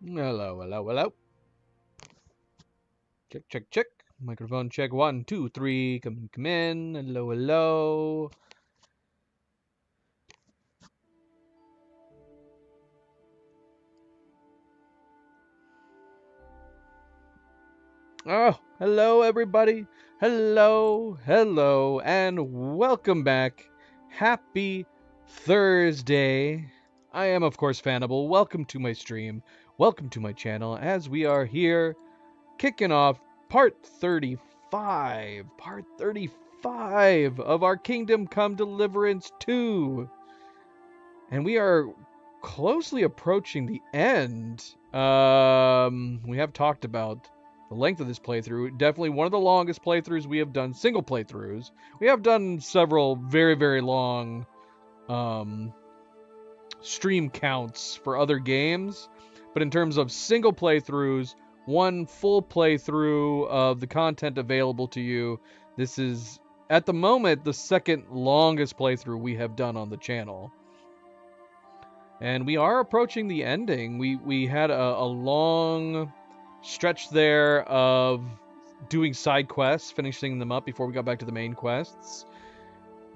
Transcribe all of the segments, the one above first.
Hello, hello, hello. Check, check, check. Microphone check. 1, 2, 3. Come in. Hello, hello. Oh, hello, everybody. Hello, hello, and welcome back. Happy Thursday. I am, of course, Fanable. Welcome to my stream. Welcome to my channel as we are here kicking off part 35. Part 35 of our Kingdom Come Deliverance 2. And we are closely approaching the end. We have talked about the length of this playthrough. Definitely one of the longest playthroughs we have done, single playthroughs. We have done several very, very long stream counts for other games. But in terms of single playthroughs, one full playthrough of the content available to you, this is, at the moment, the second longest playthrough we have done on the channel. And we are approaching the ending. We had a long stretch there of doing side quests, finishing them up before we got back to the main quests.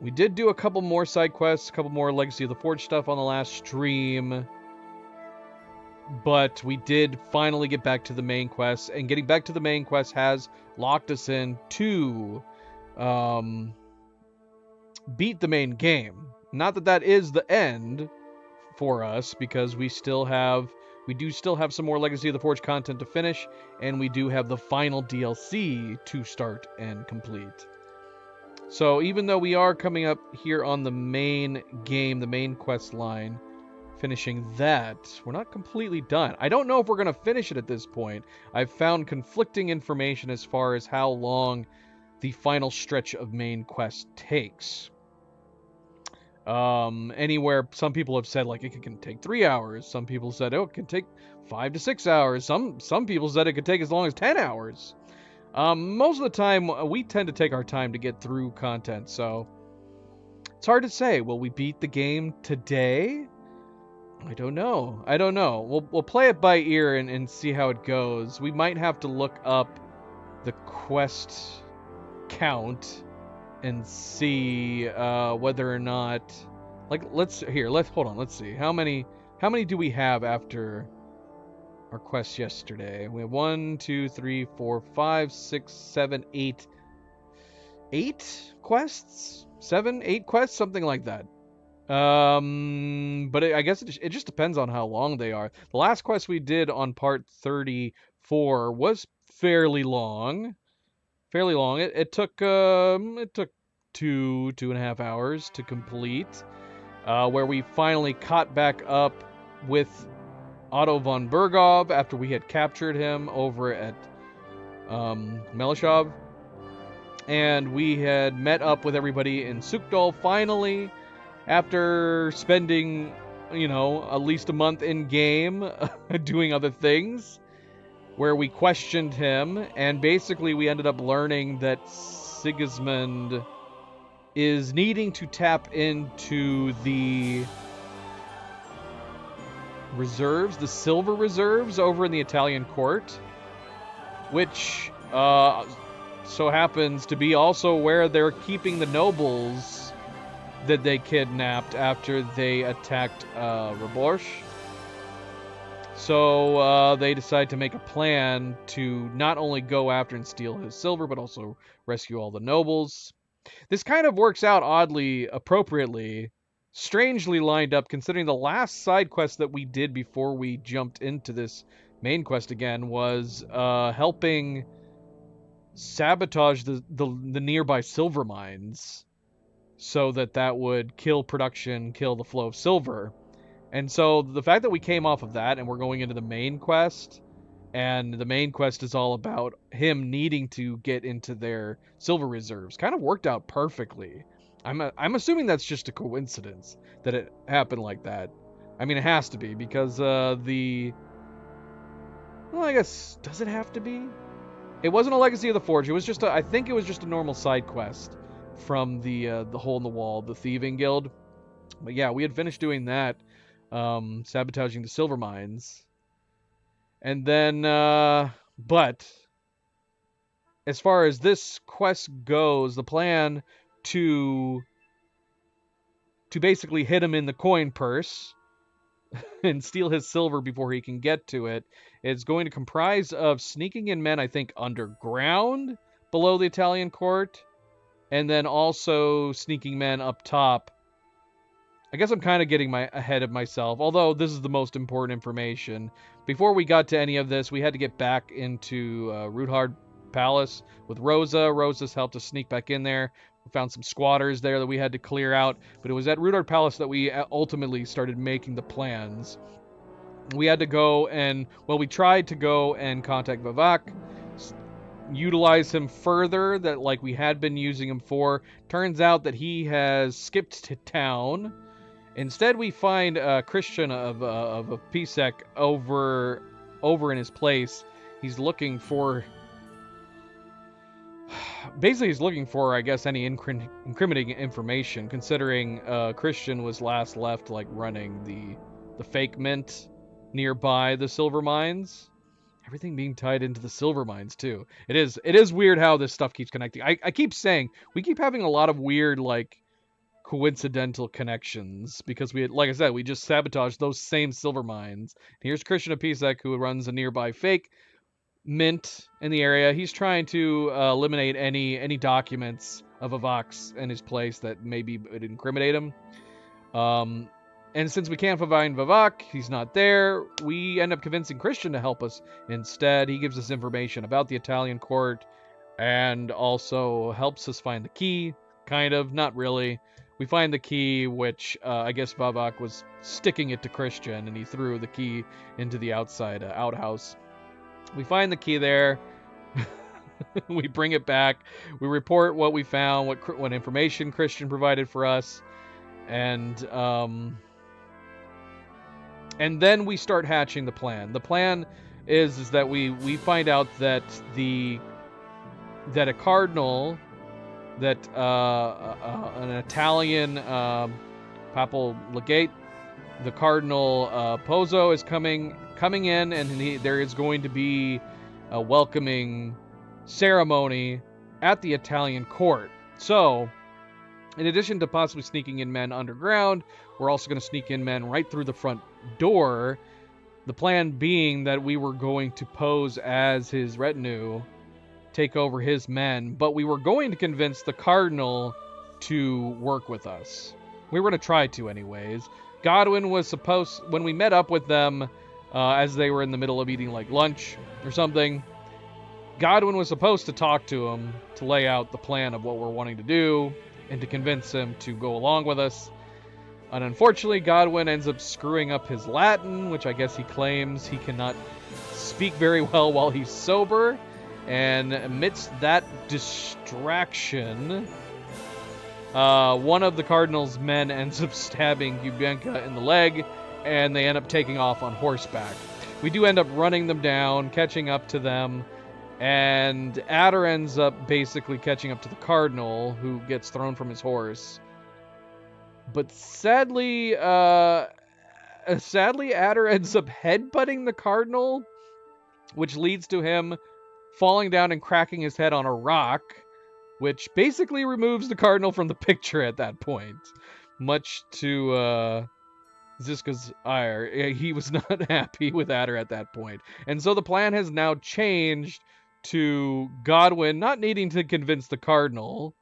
We did do a couple more side quests, a couple more Legacy of the Forge stuff on the last stream. But we did finally get back to the main quest, and getting back to the main quest has locked us in to beat the main game. Not that that is the end for us, because we do still have some more Legacy of the Forge content to finish, and we do have the final DLC to start and complete. So even though we are coming up here on the main game, the main quest line, finishing that, we're not completely done. I don't know if we're going to finish it at this point. I've found conflicting information as far as how long the final stretch of main quest takes. Anywhere, some people have said like it can take 3 hours. Some people said it can take 5 to 6 hours. Some people said it could take as long as 10 hours. Most of the time, we tend to take our time to get through content, so it's hard to say. Will we beat the game today? I don't know. We'll play it by ear and see how it goes. We might have to look up the quest count and see whether or not, like, let's hold on, let's see how many do we have after our quest yesterday. We have 1, 2, 3, 4, 5, 6, 7, 8 quests, 7, 8 quests, something like that. But I guess it just depends on how long they are. The last quest we did on part 34 was fairly long. It took 2.5 hours to complete, where we finally caught back up with Otto von Bergov after we had captured him over at Melishov, and we had met up with everybody in Sukdal finally after spending, at least a month in game doing other things, where we questioned him, and basically we ended up learning that Sigismund is needing to tap into the reserves, the silver reserves over in the Italian court, which so happens to be also where they're keeping the nobles that they kidnapped after they attacked Raborsh. So they decide to make a plan to not only go after and steal his silver, but also rescue all the nobles. This kind of works out oddly, appropriately, strangely lined up, considering the last side quest that we did before we jumped into this main quest again was helping sabotage the nearby silver mines, so that would kill production, kill the flow of silver. And so the fact that we came off of that and we're going into the main quest, and the main quest is all about him needing to get into their silver reserves, kind of worked out perfectly. I'm assuming that's just a coincidence that it happened like that. I mean, it has to be, because well, I guess, does it have to be? It wasn't a Legacy of the Forge. It was just I think it was just a normal side quest from the hole in the wall, the thieving guild. But yeah, we had finished doing that, sabotaging the silver mines. And then, but as far as this quest goes, the plan to basically hit him in the coin purse and steal his silver before he can get to it is going to comprise of sneaking in men, I think, underground below the Italian court, and then also sneaking men up top. I guess I'm kind of getting ahead of myself, although this is the most important information. Before we got to any of this, we had to get back into Rudhard Palace with Rosa. Rosa's helped us sneak back in there. We found some squatters there that we had to clear out, but it was at Rudhard Palace that we ultimately started making the plans. We had to go and, well, we tried to go and contact Vivek, utilize him further, that like we had been using him for. Turns out that he has skipped to town. Instead, we find Christian of Pisek over in his place. He's looking for, basically, he's looking for, I guess, any incriminating information. Considering Christian was last left like running the fake mint nearby the silver mines. Everything being tied into the silver mines too. It is weird how this stuff keeps connecting. I keep saying we keep having a lot of weird like coincidental connections because we had, like I said, we just sabotaged those same silver mines. Here's Christian Apisek, who runs a nearby fake mint in the area. He's trying to eliminate any documents of Avox in his place that maybe would incriminate him. And since we can't find Vivek, he's not there, we end up convincing Christian to help us instead. He gives us information about the Italian court and also helps us find the key. Kind of, not really. We find the key, which I guess Vivek was sticking it to Christian, and he threw the key into the outside outhouse. We find the key there. We bring it back. We report what we found, what information Christian provided for us, and then we start hatching the plan. The plan is that we find out that a cardinal, that an Italian papal legate, the Cardinal Pozzo, is coming in, and there is going to be a welcoming ceremony at the Italian court. So, in addition to possibly sneaking in men underground, we're also going to sneak in men right through the front door. The plan being that we were going to pose as his retinue, take over his men, but we were going to convince the Cardinal to work with us. We were going to try to anyways. Godwin was supposed, when we met up with them, as they were in the middle of eating like lunch or something, Godwin was supposed to talk to him to lay out the plan of what we're wanting to do and to convince him to go along with us. And unfortunately, Godwin ends up screwing up his Latin, which I guess he claims he cannot speak very well while he's sober. And amidst that distraction, one of the Cardinal's men ends up stabbing Yubenka in the leg, and they end up taking off on horseback. We do end up running them down, catching up to them, and Adder ends up basically catching up to the Cardinal, who gets thrown from his horse. But sadly, Adder ends up headbutting the Cardinal, which leads to him falling down and cracking his head on a rock, which basically removes the Cardinal from the picture at that point. Much to Ziska's ire. He was not happy with Adder at that point. And so the plan has now changed to Godwin not needing to convince the Cardinal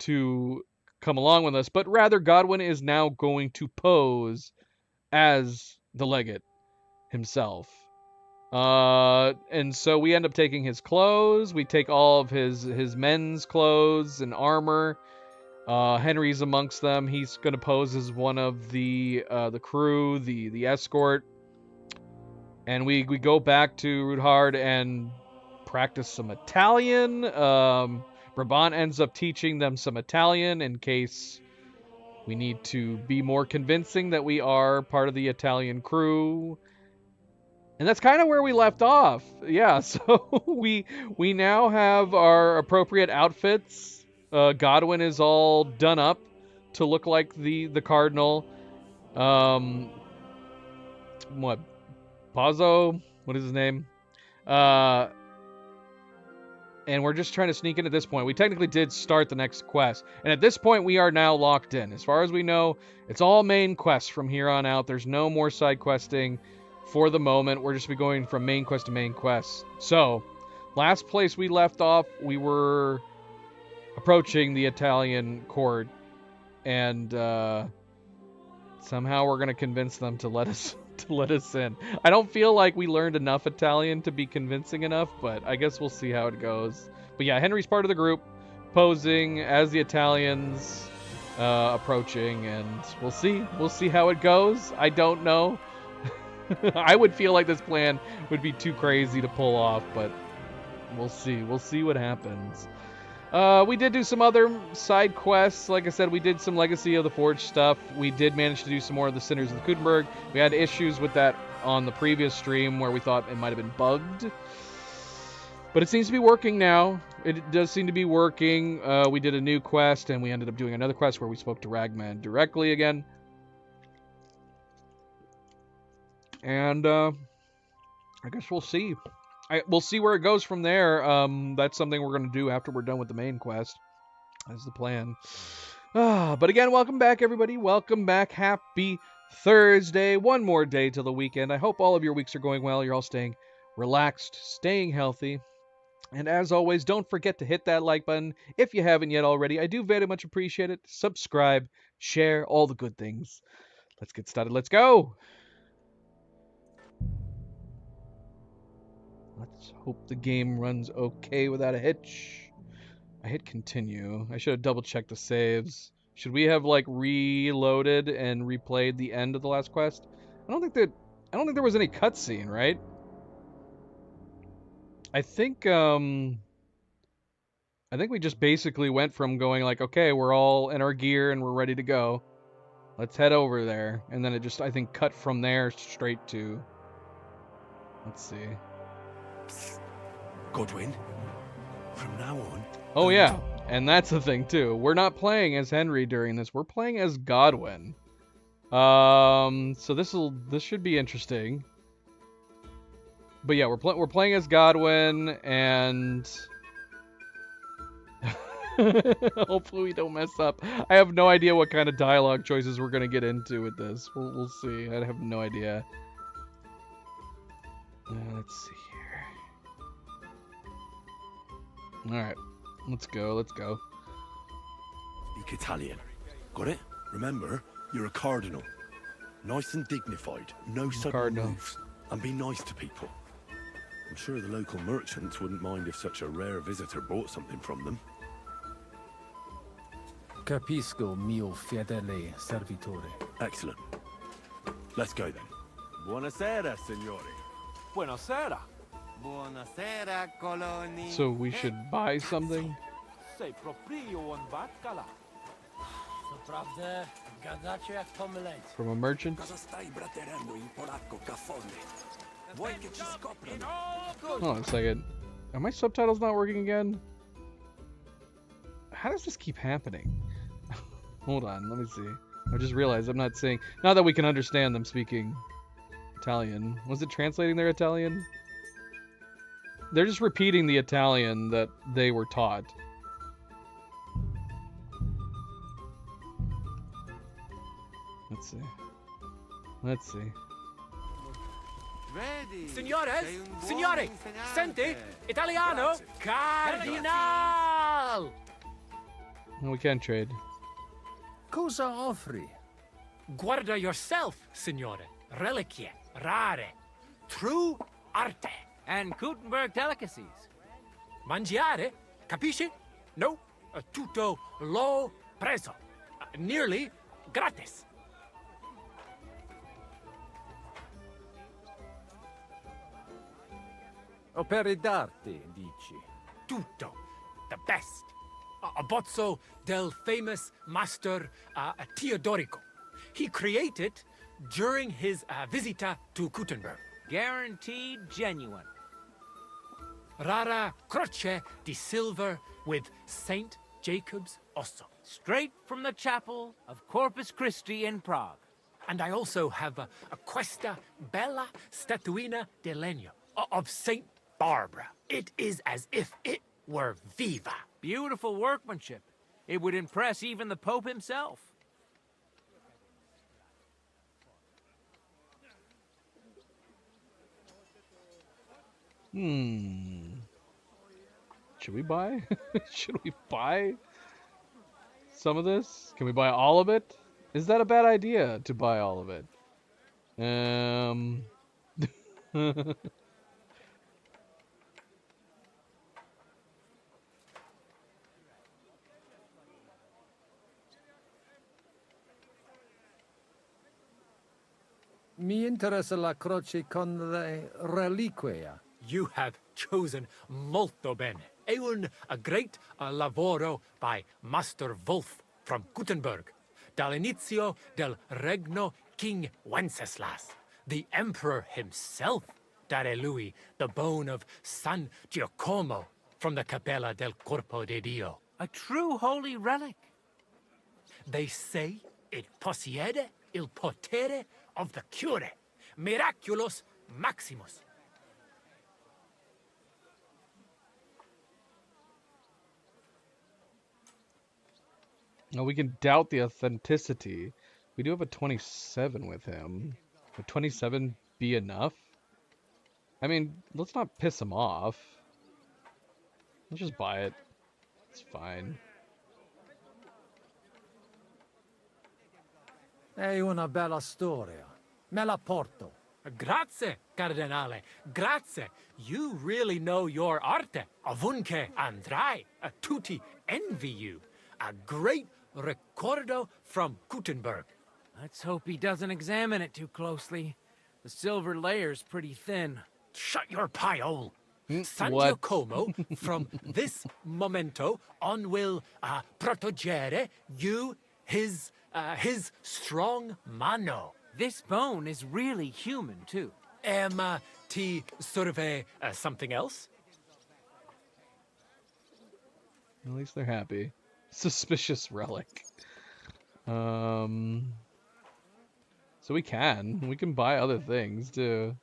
to come along with us, but rather Godwin is now going to pose as the legate himself. And so we end up taking his clothes. We take all of his men's clothes and armor. Henry's amongst them. He's going to pose as one of the crew, the escort. And we go back to Rudhard and practice some Italian. Brabant ends up teaching them some Italian in case we need to be more convincing that we are part of the Italian crew. And that's kind of where we left off. Yeah, so we now have our appropriate outfits. Godwin is all done up to look like the Cardinal. Pazzo, what is his name? And we're just trying to sneak in at this point. We technically did start the next quest. And at this point, we are now locked in. As far as we know, it's all main quests from here on out. There's no more side questing for the moment. We're just be going from main quest to main quest. So, last place we left off, we were approaching the Italian court. And somehow we're going to convince them to let us in. I don't feel like we learned enough Italian to be convincing enough, but I guess we'll see how it goes. But yeah, Henry's part of the group, posing as the Italians approaching, and we'll see how it goes. I don't know. I would feel like this plan would be too crazy to pull off, but we'll see what happens. We did do some other side quests. Like I said, we did some Legacy of the Forge stuff. We did manage to do some more of the Sinners of the Kutenberg. We had issues with that on the previous stream where we thought it might have been bugged. But it seems to be working now. It does seem to be working. We did a new quest, and we ended up doing another quest where we spoke to Ragman directly again. And I guess we'll see. We'll see where it goes from there. That's something we're going to do after we're done with the main quest. That's the plan. But again, welcome back, everybody. Welcome back. Happy Thursday. One more day till the weekend. I hope all of your weeks are going well. You're all staying relaxed, staying healthy. And as always, don't forget to hit that like button if you haven't yet already. I do very much appreciate it. Subscribe, share, all the good things. Let's get started. Let's go. Let's hope the game runs okay without a hitch. I hit continue. I should have double checked the saves. Should we have like reloaded and replayed the end of the last quest? I don't think there was any cutscene, right? I think we just basically went from going like, okay, we're all in our gear and we're ready to go. Let's head over there. And then it just, I think, cut from there straight to, let's see. Godwyn, from now on... Oh yeah, and that's the thing too. We're not playing as Henry during this. We're playing as Godwyn. So this should be interesting. But yeah, we're playing as Godwyn, and hopefully we don't mess up. I have no idea what kind of dialogue choices we're gonna get into with this. We'll see. I have no idea. Let's see here. All right, let's go. Speak Italian. Got it? Remember, you're a cardinal. Nice and dignified. No sudden moves. And be nice to people. I'm sure the local merchants wouldn't mind if such a rare visitor bought something from them. Capisco, mio fedele servitore. Excellent. Let's go then. Buonasera, signori. Buonasera. Buonasera, coloni. So we should buy something? Sei proprio un baccala. Naprawdę, gadacie jak pomyleć. From a merchant? Hold on a second. Are my subtitles not working again? How does this keep happening? Hold on, let me see. I just realized I'm not saying... Not that we can understand them speaking Italian. Was it translating their Italian? They're just repeating the Italian that they were taught. Let's see. Vedi? Signores, signore, senti, Italiano, Cardinal! No, we can't trade. Cosa offri? Guarda yourself, signore. Reliquie, rare, true arte. And Kutenberg delicacies. Mangiare, capisci? No, tutto lo preso. Nearly gratis. Opere d'arte, dici? Tutto. The best. A bozzo del famous master Teodorico. He created during his visita to Kutenberg. Guaranteed genuine. Rara croce di silver with Saint Jacob's osso. Straight from the chapel of Corpus Christi in Prague. And I also have a Questa Bella Statuina de Legno of Saint Barbara. It is as if it were viva. Beautiful workmanship. It would impress even the Pope himself. Should we buy? Should we buy some of this? Can we buy all of it? Is that a bad idea to buy all of it? Mi interessa la croce con le reliquie. You have chosen molto bene. È un great lavoro by Master Wolf from Gutenberg, dall'inizio del regno King Wenceslas. The emperor himself dare lui the bone of San Giacomo from the Capella del Corpo de Dio. A true holy relic. They say it possiede il potere of the cure, miraculous maximus. No, we can doubt the authenticity. We do have a 27 with him. Would 27 be enough? I mean, let's not piss him off. Let's just buy it. It's fine. È una bella storia. Me la porto. Grazie, Cardinale. Grazie. You really know your arte. Ovunque andrai. Tutti envy you. A great ricordo from Gutenberg. Let's hope he doesn't examine it too closely. The silver layer's pretty thin. Shut your pie hole. San what? Giacomo, from this momento on, will proteggere you, his strong mano. This bone is really human, too. Ti serve something else? At least they're happy. Suspicious relic. So we can buy other things too.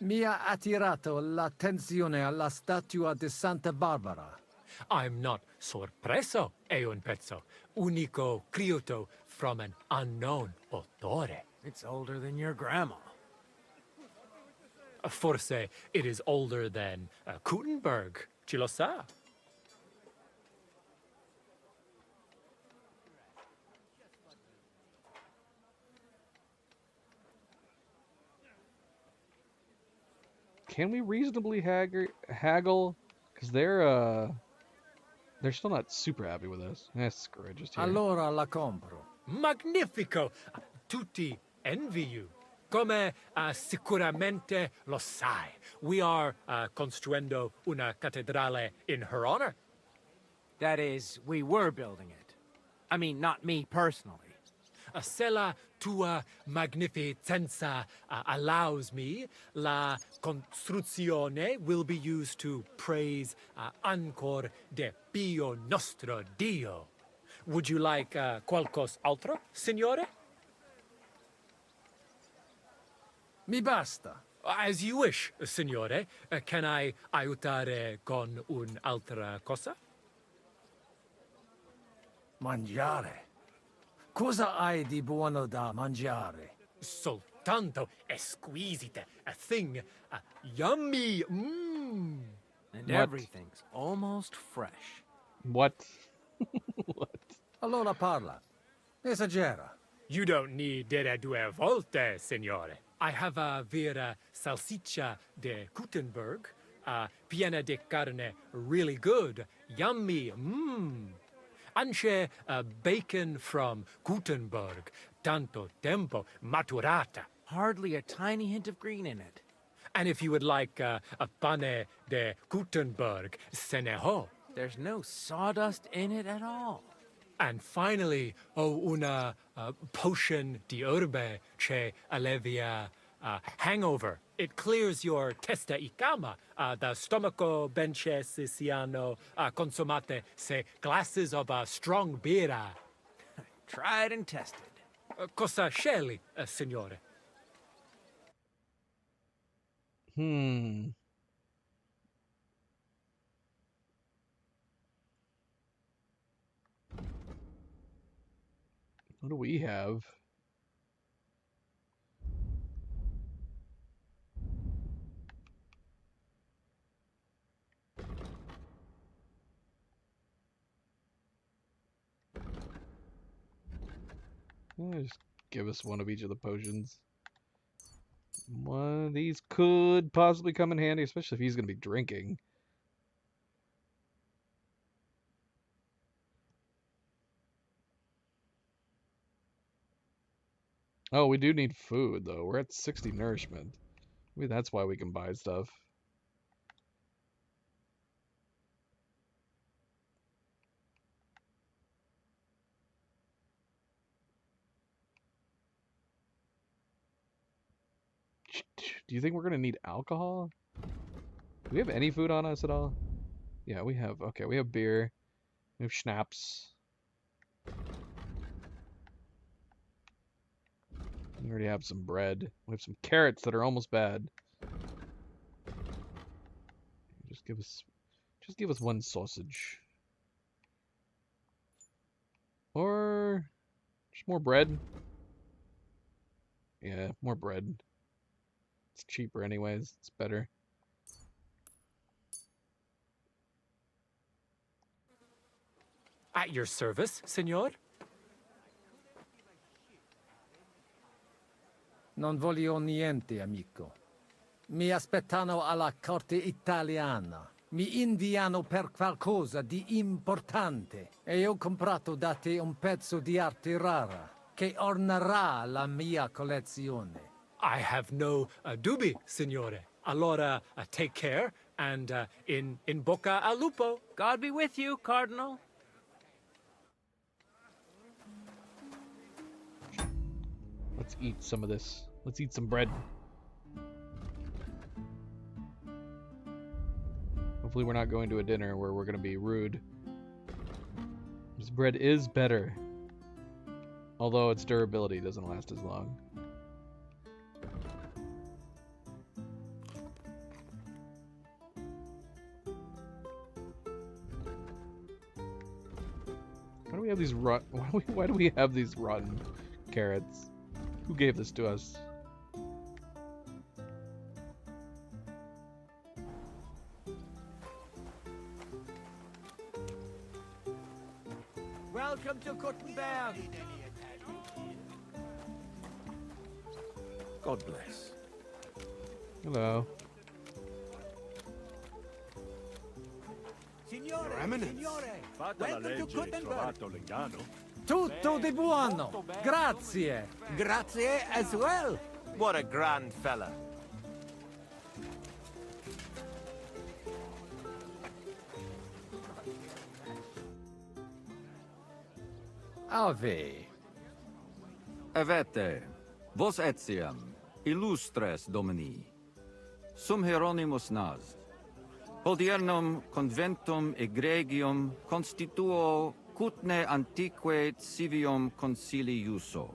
Mi ha attirato l'attenzione alla statua di Santa Barbara. I'm not sorpreso, è un pezzo. Unico criuto from an unknown autore. It's older than your grandma. Forse it is older than Gutenberg. Ci lo sa? Can we reasonably haggle? Because they're still not super happy with us. Screw it, just here. Allora la compro. Magnifico! Tutti envy you. Come sicuramente lo sai. We are construendo una cattedrale in her honor. That is, we were building it. I mean, not me personally. Se la tua magnificenza allows me, la costruzione will be used to praise ancor de Pio nostro Dio. Would you like qualcos altro, signore? Mi basta. As you wish, signore. Can I aiutare con un'altra cosa? Mangiare. Cosa hai di buono da mangiare? Soltanto esquisite, a thing, yummy, mmm. And What? everything's almost fresh. What? What? Allora parla. Esagera. You don't need dire due volte, signore. I have a vera salsiccia de Gutenberg, piena de carne, really good, yummy, mmm. Anche bacon from Gutenberg, tanto tempo maturata. Hardly a tiny hint of green in it. And if you would like a pane de Gutenberg, se ne ho. There's no sawdust in it at all. And finally, una potion di herbe che allevia hangover. It clears your testa y cama, the stomaco benche siciliano consumate se glasses of strong beer. Tried and tested. Cosa scegli, signore? What do we have? Just give us one of each of the potions. One of these could possibly come in handy, especially if he's going to be drinking. Oh, we do need food, though. We're at 60 nourishment. Maybe that's why we can buy stuff. Do you think we're going to need alcohol? Do we have any food on us at all? Yeah, we have. Okay, we have beer. We have schnapps. We already have some bread. We have some carrots that are almost bad. Just give us one sausage. Or just more bread. Yeah, more bread. It's cheaper anyways. It's better. At your service, signor? Non voglio niente, amico. Mi aspettano alla corte italiana. Mi inviano per qualcosa di importante. E ho comprato da te un pezzo di arte rara che ornerà la mia collezione. I have no dubbi, signore. Allora, take care, and in bocca al lupo. God be with you, Cardinal. Let's eat some of this. Let's eat some bread. Hopefully we're not going to a dinner where we're going to be rude. This bread is better. Although its durability doesn't last as long. Why do we have these why do we have these rotten carrots? Who gave this to us? Welcome to Kuttenberg. God bless. Hello. Signore, Your Eminence. signore. Fate la Welcome to legge e Kuttenberg. trovato l'ingano. Tutto di buono! Grazie! Grazie as well. What a grand fella. Ave. Avete, vos etiam, illustres domini, sum Hieronymus nas, hodiernum conventum egregium constituo cutne antique civium concili iuso.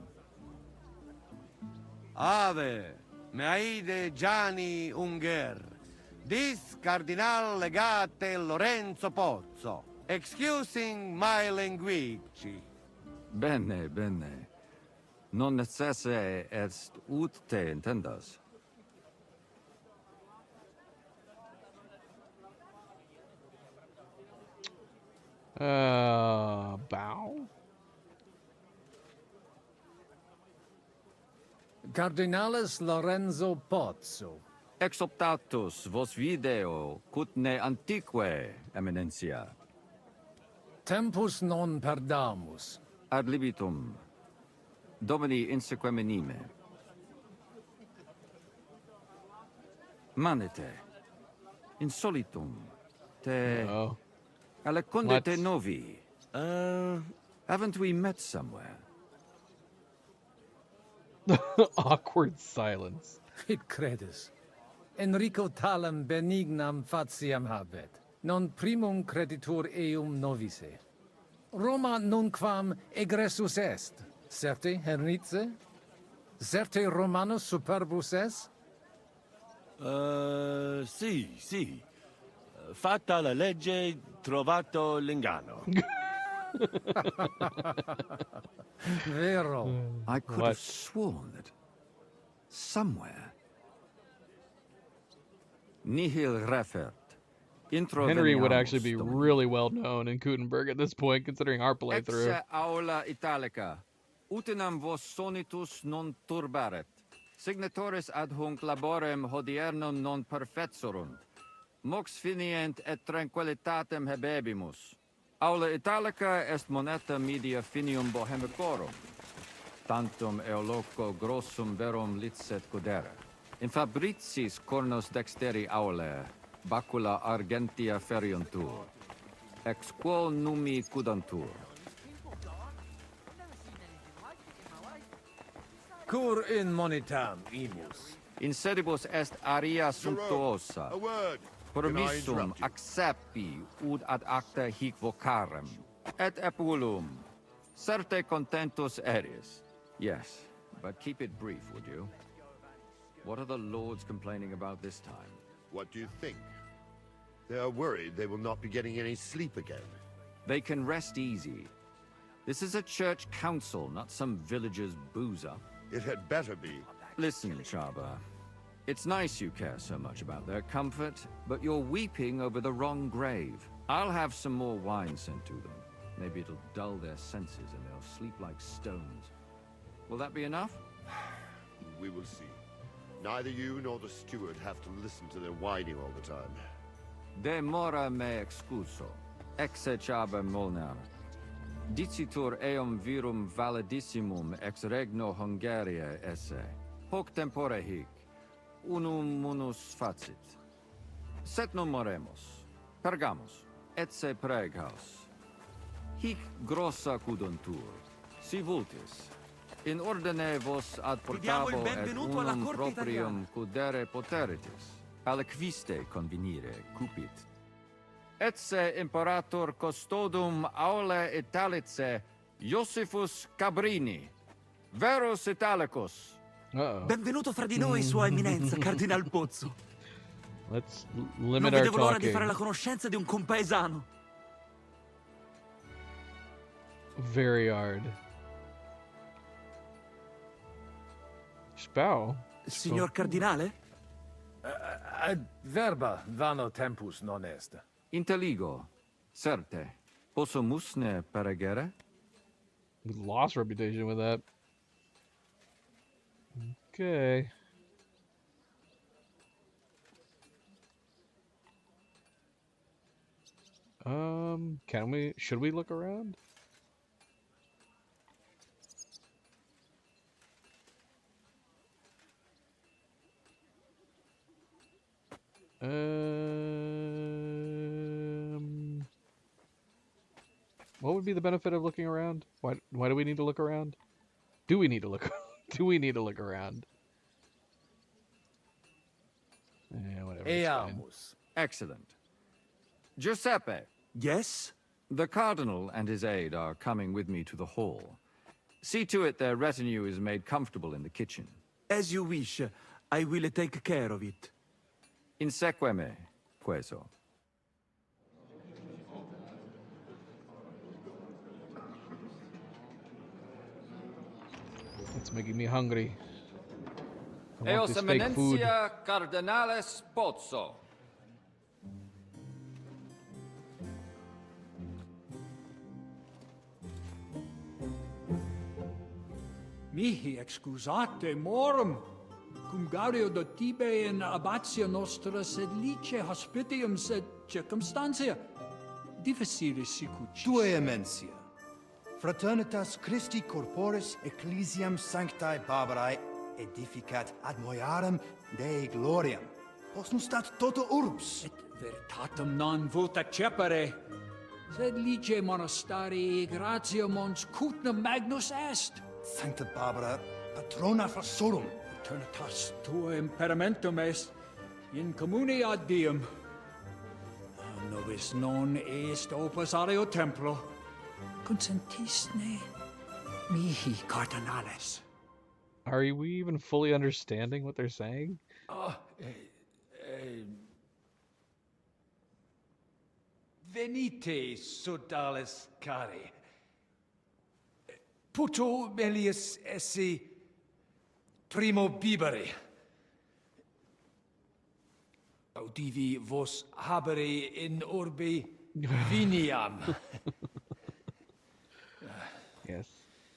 Ave, Meaide Gianni Unger, dis Cardinal Legate Lorenzo Pozzo, excusing my language. Bene, bene. Non necesse est ut te intendas. Bow? Cardinalis Lorenzo Pozzo. Exoptatus vos video cutne antique, Eminencia. Tempus non perdamus. Ad libitum. Domini insequem menime. Manete. Insolitum. Te... Oh. Aleconde What? te novi. Haven't we met somewhere? Awkward silence. Fit credis. Enrico talem benignam fatiam habet. Non primum creditur eum novice. Roma nunquam egressus est, certe, Hernice? Certe Romanus superbus est? Sì. Fatta la legge, trovato l'inganno. Vero. I could have sworn that somewhere. Nihil refert. Henry would actually be really well known in Gutenberg at this point, considering our playthrough. Exe aula italica. Utinam vos sonitus non turbaret. Signatoris ad hunc laborem hodiernum non perfetsurunt. Mox finient et tranquillitatem habebimus. Aula italica est moneta media finium bohemicorum. Tantum eoloco grossum verum licet codere. In fabricis cornos dexteri aulae, bacula argentia feriuntur. Ex quo numi cudantur. Cur in monitam, imus. In sedibus est aria sumptuosa. A word. Permissum acceppi ud ad acta hic vocarem. Et epulum. Certe contentus eris. Yes, but keep it brief, would you? What are the lords complaining about this time? What do you think? They are worried they will not be getting any sleep again. They can rest easy. This is a church council, not some villager's boozer. It had better be. Listen, Chaba. It's nice you care so much about their comfort, but you're weeping over the wrong grave. I'll have some more wine sent to them. Maybe it'll dull their senses and they'll sleep like stones. Will that be enough? We will see. Neither you nor the steward have to listen to their whining all the time. De mora me excuso. Exe Chaba Molnar. Dicitur eum virum validissimum ex regno Hungaria esse. Hoc tempore hic. Unum munus facit. Set non moremus. Pergamus. Etse preghaus. Hic grossa cuduntur. Si vultis. In ordine vos ad portabo et unum proprium cudere poteritis. Aliquiste convenire cupit. Etse imperator custodum aule Italice Iosifus Cabrini. Verus Italicus. Benvenuto fra di noi, Sua Eminenza, Cardinal Pozzo. Let's Non limit our vedevo l'ora di talking. fare la conoscenza di un compaesano. Very hard. Spow. Signor Cardinale? Ad verba vano tempus non est. Inteligo. Certe. Possumusne peregere? We lost reputation with that. Okay. Should we look around? What would be the benefit of looking around? Why do we need to look around? Do we need to look do we need to look around? Whatever. it's fine. Eamus. Excellent. Giuseppe. Yes? The Cardinal and his aide are coming with me to the hall. See to it their retinue is made comfortable in the kitchen. As you wish. I will take care of it. Inseque me, queso. It's making me hungry. I want Eos this fake food. Eminentia Cardinales Pozzo. Mihi excusate morum, cum gaudio do tibe in abatia nostra sed lice hospitium sed circumstantia difficilis sicucis. Tue emensia. Fraternitas Christi corporis ecclesiam sanctae Barbarae edificat ad moiarem Dei gloriam. Posnustat toto urbs. Et veritatem non vult accepere, sed lice monastarii gratia mons cutnum magnus est. Sancta Barbara, patrona frassorum. Eternitas tua imperamentum est in communi ad diem. Nobis non est opus areo templo, consentisne mihi cardinales. Are we even fully understanding what they're saying? Venite, sodales cari. Puto melius esse primo bibere. Audivi vos habere in orbe viniam. Yes.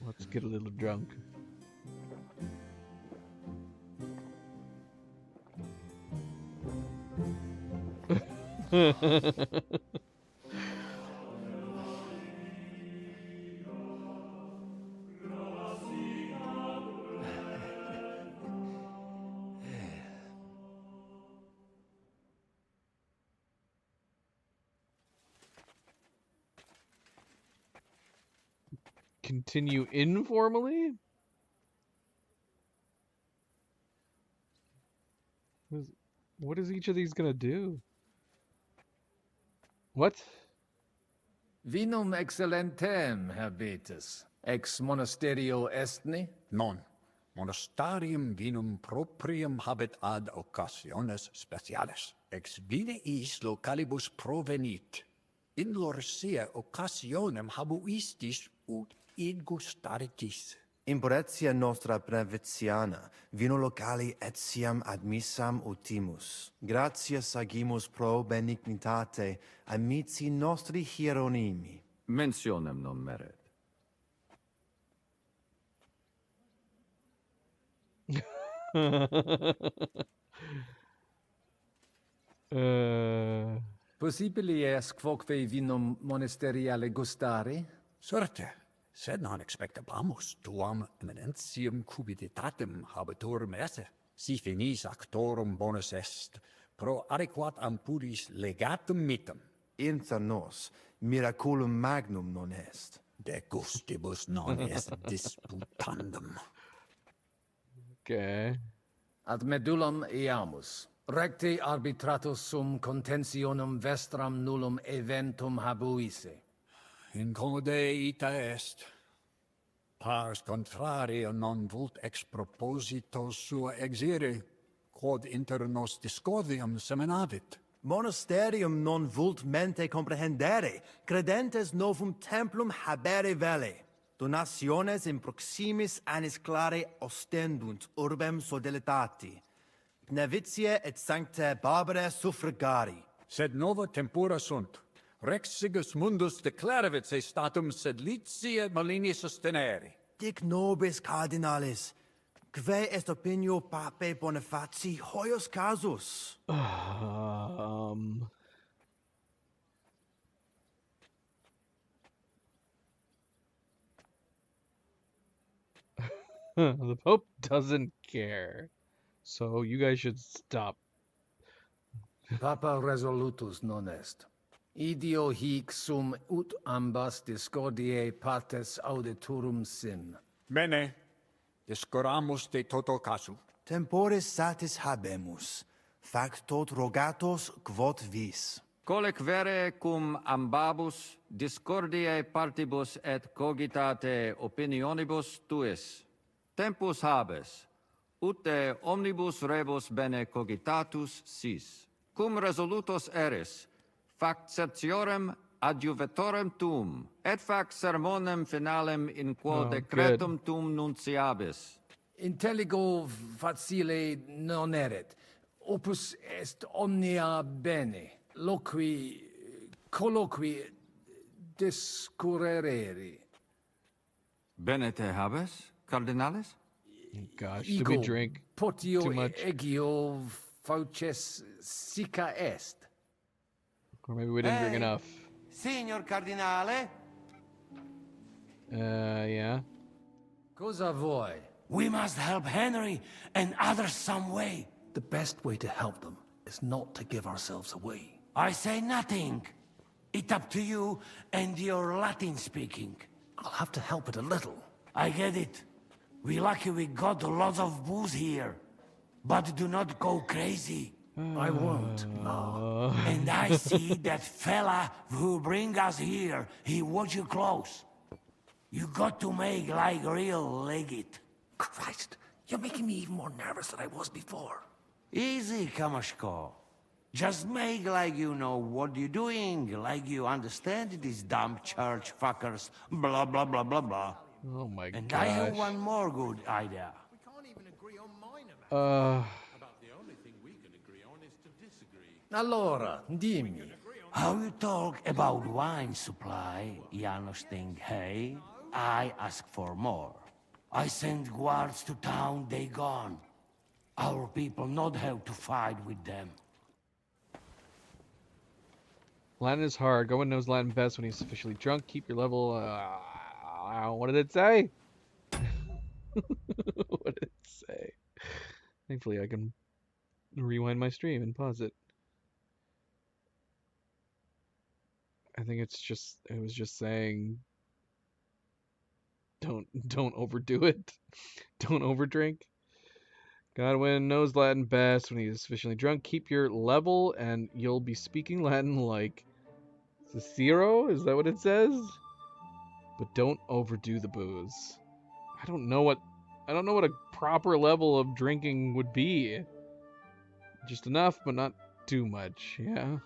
Let's get a little drunk. Continue informally? What is each of these gonna do? What? Vinum excellentem habetus, ex monasterio estni? Non. Monastarium vinum proprium habet ad occasiones speciales. Ex vineis localibus provenit. In lorsia occasionem habuistis ut ingustaritis. Imporetia nostra breviziana, vino locali etiam admissam utimus. Gratias agimus pro benignitate, amici nostri Hieronimi. Mentionem non meret. Possibili est quoque vinum monasteriale gustari? Sorte, sed non expectabamus tuam eminentium cupiditatem habetorum esse. Si finis actorum bonus est, pro adequat ampuris legatum mitem. Inter nos, miraculum magnum non est. De gustibus non est disputandum. Okay. Ad medullam eamus. Recte arbitratus sum contentionum vestram nullum eventum habuisse. Incomode ita est. Pars contrario non vult ex proposito sua exire, quod inter nos discordium seminavit. Monasterium non vult mente comprehendere, credentes novum templum habere vele. Donationes in proximis annis clare ostendunt urbem sodelitati. Nevitiae et sanctae Barbarae suffragari. Sed nova tempora sunt. Rex sigus mundus declaravit se statum sed litia malini sostenere. Dic nobis cardinalis, quae est opinio pape Bonifaci hoius casus? The Pope doesn't care. So you guys should stop. Papa resolutus non est. Idio hic sum ut ambas discordiae partes auditorum sim. Bene, discoramus de toto casu. Temporis satis habemus, factot rogatos quod vis. Colec vere cum ambabus discordiae partibus et cogitate opinionibus tuis. Tempus habes, ut de omnibus rebus bene cogitatus sis. Cum resolutos eris, fac certiorem adjuvetorem tuum, et fac sermonem finalem in quo decretum tuum nunciabis. Intelligo facile non erit. Opus est omnia bene. Colloqui discurrere. Bene te habes, cardinalis? Gosh, did we drink potio too much? Egio fauces sica est. Or maybe we didn't drink enough. Signor Cardinale? Yeah. Cosa voi? We must help Henry and others some way. The best way to help them is not to give ourselves away. I say nothing. It's up to you and your Latin speaking. I'll have to help it a little. I get it. We lucky we got lots of booze here. But do not go crazy. I won't, no. And I see that fella who bring us here. He watch you close. You got to make like real legit. Christ, you're making me even more nervous than I was before. Easy, Kamashko. Just make like you know what you're doing, like you understand these dumb church fuckers, blah blah blah blah blah. Oh my god. And I have one more good idea. We can't even agree on minor matters. About the only thing we can agree on is to disagree. Allora, dimmi. How you talk about wine supply, Janos think, hey, I ask for more. I send guards to town, they gone. Our people not have to fight with them. Latin is hard. Gowan knows Latin best when he's sufficiently drunk. Keep your level. What did it say? What did it say? Thankfully, I can rewind my stream and pause it. I think it was just saying, don't overdo it. Don't overdrink. Godwin knows Latin best when he is sufficiently drunk. Keep your level, and you'll be speaking Latin like Cicero. Is that what it says? But don't overdo the booze. I don't know what a proper level of drinking would be. Just enough, but not too much. Yeah.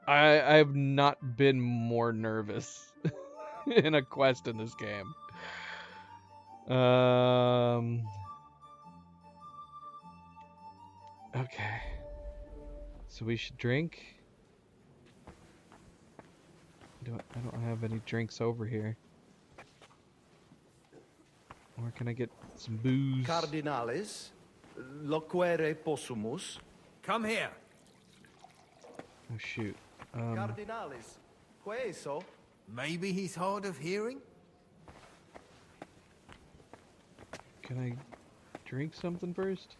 I have not been more nervous in a quest in this game. Okay. So we should drink. I don't have any drinks over here. Where can I get some booze? Cardinales, loquere possumus. Come here. Oh shoot. Cardinales, queso? Maybe he's hard of hearing? Can I drink something first?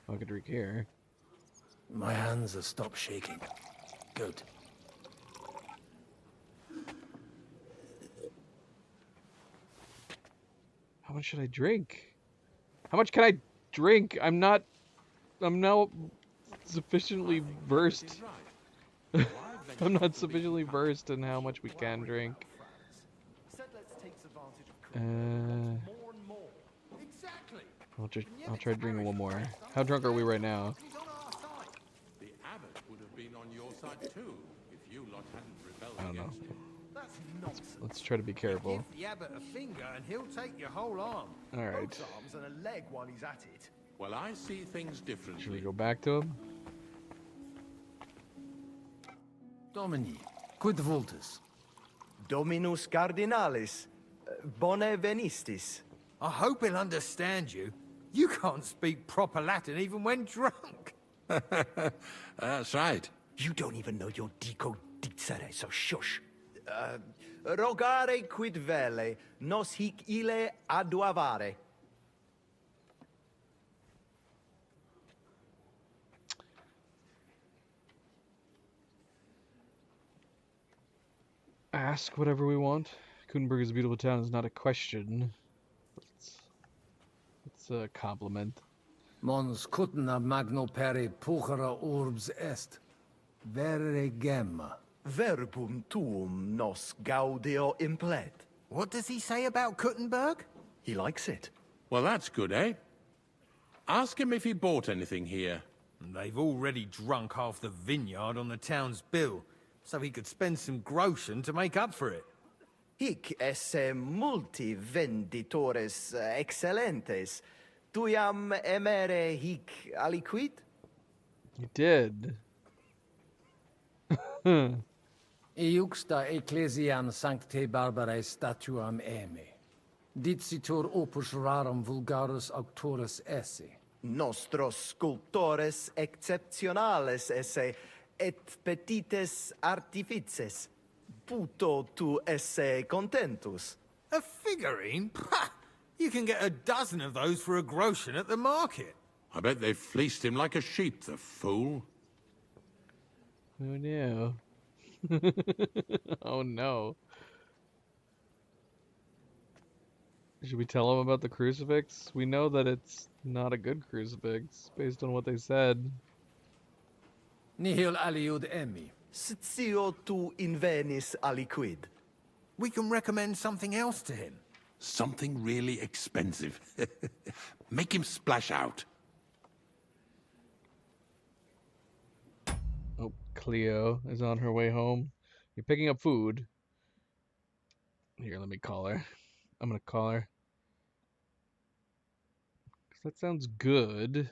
I could drink here. My hands have stopped shaking. Good. How much should I drink? How much can I drink? I'm now sufficiently versed. I'm not sufficiently versed in how much we can drink. I'll try drinking one more. How drunk are we right now? The abbot would have been on your side too if you lot hadn't rebelled I don't know. against him. That's nonsense. Let's try to be careful. Give the abbot a finger and he'll take your whole arm. All right. Both arms and a leg while he's at it. Well, I see things differently. Should we go back to him? Domini, quid vultus? Dominus Cardinalis, bone venistis. I hope he'll understand you. You can't speak proper Latin even when drunk. That's right. You don't even know your dico dicere, so shush. Rogare quid vele, nos hic ille aduavare. Ask whatever we want. Kudenberg is a beautiful town is not a question. It's a compliment. Mons cutna magno peri puchera urbs est. Vere gemma. Verbum tuum nos gaudio implet. What does he say about Kuttenberg? He likes it. Well, that's good, eh? Ask him if he bought anything here. They've already drunk half the vineyard on the town's bill, so he could spend some groschen to make up for it. Hic esse multi venditores excellentes. Tuiam emere hic aliquid? You did. Iuxta ecclesiam sanctae barbarae statuam eme. Dicitur opus rarum vulgarus auctorus esse. Nostros sculptores exceptionales esse, et petites artifices. Puto tu esse contentus. A figurine? Pah! You can get a dozen of those for a groschen at the market. I bet they fleeced him like a sheep, the fool. Oh no. Oh no. Should we tell him about the crucifix? We know that it's not a good crucifix, based on what they said. Nihil aliud emi. Scio tu invenis aliquid. We can recommend something else to him. Something really expensive. Make him splash out. Oh, Cleo is on her way home. You're picking up food. Here, let me call her. I'm gonna call her. 'Cause that sounds good.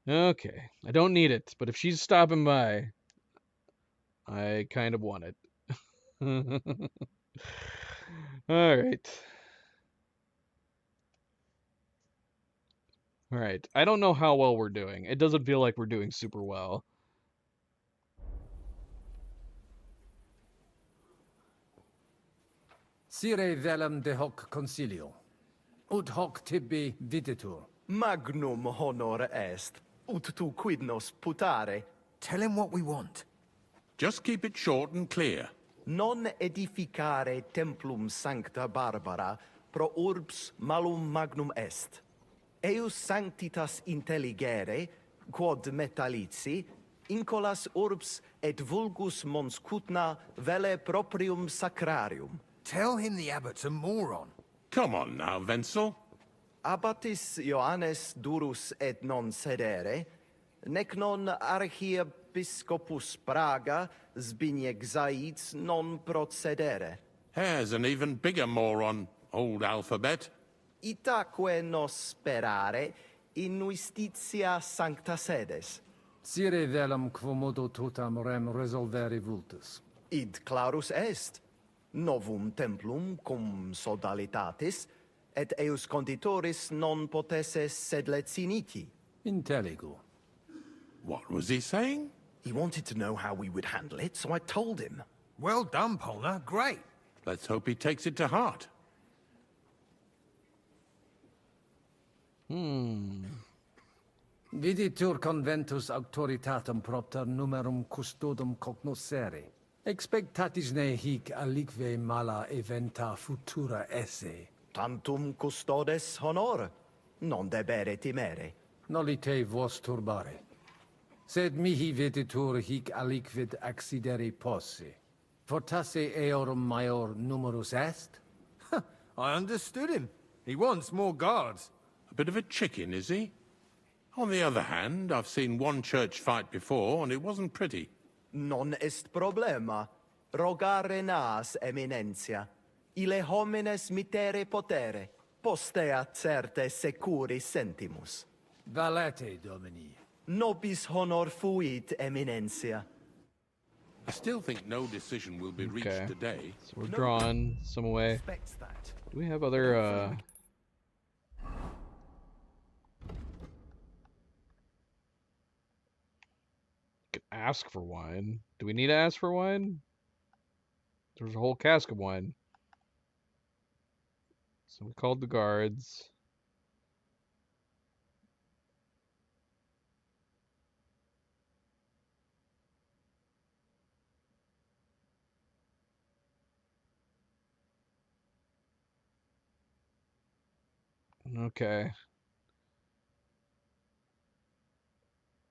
Okay, I don't need it, but if she's stopping by, I kind of want it. All right. All right. I don't know how well we're doing. It doesn't feel like we're doing super well. Sire velum de hoc concilio. Ut hoc tibi videtur. Magnum honor est, ut tu quid nos putare. Tell him what we want. Just keep it short and clear. Non edificare templum sancta Barbara pro urbs malum magnum est. Eius sanctitas intelligere, quod metallici, incolas urbs et vulgus mons cutna vele proprium sacrarium. Tell him the abbot's a moron. Come on now, Wenzel. Abbatis Johannes durus et non sedere, nec non archiepiscopus Praga Zbigniew Zaitz non procedere. Here's an even bigger moron, old alphabet. Itaque nos sperare in justitia sancta sedes. Sire velum quomodo totam rem resolvere vultus. Id clarus est. Novum templum cum sodalitatis, et eius conditoris non potesse sed leciniti. Intelligo. What was he saying? He wanted to know how we would handle it, so I told him. Well done, Polna. Great. Let's hope he takes it to heart. Viditur conventus auctoritatem propter numerum custodum cognoscere. Expectatis ne hic alique mala eventa futura esse. Tantum custodes honor, non debere timere. Nolite vos turbare. Sed mihi viditur hic aliquid accidere posse. Fortasse eorum maior numerus est? I understood him. He wants more guards. A bit of a chicken, is he? On the other hand, I've seen one church fight before, and it wasn't pretty. Non est problema. Rogare nas, eminentia. Ile homines mittere potere. Postea certe securi sentimus. Valete, Domini. Nobis honor fuit, eminentia. I still think no decision will be reached today. So we're drawing some away. Do we have other, could ask for wine. Do we need to ask for wine? There's a whole cask of wine. So we called the guards. Okay.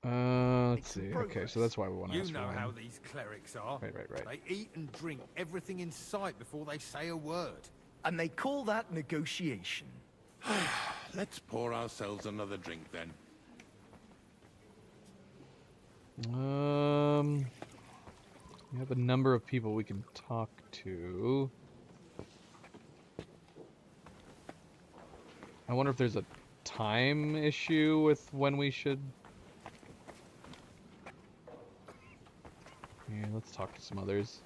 Let's see. Okay, so that's why we want to ask You know for how one. these clerics are. Right. They eat and drink everything in sight before they say a word. And they call that negotiation. Let's pour ourselves another drink then. We have a number of people we can talk to. I wonder if there's a time issue with when we should... Yeah, let's talk to some others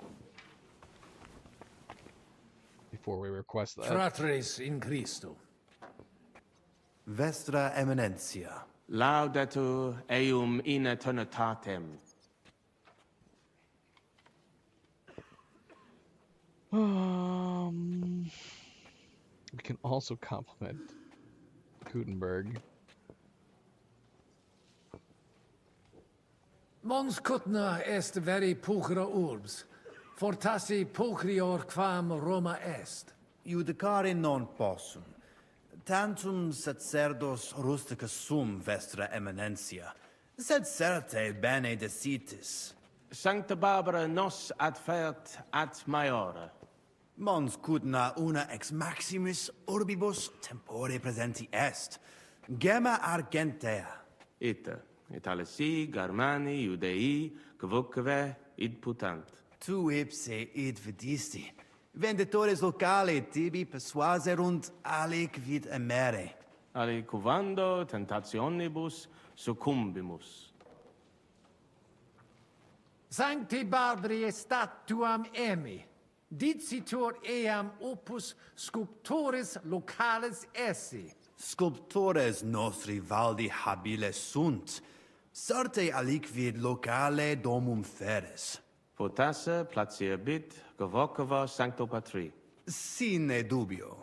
before we request that. Fratres in Christo. Vestra Eminentia. Laudetur eum in eternitatem. We can also compliment Gutenberg. Mons Cutna est veri pulchra urbs, fortassi pulchrior quam Roma est. Judicare non possum. Tantum sacerdos rusticus sum, Vestra Eminentia, sed certe bene decitis. Sancta Barbara nos adfert ad maiore. Mons Cutna una ex maximis urbibus tempore presenti est. Gemma argentea. Ita, Italesi, Germani, Judei, quoque id putant. Tu ipse id vidisti. Venditores locale tibi persuaserunt alic vid emere. Alicuvando tentationibus succumbimus. Sancti Barbari statuam emi, dicitur eam opus sculptores localis esse. Sculptores nostri valdi habiles sunt, certe aliquid locale domum feres. Potasse placiebit govocava Sancto Patri. Sine dubio.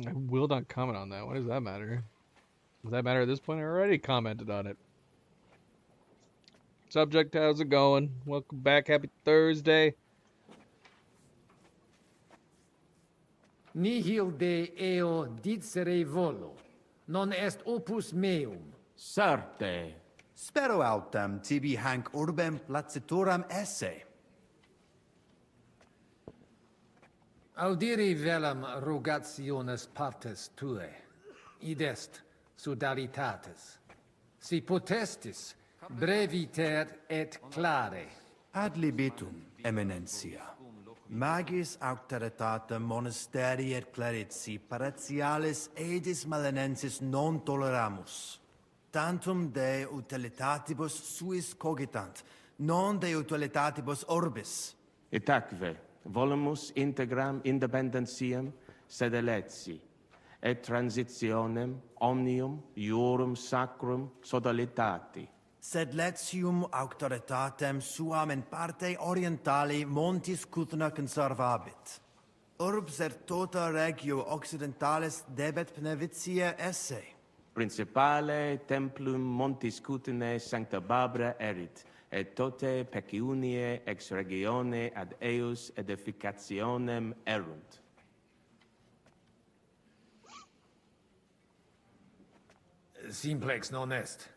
I will not comment on that. What does that matter? Does that matter at this point? I already commented on it. Subject, how's it going? Welcome back. Happy Thursday. Nihil de eo dicere volo, non est opus meum. Certe. Spero autem tibi hanc urbem placituram esse. Audiri velam rogationes partes tue, id est sodalitatis. Si potestis, breviter et clare. Ad libitum, Eminentia. Magis auctoritatem monasteri et clerici paratialis edis malenensis non toleramus. Tantum de utilitatibus suis cogitant, non de utilitatibus orbis. Itaque, volumus integram independentiam sed eletsi, et transitionem omnium iurum sacrum sodalitati. Sed letium auctoritatem suam in parte orientali montis Cutna conservabit. Urbs et tota regio occidentalis debet pnevitia esse. Principale templum montis Cutinae Sancta Barbara erit, et tote peciunie ex regione ad eius edificationem erunt. Simplex non est.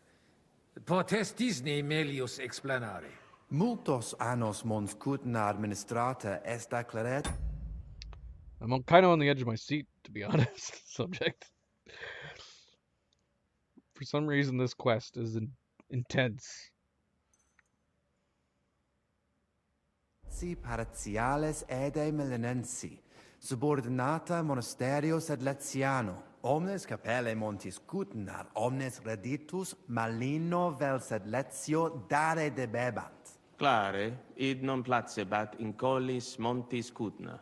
Potestisne melius explanare. Multos annos mons Cutna administrata est acclaret. I'm kind of on the edge of my seat, to be honest, subject. For some reason, this quest is intense. Si paratiales ede milenensi, subordinata monasterio sed letiano. Omnes capelle montis Cutnar, omnes reditus malino vel sed letio dare debebant. Clare, id non placebat in collis montis Cutna,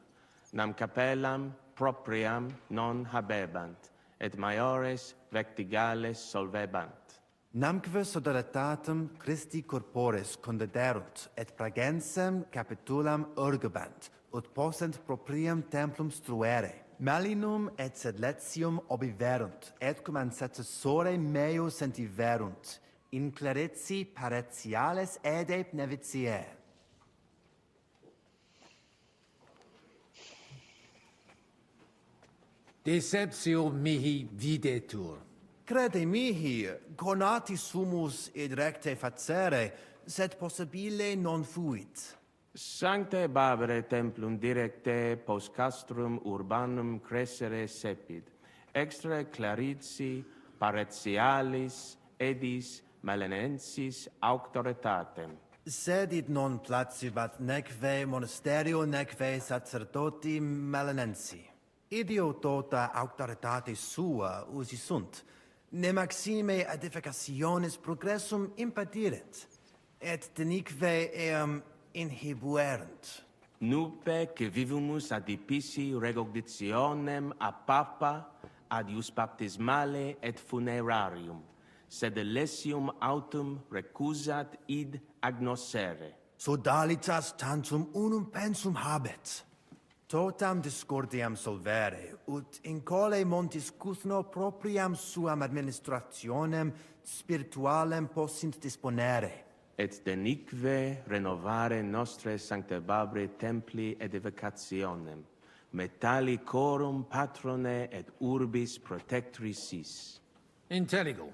nam capellam propriam non habebant, et maiores vectigales solvebant. Namque sodalitatem Christi corporis condederunt, et pragensem capitulam urgebant, ut possent proprium templum struere. Malinum et sed letium obiverunt, et cum ancestore meo sentiverunt, in clerici paratiales ede pnevitiae. Deceptio mihi videtur. Crede mihi, conati sumus id recte facere, sed possibile non fuit. Sancte Barbare templum directe post castrum urbanum crescere sepid, extra clarici paretialis edis malenensis auctoritatem. Sed id non placibat neque monasterio neque sacerdoti malenensi. Idio tota auctoritate sua usi sunt, ne maxime edificationis progressum impedierent, et denique eam inhibuerent. Nupe que vivumus adipici recognitionem a papa adius baptismale et funerarium, sed lesium autum recusat id agnoscere. Sodalitas tantum unum pensum habet. Totam discordiam solvere, ut in cole montis Cuthno propriam suam administrationem spiritualem possint disponere. Et denique renovare nostre Sancte Barbare templi edificationem, metallicorum patrone et urbis protectris sis. Intelligo.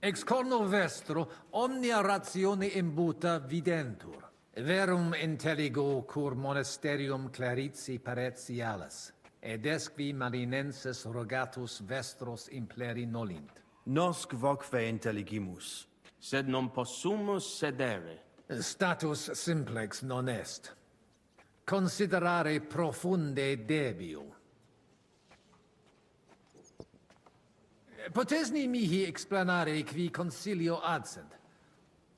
Ex corno vestro omnia ratione imbuta videntur. Verum intelligo cur monasterium clarici paretialis, ed esqui marinenses rogatus vestros impleri nolint. Nosc voque intelligimus. Sed non possumus sedere. Status simplex non est. Considerare profunde debio. Potesni mihi explanare qui concilio adsent,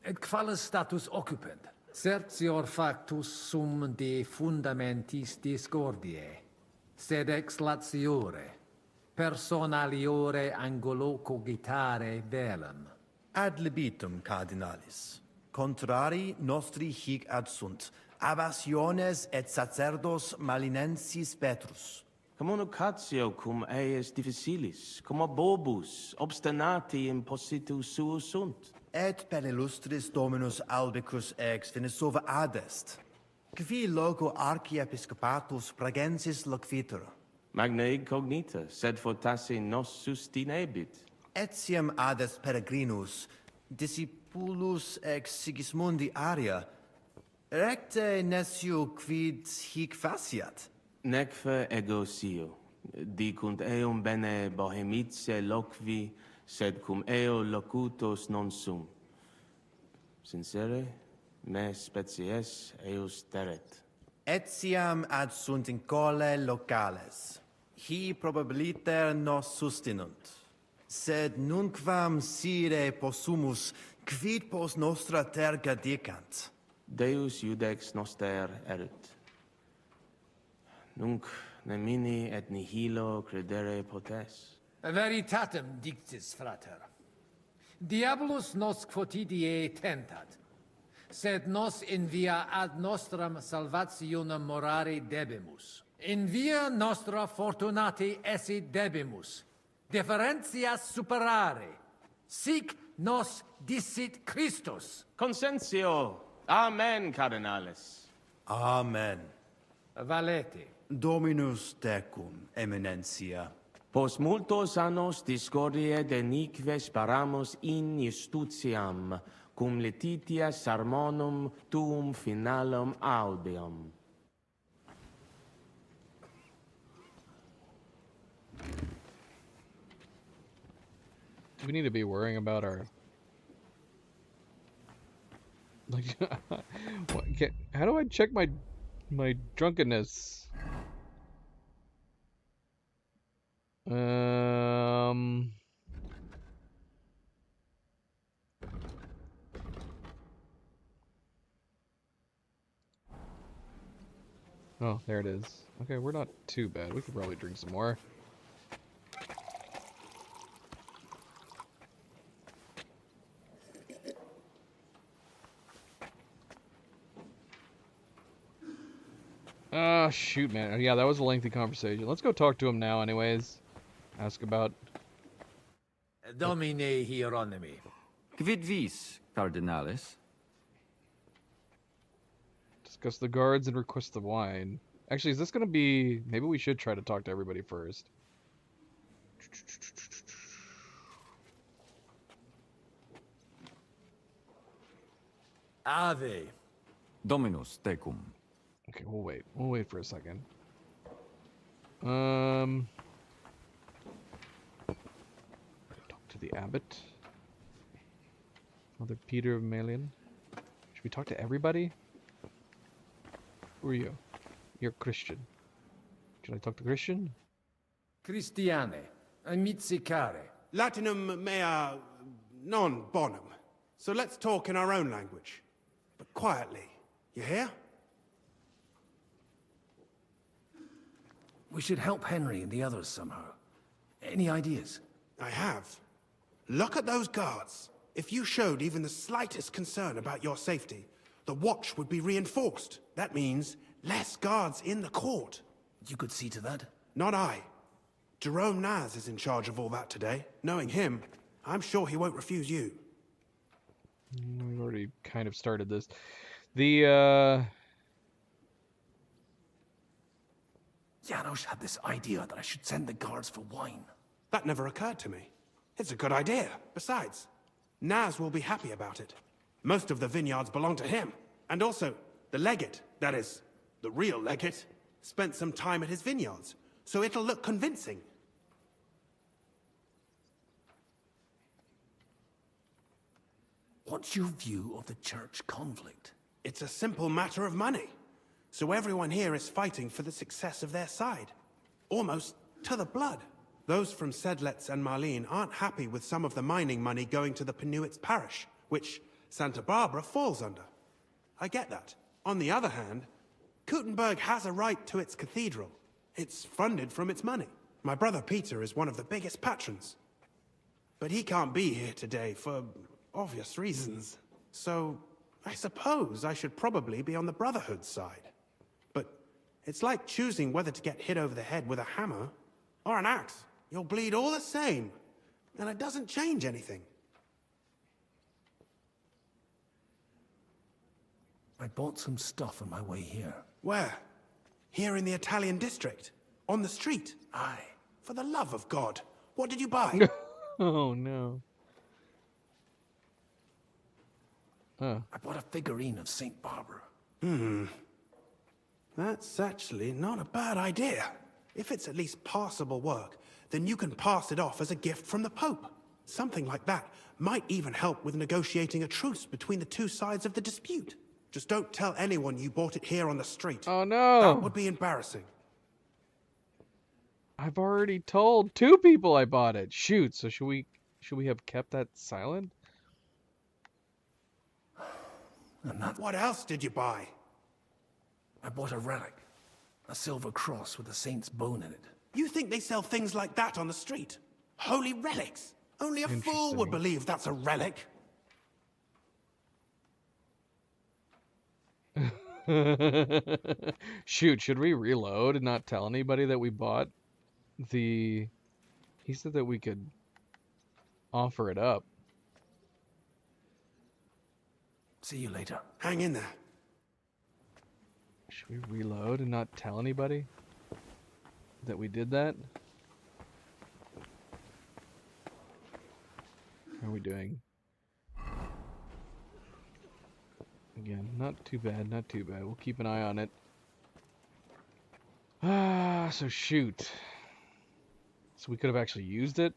et qualis status occupent. Certior factus sum de fundamentis discordiae, sed ex latiore, personaliore angulo cogitare velum. Ad libitum, cardinalis. Contrari nostri hic adsunt, abasiones et sacerdos malinensis Petrus. Communicatio cum eius difficilis, cum bobus, obstinati impositus suus sunt. Et per illustris Dominus Albicus ex Venesova adest, qui loco archiepiscopatus Pragensis loquitur. Magna incognita, sed fortasse nos sustinebit. Etiam adest peregrinus, discipulus ex Sigismundi Aria, recte nescio quid hic faciat. Neque ego sio, dicunt eum bene bohemice loqui, sed cum eo locutos non sum. Sincere, me species eus teret. Etiam ad sunt in cole locales. Hi probabiliter nos sustinunt. Sed nunquam sire possumus, quid pos nostra terga dicant. Deus iudex noster erit. Nunc nemini et nihilo credere potes. Veritatem dictis, frater. Diabolus nos quotidie tentat, sed nos in via ad nostram salvationem morare debimus. In via nostra fortunati esse debimus, differentias superare. Sic nos dicit Christus. Consentio. Amen, cardinales. Amen. Valete. Dominus tecum, eminentia. Post multos annos discordie denique sparamus in justitiam, cum letitia sermonum tuum finalum audium. Do we need to be worrying about our... Like, how do I check my drunkenness? Oh, there it is. Okay, we're not too bad. We could probably drink some more. Oh, shoot, man. Yeah, that was a lengthy conversation. Let's go talk to him now anyways. Ask about... Domine Hieronymi. Quid vis, cardinalis? Discuss the guards and request the wine. Actually, is this going to be... Maybe we should try to talk to everybody first. Ave. Dominus tecum. Okay, we'll wait. We'll wait for a second. Talk to the abbot. Father Peter of Melian. Should we talk to everybody? Who are you? You're Christian. Should I talk to Christian? Christiane, amizzicare. Latinum mea non bonum. So let's talk in our own language. But quietly. You hear? We should help Henry and the others somehow. Any ideas? I have. Look at those guards. If you showed even the slightest concern about your safety, the watch would be reinforced. That means less guards in the court. You could see to that? Not I. Jerome Naz is in charge of all that today. Knowing him, I'm sure he won't refuse you. We've already kind of started this. The, Janos had this idea that I should send the guards for wine. That never occurred to me. It's a good idea. Besides, Naz will be happy about it. Most of the vineyards belong to him. And also, the legate, that is, the real legate, spent some time at his vineyards. So it'll look convincing. What's your view of the church conflict? It's a simple matter of money. So everyone here is fighting for the success of their side. Almost to the blood. Those from Sedlets and Marlene aren't happy with some of the mining money going to the Penuits parish, which Santa Barbara falls under. I get that. On the other hand, Kuttenberg has a right to its cathedral. It's funded from its money. My brother Peter is one of the biggest patrons. But he can't be here today for obvious reasons. So I suppose I should probably be on the Brotherhood's side. But it's like choosing whether to get hit over the head with a hammer or an axe. You'll bleed all the same, and it doesn't change anything. I bought some stuff on my way here. Where? Here in the Italian district? On the street? Aye. For the love of God, what did you buy? Oh, no. I bought a figurine of St. Barbara. That's actually not a bad idea. If it's at least passable work, then you can pass it off as a gift from the Pope. Something like that might even help with negotiating a truce between the two sides of the dispute. Just don't tell anyone you bought it here on the street. Oh, no. That would be embarrassing. I've already told 2 people I bought it. Shoot, so should we have kept that silent? What else did you buy? I bought a relic. A silver cross with a saint's bone in it. You think they sell things like that on the street? Holy relics! Only a fool would believe that's a relic. Shoot, should we reload and not tell anybody that we bought the... He said that we could offer it up. See you later. Hang in there. Should we reload and not tell anybody that we did that? How are we doing? Again, not too bad, not too bad. We'll keep an eye on it. So shoot. So we could have actually used it.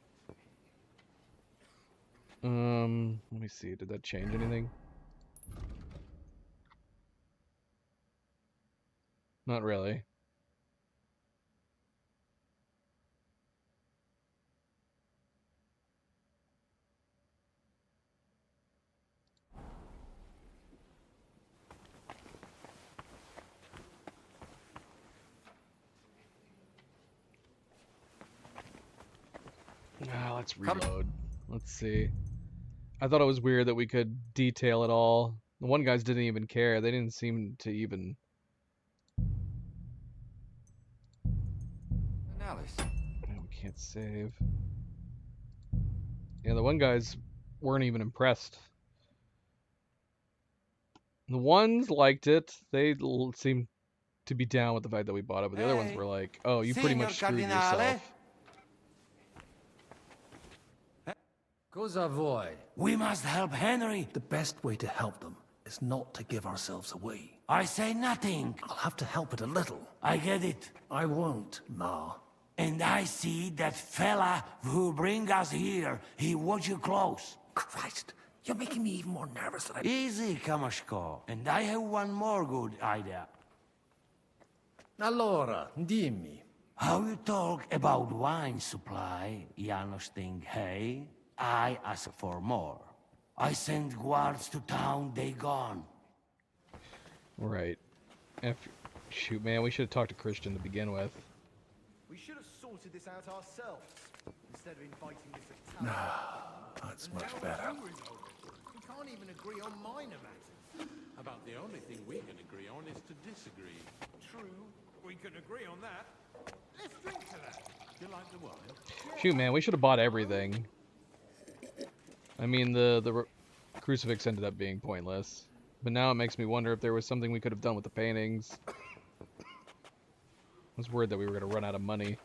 Let me see. Did that change anything? Not really. Let's reload. Let's see. I thought it was weird that we could detail it all. The one guys didn't even care. They didn't seem to even... Analysis. We can't save. Yeah, the one guys weren't even impressed. The ones liked it. They seemed to be down with the fact that we bought it, but the other ones were like, oh, you pretty much screwed yourself. Cosa vuoi? We must help Henry. The best way to help them is not to give ourselves away. I say nothing. I'll have to help it a little. I get it. I won't, Ma. And I see that fella who bring us here. He watch you close. Christ, you're making me even more nervous than I... Easy, Kamashko. And I have one more good idea. Allora, dimmi. How you talk about wine supply, Janos think, hey? I ask for more. I send guards to town, they gone. Right. Shoot, man, we should have talked to Christian to begin with. We should have sorted this out ourselves, instead of inviting this attack. That's much better. We can't even agree on minor matters. About the only thing we can agree on is to disagree. True, we can agree on that. Let's drink to that. You like the wine? Shoot, man, we should have bought everything. I mean, the crucifix ended up being pointless. But now it makes me wonder if there was something we could have done with the paintings. I was worried that we were going to run out of money.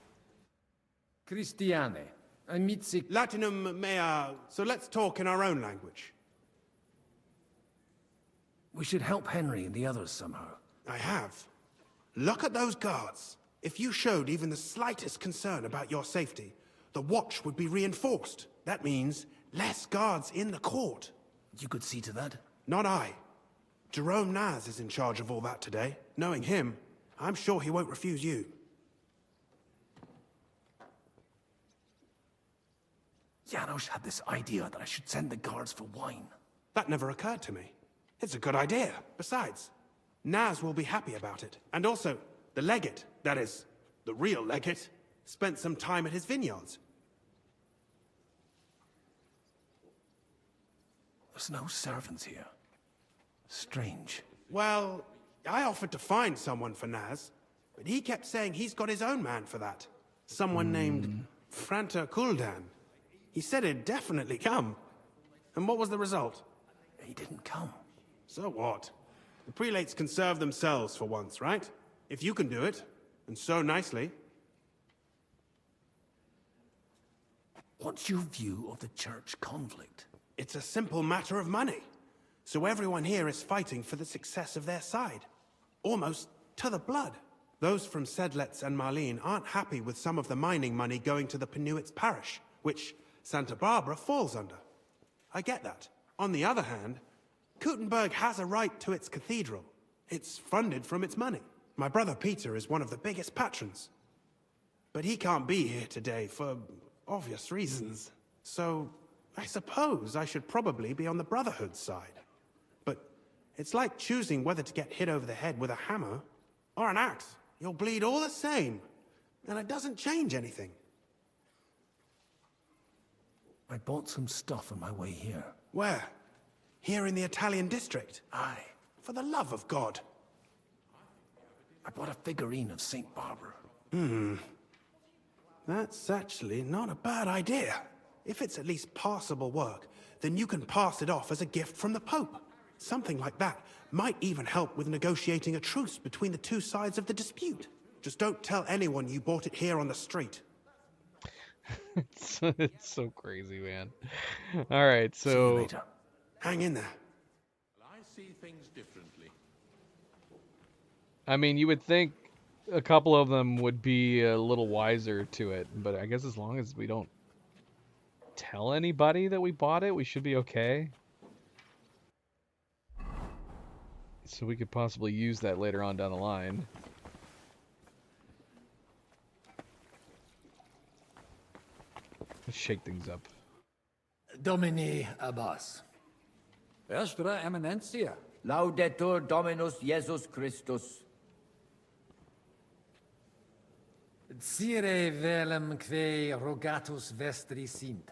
Christiane, amici... Latinum mea... So let's talk in our own language. We should help Henry and the others somehow. I have. Look at those guards. If you showed even the slightest concern about your safety, the watch would be reinforced. That means less guards in the court. You could see to that? Not I. Jerome Naz is in charge of all that today. Knowing him, I'm sure he won't refuse you. Janos had this idea that I should send the guards for wine. That never occurred to me. It's a good idea. Besides, Naz will be happy about it. And also, the legate, that is, the real legate, spent some time at his vineyards. There's no servants here. Strange. Well, I offered to find someone for Naz, but he kept saying he's got his own man for that. Someone named Franta Kuldan. He said he'd definitely come. And what was the result? He didn't come. So what? The prelates can serve themselves for once, right? If you can do it, and so nicely. What's your view of the church conflict? It's a simple matter of money. So everyone here is fighting for the success of their side. Almost to the blood. Those from Sedlets and Marlene aren't happy with some of the mining money going to the Penuits parish, which Santa Barbara falls under. I get that. On the other hand, Kuttenberg has a right to its cathedral. It's funded from its money. My brother Peter is one of the biggest patrons. But he can't be here today for obvious reasons. So I suppose I should probably be on the Brotherhood's side. But it's like choosing whether to get hit over the head with a hammer or an axe. You'll bleed all the same, and it doesn't change anything. I bought some stuff on my way here. Where? Here in the Italian district? Aye. For the love of God. I bought a figurine of St. Barbara. That's actually not a bad idea. If it's at least passable work, then you can pass it off as a gift from the Pope. Something like that might even help with negotiating a truce between the two sides of the dispute. Just don't tell anyone you bought it here on the street. It's so crazy, man. All right, so... See you later. Hang in there. Well, I see things differently. I mean, you would think a couple of them would be a little wiser to it, but I guess as long as we don't tell anybody that we bought it, we should be okay. So we could possibly use that later on down the line. Let's shake things up. Domini Abbas. Vestra Eminentia. Laudetur Dominus Jesus Christus. Cire velum que rogatus vestri sint.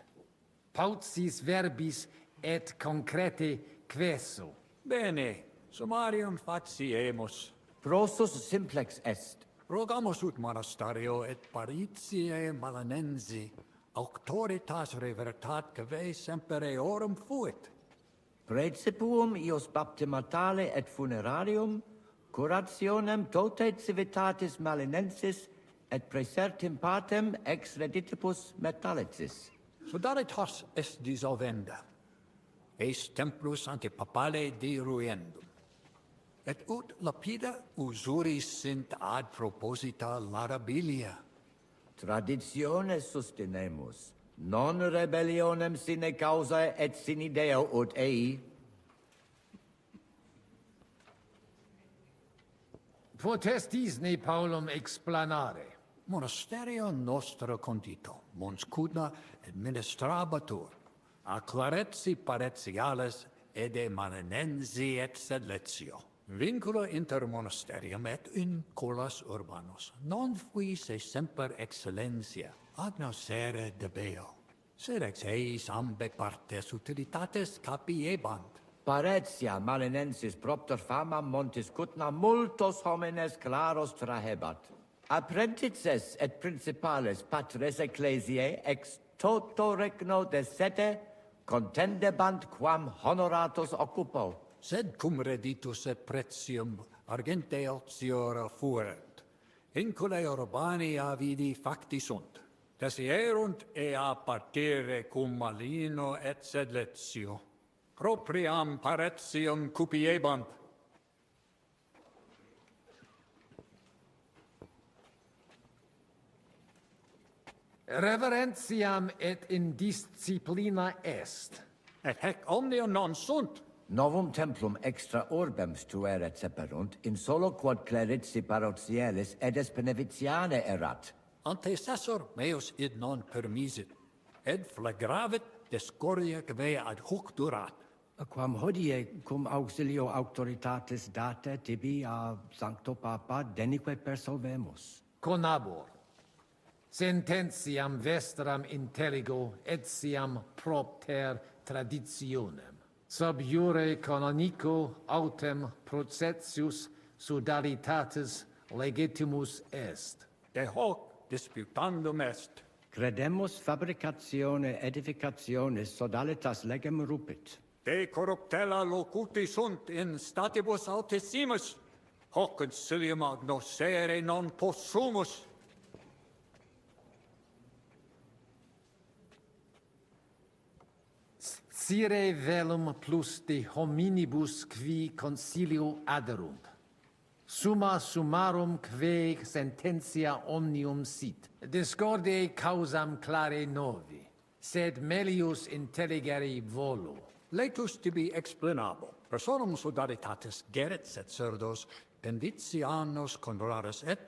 Pautsis verbis et concrete queso. Bene, summarium faciemus. Prosus simplex est. Rogamus ut monasterio et paritiae malanensi, auctoritas revertat cave sempereorum fuit. Praecipuum ios baptimatale et funerarium, curationem tote civitatis malinensis et praesertim patem ex reditibus metallicis. Sodalitas est dissolvenda, eis templus antipapale diruendum. Et ut lapida usuris sint ad proposita larabilia. Traditione sustenemus, non rebellionem sine causa et sine Deo ut ei. Potestis ne Paulum explanare. Monasterio nostro condito, Mons Cudna administrabatur, a claretsi paretiales ede manenensi et sedletio. Vinculo inter monasterium et in colas urbanos, non fuisse semper excellentia, agnoscere debeo, sed ex eis ambe partes utilitates capiebant. Paretia malinensis propter fama Montis Cutna multos homines claros trahebat. Apprentices et principales patres ecclesiae ex toto regno de sete contendebant quam honoratus occupo. Sed cum reditus et pretium argente otiora fuerent, inculae urbania vidi facti sunt, desierunt ea partire cum malino et sedletio, propriam paretium cupiebant. Reverentiam et indisciplina est. Et hec omnia non sunt. Novum templum extra orbem stueret seperunt, in solo quod clerici parotialis edes benevitiane erat. Antecessor meus id non permisit, ed flagravit discordia que ad hoc durat. Quam hodie cum auxilio auctoritatis date tibi a Sancto Papa denique persolvemus. Conabor. Sententiam vestram intelligo etiam propter traditionem. Sub iure canonico autem processius sodalitatis legitimus est. De hoc disputandum est. Credemus fabricatione edificationis sodalitas legem rupit. De corruptella locuti sunt in statibus altissimus, hoc concilium agnoscere non possumus. Sire velum plus de hominibus qui concilio aderunt. Summa summarum que sententia omnium sit. Discordiae causam clare novi, sed melius intelligere volo. Laetus tibi explanabo. Personum sodalitatis geret et cerdos, penditianos conraris et,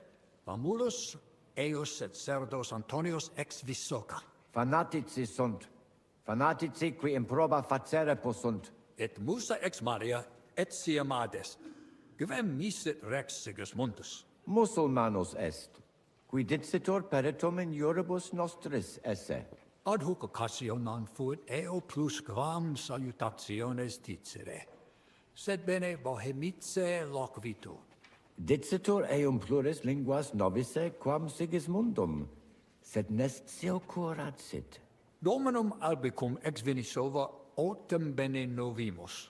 famulus eius et cerdos Antonius ex Visoca. Fanatici sunt. Fanatici qui improba facere possunt. Et musa ex Maria etiam adest. Quem misit rex Sigismundus? Musulmanus est, qui dicitur peritum in iuribus nostris esse. Ad hoc occasio non fuit eo plus quam salutationes dicere, sed bene bohemice loquitur. Dicitur eum pluris linguas novice quam Sigismundum, sed nestio curat sit. Dominum albicum ex Vinisova autem bene novimus.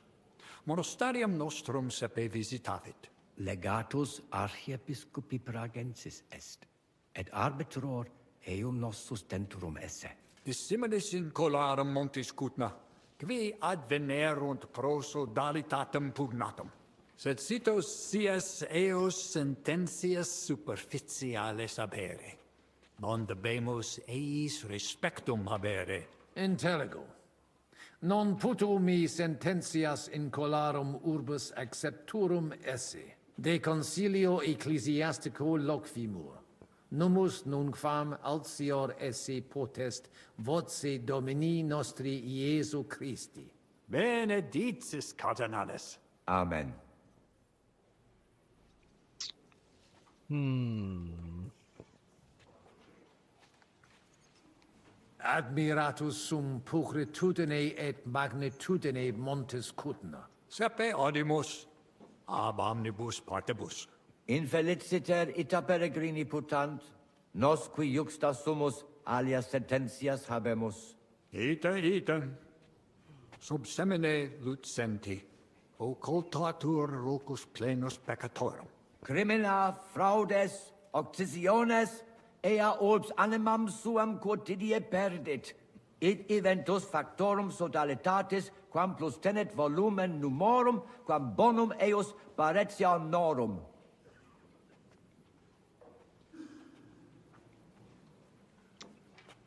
Monasterium nostrum sepe visitavit. Legatus archiepiscopi Pragensis est, et arbitror eum nostus tenturum esse. Dissimilis in colarum Montis Cutna, qui advenerunt pro sodalitatem pugnatum. Sed sitos sias eos sententias superficiales habere. Non debemus eis respectum habere. Intelligo. Non puto mi sententias in colarum urbis accepturum esse. De concilio ecclesiastico loquimur. Numus nunquam altior esse potest voce Domini nostri Iesu Christi. Benedictis cardinales. Amen. Admiratus sum pulchritudine et magnitudine Montis Cutna. Sepe audimus, ab omnibus partibus. Infeliciter ita peregrini putant, nos qui juxta sumus alias sententias habemus. Ite, sub semine lucenti, occultatur locus plenus peccatorum. Crimina, fraudes, occisiones, ea orbs animam suam quotidie perdit. Id eventus factorum sodalitatis, quam plus tenet volumen numorum, quam bonum eos baretianorum.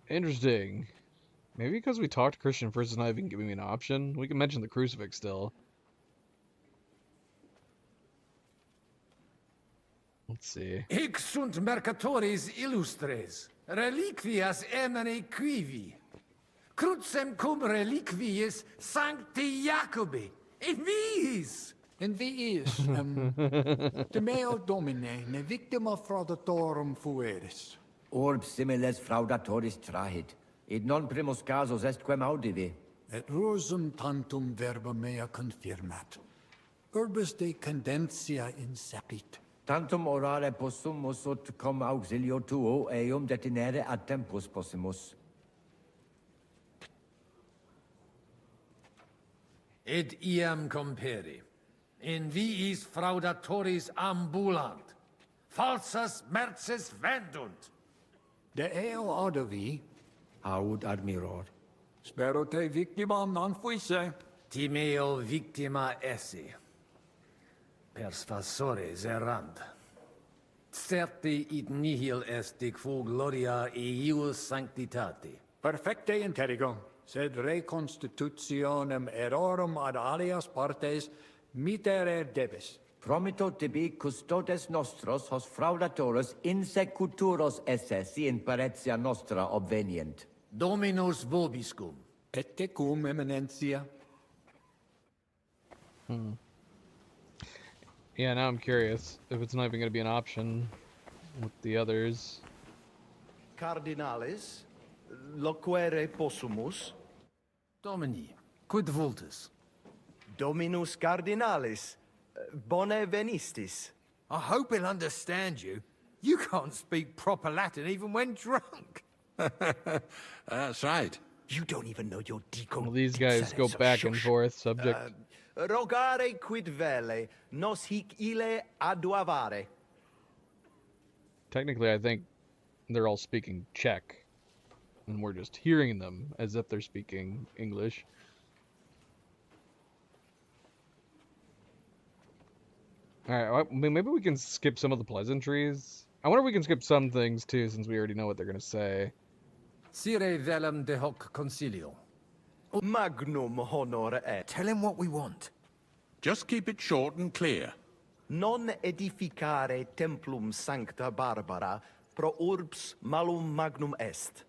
Interesting. Maybe because we talked to Christian first, it's not even giving me an option. We can mention the crucifix still. Let's see. Hic sunt mercatoris illustres, reliquias emane quivi. Crucem cum reliquiis Sancti Jacobi, in viis! In viis, de meo domine, ne victima fraudatorum fueris. Orb similes fraudatoris trahit, id non primus casus est quem audivi. Et rusum tantum verba mea confirmat. Urbis de condensia incepit. Tantum orare possumus ut cum auxilio tuo eum detinere ad tempus possimus. Id iam comperi. In viis fraudatoris ambulant. Falsas merces vendunt. De eo audivi. Aud admiror. Spero te victima non fuisse. Timeo victima esse. Persuasores errant. Certi id nihil est de quo gloria eius sanctitati. Perfecte interigo, sed reconstitutionem errorum ad alias partes mitere debis. Promito tibi custodes nostros hos fraudatorus insecuturos esse si in paretia nostra obvenient. Dominus vobiscum. Et tecum eminentia. Yeah, now I'm curious if it's not even going to be an option with the others. Cardinalis, loquere possumus. Domini, quid vultus? Dominus cardinalis, bone venistis. I hope he'll understand you. You can't speak proper Latin even when drunk. That's right. You don't even know your deacon. Well, these guys go back and forth, subject. Rogare quid vele, nos hic ille aduavare. Technically, I think they're all speaking Czech, and we're just hearing them as if they're speaking English. Alright, maybe we can skip some of the pleasantries. I wonder if we can skip some things, too, since we already know what they're going to say. Sire velum de hoc concilio. Magnum honor et. Tell him what we want. Just keep it short and clear. Non edificare templum sancta Barbara pro urbs malum magnum est.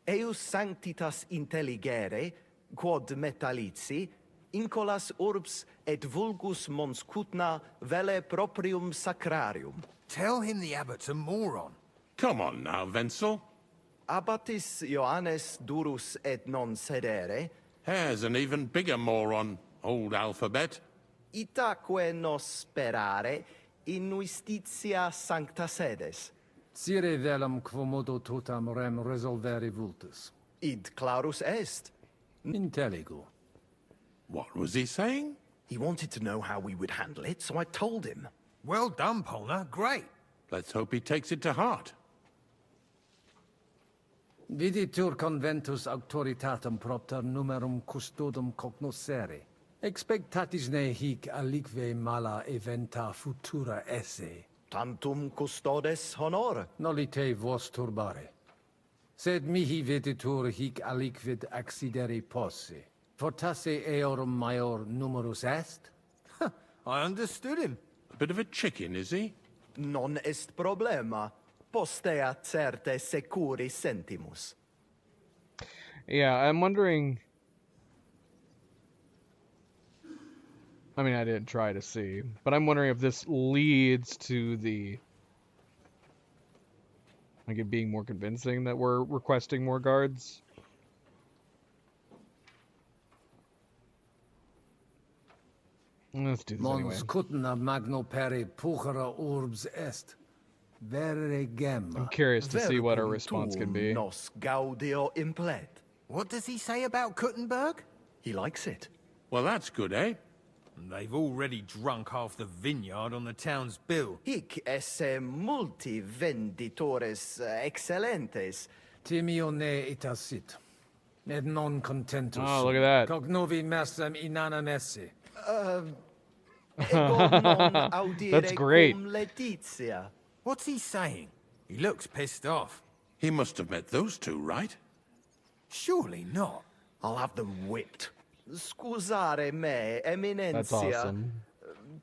Eius sanctitas intelligere, quod metallici, incolas urbs et vulgus mons cutna vele proprium sacrarium. Tell him the abbot's a moron. Come on now, Wenzel. Abbatis Johannes durus et non sedere. Here's an even bigger moron, old alphabet. Itaque nos sperare in justitia sancta sedes. Sire velum quomodo totam rem resolvere vultus. Id clarus est. Intelligo. What was he saying? He wanted to know how we would handle it, so I told him. Well done, Polna. Great. Let's hope he takes it to heart. Viditur conventus auctoritatem propter numerum custodum cognoscere. Expectatis ne hic alique mala eventa futura esse. Tantum custodes honor. Nolite vos turbare. Sed mihi viditur hic aliquid accidere posse. Fortasse eorum maior numerus est? I understood him. A bit of a chicken, is he? Non est problema. Postea certe securi sentimus. Yeah, I'm wondering... I mean, I didn't try to see, but I'm wondering if this leads to the... like it being more convincing that we're requesting more guards. Let's do this anyway. Mons cutna magno peri puchera urbs est. Vere gem. I'm curious to see what our response can be. Nos gaudio implet. What does he say about Kuttenberg? He likes it. Well, that's good, eh? They've already drunk half the vineyard on the town's bill. Hic esse multi venditores excellentes. Timio ne itasit. Et non contentus. Oh, look at that. Cognovi messem inanam esse. Ego non audire That's great. cum Letizia. What's he saying? He looks pissed off. He must have met those two, right? Surely not. I'll have them whipped. Scusare me, eminentia. That's awesome.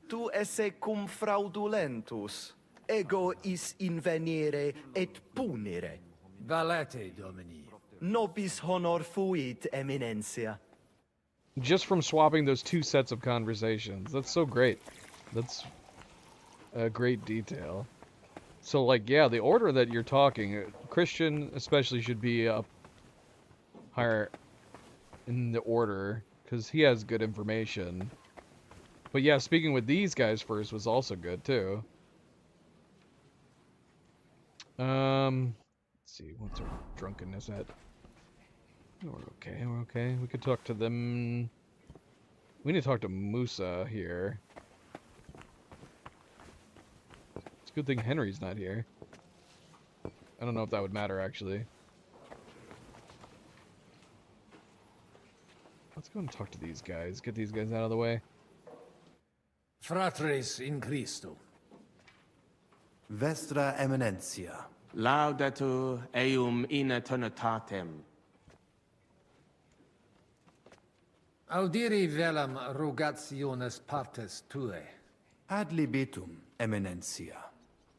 Tu esse cum fraudulentus. Ego is invenire et punire. Valete, Domini. Nobis honor fuit, eminentia. Just from swapping those two sets of conversations. That's so great. That's a great detail. So, like, yeah, the order that you're talking, Christian especially should be up higher in the order, because he has good information. But yeah, speaking with these guys first was also good, too. Let's see, what's our drunkenness at? We're okay, we're okay. We could talk to them. We need to talk to Musa here. It's a good thing Henry's not here. I don't know if that would matter, actually. Let's go and talk to these guys. Get these guys out of the way. Fratres in Christo. Vestra Eminentia. Laudetur eum in eternitatem. Audiri velam rogationes partes tue. Ad libitum, Eminentia.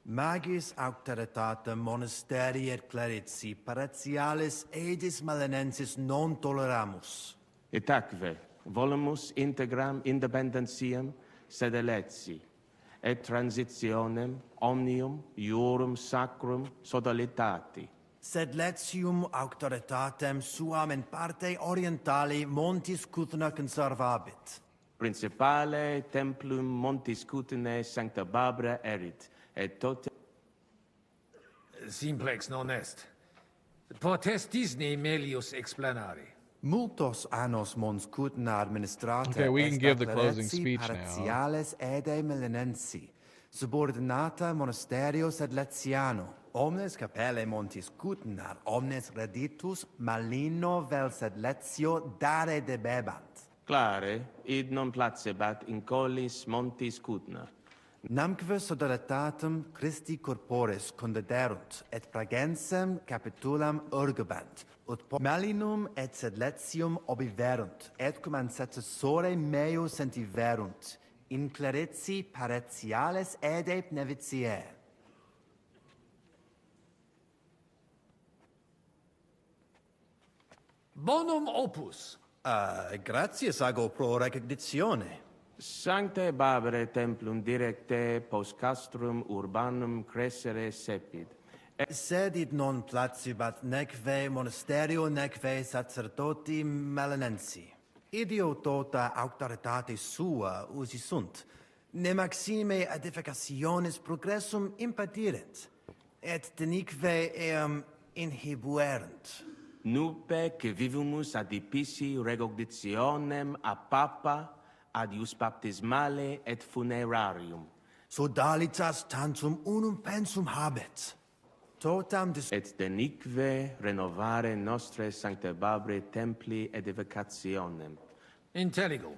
Magis auctoritatem monasteri et clerici paratialis edis malinensis non toleramus. Itaque volumus integram independentiam sedeletsi et transitionem omnium iurum sacrum sodalitati. Sed letium auctoritatem suam in parte orientali Montis Cuthna conservabit. Principale templum Montis Cuthnae Sancta Barbara erit, et tote... Simplex non est. Potestis ne melius explanare. Multos annos Mons Cuthna administrata Okay, we can give the closing clerici speech now. paratiales ede milenensi, subordinata monasterio sed letiano. Omnes capelle Montis Cuthnar, omnes reditus malino vel sed letio dare debebant. Clare, id non placebat in collis Montis Cuthna. Namque sodalitatem Christi corporis condederunt, et pragensem capitulam urgebant, ut malinum et sed letium obiverunt, et cum ancestore meo sentiverunt, in clerici paratiales ede nevitiae. Bonum opus. Gratias ago pro recognizione. Sanctae Barbarae templum directe post castrum urbanum crescere sepid. Sed id non placibat neque monasterio neque sacerdoti melanensi. Idio tota auctoritate sua usi sunt, ne maxime edificationis progressum impedirent, et denique eam inhibuerent. Nupe que vivumus adipici recognitionem a papa ad ius baptismale et funerarium. Sodalitas tantum unum pensum habet. Totam et denique renovare nostre Sanctae Barbarae templi edificationem. Intelligo.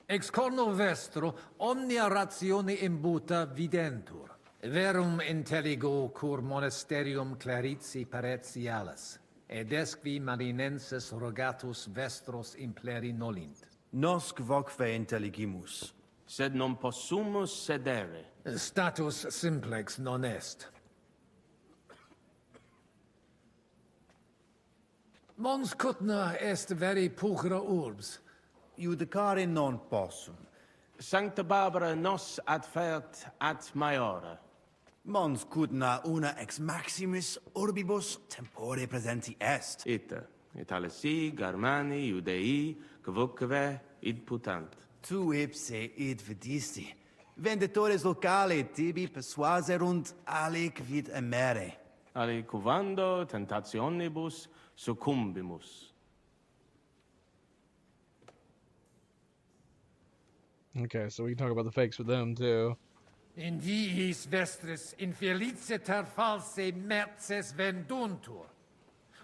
Ex corno vestro omnia ratione imbuta videntur. Verum intelligo cur monasterium clerici paretialis. Ed esqui marinenses rogatus vestros impleri nolint. Nosc voque intelligimus. Sed non possumus sedere. Status simplex non est. Mons Cuthna est veri pulchra urbs. Judicare non possum. Sancta Barbara nos adfert ad maiora. Mons Cuthna una ex maximis urbibus tempore presenti est. Ita, Italici, Germani, Judei, quoque id putant. Tu ipse id vidisti. Venditores locali tibi persuaserunt alic vid emere. Alicuvando tentationibus succumbimus. Okay, so we can talk about the fakes with them, too. In diis vestris infeliciter false merces venduntur.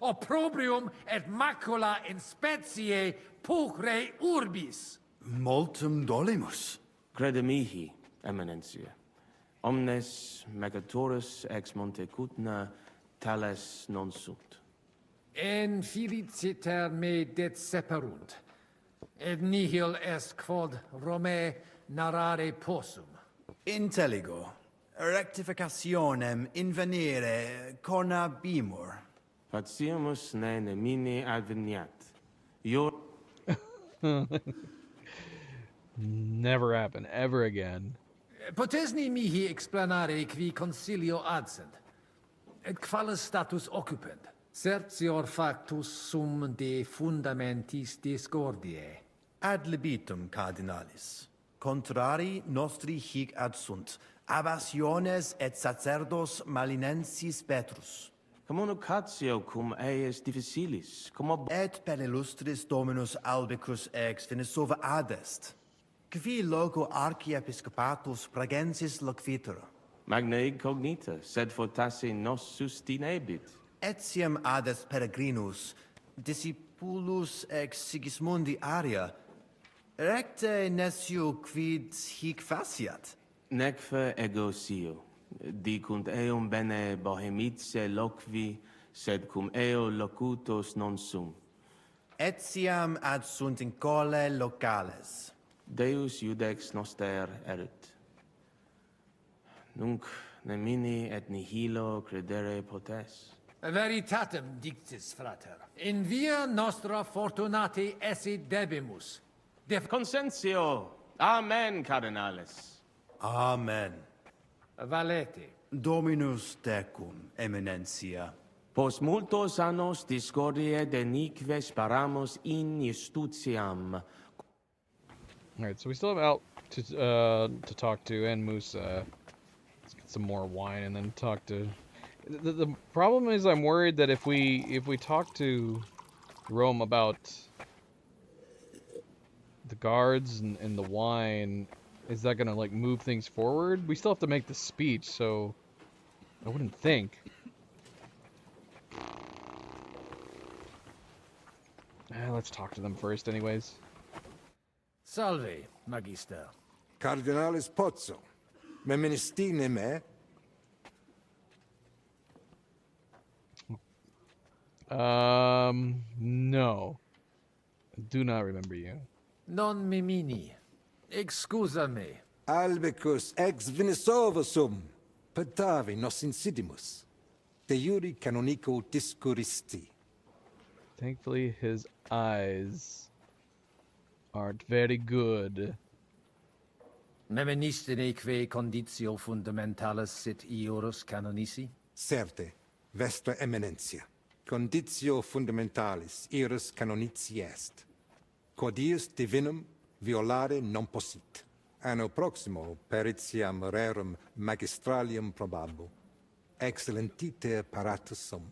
Opprobrium et macula in specie pulchre urbis. Multum dolimus. Crede mihi, Eminentia. Omnes megatorus ex Montecutna tales non sunt. En feliciter me det seperunt, et nihil est quod Romae narrare possum. Intelligo. Rectificationem invenire conabimur. Faciamus ne nemine adveniat. Ior Never happen, ever again. Potesni mihi explanare qui concilio adsent, et qualis status occupent. Certior factus sum de fundamentis discordiae. Ad libitum, cardinalis. Contrari nostri hic adsunt, abassiones et sacerdos malinensis Petrus. communicatio cum eius difficilis, cum Et per illustris Dominus Albicus ex Venesova adest, qui loco archiepiscopatus pragensis loquitur. magna incognita, sed fortasse nos sustinebit. Etiam adest peregrinus, discipulus ex Sigismundi Aria, recte nesciu quid hic faciat. Necfe ego sio, dicunt eum bene bohemice loqui, sed cum eo locutos non sum. Etiam adsunt in cole locales. Deus iudex noster erit. Nunc nemini et nihilo credere potes. Veritatem dictis, frater. In via nostra fortunati esse debimus. Consensio. Amen, cardinales. Amen. Valete. Dominus tecum, Eminentia. Post multos annos discordiae denique sparamus in justitiam. All right, so we still have Alt to talk to and Musa. Let's get some more wine and then talk to. The problem is I'm worried that if we talk to Rome about the guards and the wine, is that gonna like move things forward? We still have to make the speech, so I wouldn't think. Let's talk to them first, anyways. Salve, Magister. Cardinalis Pozzo, me ministine me? No. I do not remember you. Non mimini. Excusa me. Albicus ex Venesova sum, petavi nos insidimus. De iuri canonico discuristi. Thankfully, his eyes aren't very good. Meministineque conditio fundamentalis sit iurus canonici? Certe, Vestra Eminentia. Conditio fundamentalis iurus canonici est. Quodius divinum violare non possit. Anno proximo peritiam rerum magistralium probabo. Excellentite paratus sum.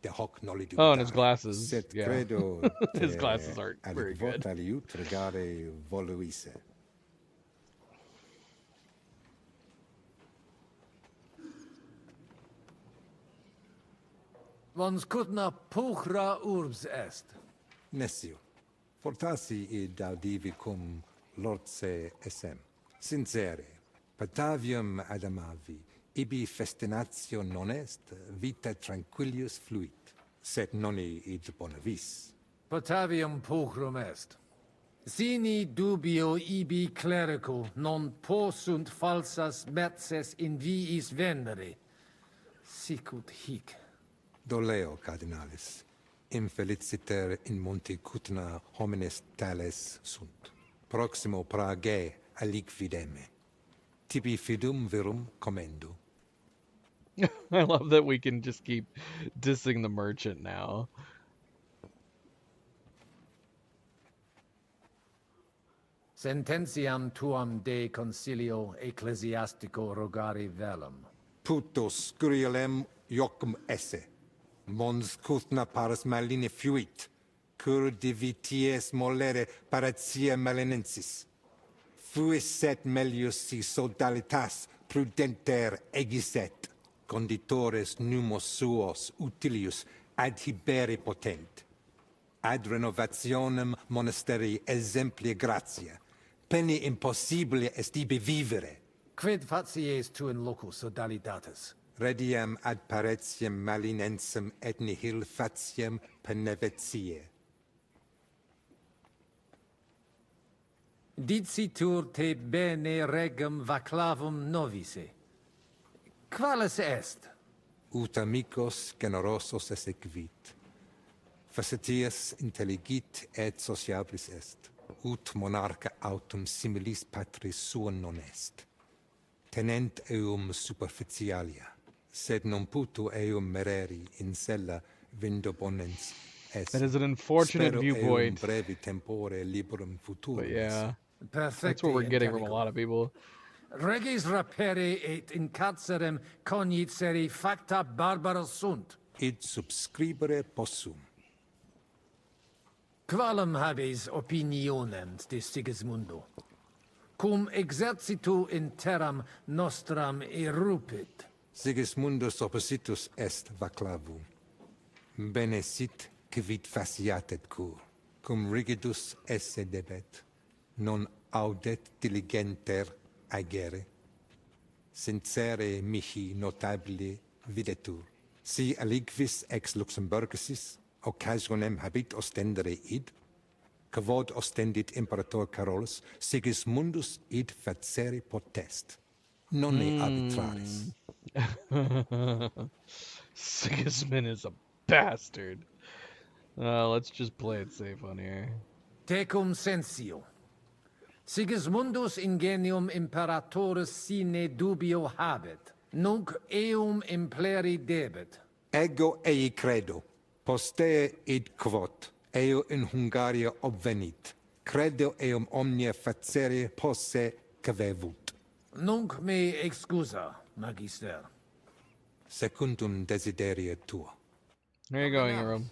De hoc noli dubitare. Oh, and his glasses. Sed Yeah. credo His glasses aren't very good. aliut regare voluisse. Vons cutna pulchra urbs est. Nescio. Fortasi id audivi cum lortse esem. Sincere, Patavium adamavi, ibi festinatio non est, vita tranquillius fluit, sed noni id bona vis. Potavium pulchrum est. Sini dubio ibi clerico non possunt falsas metzes in viis vendere. Sicut hic. Doleo, cardinalis, infeliciter in Montecutna homines tales sunt. Proximo Praagae alic fideme. Tibi fidum virum commendo. I love that we can just keep dissing the merchant now. Sententiam tuam de concilio ecclesiastico rogari velum. Putos scurialem iocum esse. Mons cutna paras maline fuit. Cur divities molere paratia malinensis. Fuis set melius si sodalitas prudenter egiset. Conditores numos suos utilius adhibere potent, ad renovationem monasteri exempli gratia, pene impossibile est ibi vivere. Quid facies tu in loco sodalitatis? Rediam ad paretiam malinensem et nihil fatiem penevetiae. Dicitur te bene regum vaclavum novice. Qualis est? Ut amicos generosos exequit. Facetias intelligit et sociabris est. Ut monarcha autum similis patris suum non est. Tenent eum superficialia, sed non puto eum mereri in sella vindo bonens est. That is an unfortunate Spero viewpoint. eum brevi tempore liberum futurum. But yeah, Perfecti that's what we're getting from a intelligo. lot of people. Regis rapere et in carcerem cognicere facta barbara sunt. Id subscribere possum. Qualem habes opinionem de Sigismundo? Cum exercitu in terram nostram erupit. Sigismundus oppositus est vaclavum. Bene sit quid faciatet cur. Cum rigidus esse debet. Non audet diligenter agere. Sincere mihi notabile videtur. Si aliquis ex Luxemburgensis occasionem habit ostendere id, quod ostendit imperator Carolus, Sigismundus id facere potest. Non arbitraris. Sigismund is a bastard. Let's just play it safe on here. Tecum sensio. Sigismundus ingenium imperatoris sine dubio habet. Nunc eum impleri debet. Ego ei credo. Postea id quod. Eo in Hungaria obvenit. Credo eum omnia facere posse cavevut. Nunc me excusa, magister. Secundum desideria tua. There you go, Ingram.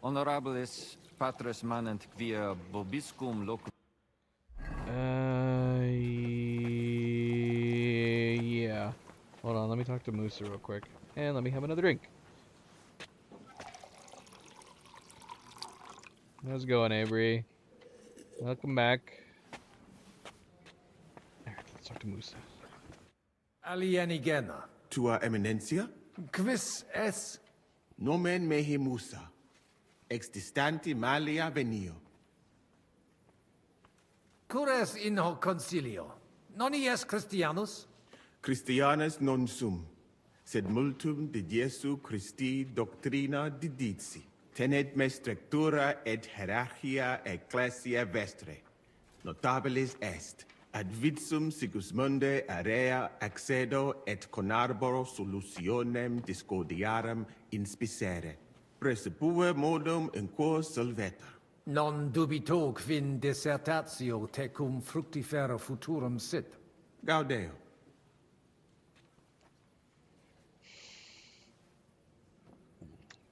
Honorabilis patres manent quia vobiscum locum. Yeah. Hold on, let me talk to Musa real quick. And let me have another drink. How's it going, Avery? Welcome back. Alright, let's talk to Musa. Alienigena. Tua Eminencia? Quis es? Nomen mehi Musa. Ex distanti malia venio. Cures in hoc concilio? Non ies Christianus? Christianus non sum, sed multum de Jesu Christi doctrina didici. Tenet me structura et hierarchia ecclesia vestre. Notabilis est, ad vitsum Sigismunde area accedo et conarboro solutionem discordiarum inspicere. Precipue modum in quo solvetur. Non dubito quin dissertatio tecum fructifera futurum sit. Gaudeo.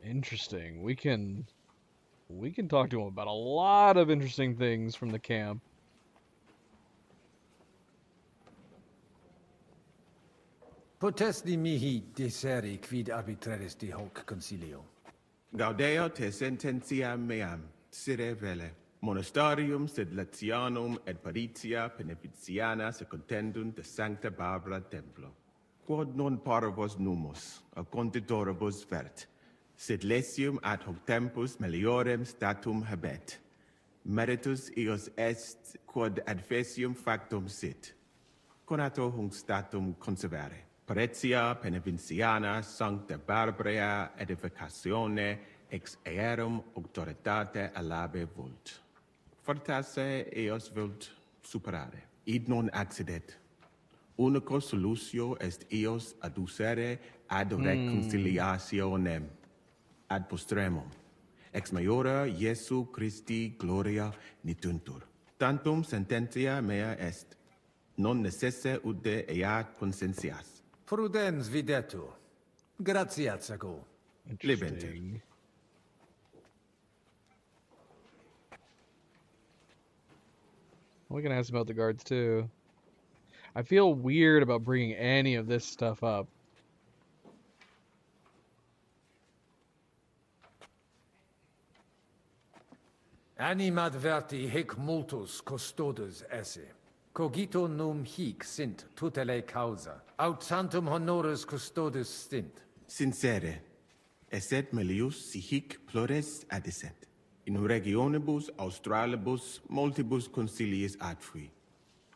Interesting. We can talk to him about a lot of interesting things from the camp. Potesti mihi diseri quid arbitraris de hoc concilio. Gaudeo te sententiam meam, sire vele. Monastarium sed Latianum et Paritia Beneficiana secontendunt de Sancta Barbara Templo. Quod non parvos numus, a conditoribus vert, sed lesium ad hoc tempus meliorem statum habet. Meritus eos est quod adfesium factum sit. Conato hunc statum conservare. Paritia Beneficiana Sancta Barbara edificatione ex aerum auctoritate alabe vult. Fortasse eos vult superare. Id non accidet. Unico solutio est eos adducere ad reconciliationem. Ad postremum. Ex maiora Iesu Christi gloria nituntur. Tantum sententia mea est. Non necesse ude eat consentias. Prudens videtur. Gratias ago. Libenter. We can ask about the guards too. I feel weird about bringing any of this stuff up. Animadverti hic multus custodes esse. Cogito num hic sint tutelae causa. Aut santum honoris custodes stint. Sincere, esset melius si hic plures adisset. In regionibus australibus multibus consiliis adfui,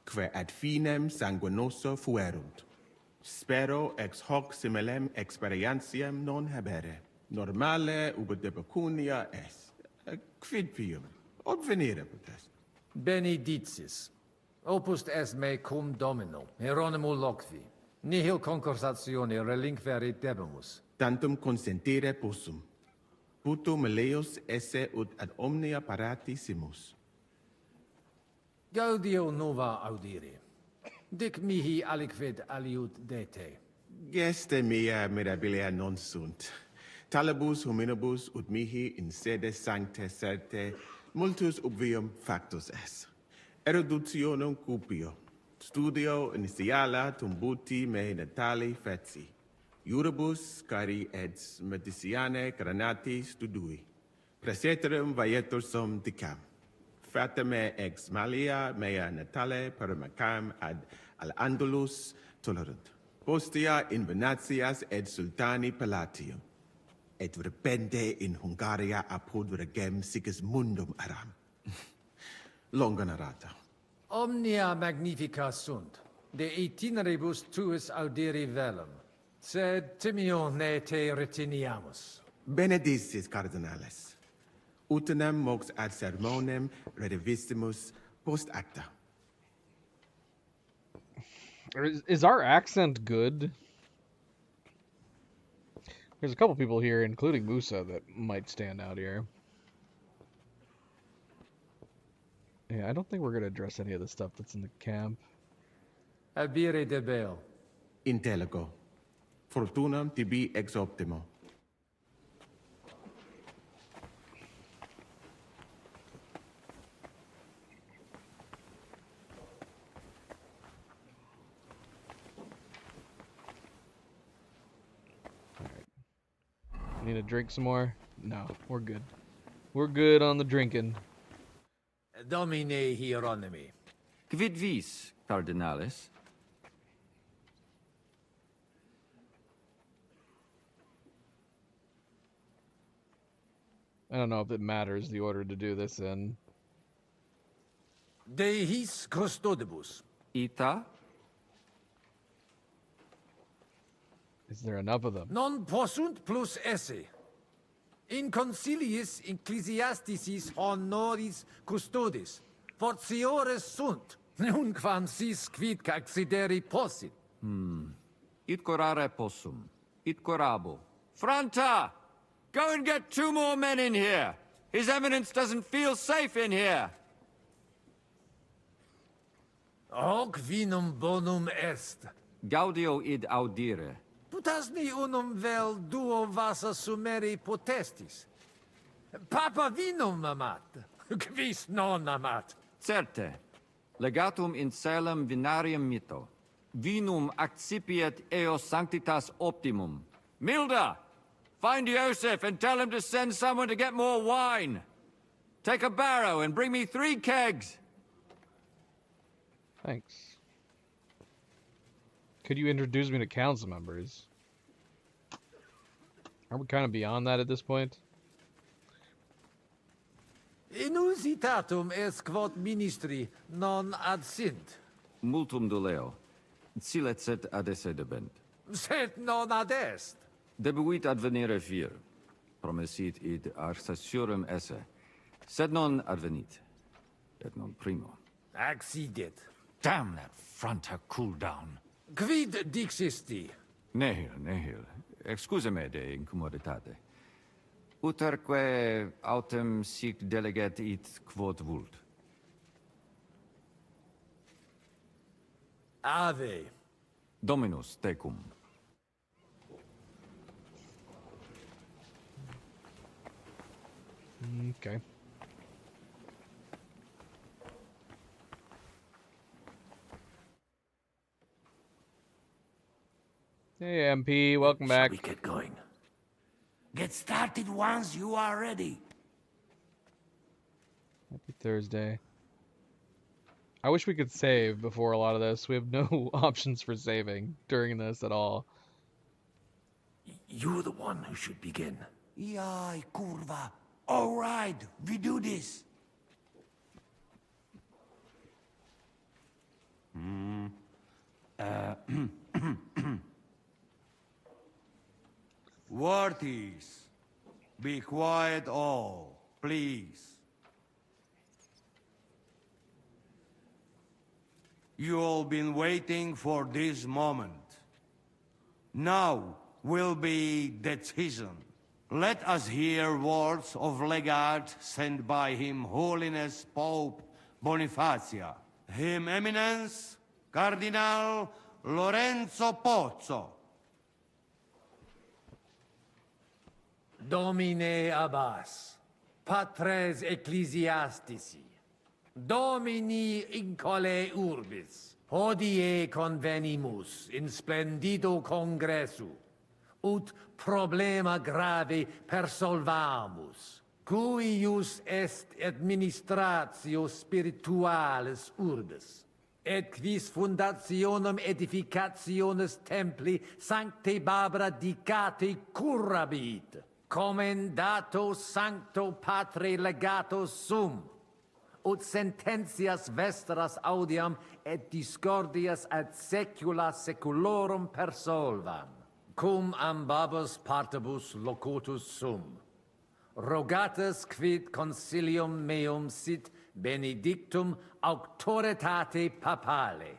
quae ad finem sanguinoso fuerunt. Spero ex hoc similem experientiam non habere. Normale ubi de pecunia est. Quid pium? Ob venire potest? Benedictis. Opus est me cum domino, Hieronymo loqui. Nihil concursatione relinquere debemus. Tantum consentire possum. Puto meleus esse ut ad omnia paratissimus. Gaudio nova audire. Dic mihi aliquid aliud de te. Geste mea mirabilia non sunt. Talibus hominibus ut mihi in sede sancte certe multus obvium factus est. Eruditionum cupio. Studio initiala tumbuti me natali feci. Iuribus cari et medicianae granati studui. Praeterum vaietur sum dicam. Fatame ex malia mea natale paramacam ad al-Andalus tolerunt. Postea in Venatias et sultani Palatium. Et repente in Hungaria apud regem Sigismundum aram. Longa narrata. Omnia magnifica sunt. De itineribus tuis audiri velum. Sed timio ne te retiniamus. Benedictis cardinales. Utinam mox ad sermonem redivissimus post acta. Is our accent good? There's a couple people here, including Musa, that might stand out here. Yeah, I don't think we're going to address any of the stuff that's in the camp. Abire debeo. Intelligo. Fortunam tibi ex optimo. Need to drink some more? No, we're good. We're good on the drinking. Domine Hieronymi. Quid vis, cardinalis? I don't know if it matters the order to do this in. De his custodibus. Ita? Is there enough of them? Non possunt plus esse. In conciliis ecclesiasticis honoris custodis. Fortiores sunt. Nunquam sis quid accideri possit. It corare possum. It corabo. Franta! Go and get 2 more men in here. His Eminence doesn't feel safe in here. Hoc vinum bonum est. Gaudio id audire. Putasni unum vel duo vasa sumeri potestis. Papa vinum amat. Quis non amat. Certe. Legatum in celem vinarium mito. Vinum accipiet eo sanctitas optimum. Milda! Find Joseph and tell him to send someone to get more wine. Take a barrow and bring me 3 kegs. Thanks. Could you introduce me to council members? Are we kind of beyond that at this point? Inusitatum est quod ministri non ad sint. Multum doleo. Silet set ad esse debent. Sed non ad est. Debuit advenire 4. Promesit id arsaciorem esse. Sed non advenit. Et non primo. Accidit. Damn that Franta cool down. Quid dixisti? Nihil, nihil. Excuse me de incommoditate. Uterque autem sic deleget it quod vult. Ave. Dominus tecum. Okay. Hey, MP, welcome back. Shall we get going? Get started once you are ready. Thursday. I wish we could save before a lot of this. We have no options for saving during this at all. You're the one who should begin. Yai, kurva. All right, we do this. Worthies, be quiet all, please. You all been waiting for this moment. Now will be decision. Let us hear words of legate sent by Him Holiness Pope Bonifacia, Him Eminence Cardinal Lorenzo Pozzo. Domine Abbas, patres ecclesiastici, Domini incole urbis, hodie convenimus in splendido congressu, ut problema grave persolvamus, cuius est administratio spiritualis urbis, et quis fundationem edificationis templi Sancte Barbara dicate currabit, commendato Sancto Patre legato sum, ut sententias vestras audiam et discordias ad secula seculorum persolvam, cum ambabus partibus locutus sum. Rogatus quid consilium meum sit benedictum auctoritate papale.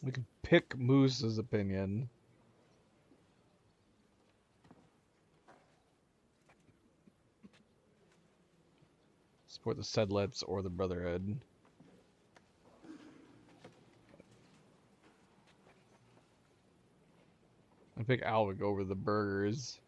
We can pick Moose's opinion. Support the Sedlets or the Brotherhood. I pick Alwick over the Burgers.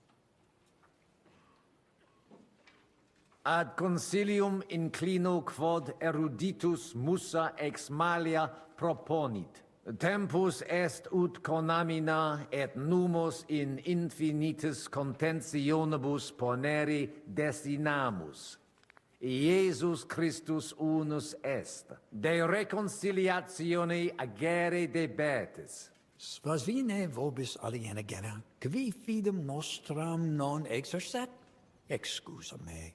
Ad consilium inclino quod eruditus musa ex malia proponit. Tempus est ut conamina et numos in infinitus contentionibus ponere destinamus. Iesus Christus unus est, de reconciliatione agere debetis. Svasvine vobis aliena genera, qui fidem nostram non exercet? Excusa me,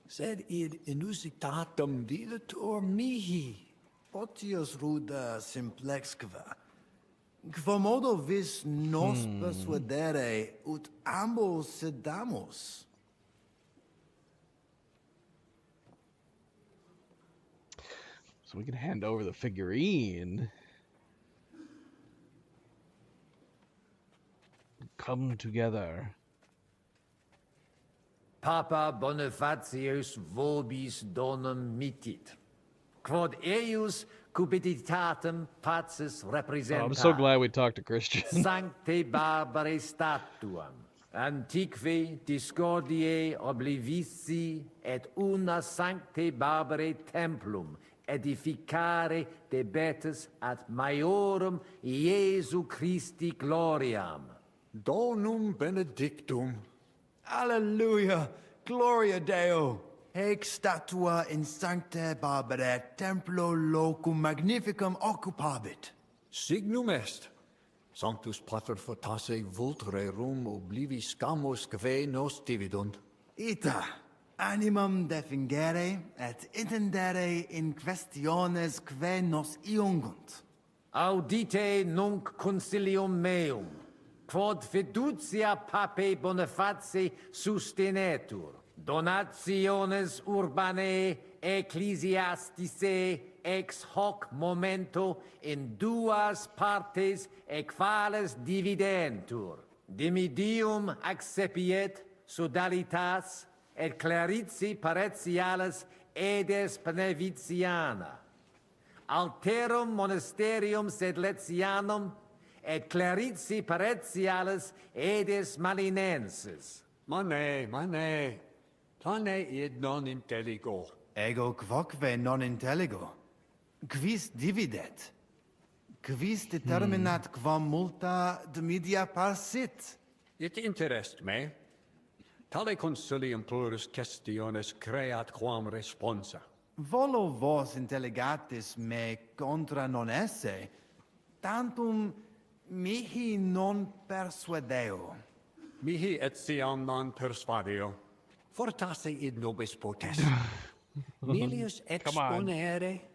sed id inusitatum videtur mihi. Potius ruda simplexque, quomodo vis nos persuadere ut ambos sedamus. So we can hand over the figurine. Come together. Papa Bonifatius vobis donum mitit. Quod eius cupiditatem pacis representa. Oh, I'm so glad we talked to Christian. Sancte Barbarae statuam, antiqui discordiae oblivici et una Sancte Barbarae templum edificare debetis ad maiorum Iesu Christi gloriam. Donum benedictum. Alleluia, gloria Deo. Haec statua in Sancta Barbarae templo locum magnificum occupabit. Signum est. Sanctus Pater fortasse vult rerum oblivis camus que nos dividunt. Ita, animum defingere et intendere in questiones que nos iungunt. Audite nunc concilium meum, quod fiducia Papae Boniface sustenetur, donationes urbanae ecclesiasticae ex hoc momento in duas partes equales dividentur. Dimidium accepiet sodalitas et clarici paretialis edes Benevitiana. Alterum monasterium Sedletianum et clarici paretialis edes Malinensis. Mane, tane id non intelligo. Ego quoque non intelligo. Quis dividet? Quis determinat quam multa dimidia parsit? It interest me. Tale consilium plurus questiones creat quam responsa. Volo vos intelligatis me contra non esse, tantum mihi non persuadeo. Mihi etiam non persuadeo. Fortasse id nobis potest. Nilius exponere.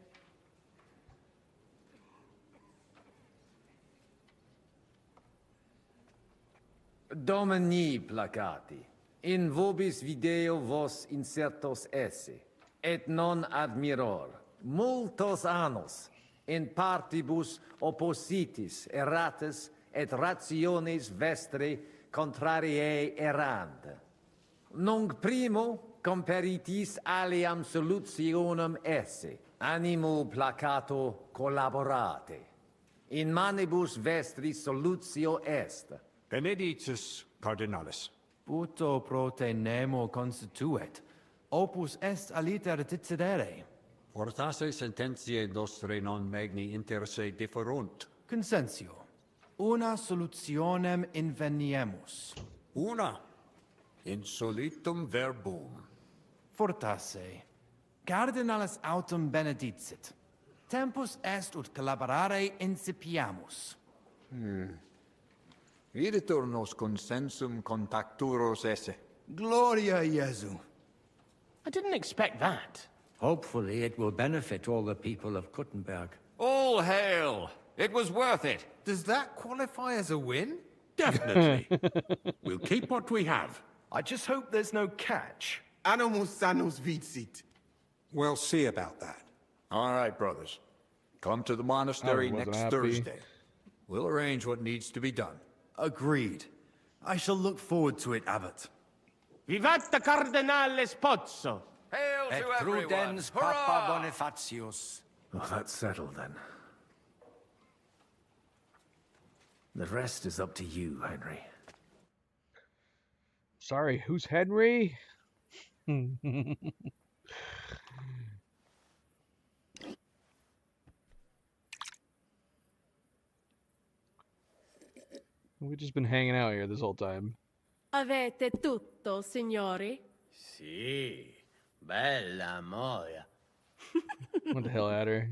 Domini placati, in vobis video vos insertos esse, et non admiror, multos annos, in partibus oppositis erratis et rationes vestre contrariae errand. Nunc primo comperitis aliam solutionem esse, animo placato collaborate. In manibus vestris solutio est. Benedictus cardinalis. Puto pro te nemo constituet, opus est aliter decidere. Fortasse sententiae nostre non magni inter se differunt. Consensio. Una solutionem inveniemus. Una. Insolitum verbum. Fortasse. Cardinalis autem benedicit. Tempus est ut collaborare incipiamus. Videtur nos consensum contacturos esse. Gloria Jesu. I didn't expect that. Hopefully it will benefit all the people of Kuttenberg. All hail! It was worth it. Does that qualify as a win? Definitely. We'll keep what we have. I just hope there's no catch. Animus sanus vicit. We'll see about that. All right, brothers. Come to the monastery wasn't next happy. Thursday. We'll arrange what needs to be done. Agreed. I shall look forward to it, Abbot. Vivat the Cardinale Spozzo! Hail Et to everyone! prudens Hurrah! Papa Bonifatius. Oh, that's settled then. The rest is up to you, Henry. Sorry, who's Henry? We've just been hanging out here this whole time. Avete tutto, signori? Sì, bella moia. What the hell at her?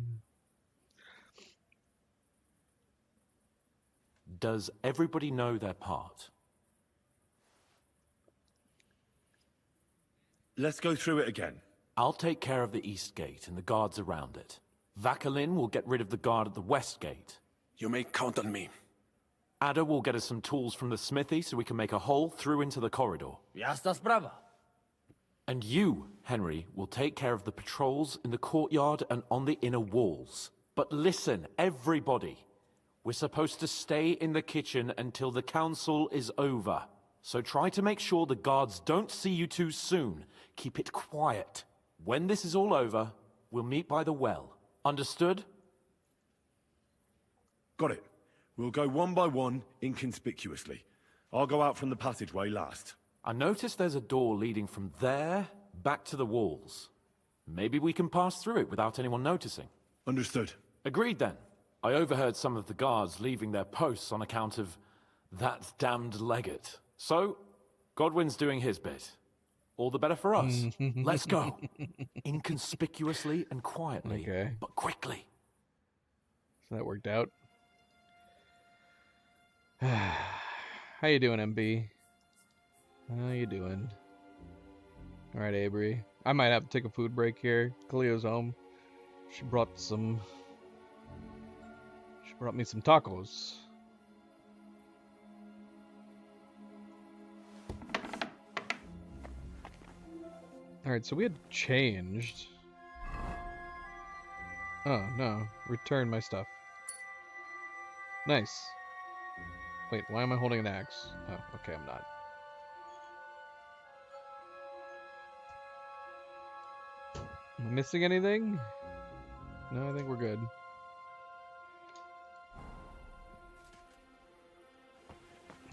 Does everybody know their part? Let's go through it again. I'll take care of the east gate and the guards around it. Vakalin will get rid of the guard at the west gate. You may count on me. Ada will get us some tools from the smithy so we can make a hole through into the corridor. Ya estás brava. And you, Henry, will take care of the patrols in the courtyard and on the inner walls. But listen, everybody. We're supposed to stay in the kitchen until the council is over. So try to make sure the guards don't see you too soon. Keep it quiet. When this is all over, we'll meet by the well. Understood? Got it. We'll go one by one, inconspicuously. I'll go out from the passageway last. I noticed there's a door leading from there back to the walls. Maybe we can pass through it without anyone noticing. Understood. Agreed then. I overheard some of the guards leaving their posts on account of that damned legate. So, Godwin's doing his bit. All the better for us. Let's go. Inconspicuously and quietly, Okay. but quickly. So that worked out. How you doing, MB? How you doing? All right, Avery. I might have to take a food break here. Cleo's home. She brought me some tacos. All right, so we had changed. Oh no! Return my stuff. Nice. Wait, why am I holding an axe? Oh, okay, I'm not. Am I missing anything? No, I think we're good.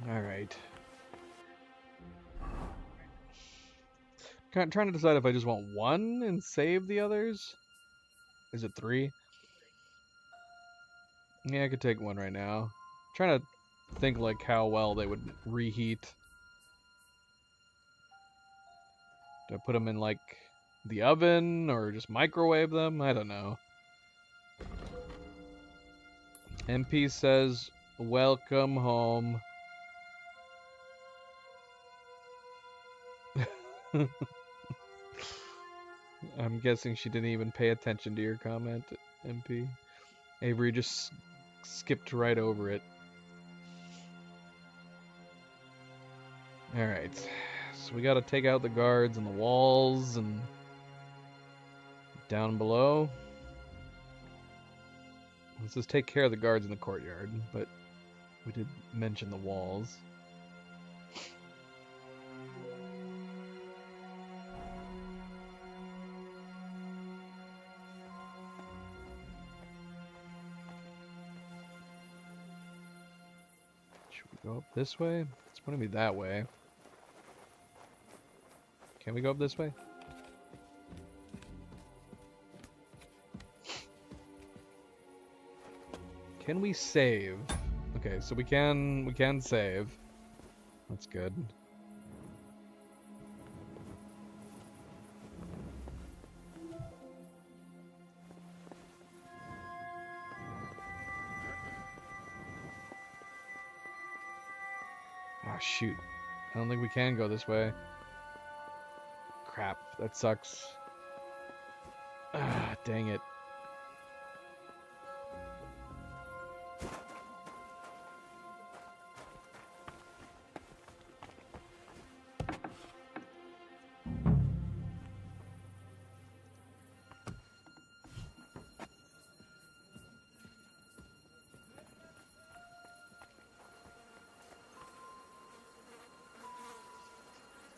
Alright. Trying to decide if I just want one and save the others. Is it 3? Yeah, I could take one right now. Trying to think like how well they would reheat. Do I put them in, like, the oven or just microwave them? I don't know. MP says, welcome home. I'm guessing she didn't even pay attention to your comment, MP. Avery just skipped right over it. Alright, so we gotta take out the guards and the walls and down below. Let's just take care of the guards in the courtyard, but we did mention the walls. Should we go up this way? It's going to be that way. Can we go up this way? Can we save? Okay, so we can save. That's good. Ah, shoot. I don't think we can go this way. Crap, that sucks. Ah, dang it.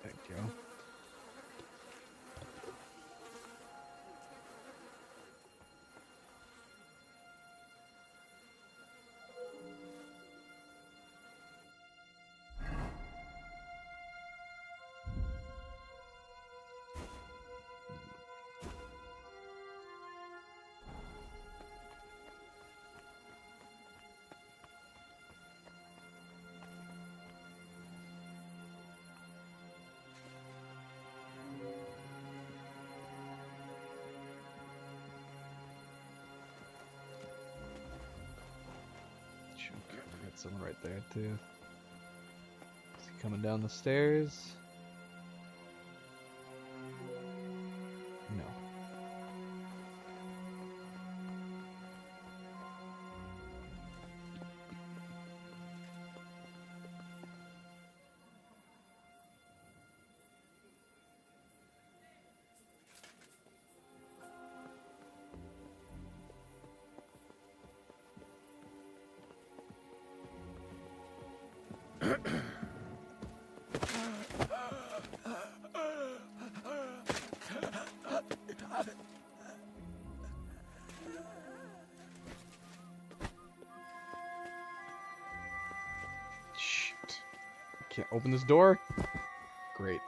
Thank you. Got someone right there too. Is he coming down the stairs? No. Shit. Can't open this door? Great.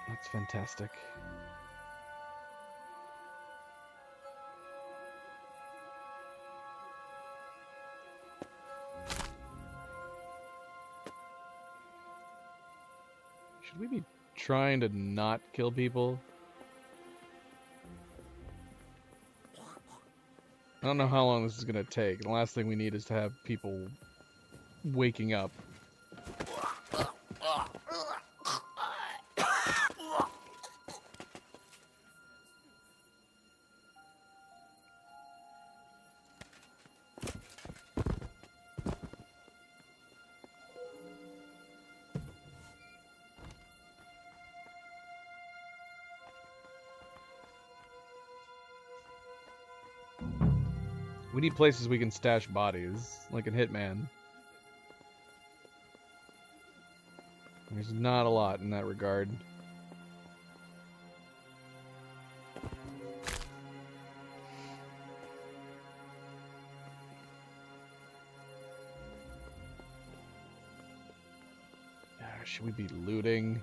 That's fantastic. Should we be trying to not kill people? I don't know how long this is gonna take. The last thing we need is to have people waking up. We need places we can stash bodies, like in Hitman. There's not a lot in that regard. Should we be looting?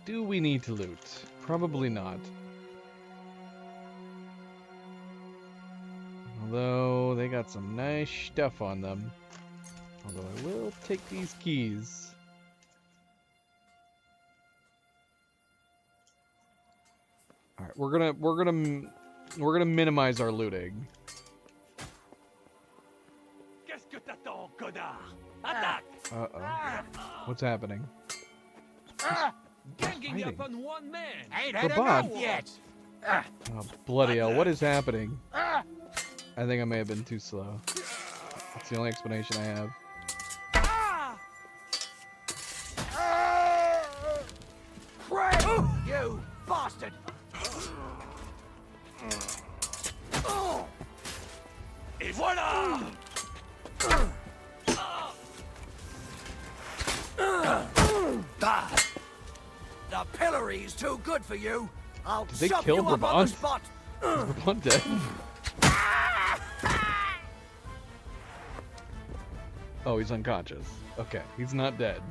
Do we need to loot? Probably not. Although they got some nice stuff on them. Although I will take these keys. we're gonna minimize our looting. Uh-oh. What's happening? Ganging up on one man. Ain't had enough yet. Oh, bloody hell, what is happening? I think I may have been too slow. That's the only explanation I have. You bastard! Et voilà! The pillory's too good for you. I'll Did they chop kill you up on Brabant? the spot. Is Brabant dead? Oh, he's unconscious. Okay, he's not dead.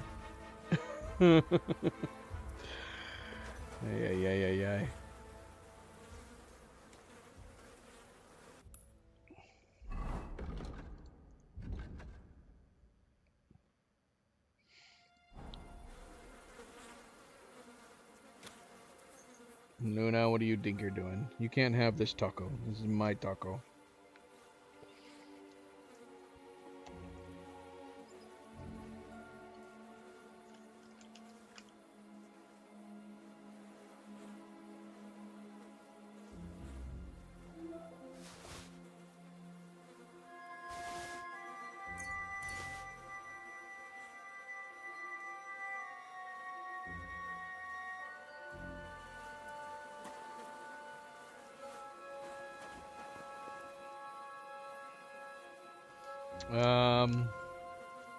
Ay. Luna, what do you think you're doing? You can't have this taco. This is my taco.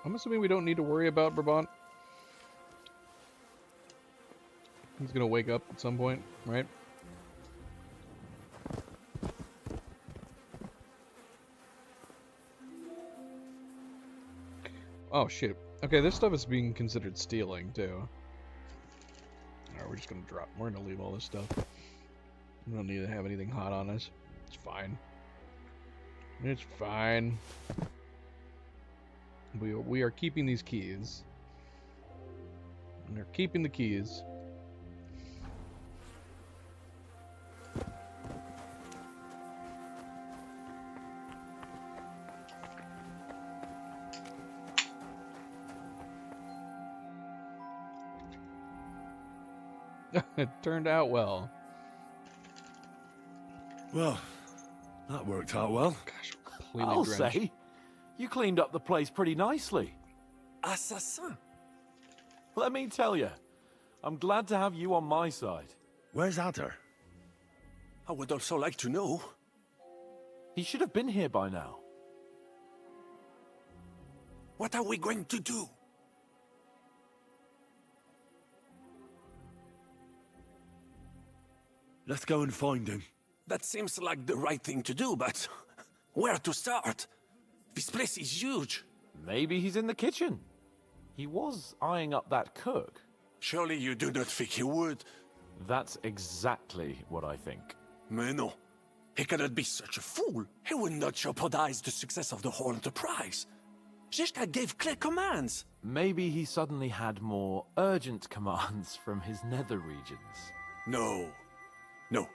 I'm assuming we don't need to worry about Brabant. He's gonna wake up at some point, right? Oh shit. Okay, this stuff is being considered stealing too. Alright, we're just gonna drop. We're gonna leave all this stuff. We don't need to have anything hot on us. It's fine. It's fine. We are keeping these keys. And they're keeping the keys. It turned out well. Well, that worked out well. Gosh, completely I'll drenched. say, you cleaned up the place pretty nicely. Assassin. Let me tell you, I'm glad to have you on my side. Where's Adder? I would also like to know. He should have been here by now. What are we going to do? Let's go and find him. That seems like the right thing to do, but where to start? This place is huge. Maybe he's in the kitchen. He was eyeing up that cook. Surely you do not think he would? That's exactly what I think. Mais non. He cannot be such a fool. He would not jeopardize the success of the whole enterprise. Zizka gave clear commands. Maybe he suddenly had more urgent commands from his nether regions. No. No.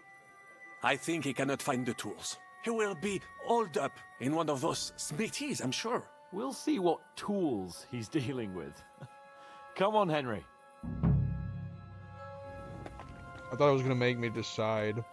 I think he cannot find the tools. He will be holed up in one of those smithies, I'm sure. We'll see what tools he's dealing with. Come on, Henry. I thought it was gonna make me decide.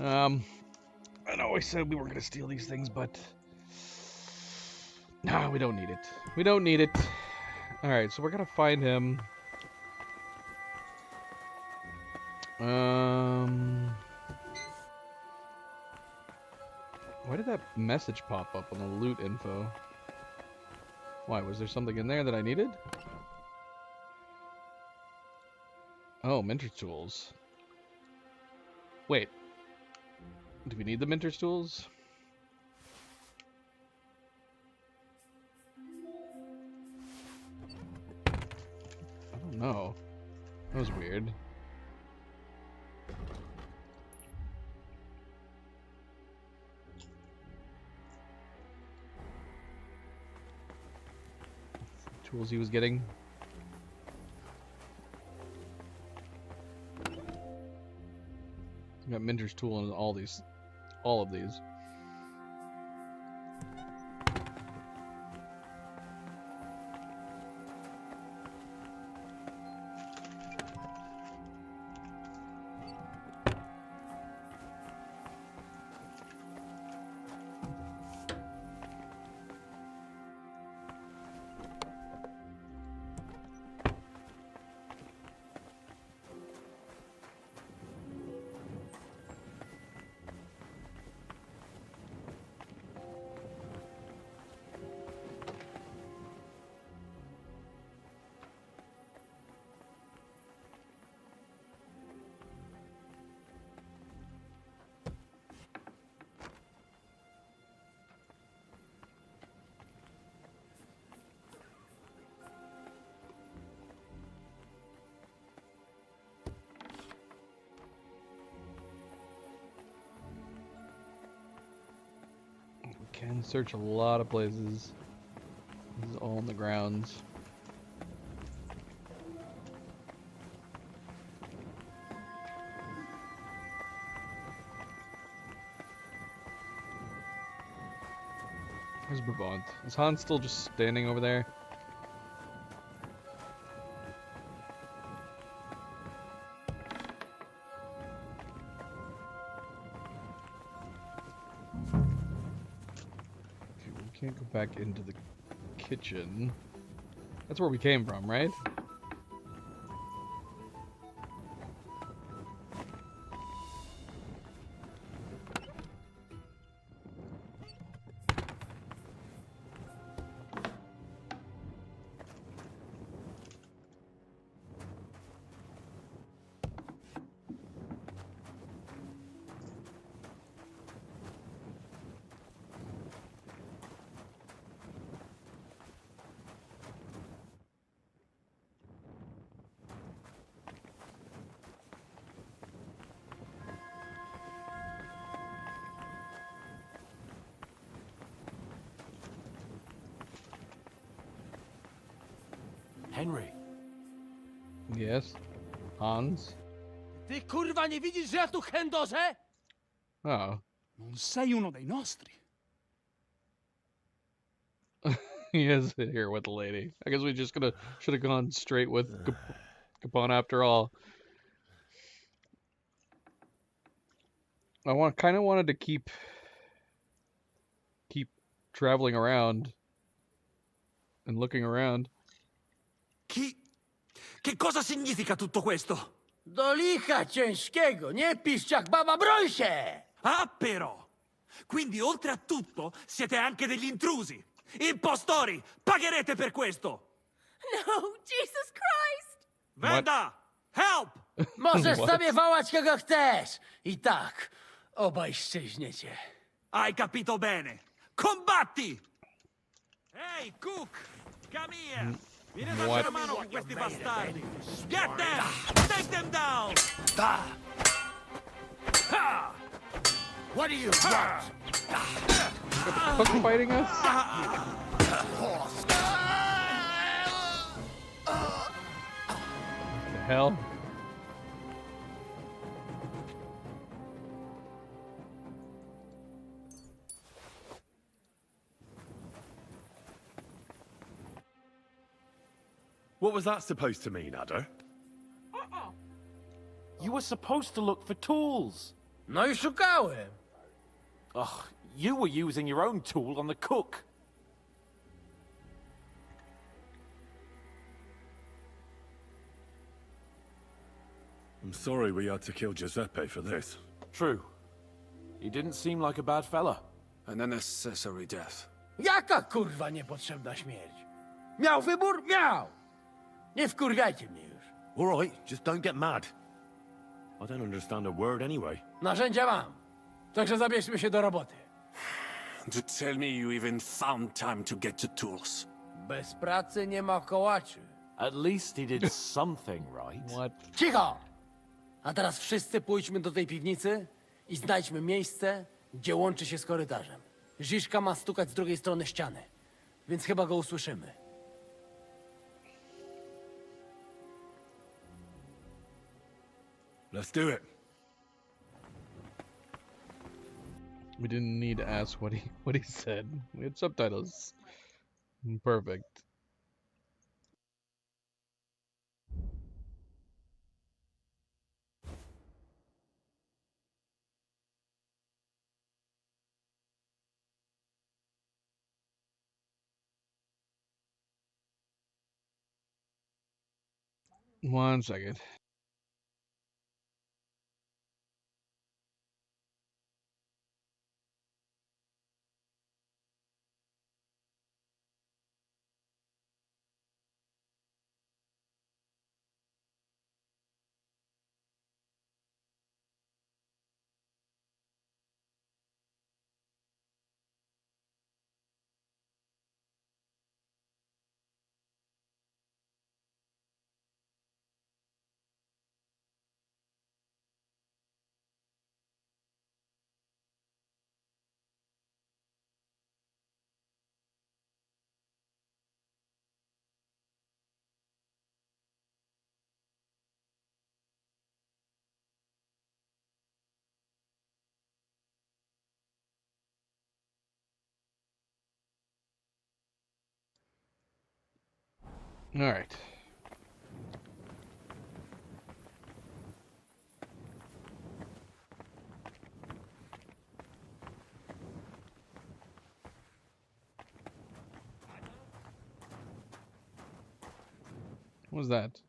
I know I said we weren't gonna steal these things, but nah, we don't need it. We don't need it. All right, so we're gonna find him. Why did that message pop up on the loot info? Why, was there something in there that I needed? Oh, Minter's tools. Wait. Do we need the Minter's tools? I don't know. That was weird. Tools he was getting. Got Minter's tool in all of these. Can search a lot of places. This is all on the grounds. Where's Brabant? Is Hans still just standing over there? Can't go back into the kitchen. That's where we came from, right? Henry. Yes. Hans. Ty kurwa nie widzisz, że ja tu chędożę? Oh. Non sei uno dei nostri. He is here with the lady. I guess we just should have gone straight with Capone after all. I kind of wanted to keep traveling around and looking around. Che cosa significa tutto questo? Do licha ciężkiego, nie pisz jak baba, broń się! Ah, però! Quindi, oltre a tutto, siete anche degli intrusi! Impostori! Pagherete per questo! No, Jesus Christ! Venda! Help! Możesz sobie wołać kogo chcesz! I tak, obaj szczęśniecie. Hai capito bene! Combatti! Ehi, Cook! Come here! Vieni a dare una mano con questi bastardi! Get them! Take them down! What do you want? Fucking fighting us? The hell? What was that supposed to mean, Adder? You were supposed to look for tools. No i szukałem. Ugh, you were using your own tool on the cook. I'm sorry we had to kill Giuseppe for this. True. He didn't seem like a bad fella. An unnecessary death. Jaka kurwa niepotrzebna śmierć? Miał wybór? Miał! Nie wkurwiajcie mnie już. All right, just don't get mad. I don't understand a word anyway. Narzędzia mam. Także zabierzmy się do roboty. To tell me you even found time to get the tools. Bez pracy nie ma kołaczy. At least he did something right. What? Cicho! A teraz wszyscy pójdźmy do tej piwnicy i znajdźmy miejsce, gdzie łączy się z korytarzem. Żiżka ma stukać z drugiej strony ściany, więc chyba go usłyszymy. Let's do it. We didn't need to ask what he said. We had subtitles. Perfect. One second. All right. What was that?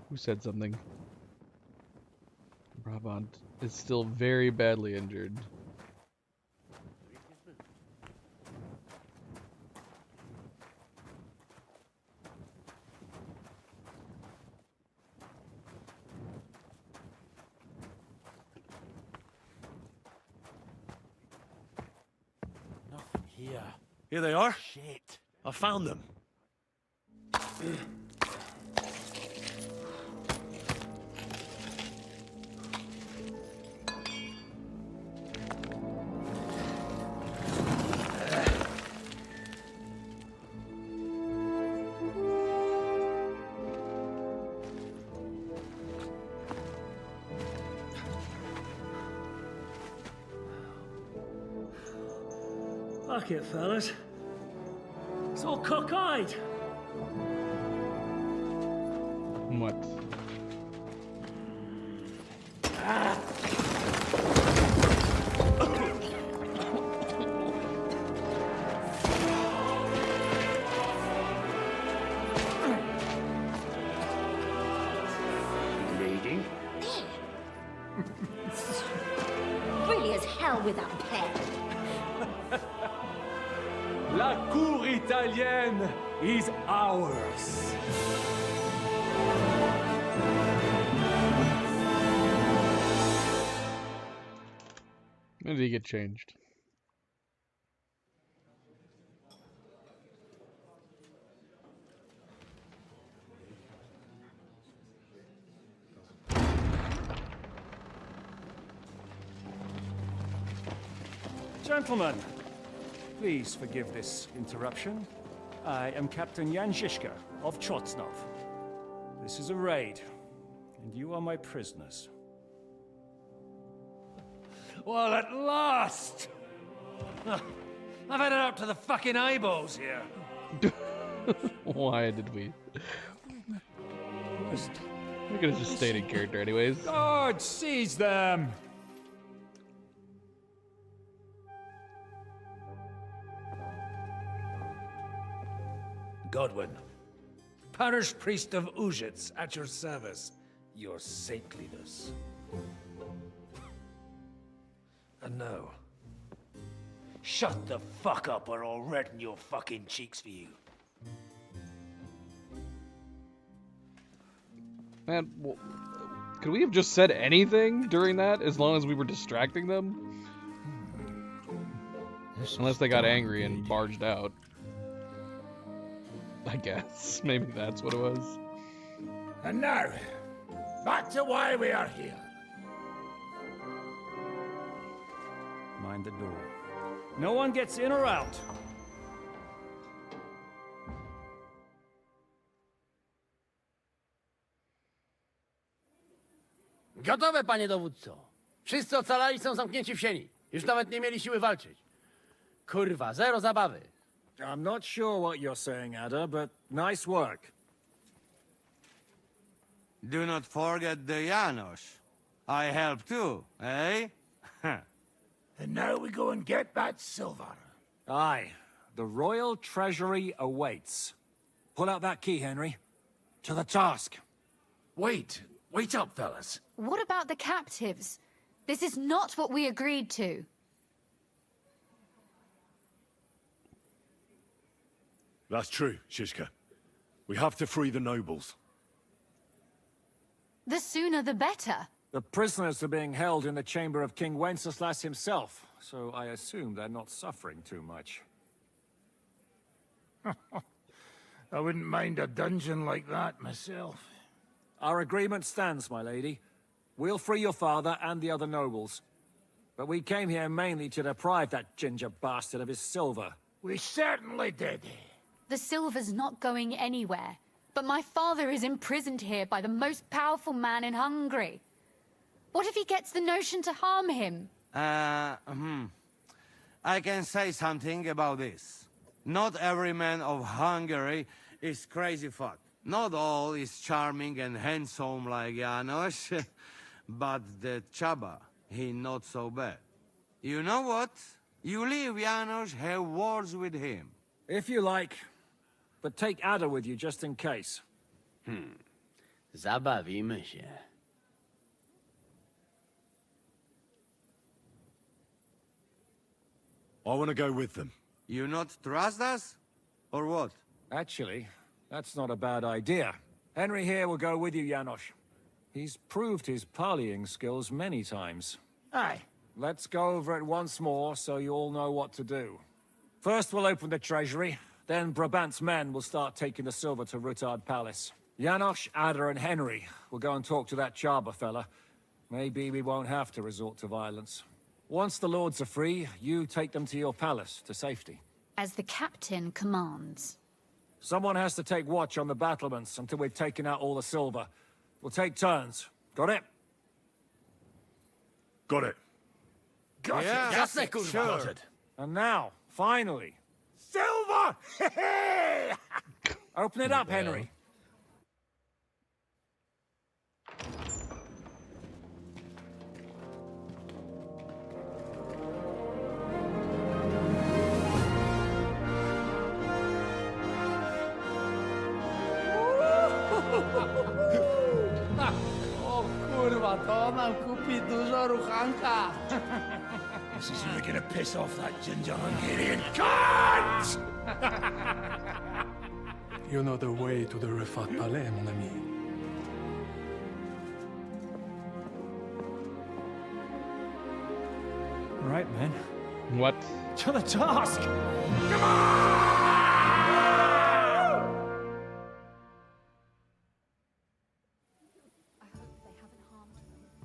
Who said something? Brabant is still very badly injured. Nothing here. Here they are. Shit. I found them. Fuck it, fellas. It's all cockeyed. What? Bleeding? Really as hell with that pen. La cour italienne is ours. When did he get changed? Gentlemen, please forgive this interruption. I am Captain Jan Žižka of Chotsnov. This is a raid, and you are my prisoners. Well, at last! I've had it up to the fucking eyeballs here. Why did we? Just We could have just stayed in character anyways. God, seize them! Godwin, parish priest of Ujits, at your service, your saintliness. And now, shut the fuck up or I'll redden your fucking cheeks for you. Man, could we have just said anything during that as long as we were distracting them? Unless they got angry and barged out. I guess. Maybe that's what it was. And now, back to why we are here. Mind the door. No one gets in or out. Gotowe, panie dowódco. Wszyscy ocalali są zamknięci w sieni. Już nawet nie mieli siły walczyć. Kurwa, zero zabawy. I'm not sure what you're saying, Ada, but nice work. Do not forget the Janos. I help too, eh? And now we go and get that silver. Aye. The royal treasury awaits. Pull out that key, Henry. To the task. Wait up, fellas. What about the captives? This is not what we agreed to. That's true, Shishka. We have to free the nobles. The sooner the better. The prisoners are being held in the chamber of King Wenceslas himself, so I assume they're not suffering too much. I wouldn't mind a dungeon like that myself. Our agreement stands, my lady. We'll free your father and the other nobles. But we came here mainly to deprive that ginger bastard of his silver. We certainly did. The silver's not going anywhere. But my father is imprisoned here by the most powerful man in Hungary. What if he gets the notion to harm him? I can say something about this. Not every man of Hungary is crazy fuck. Not all is charming and handsome like Janos, but the Chaba, he not so bad. You know what? You leave Janos, have words with him. If you like, but take Ada with you just in case. Zabawimy się. I want to go with them. You not trust us? Or what? Actually, that's not a bad idea. Henry here will go with you, Janos. He's proved his parleying skills many times. Aye. Let's go over it once more so you all know what to do. First we'll open the treasury, then Brabant's men will start taking the silver to Rutard Palace. Janos, Ada and Henry will go and talk to that Chaba fella. Maybe we won't have to resort to violence. Once the lords are free, you take them to your palace, to safety. As the captain commands. Someone has to take watch on the battlements until we've taken out all the silver. We'll take turns. Got it? Got it. Got Yeah, it. jasne, Kurwa. sure. Got it. And now, finally, Silver! open it up, Henry. O kurwa, to nam kupi dużo ruchanka. This is really gonna piss off that ginger Hungarian cunt! You know the way to the Rifat Palais, mon ami. Right, men. What? To the task!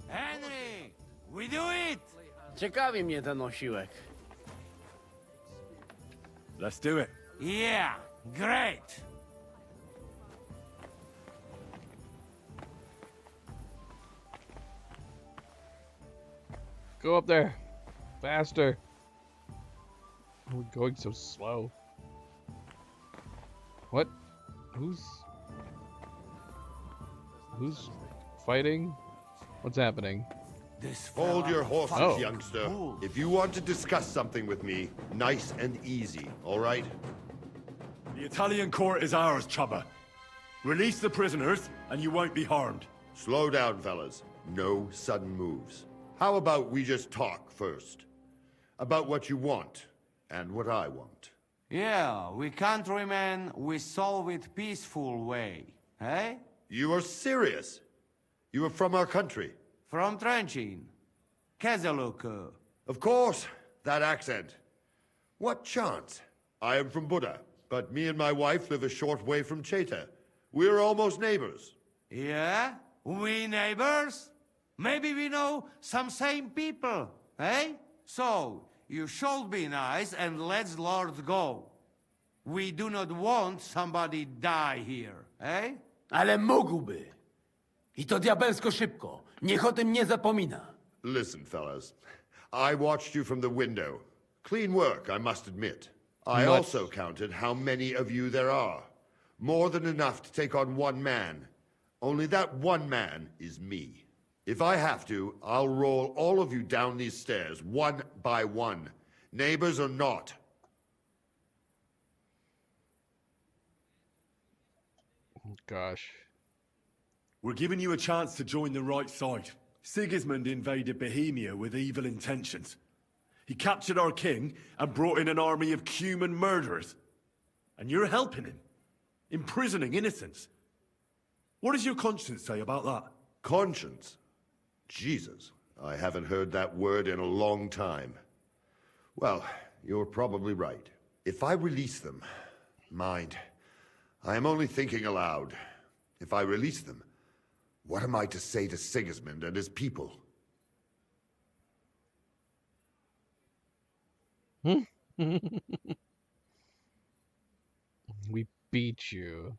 Henry! We do it! Ciekawi mnie ten osiłek. Let's do it. Yeah, great! Go up there. Faster. We're going so slow. What? Who's fighting? What's happening? Hold your horses, Oh. youngster. If you want to discuss something with me, nice and easy, all right? The Italian court is ours, Chubba. Release the prisoners, and you won't be harmed. Slow down, fellas. No sudden moves. How about we just talk first? About what you want, and what I want. Yeah, we countrymen, we solve it peaceful way, eh? You are serious? You are from our country? From Trenchin. Kezeluk. Of course, that accent. What chance? I am from Buda, but me and my wife live a short way from Cheta. We're almost neighbors. Yeah? We neighbors? Maybe we know some same people, eh? So, you should be nice and let Lord go. We do not want somebody die here, eh? Ale mógłby. I to diabelsko szybko. Niech o tym nie zapomina. Listen, fellas. I watched you from the window. Clean work, I must admit. I also counted how many of you there are. More than enough to take on one man. Only that one man is me. If I have to, I'll roll all of you down these stairs, one by one. Neighbors or not. Gosh. We're giving you a chance to join the right side. Sigismund invaded Bohemia with evil intentions. He captured our king and brought in an army of Cuman murderers. And you're helping him, imprisoning innocents. What does your conscience say about that? Conscience? Jesus, I haven't heard that word in a long time. Well, you're probably right. If I release them, mind, I am only thinking aloud. If I release them, what am I to say to Sigismund and his people? We beat you.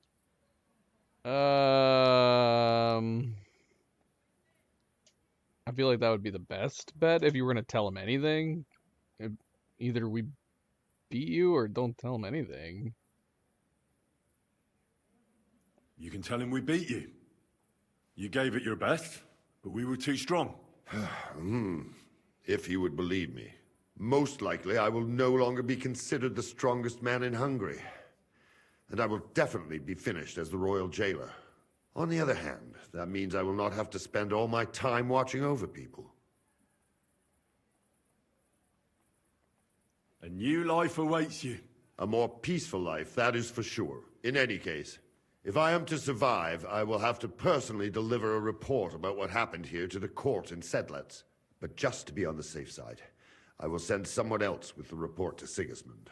I feel like that would be the best bet if you were going to tell him anything. Either we beat you or don't tell him anything. You can tell him we beat you. You gave it your best, but we were too strong. If he would believe me. Most likely, I will no longer be considered the strongest man in Hungary. And I will definitely be finished as the royal jailer. On the other hand, that means I will not have to spend all my time watching over people. A new life awaits you. A more peaceful life, that is for sure. In any case, if I am to survive, I will have to personally deliver a report about what happened here to the court in Sedlec. But just to be on the safe side, I will send someone else with the report to Sigismund.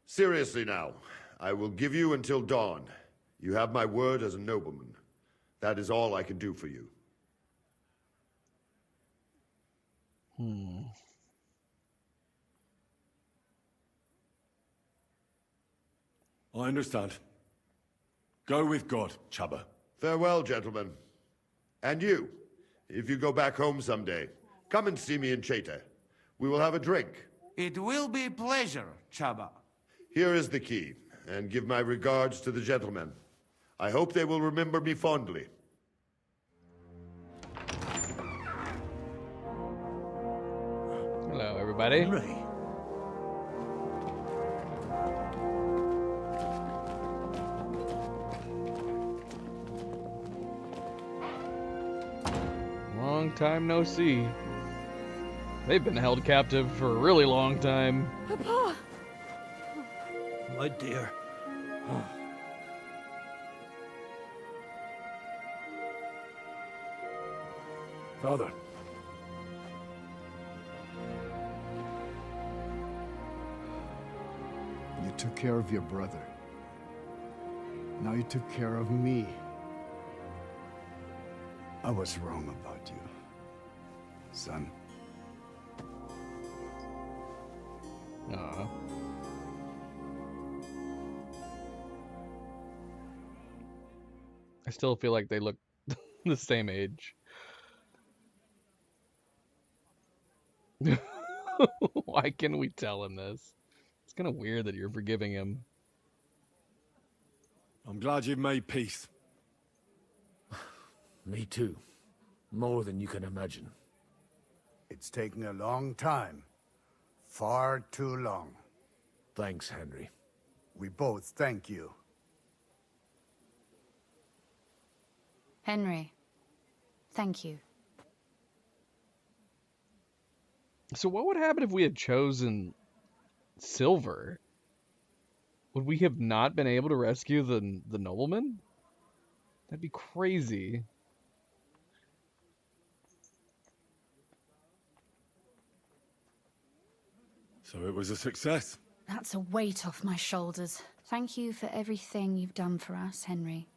Seriously now, I will give you until dawn. You have my word as a nobleman. That is all I can do for you. I understand. Go with God, Chubba. Farewell, gentlemen. And you, if you go back home someday, come and see me in Cheta. We will have a drink. It will be a pleasure, Chubba. Here is the key, and give my regards to the gentlemen. I hope they will remember me fondly. Hello, everybody. Long time no see. They've been held captive for a really long time. Papa! My dear. Father. You took care of your brother. Now you took care of me. I was wrong about you, son. Aw. I still feel like they look the same age. Why can we tell him this? It's kind of weird that you're forgiving him. I'm glad you've made peace. Me too. More than you can imagine. It's taken a long time. Far too long. Thanks, Henry. We both thank you. Henry, thank you. So what would happen if we had chosen Silver? Would we have not been able to rescue the nobleman? That'd be crazy. So it was a success. That's a weight off my shoulders. Thank you for everything you've done for us, Henry.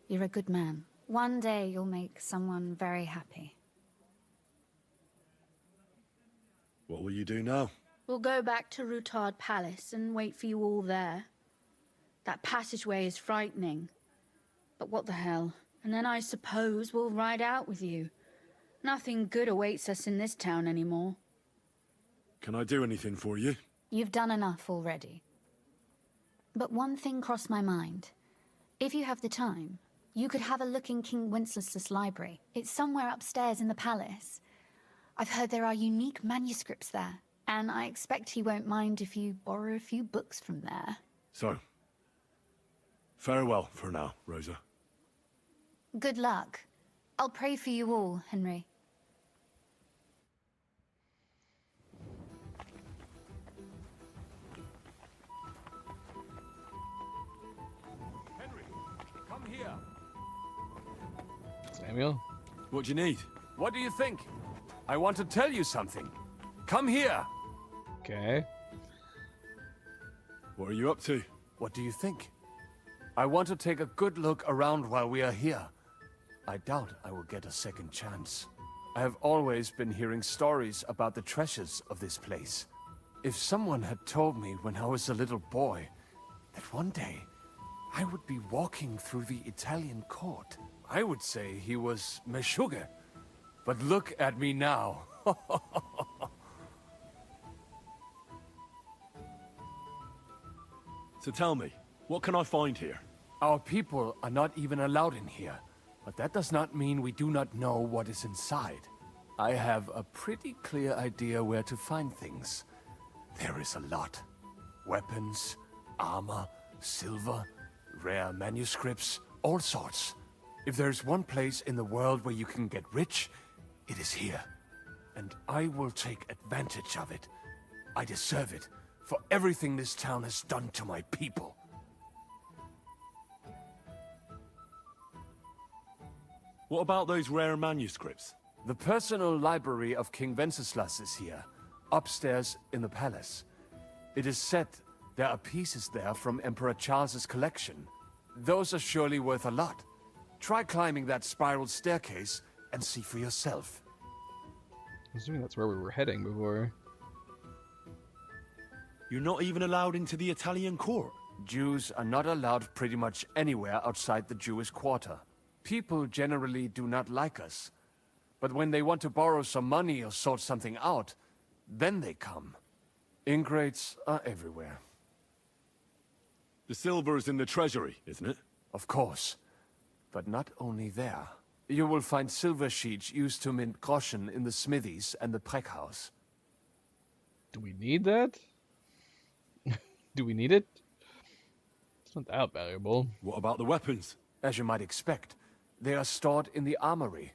You're a good man. One day you'll make someone very happy. What will you do now? We'll go back to Rutard Palace and wait for you all there. That passageway is frightening. But what the hell? And then I suppose we'll ride out with you. Nothing good awaits us in this town anymore. Can I do anything for you? You've done enough already. But one thing crossed my mind. If you have the time, you could have a look in King Wenceslas' library. It's somewhere upstairs in the palace. I've heard there are unique manuscripts there, and I expect he won't mind if you borrow a few books from there. So, farewell for now, Rosa. Good luck. I'll pray for you all, Henry. Henry, come here. Samuel? What do you need? What do you think? I want to tell you something. Come here. Okay. What are you up to? What do you think? I want to take a good look around while we are here. I doubt I will get a second chance. I have always been hearing stories about the treasures of this place. If someone had told me when I was a little boy that one day I would be walking through the Italian court, I would say he was Meshuggah. But look at me now. So tell me, what can I find here? Our people are not even allowed in here, but that does not mean we do not know what is inside. I have a pretty clear idea where to find things. There is a lot. Weapons, armor, silver, rare manuscripts, all sorts. If there's one place in the world where you can get rich, it is here. And I will take advantage of it. I deserve it for everything this town has done to my people. What about those rare manuscripts? The personal library of King Wenceslas is here, upstairs in the palace. It is said there are pieces there from Emperor Charles's collection. Those are surely worth a lot. Try climbing that spiral staircase and see for yourself. I'm assuming that's where we were heading before. You're not even allowed into the Italian court. Jews are not allowed pretty much anywhere outside the Jewish quarter. People generally do not like us. But when they want to borrow some money or sort something out, then they come. Ingrates are everywhere. The silver is in the treasury, isn't it? Of course. But not only there. You will find silver sheets used to mint groschen in the smithies and the Preck house. Do we need that? Do we need it? It's not that valuable. What about the weapons? As you might expect, they are stored in the armory.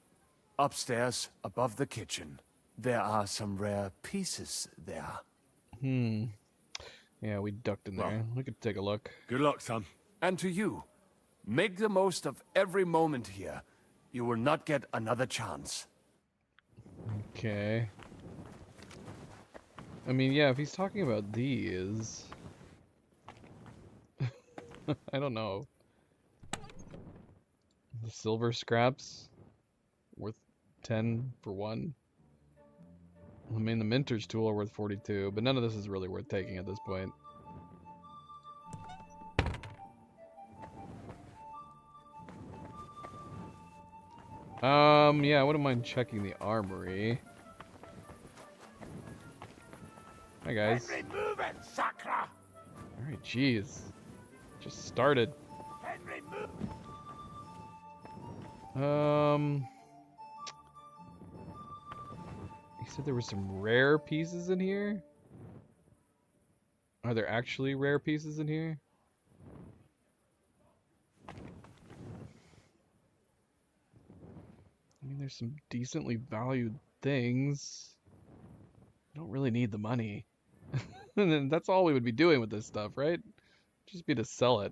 Upstairs, above the kitchen. There are some rare pieces there. Yeah, we ducked in there. We could take a look. Good luck, son. And to you, make the most of every moment here. You will not get another chance. Okay. I mean, yeah, if he's talking about these... I don't know. The silver scraps worth 10 for one. I mean, the minter's tool are worth 42, but none of this is really worth taking at this point. Yeah, I wouldn't mind checking the armory. Hi, guys. Henry, move it, Sacra! Alright, jeez. Just started. Henry, move! Said there were some rare pieces in here? Are there actually rare pieces in here? I mean, there's some decently valued things. I don't really need the money. And then that's all we would be doing with this stuff, right? Just be to sell it.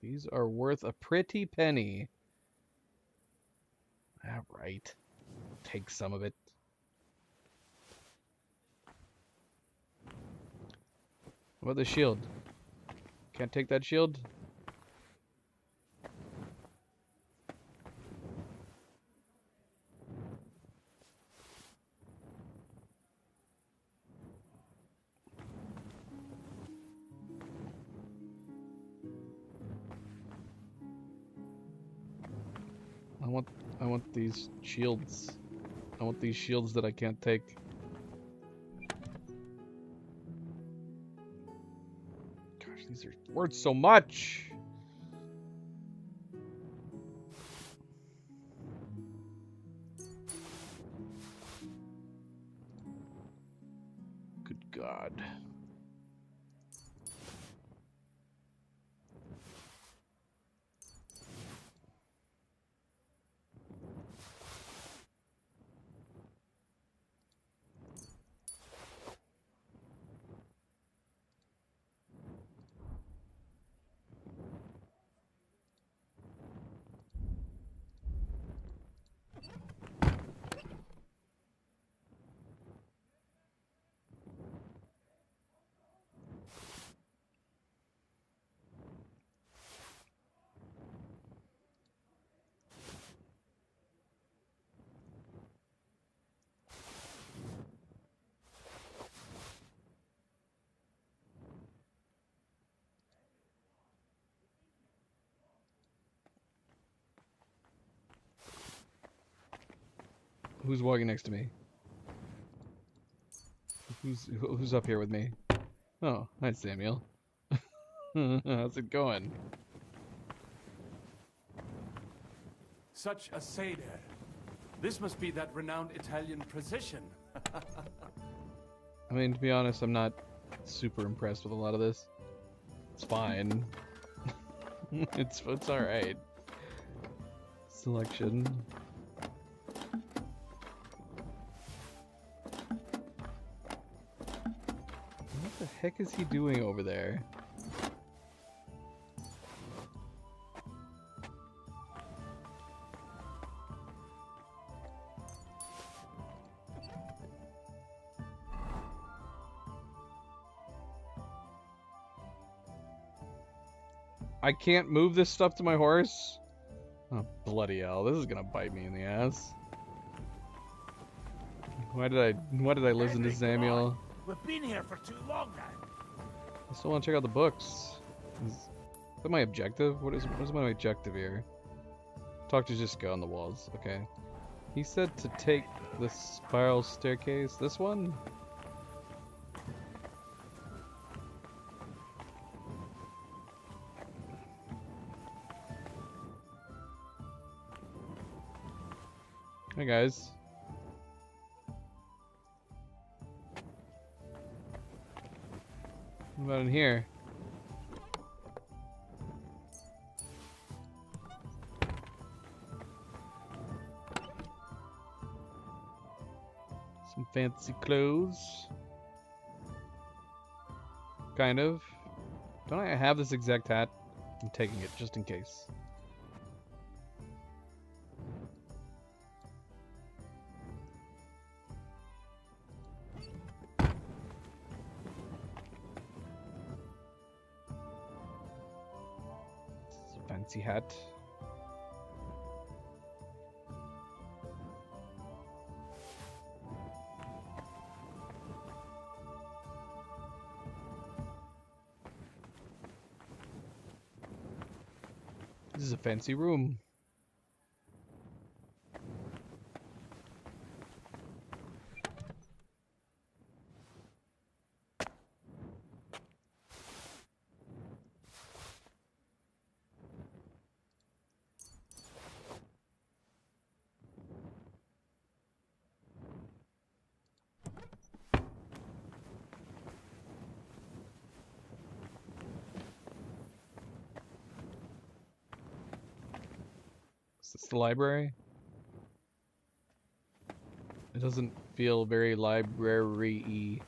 These are worth a pretty penny. All right. Take some of it. What about the shield? Can't take that shield? I want these shields. I want these shields that I can't take. Gosh, these are worth so much. Good God. Who's walking next to me? Who's up here with me? Oh, hi Samuel. How's it going? Such a seder. This must be that renowned Italian precision. I mean, to be honest, I'm not super impressed with a lot of this. It's fine. it's all right. Selection. What the heck is he doing over there? I can't move this stuff to my horse? Oh, bloody hell. This is gonna bite me in the ass. Why did I listen to Samuel? We've been here for too long now. I still want to check out the books. Is that my objective? What is my objective here? Talk to Jessica on the walls. Okay. He said to take the spiral staircase. This one? Hey guys. What about in here? Some fancy clothes. Kind of. Don't I have this exact hat? I'm taking it just in case. Fancy hat. This is a fancy room. Is this the library? It doesn't feel very library-y.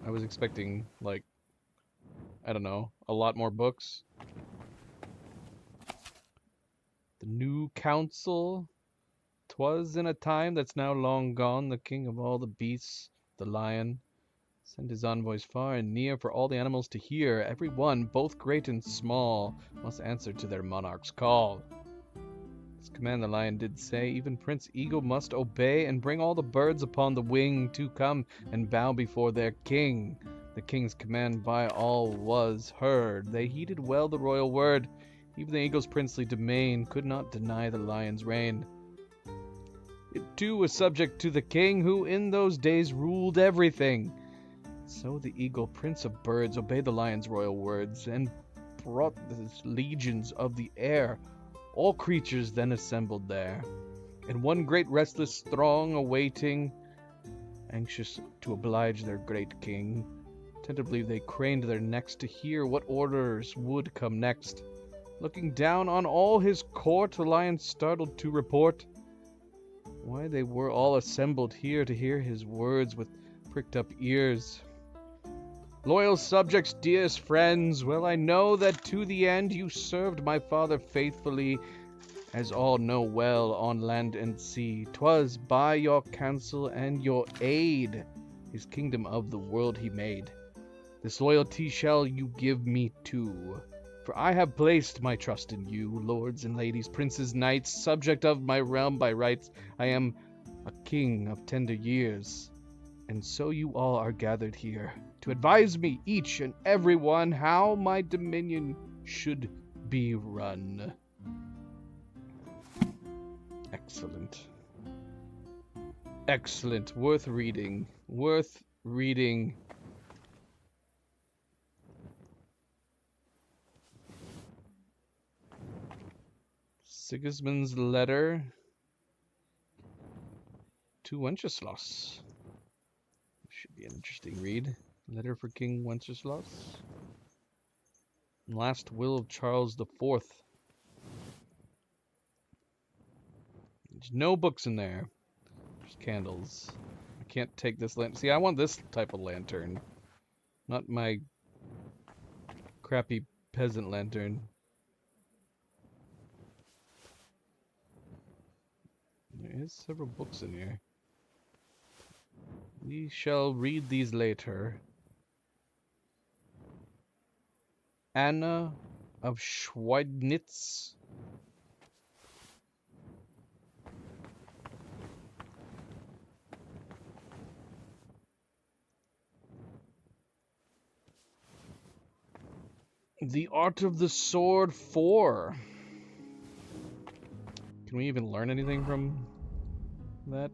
I was expecting, like, I don't know, a lot more books. The new council. 'Twas in a time that's now long gone, the king of all the beasts, the lion, sent his envoys far and near for all the animals to hear. Every one, both great and small, must answer to their monarch's call. This command the lion did say, even Prince Eagle must obey, and bring all the birds upon the wing to come and bow before their king. The king's command by all was heard. They heeded well the royal word. Even the eagle's princely domain could not deny the lion's reign. It too was subject to the king, who in those days ruled everything. So the eagle, prince of birds, obeyed the lion's royal words, and brought the legions of the air. All creatures then assembled there, and one great restless throng awaiting, anxious to oblige their great king. Attentively they craned their necks to hear what orders would come next. Looking down on all his court, the lion startled to report why they were all assembled here to hear his words with pricked up ears. Loyal subjects, dearest friends, well I know that to the end you served my father faithfully, as all know well on land and sea. 'Twas by your counsel and your aid his kingdom of the world he made. This loyalty shall you give me too, for I have placed my trust in you, lords and ladies, princes, knights, subject of my realm by rights. I am a king of tender years, and so you all are gathered here to advise me, each and every one, how my dominion should be run. Excellent. Excellent. Worth reading. Worth reading. Sigismund's letter to Wenceslas. Should be an interesting read. Letter for King Wenceslas. Last will of Charles IV. There's no books in there. Just candles. I can't take this lantern. See, I want this type of lantern. Not my crappy peasant lantern. There is several books in here. We shall read these later. Anna of Schweidnitz. The Art of the Sword 4. Can we even learn anything from that?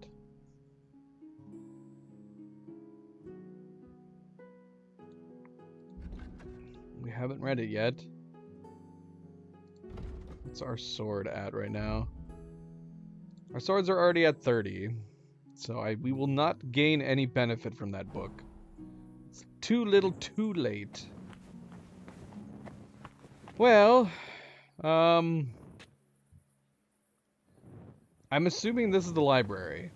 We haven't read it yet. What's our sword at right now? Our swords are already at 30, so we will not gain any benefit from that book. It's too little, too late. Well, I'm assuming this is the library.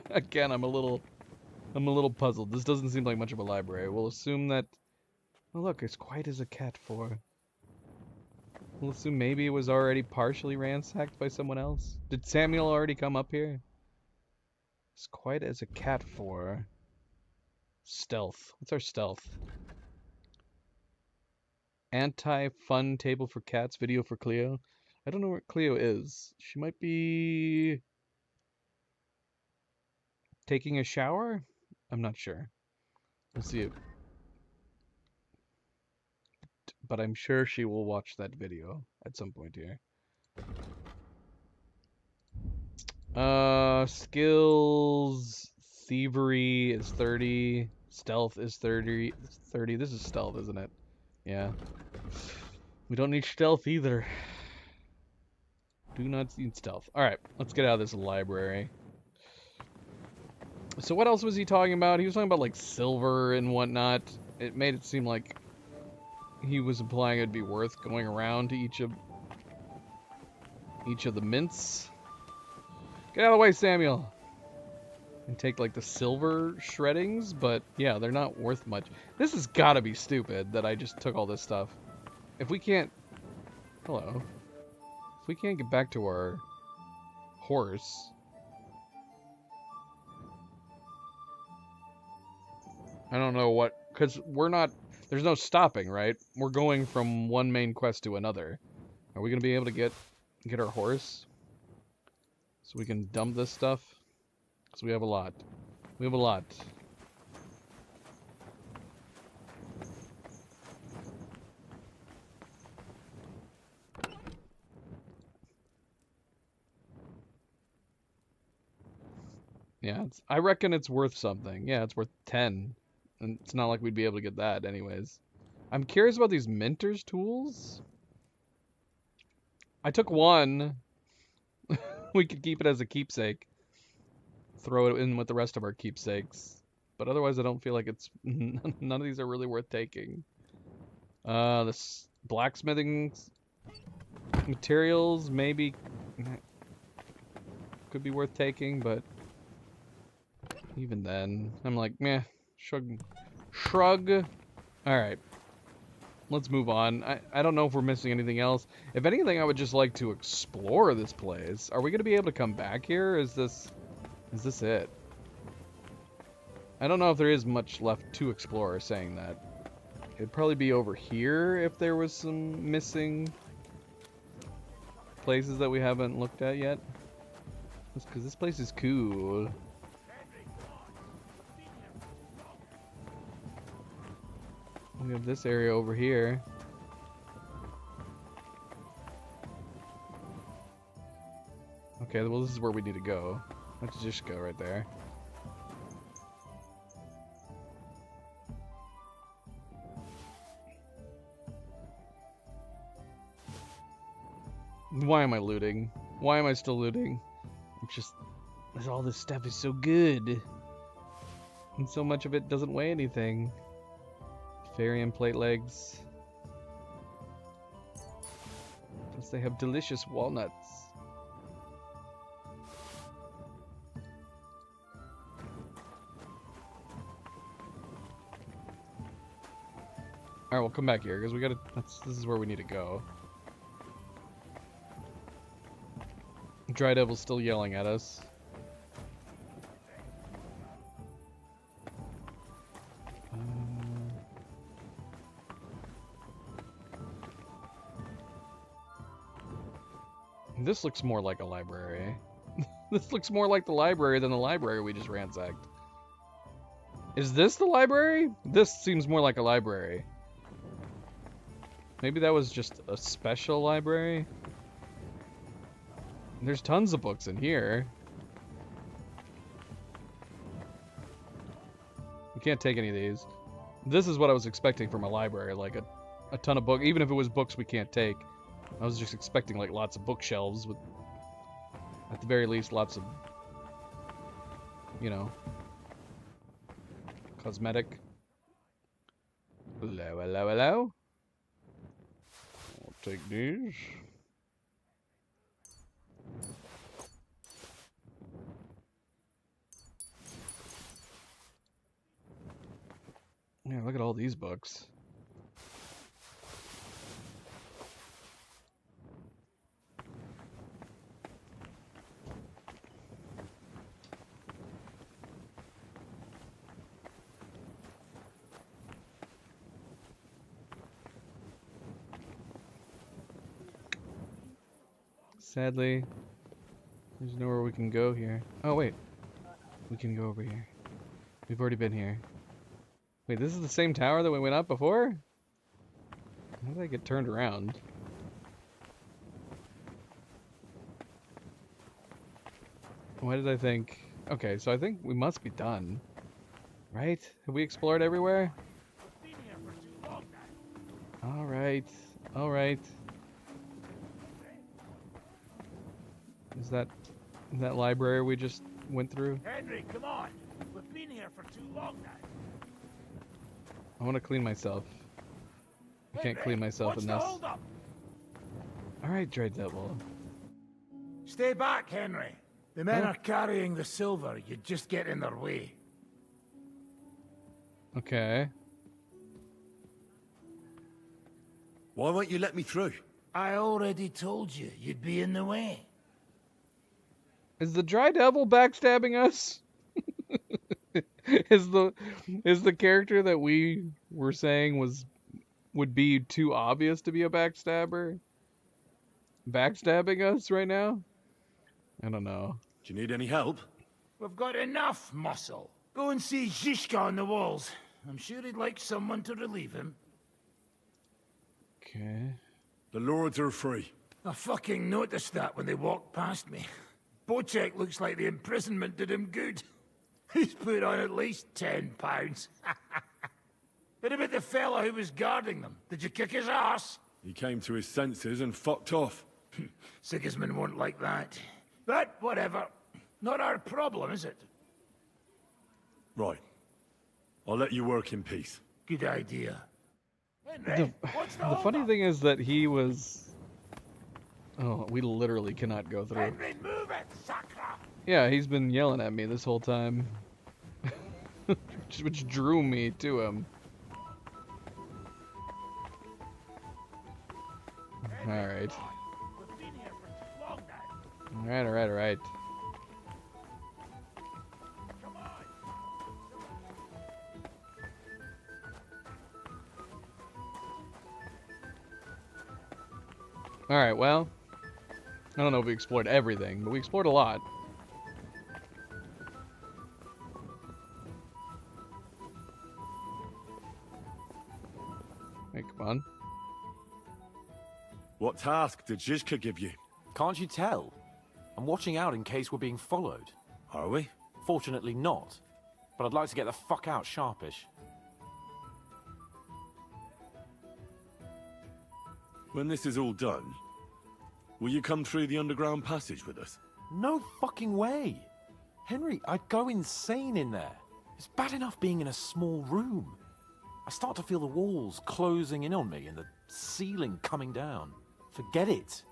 Again, I'm a little puzzled. This doesn't seem like much of a library. We'll assume that. Oh, look, it's quiet as a cat 4. We'll assume maybe it was already partially ransacked by someone else. Did Samuel already come up here? It's quiet as a cat 4. Stealth. What's our stealth? Anti-fun table for cats, video for Cleo. I don't know where Cleo is. She might be taking a shower? I'm not sure. We'll see it. But I'm sure she will watch that video at some point here. Skills, thievery is 30. Stealth is 30. This is stealth, isn't it? Yeah. We don't need stealth either. Do not need stealth. Alright, let's get out of this library. So what else was he talking about? He was talking about like silver and whatnot. It made it seem like he was implying it'd be worth going around to each of the mints. Get out of the way, Samuel. And take like the silver shreddings, but yeah, they're not worth much. This has got to be stupid that I just took all this stuff. If we can't, hello, if we can't get back to our horse, I don't know what, because we're not, there's no stopping, right? We're going from one main quest to another. Are we gonna be able to get our horse so we can dump this stuff? So we have a lot. We have a lot. Yeah, I reckon it's worth something. Yeah, it's worth 10. And it's not like we'd be able to get that anyways. I'm curious about these Minter's tools. I took one. We could keep it as a keepsake. Throw it in with the rest of our keepsakes. But otherwise I don't feel like it's... None of these are really worth taking. This blacksmithing materials maybe could be worth taking, but even then, I'm like, meh, shrug. Alright. Let's move on. I don't know if we're missing anything else. If anything, I would just like to explore this place. Are we going to be able to come back here? Is this it? I don't know if there is much left to explore, saying that. It'd probably be over here if there was some missing places that we haven't looked at yet. Because this place is cool. We have this area over here. Okay, well this is where we need to go. Let's just go right there. Why am I looting? Why am I still looting? It's just, all this stuff is so good. And so much of it doesn't weigh anything. Farian plate legs. Plus they have delicious walnuts. Alright, we'll come back here because we gotta, this is where we need to go. Dry Devil's still yelling at us. This looks more like a library. This looks more like the library than the library we just ransacked. Is this the library? This seems more like a library. Maybe that was just a special library? There's tons of books in here. We can't take any of these. This is what I was expecting from a library, like a ton of books. Even if it was books we can't take. I was just expecting like lots of bookshelves with, at the very least, lots of, you know, cosmetic. Hello, hello, hello. I'll take these. Yeah, look at all these books. Sadly, there's nowhere we can go here. Oh, wait. We can go over here. We've already been here. Wait, this is the same tower that we went up before? How did I get turned around? Why did I think... Okay, so I think we must be done. Right? Have we explored everywhere? Alright. Alright. Is that library we just went through? Henry, come on. We've been here for too long now. I want to clean myself. I can't clean myself What's in the this. hold up? Alright, Dread Devil. Stay back, Henry. The men are carrying the silver. You just get in their way. Okay. Why won't you let me through? I already told you, you'd be in the way. Is the Dry Devil backstabbing us? is the character that we were saying would be too obvious to be a backstabber backstabbing us right now? I don't know. Do you need any help? We've got enough muscle. Go and see Zizka on the walls. I'm sure he'd like someone to relieve him. Okay. The lords are free. I fucking noticed that when they walked past me. Bocek looks like the imprisonment did him good. He's put on at least 10 pounds. What about the fella who was guarding them? Did you kick his ass? He came to his senses and fucked off. Sigismund won't like that. But whatever. Not our problem, is it? Right. I'll let you work in peace. Good idea. The funny thing is that he was... Oh, we literally cannot go through. Henry, move it, Sakra! Yeah, he's been yelling at me this whole time. Which drew me to him. Alright. Alright. Alright, well, I don't know if we explored everything, but we explored a lot. Hey, come on. What task did Zizka give you? Can't you tell? I'm watching out in case we're being followed. Are we? Fortunately not. But I'd like to get the fuck out sharpish. When this is all done, will you come through the underground passage with us? No fucking way! Henry, I'd go insane in there. It's bad enough being in a small room. I start to feel the walls closing in on me and the ceiling coming down. Forget it.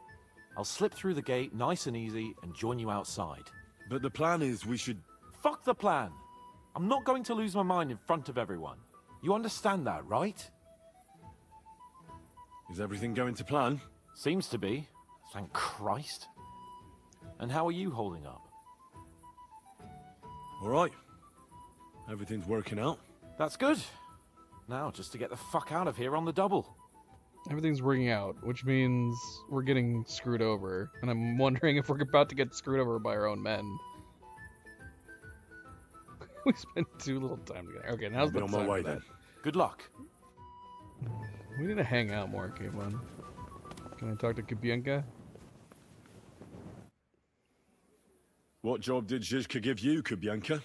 I'll slip through the gate nice and easy and join you outside. But the plan is we should... Fuck the plan! I'm not going to lose my mind in front of everyone. You understand that, right? Is everything going to plan? Seems to be. Thank Christ. And how are you holding up? All right. Everything's working out. That's good. Now, just to get the fuck out of here on the double. Everything's working out, which means we're getting screwed over. And I'm wondering if we're about to get screwed over by our own men. We spent too little time together. Okay, now's the on time my way for that. then. Good luck. We need to hang out more, Caitlin. Can I talk to Kabienka? What job did Zizka give you, Kubianka?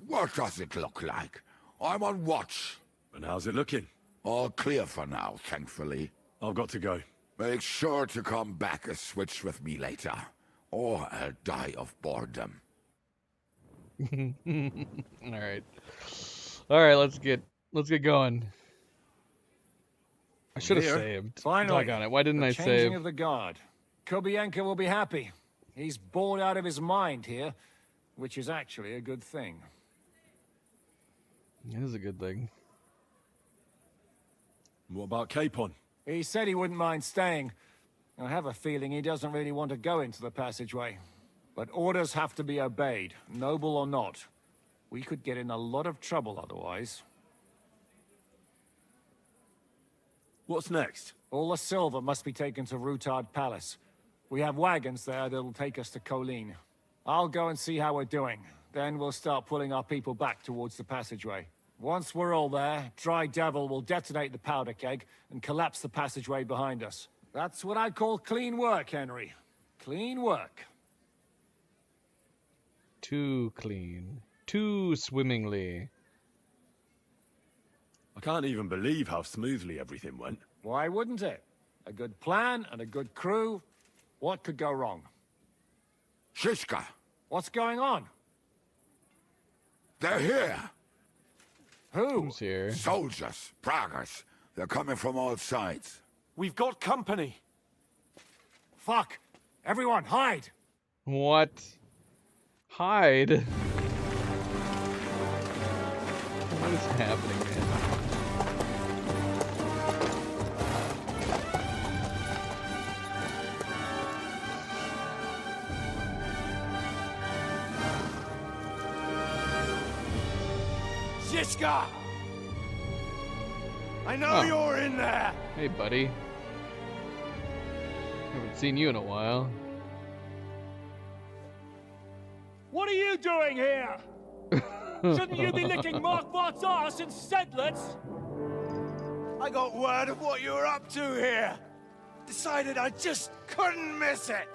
What does it look like? I'm on watch. And how's it looking? All clear for now, thankfully. I've got to go. Make sure to come back a switch with me later, or I'll die of boredom. Alright, let's get going. I should have saved. Finally, Doggone it. Why didn't I save? Changing of the guard. Kobienka will be happy. He's bored out of his mind here, which is actually a good thing. It is a good thing. What about Capon? He said he wouldn't mind staying. I have a feeling he doesn't really want to go into the passageway. But orders have to be obeyed, noble or not. We could get in a lot of trouble otherwise. What's next? All the silver must be taken to Rutard Palace. We have wagons there that'll take us to Colleen. I'll go and see how we're doing. Then we'll start pulling our people back towards the passageway. Once we're all there, Dry Devil will detonate the powder keg and collapse the passageway behind us. That's what I call clean work, Henry. Clean work. Too clean. Too swimmingly. I can't even believe how smoothly everything went. Why wouldn't it? A good plan and a good crew. What could go wrong? Zizka! What's going on? They're here! Who? Who's here? Soldiers, Praggers. They're coming from all sides. We've got company. Fuck! Everyone, hide! What? Hide? What is happening, man? Zizka! I know you're in there! Hey, buddy. Haven't seen you in a while. What are you doing here? Shouldn't you be licking Markvart's arse in Sedlitz? I got word of what you were up to here. Decided I just couldn't miss it.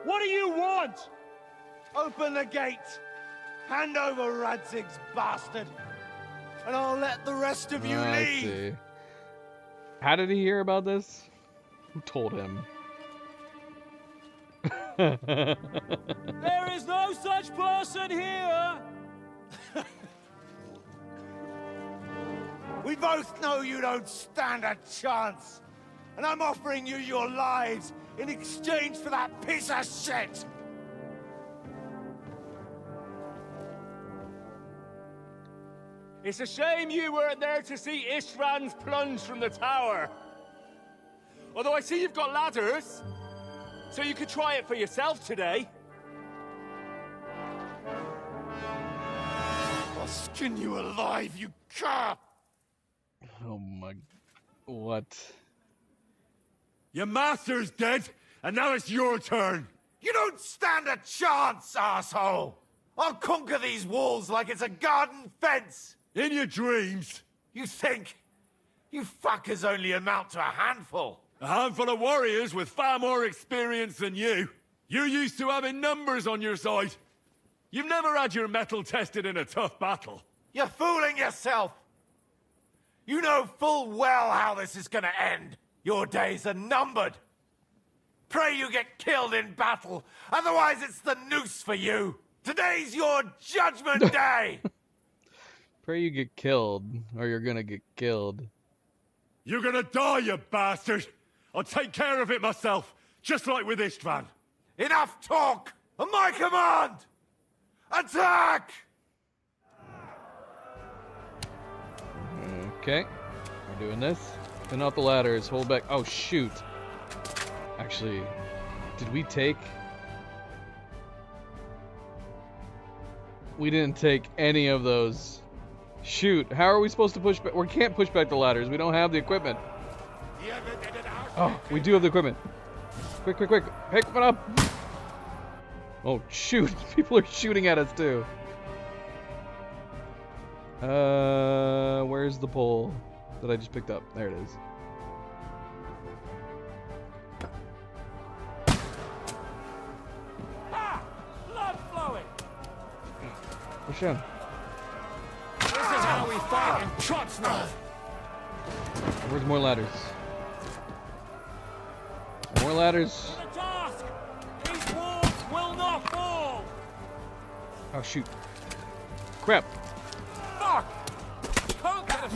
What do you want? Open the gate. Hand over Radzig's bastard. And I'll let the rest of you I leave. see. How did he hear about this? Who told him? There is no such person here! We both know you don't stand a chance. And I'm offering you your lives in exchange for that piece of shit. It's a shame you weren't there to see Ishtvan's plunge from the tower. Although I see you've got ladders, so you could try it for yourself today. I'll skin you alive, you cur! Oh my... What? Your master's dead, and now it's your turn. You don't stand a chance, asshole! I'll conquer these walls like it's a garden fence! In your dreams. You think? You fuckers only amount to a handful. A handful of warriors with far more experience than you. You're used to having numbers on your side. You've never had your mettle tested in a tough battle. You're fooling yourself! You know full well how this is gonna end. Your days are numbered. Pray you get killed in battle, otherwise it's the noose for you. Today's your judgment day! Pray you get killed, or you're gonna get killed. You're gonna die, you bastard! I'll take care of it myself, just like with Ishtvan. Enough talk! On my command! Attack! Okay, we're doing this. Spin out the ladders, hold back. Oh, shoot. Actually, did we take... We didn't take any of those. Shoot, how are we supposed to push back? We can't push back the ladders. We don't have the equipment. Oh, we do have the equipment. Quick, quick, quick. Pick it up. Oh, shoot. People are shooting at us, too. Where's the pole that I just picked up? There it is. Ah! Blood flowing! Push down. This is how we fight in Trotsnov! Where's more ladders? More ladders. The task! These walls will not fall! Oh, shoot. Crap. Fuck! Can't get a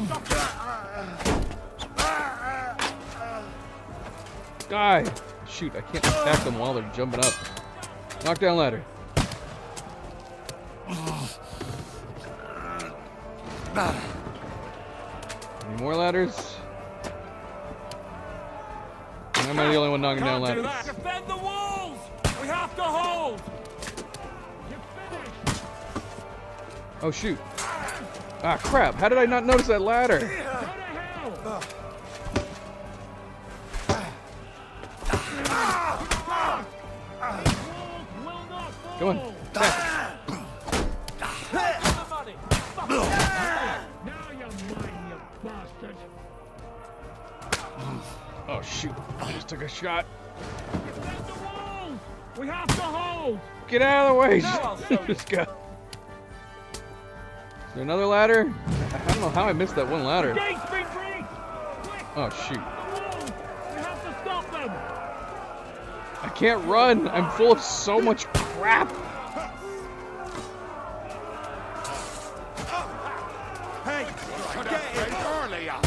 Die! Shoot, I can't attack them while they're jumping up. Knock down ladder. Any more ladders? Or am I the only one knocking down ladders? Defend the walls! We have to hold! Oh shoot. Ah crap, how did I not notice that ladder? Go on. Attack. Oh shoot, I just took a shot. We have to hold! Get out of the way! Just go. Is there another ladder? I don't know how I missed that one ladder. Oh shoot. We have to stop them! I can't run! I'm full of so much crap! Hey, get it! ya!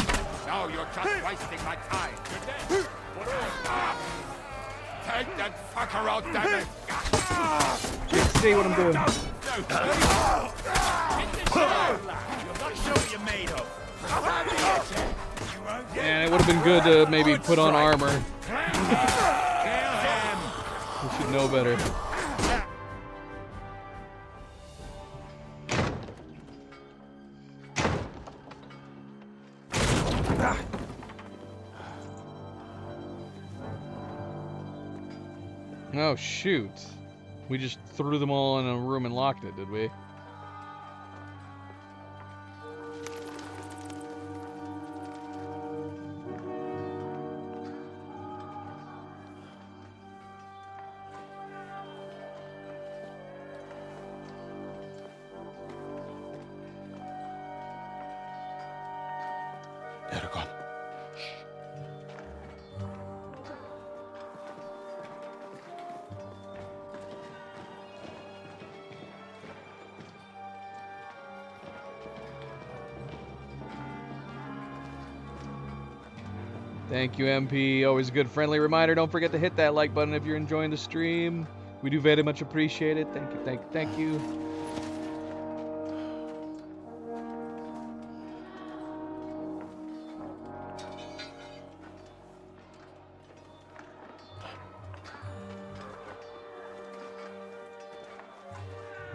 Now you're just wasting my time. You're dead. Take that fucker out, damn it! Can't see what I'm doing. You're not sure what you're made of. And it would have been good to maybe put on armor. We should know better. Oh shoot. We just threw them all in a room and locked it, did we? Eragon. Thank you, MP. Always a good friendly reminder. Don't forget to hit that like button if you're enjoying the stream. We do very much appreciate it. Thank you, thank you, thank you.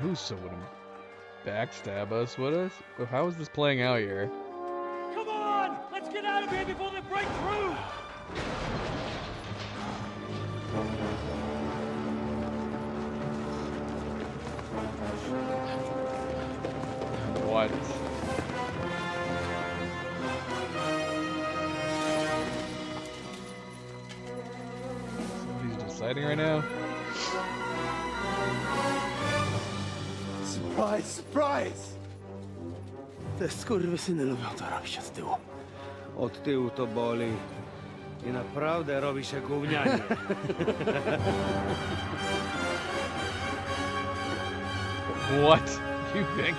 Musa wouldn't backstab us, would us? How is this playing out here? Come on! Let's get out of here before they break through! What? Somebody's deciding right now? Surprise, surprise! Te skurwysyny lubią to robić od tyłu. Od tyłu to boli. I naprawdę robi się gównianie. What? You think?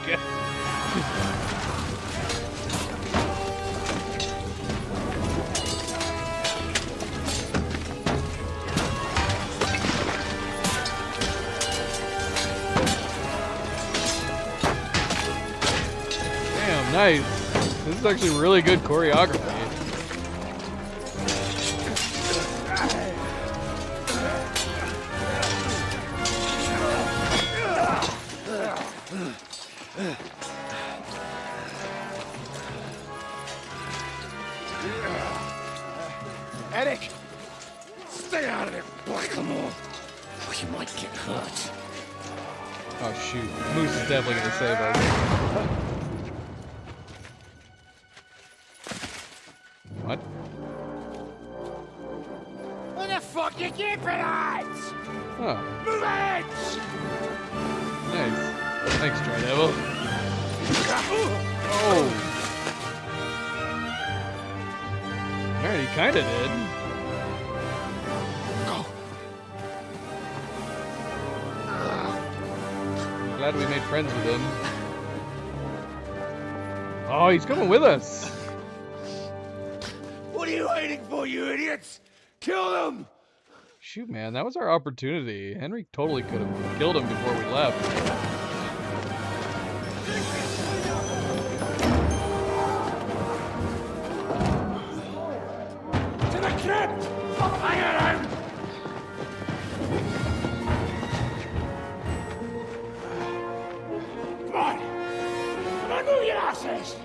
Damn, nice. This is actually really good choreography. Eric! Stay out of it, Blackamoor! Or you might get hurt. Oh shoot, Moose is definitely gonna save us. What? What the fuck you keeping at? Oh, Move it! nice. Thanks, Daredevil. Oh! Alright, he kinda did. Go! Glad we made friends with him. Oh, he's coming with us! What are you waiting for, you idiots? Kill them! Shoot, man, that was our opportunity. Henry totally could have killed him before we left. Crypt! Fire him! Come on! Come on, move your asses!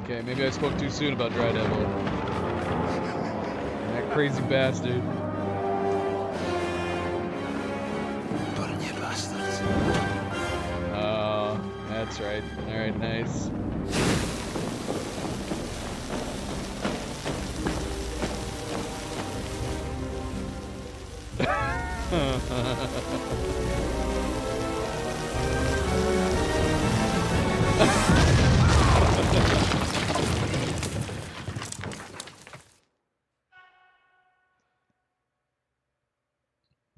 Okay, maybe I spoke too soon about Dry Devil. That crazy bastard. Burn you bastards. Oh, that's right. Alright, nice.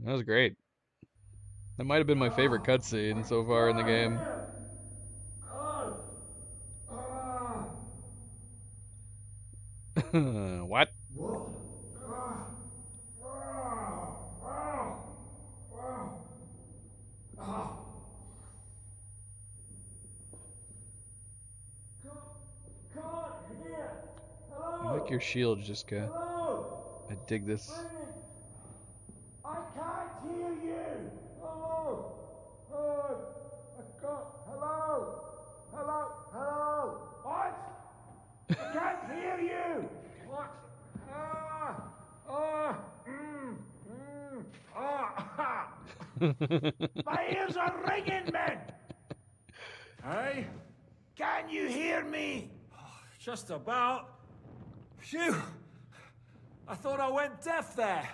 That was great. That might have been my favorite cutscene so far in the game. What? I like your shield, Jiska. I dig this. I can't hear you. Oh, oh, I can't. Hello, hello, hello. What? I can't hear you. What? My ears are ringing, men. Hey? Can you hear me? Just about. Phew! I thought I went deaf there.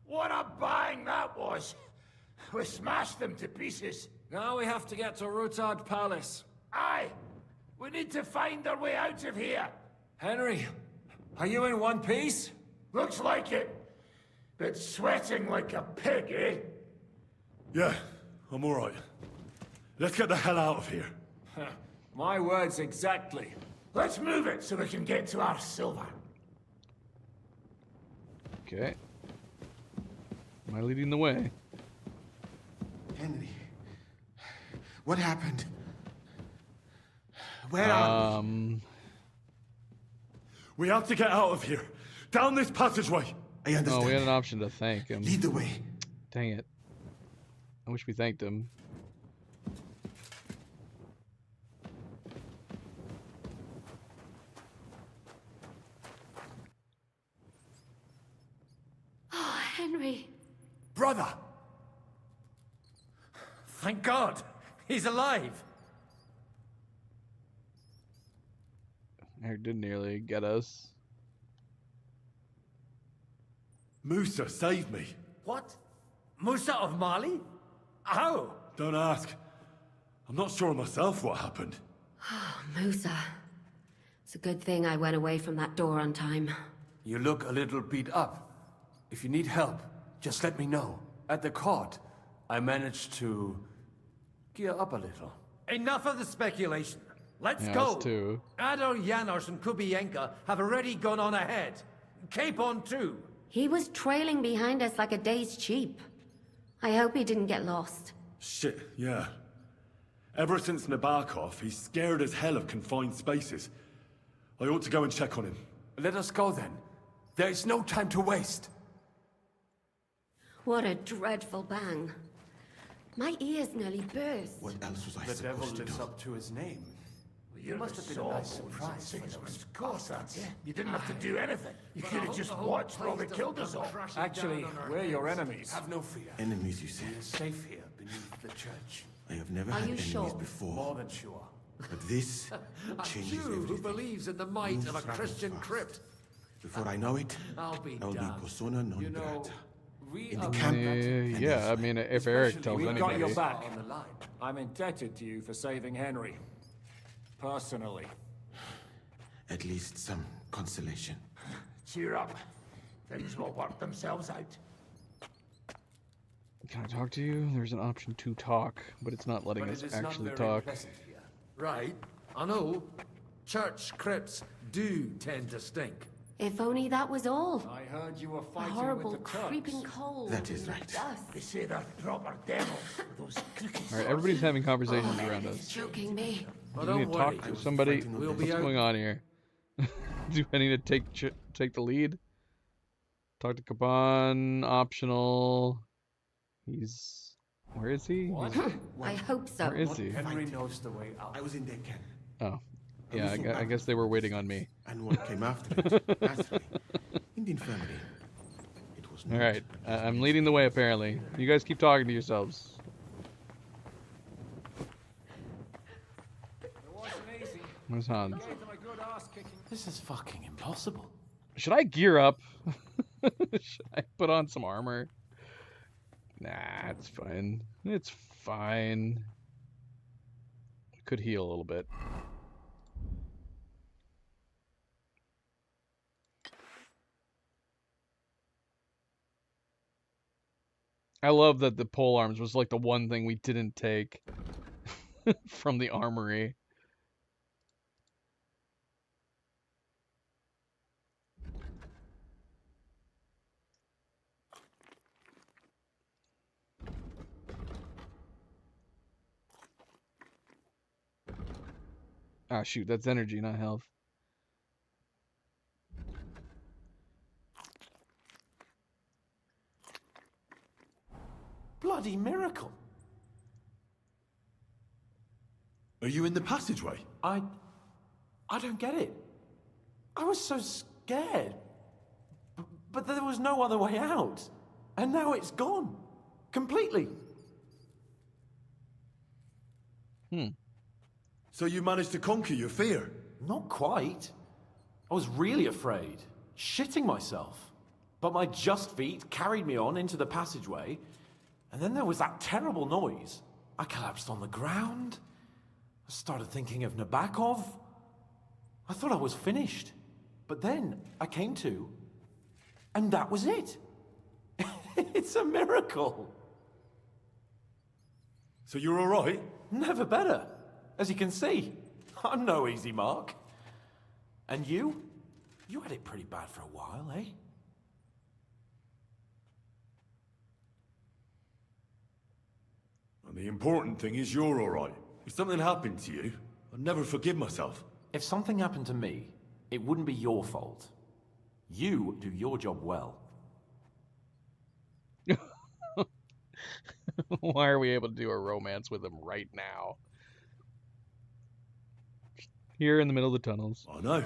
What a bang that was. We smashed them to pieces. Now we have to get to Rutard Palace. Aye. We need to find our way out of here. Henry, are you in one piece? Looks like it. But sweating like a pig, eh? Yeah, I'm alright. Let's get the hell out of here. My words exactly. Let's move it so we can get to our silver. Okay. Am I leading the way? Henry, what happened? Where are we? We have to get out of here. Down this passageway. I understand. Oh, we had an option to thank him. Lead the way. Dang it. I wish we thanked him. Oh, Henry. Brother! Thank God! He's alive! It did nearly get us. Musa, save me. What? Musa of Mali? How? Don't ask. I'm not sure myself what happened. Oh, Musa. It's a good thing I went away from that door on time. You look a little beat up. If you need help, just let me know. At the court, I managed to gear up a little. Enough of the speculation. Let's Yeah, go. us too. Adol Janos and Kubienka have already gone on ahead. Capon too. He was trailing behind us like a dazed sheep. I hope he didn't get lost. Shit, yeah. Ever since Nabokov, he's scared as hell of confined spaces. I ought to go and check on him. Let us go then. There is no time to waste. What a dreadful bang. My ears nearly burst. What else was I The devil supposed to lives do? up to his name. You must have been a nice surprise for those bastards. You didn't have to do anything. You could have just watched while they killed us all. Actually, we're your enemies. Have no fear. Enemies, you say? We are safe here beneath the church. I have never Are had you enemies sure? before. More than sure. But this A changes Jew who everything. believes in the might of a Christian crypt. Before I know it, I'll be I'll be damned. persona non You know, grata. we In the are camp. Yeah, I mean, if Eric tells We've got anybody. your back on the line. I'm indebted to you for saving Henry. Personally. At least some consolation. Cheer up. Things will work themselves out. Can I talk to you? There's an option to talk, but it's not letting But us it is not actually very talk. pleasant here. Right. I know. Church crypts do tend to stink. If only that was all. I heard you were A fighting horrible with the Turks. creeping cold. That is and right. Dust. They say they're proper devils. Those crooked All right, everybody's having conversations Oh, around it's us. choking me. Well, Do we need don't to worry. talk to somebody? We'll What's be out. going on here? Do I need to take the lead? Talk to Kaban. Optional. He's. Where is he? He's- I hope so. Where is he? Henry knows the way out. I was in their camp. Oh. Yeah, I guess they were waiting on me. And what came after it, naturally, in the infirmary. It was All right, I'm leading the way apparently. You guys keep talking to yourselves. It wasn't easy. Where's Hans? Gave them a good ass kicking. This is fucking impossible. Should I gear up? Should I put on some armor? Nah, it's fine. It's fine. Could heal a little bit. I love that the pole arms was like the one thing we didn't take from the armory. Ah, shoot, that's energy, not health. Bloody miracle. Are you in the passageway? I don't get it. I was so scared. But there was no other way out. And now it's gone. Completely. So you managed to conquer your fear? Not quite. I was really afraid. Shitting myself. But my just feet carried me on into the passageway. And then there was that terrible noise. I collapsed on the ground. I started thinking of Nabokov. I thought I was finished. But then I came to. And that was it. It's a miracle. So you're all right? Never better. As you can see, I'm no easy mark. And you? You had it pretty bad for a while, eh? And the important thing is you're all right. If something happened to you, I'd never forgive myself. If something happened to me, it wouldn't be your fault. You do your job well. Why are we able to do a romance with him right now? Here in the middle of the tunnels. I know.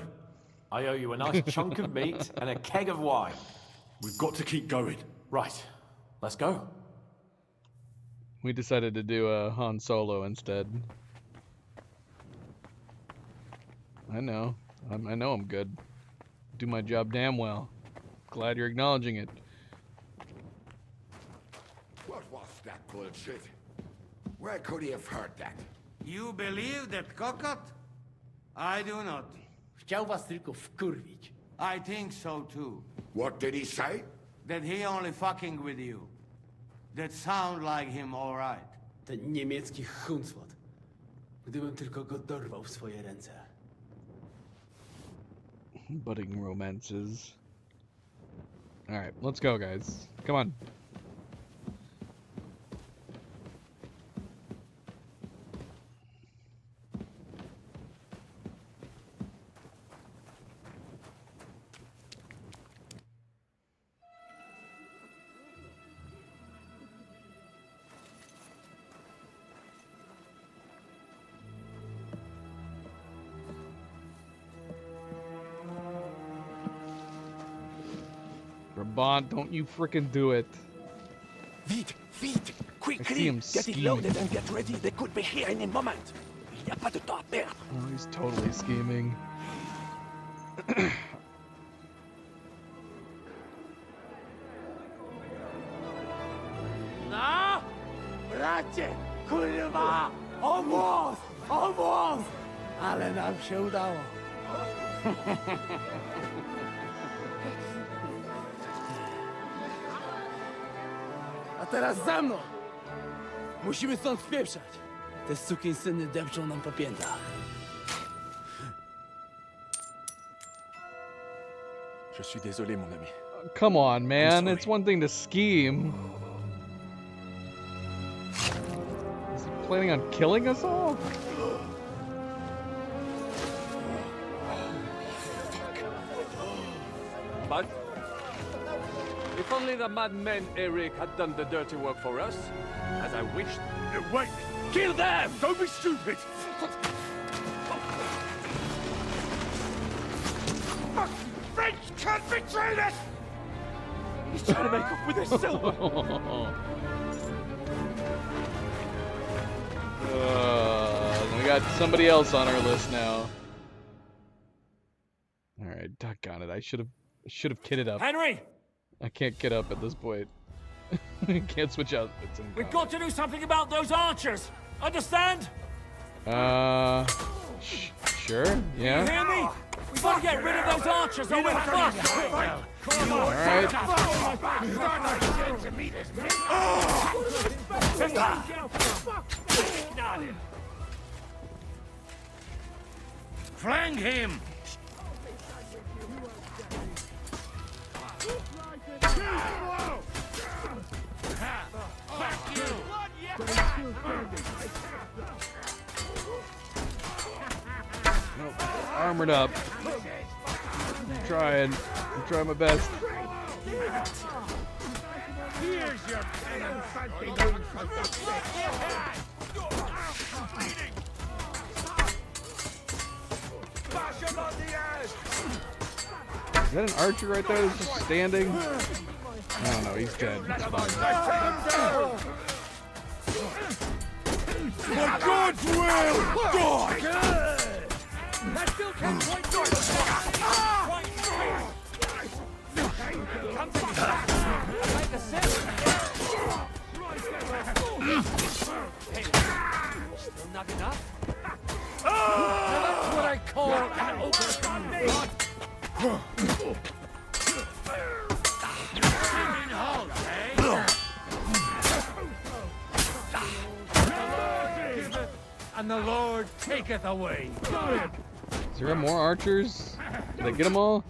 I owe you a nice chunk of meat and a keg of wine. We've got to keep going. Right. Let's go. We decided to do a Han Solo instead. I know. I know I'm good. Do my job damn well. Glad you're acknowledging it. What was that bullshit? Where could he have heard that? You believe that Kokot? I do not. Chciał was tylko wkurwić. I think so too. What did he say? That he only fucking with you. That sound like him all right. Ten niemiecki chuncwot. Gdybym tylko go dorwał w swoje ręce. Budding romances. Alright, let's go, guys. Come on. Brabant, don't you frickin' do it. Vite, vite, quickly, see him get it scheme. loaded and get ready. They could be here any moment. Il n'y a pas de temps à perdre. Oh, he's totally scheming. No! Bracie! Kurwa! O włos! O włos! Ale nam się udało. A teraz za mną! Musimy stąd spieprzać. Te sukinsyny depczą nam po piętach. Je suis désolé, mon ami. Come on, man. It's one thing to scheme. Is he planning on killing us all? But if only the madman Eric had done the dirty work for us, as I wished. Wait! Kill them! Don't be stupid! French can't betray us! He's trying to make off with his silver! We got somebody else on our list now. Alright, doggone it. I should have kitted up. Henry! I can't kit up at this point. Can't switch out. It's in We've got to do something about those archers. Understand? Sure, yeah. You hear me? We've got to get rid of those archers or we're fucked. Alright. Flank him! Armored up. I'm trying my best. Here's your Is that an archer right there that's just standing? I don't know, he's dead. It's fine. For God's will! Die! I still can't quite do it! Like a sip! Hey, still not enough? Now that's what I call an open... And the Lord taketh away. Got it. Is there more archers? Did I get them all?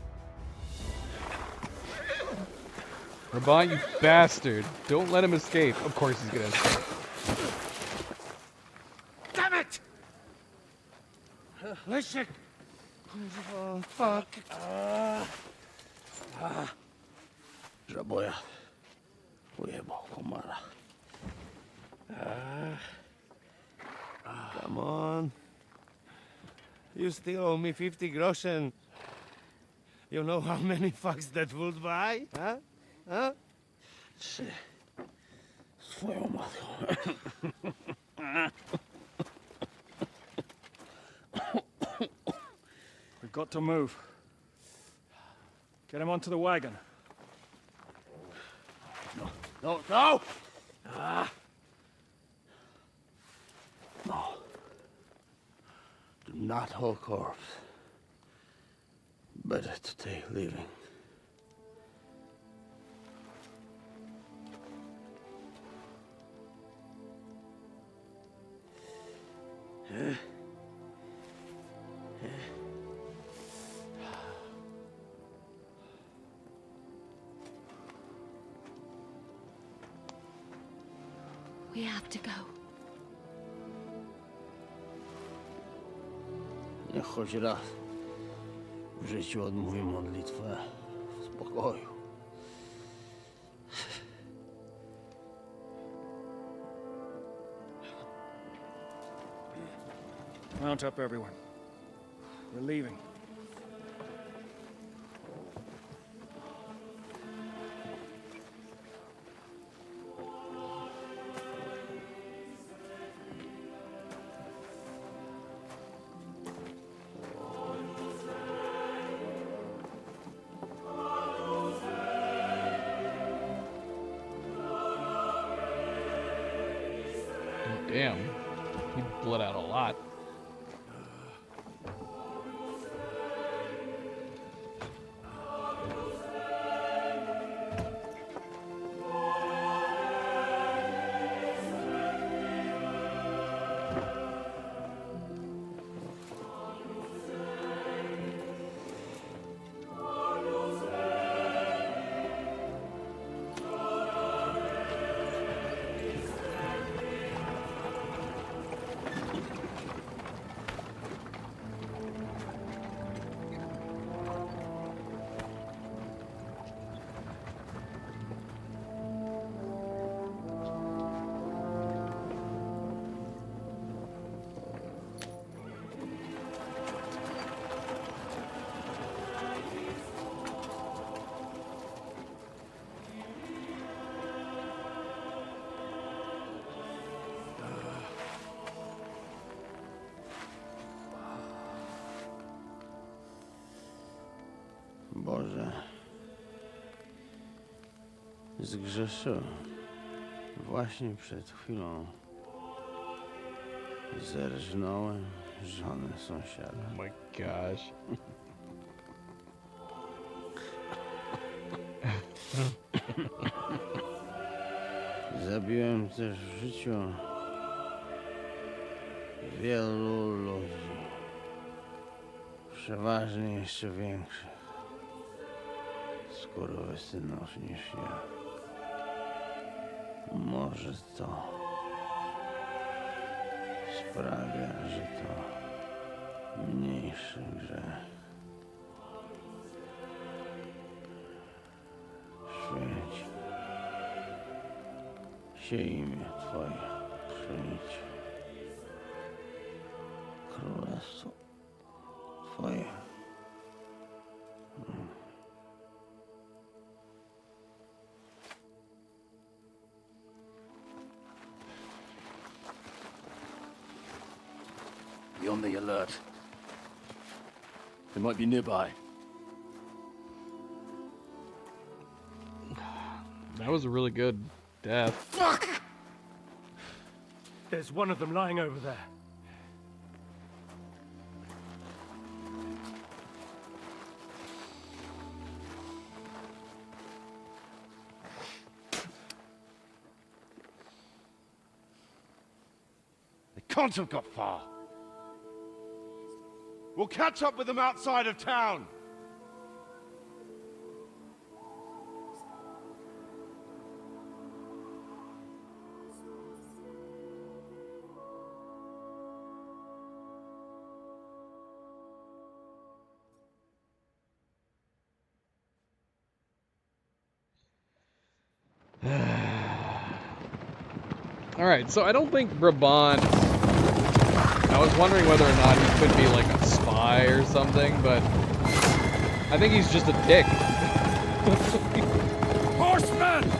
Raban, you bastard. Don't let him escape. Of course he's gonna escape. Damn it! Listen. Oh, fuck. Żaboja. Ujebał komara. Come on. You still owe me 50 groschen. You know how many fucks that would buy? Huh? Huh? Shit. Swoją matką. We've got to move. Get him onto the wagon. No, no! Ah. No. Do not hold corpse. Better to take living. We have to go. Niech choć raz w życiu odmówię modlitwę w spokoju. Mount up, everyone. We're leaving. Damn. He bled out a lot. Boże, zgrzeszyłem. Właśnie przed chwilą zerżnąłem żonę sąsiada. Oh my gosh. Zabiłem też w życiu wielu ludzi. Przeważnie jeszcze większych skurwysynów niż ja. Może to sprawia, że to mniejszy grzech. Świeć się imię Twoje, przyjdź. Królestwo Twoje. Be on the alert. They might be nearby. That was a really good death. Fuck! There's one of them lying over there. They can't have got far. We'll catch up with them outside of town. Alright, so I don't think Brabant... I was wondering whether or not he could be like a spy or something, but... I think he's just a dick. Horseman!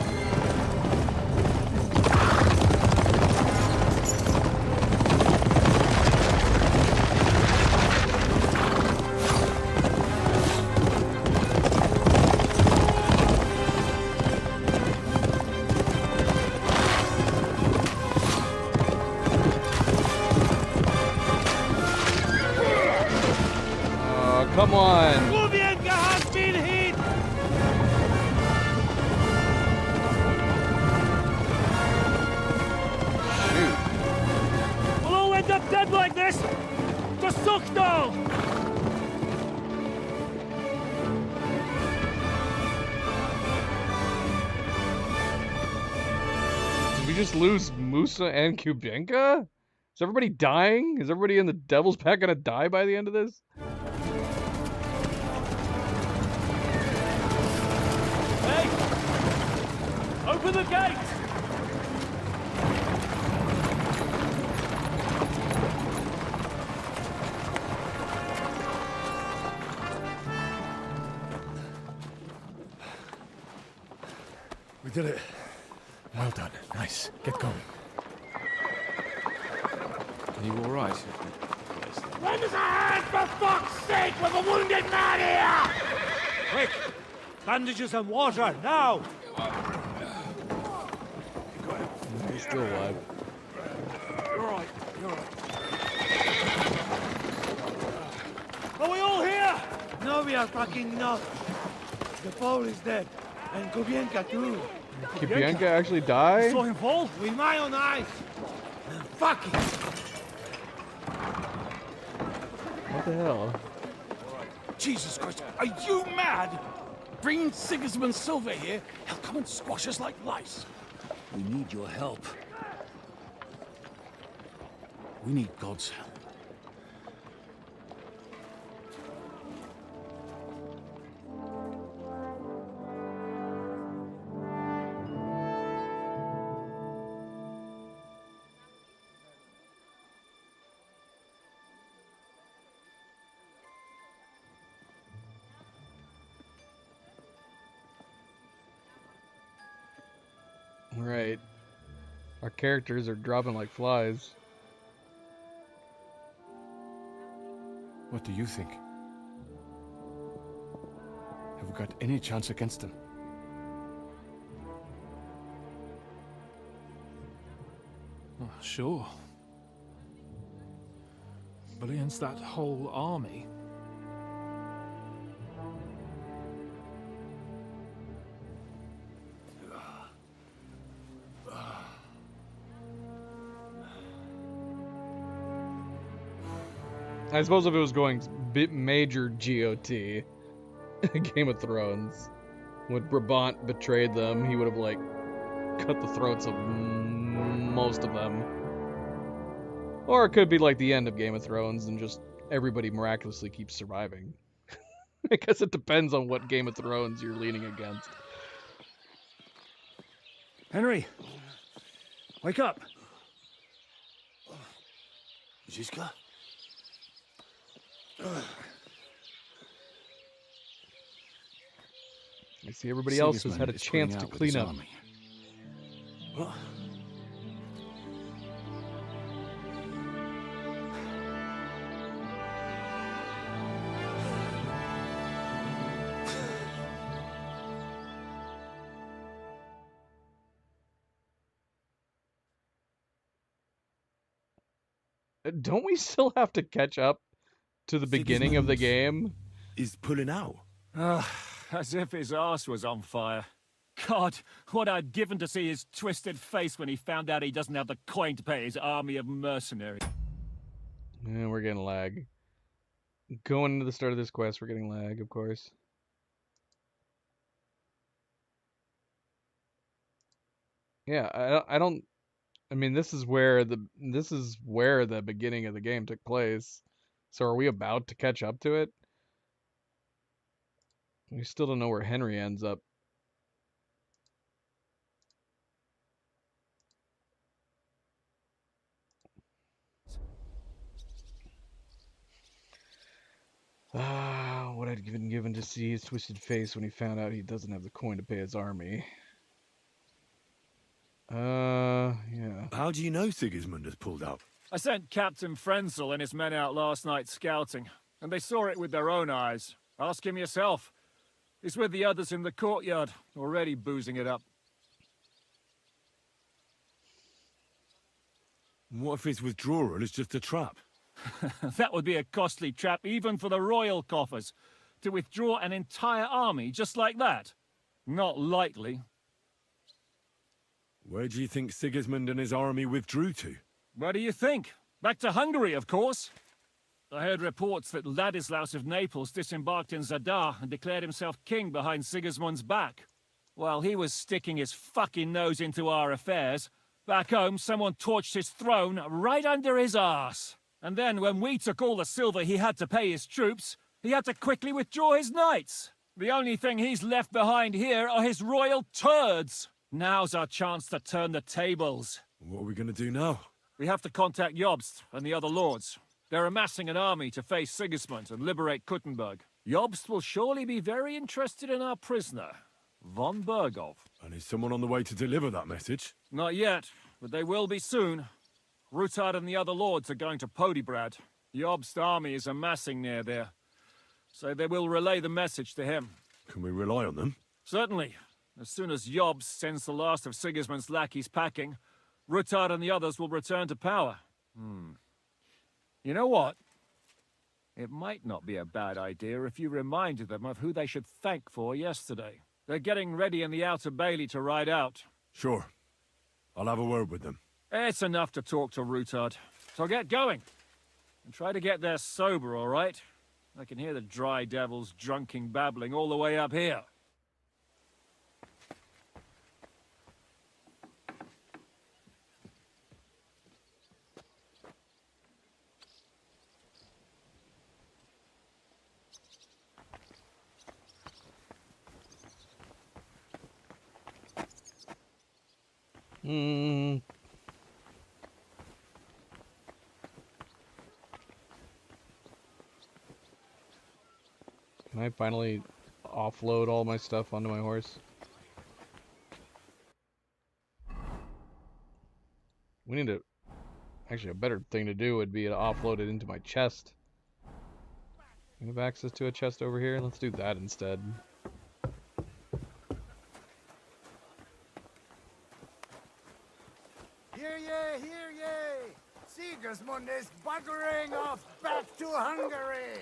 Come on! Kubienka has been hit! Shoot. We'll all end up dead like this! To Sukdal! Did we just lose Musa and Kubienka? Is everybody dying? Is everybody in the Devil's Pack gonna die by the end of this? Open the gate! We did it. Well done. Nice. Get going. Are you all right? Lend us a hand, for fuck's sake, with a wounded man here! Quick! Bandages and water, now! He's still alive. You're right, you're right. Are we all here? No, we are fucking not. The Pole is dead, and Kubienka too. Kubienka actually died? Saw him fall? With my own eyes. Fuck it. What the hell? Jesus Christ, are you mad? Bring Sigismund Silva here, he'll come and squash us like lice. We need your help. We need God's help. Right. Our characters are dropping like flies. What do you think? Have we got any chance against them? Oh, sure. But against that whole army... I suppose if it was going major GOT, Game of Thrones, when Brabant betrayed them, he would have, like, cut the throats of most of them. Or it could be like the end of Game of Thrones and just everybody miraculously keeps surviving. I guess it depends on what Game of Thrones you're leaning against. Henry! Wake up! Ziska? I see everybody else has had a chance to clean up. What? Don't we still have to catch up to the beginning of the game? He's pulling out. As if his arse was on fire. God, what I'd given to see his twisted face when he found out he doesn't have the coin to pay his army of mercenaries. Yeah, we're getting lag. Going into the start of this quest, we're getting lag, of course. Yeah, I mean, this is where the beginning of the game took place. So are we about to catch up to it? We still don't know where Henry ends up. What I'd been given to see his twisted face when he found out he doesn't have the coin to pay his army. Yeah. How do you know Sigismund has pulled out? I sent Captain Frenzel and his men out last night scouting, and they saw it with their own eyes. Ask him yourself. He's with the others in the courtyard, already boozing it up. What if his withdrawal is just a trap? That would be a costly trap even for the royal coffers. To withdraw an entire army just like that? Not likely. Where do you think Sigismund and his army withdrew to? Where do you think? Back to Hungary, of course. I heard reports that Ladislaus of Naples disembarked in Zadar and declared himself king behind Sigismund's back. While he was sticking his fucking nose into our affairs, back home someone torched his throne right under his arse. And then when we took all the silver he had to pay his troops, he had to quickly withdraw his knights. The only thing he's left behind here are his royal turds. Now's our chance to turn the tables. What are we going to do now? We have to contact Jobst and the other lords. They're amassing an army to face Sigismund and liberate Kuttenberg. Jobst will surely be very interested in our prisoner, von Bergov. And is someone on the way to deliver that message? Not yet, but they will be soon. Rutard and the other lords are going to Podebrad. Jobst's army is amassing near there, so they will relay the message to him. Can we rely on them? Certainly. As soon as Jobst sends the last of Sigismund's lackeys packing, Rutard and the others will return to power. You know what? It might not be a bad idea if you reminded them of who they should thank for yesterday. They're getting ready in the Outer Bailey to ride out. Sure. I'll have a word with them. It's enough to talk to Rutard. So get going. And try to get there sober, all right? I can hear the dry devils drunking babbling all the way up here. Can I finally offload all my stuff onto my horse? We need to... Actually, a better thing to do would be to offload it into my chest. I have access to a chest over here? Let's do that instead. Hear ye, hear ye! Sigismund is buggering off back to Hungary!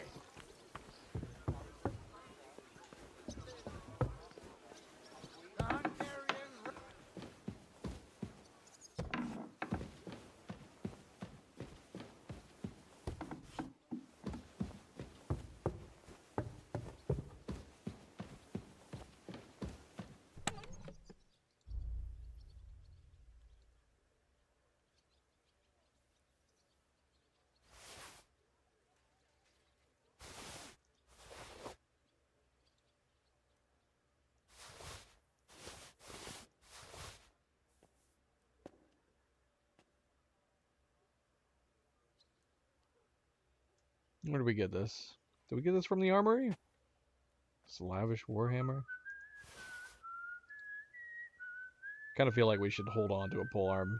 Where did we get this? Did we get this from the armory? Slavish Warhammer? Kind of feel like we should hold on to a polearm.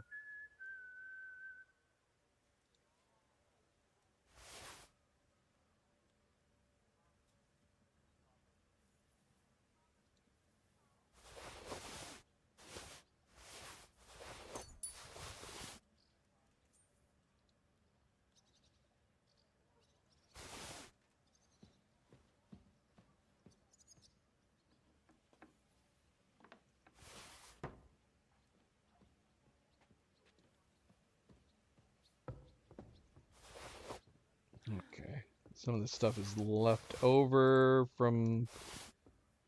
Okay. Some of this stuff is left over from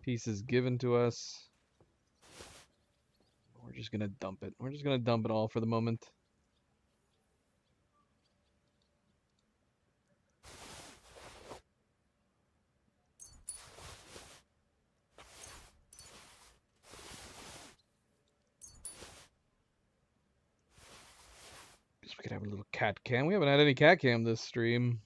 pieces given to us. We're just gonna dump it. We're just gonna dump it all for the moment. Guess we could have a little cat cam. We haven't had any cat cam this stream.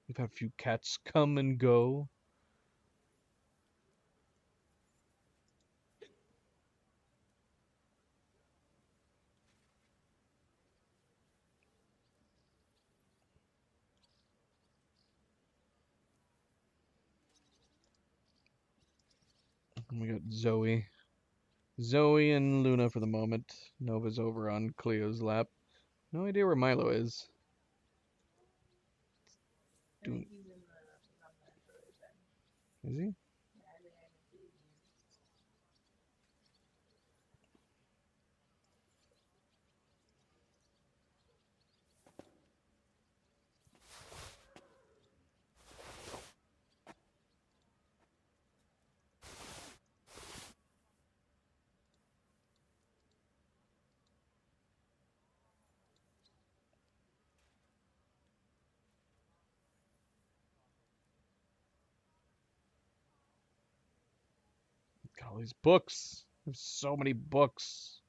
We've had a few cats come and go. We got Zoe. Zoe and Luna for the moment. Nova's over on Cleo's lap. No idea where Milo is. Doing... Is he? Got all these books. There's so many books.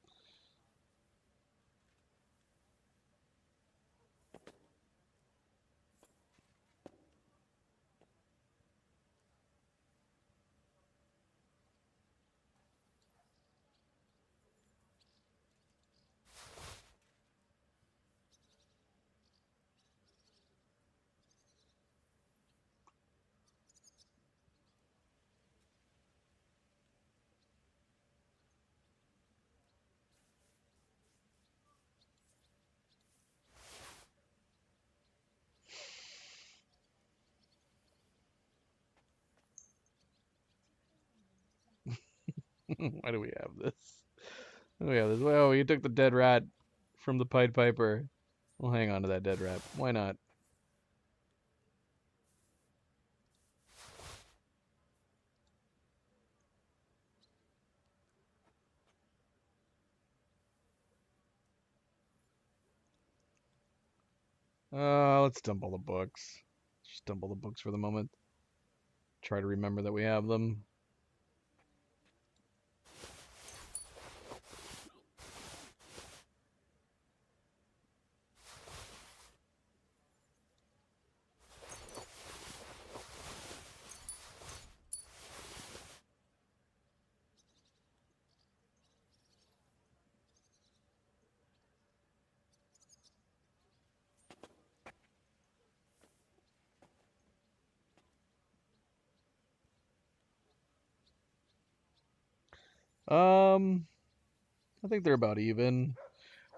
Why do we have this? Why do we have this? Well, you took the dead rat from the Pied Piper. We'll hang on to that dead rat. Why not? Let's dump all the books. Just dump all the books for the moment. Try to remember that we have them. I think they're about even.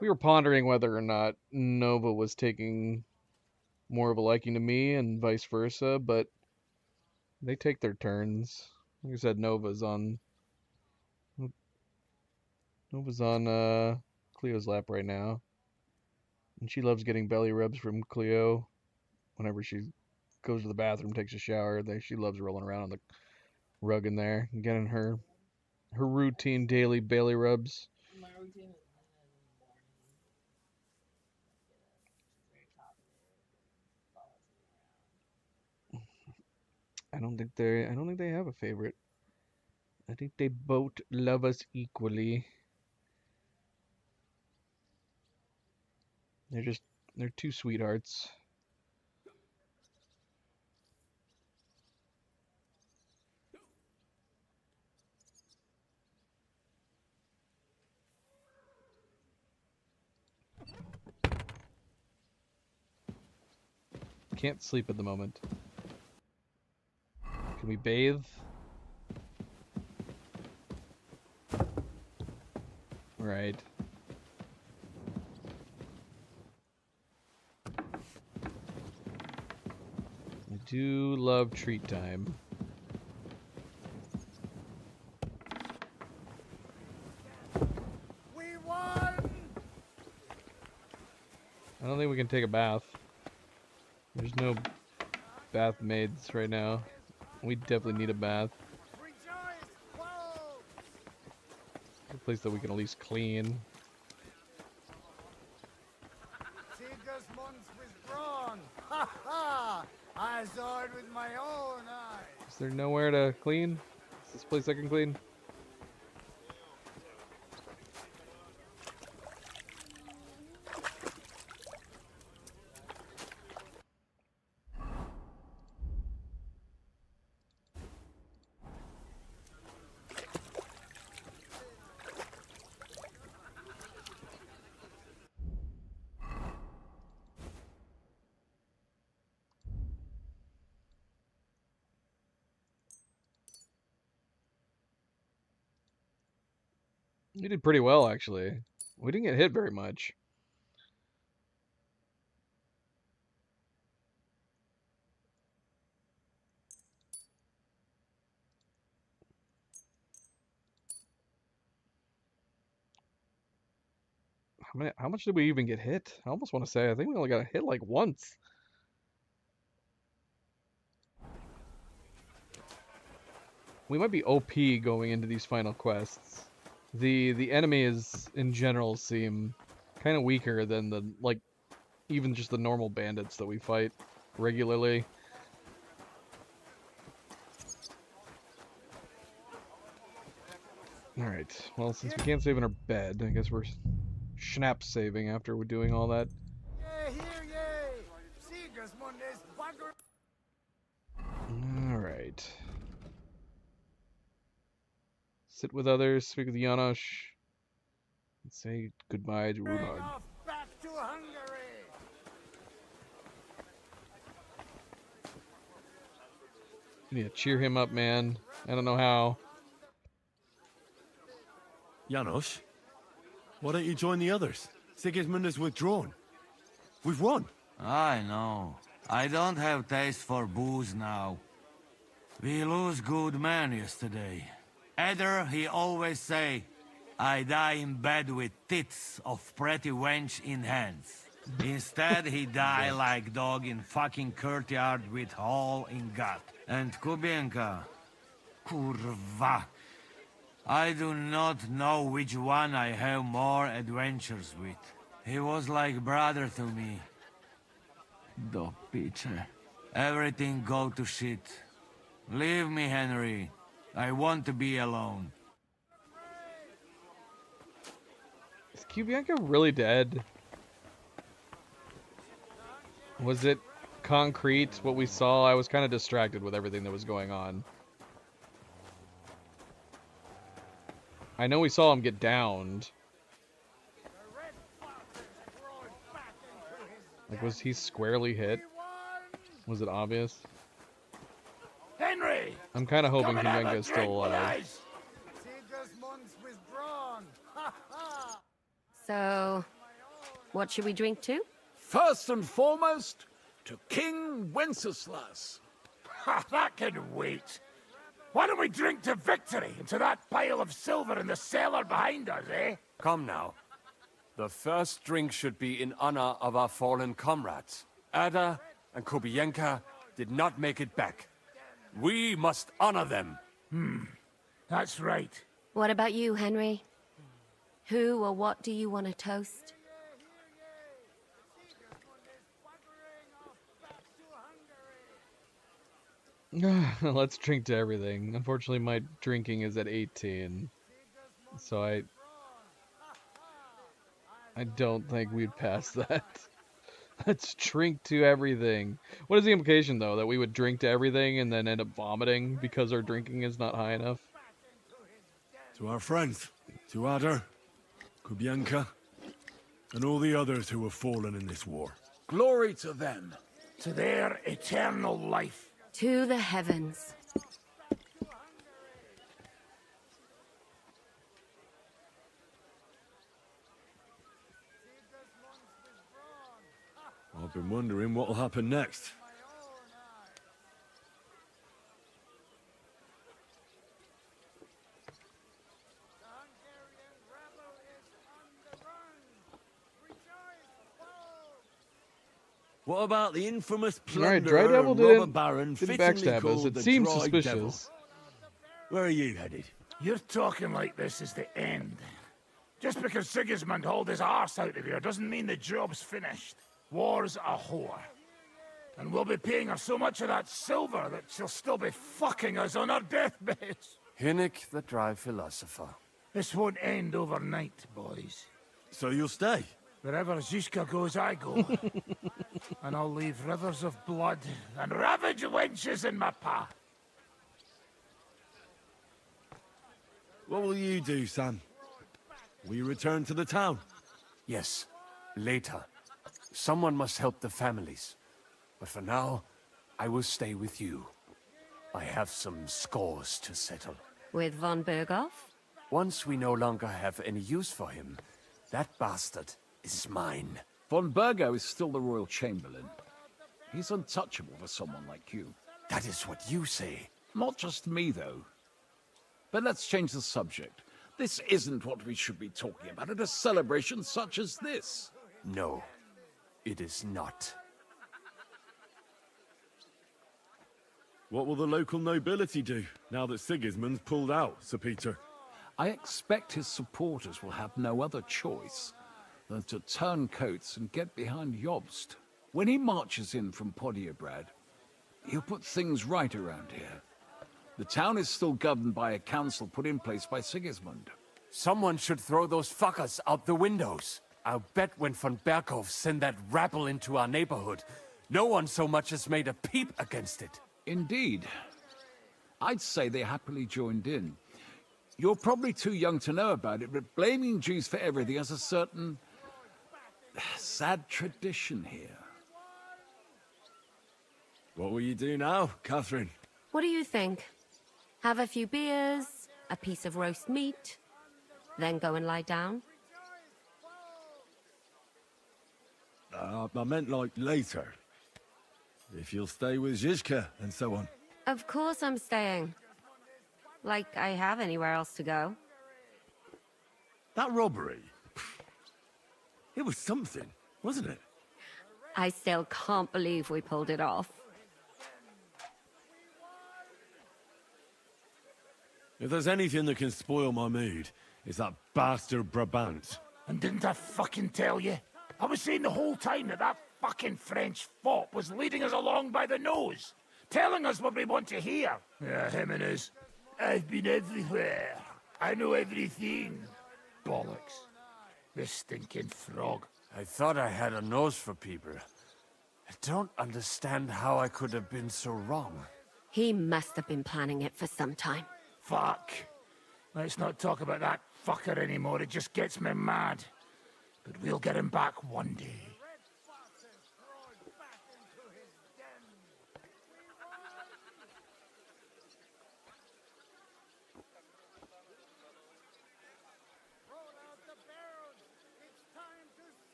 We were pondering whether or not Nova was taking more of a liking to me and vice versa, but they take their turns. Like I said, Nova's on Cleo's lap right now. And she loves getting belly rubs from Cleo whenever she goes to the bathroom, takes a shower. She loves rolling around on the rug in there and getting her routine daily belly rubs. My routine is I don't think they have a favorite. I think they both love us equally. They're two sweethearts. Can't sleep at the moment. Can we bathe? Right. I do love treat time. We won! I don't think we can take a bath. There's no bath maids right now. We definitely need a bath. A place that we can at least clean. Sigismund's withdrawn! Ha ha! I saw it with my own eyes! Is there nowhere to clean? Is this place I can clean? We did pretty well, actually. We didn't get hit very much. How much did we even get hit? I almost want to say, I think we only got hit like once. We might be OP going into these final quests. The enemies in general seem kind of weaker than the, like, even just the normal bandits that we fight regularly. Alright, well, since we can't save in our bed, I guess we're schnapp saving after we're doing all that. Alright. Sit with others, speak with Janosch, and say goodbye to Ruthard. Back to Hungary! You need to cheer him up, man. I don't know how. Janosch, why don't you join the others? Sigismund has withdrawn. We've won. I know. I don't have taste for booze now. We lose good men yesterday. Eder, he always say, I die in bed with tits of pretty wench in hands. Instead, he die like dog in fucking courtyard with hole in gut. And Kubienka, kurwa. I do not know which one I have more adventures with. He was like brother to me. Do piče. Everything go to shit. Leave me, Henry. I want to be alone. Is Kubienka really dead? Was it concrete, what we saw? I was kind of distracted with everything that was going on. I know we saw him get downed. Like, was he squarely hit? Was it obvious? Henry! I'm kind of hoping Kubienka is still alive. Sigismund's withdrawn! Ha ha! So, what should we drink to? First and foremost, to King Wenceslas. Ha, that can wait. Why don't we drink to victory and to that pile of silver in the cellar behind us, eh? Come now. The first drink should be in honor of our fallen comrades. Ada and Kubienka did not make it back. We must honor them. That's right. What about you, Henry? Who or what do you want to toast? Let's drink to everything. Unfortunately, my drinking is at 18. So I don't think we'd pass that. Let's drink to everything. What is the implication, though? That we would drink to everything and then end up vomiting because our drinking is not high enough? To our friends, to Adder, Kubienka, and all the others who have fallen in this war. Glory to them. To their eternal life. To the heavens. I've been wondering what'll happen next. What about the infamous plunderer Alright, Dry and Devil robber baron didn't fittingly backstab us. called It the seems Dry suspicious. Devil? Where are you headed? You're talking like this is the end. Just because Sigismund hauled his arse out of here doesn't mean the job's finished. War's a whore. And we'll be paying her so much of that silver that she'll still be fucking us on our deathbeds. Hinnick, the dry philosopher. This won't end overnight, boys. So you'll stay? Wherever Zizka goes, I go. And I'll leave rivers of blood and ravaged wenches in my path. What will you do, Sam? Will you return to the town? Yes, later. Someone must help the families. But for now, I will stay with you. I have some scores to settle. With von Berghoff? Once we no longer have any use for him, that bastard is mine. Von Bergo is still the Royal Chamberlain. He's untouchable for someone like you. That is what you say. Not just me, though. But let's change the subject. This isn't what we should be talking about at a celebration such as this. No, it is not. What will the local nobility do, now that Sigismund's pulled out, Sir Peter? I expect his supporters will have no other choice than to turn coats and get behind Jobst. When he marches in from Podiebrad, he'll put things right around here. The town is still governed by a council put in place by Sigismund. Someone should throw those fuckers out the windows. I'll bet when von Berghoff sent that rabble into our neighborhood, no one so much as made a peep against it. Indeed. I'd say they happily joined in. You're probably too young to know about it, but blaming Jews for everything has a certain sad tradition here. What will you do now, Catherine? What do you think? Have a few beers, a piece of roast meat, then go and lie down? I meant like later. If you'll stay with Zizka and so on. Of course I'm staying. Like I have anywhere else to go. That robbery, it was something, wasn't it? I still can't believe we pulled it off. If there's anything that can spoil my mood, it's that bastard Brabant. And didn't I fucking tell you? I was saying the whole time that fucking French fop was leading us along by the nose, telling us what we want to hear. Yeah, him and his. I've been everywhere. I know everything. Bollocks. This stinking frog. I thought I had a nose for people. I don't understand how I could have been so wrong. He must have been planning it for some time. Fuck. Let's not talk about that fucker anymore. It just gets me mad. But we'll get him back one day.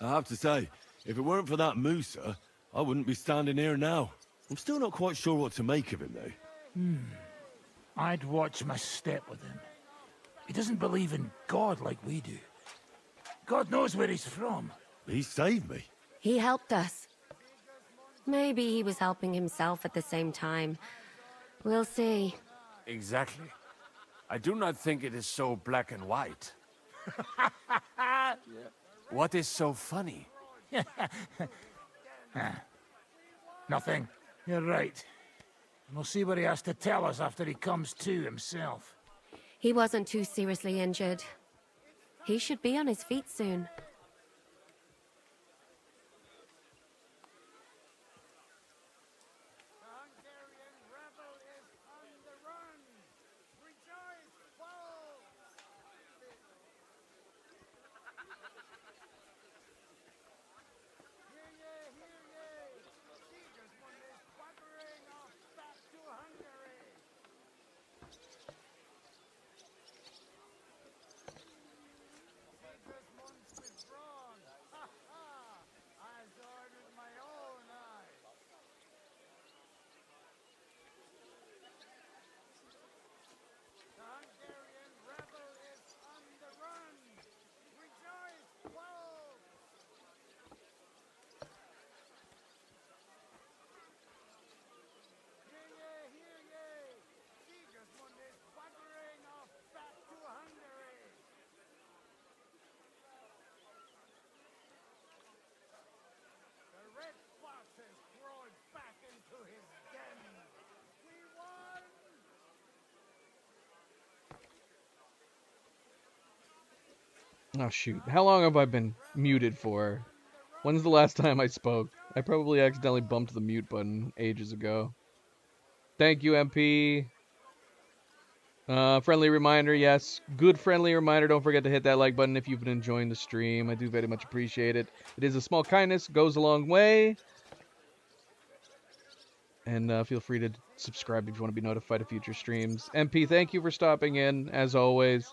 I have to say, if it weren't for that Musa, I wouldn't be standing here now. I'm still not quite sure what to make of him, though. I'd watch my step with him. He doesn't believe in God like we do. God knows where he's from. He saved me. He helped us. Maybe he was helping himself at the same time. We'll see. Exactly. I do not think it is so black and white. What is so funny? Nothing. You're right. We'll see what he has to tell us after he comes to himself. He wasn't too seriously injured. He should be on his feet soon. Oh shoot, how long have I been muted for? When's the last time I spoke? I probably accidentally bumped the mute button ages ago. Thank you, MP. Friendly reminder, yes. Good friendly reminder, don't forget to hit that like button if you've been enjoying the stream. I do very much appreciate it. It is a small kindness, goes a long way. And feel free to subscribe if you want to be notified of future streams. MP, thank you for stopping in, as always.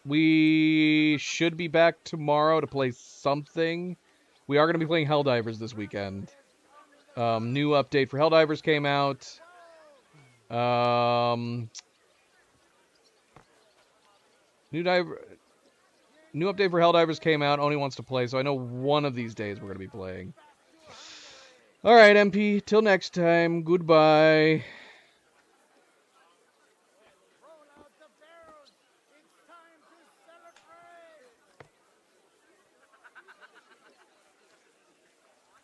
We should be back tomorrow to play something. We are going to be playing Helldivers this weekend. New update for Helldivers came out. New update for Helldivers came out. Oni wants to play, so I know one of these days we're going to be playing. Alright, MP, till next time, goodbye.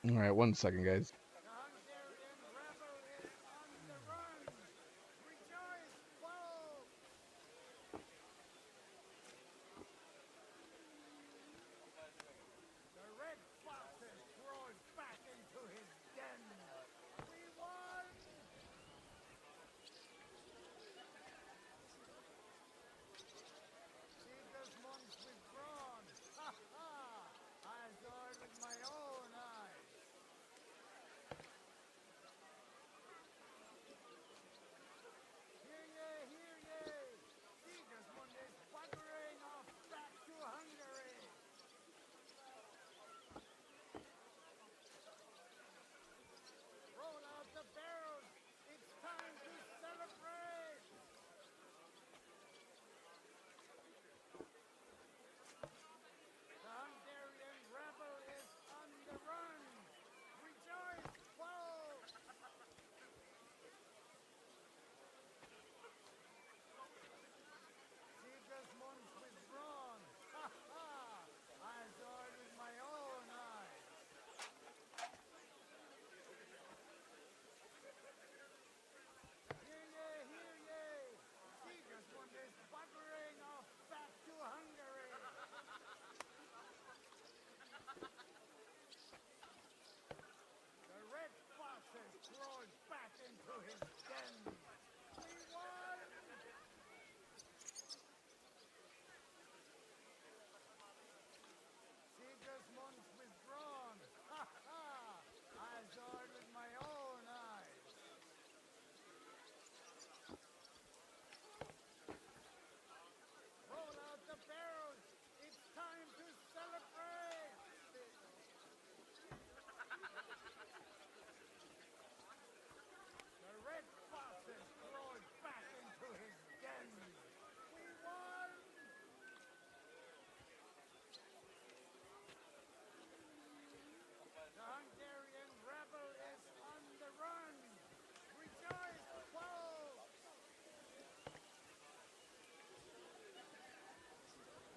Alright, 1 second, guys.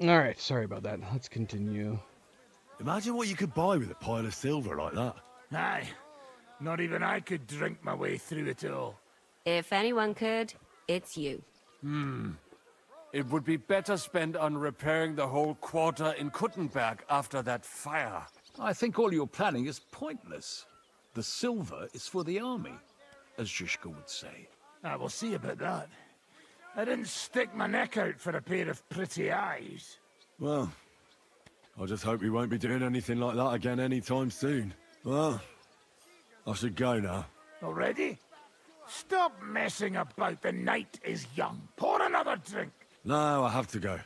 Alright, sorry about that. Let's continue. Imagine what you could buy with a pile of silver like that. Aye. Not even I could drink my way through it all. If anyone could, it's you. It would be better spent on repairing the whole quarter in Kuttenberg after that fire. I think all your planning is pointless. The silver is for the army, as Zizka would say. We'll see about that. I didn't stick my neck out for a pair of pretty eyes. Well, I just hope we won't be doing anything like that again anytime soon. Well, I should go now. Already? Stop messing about. The night is young. Pour another drink. No, I have to go.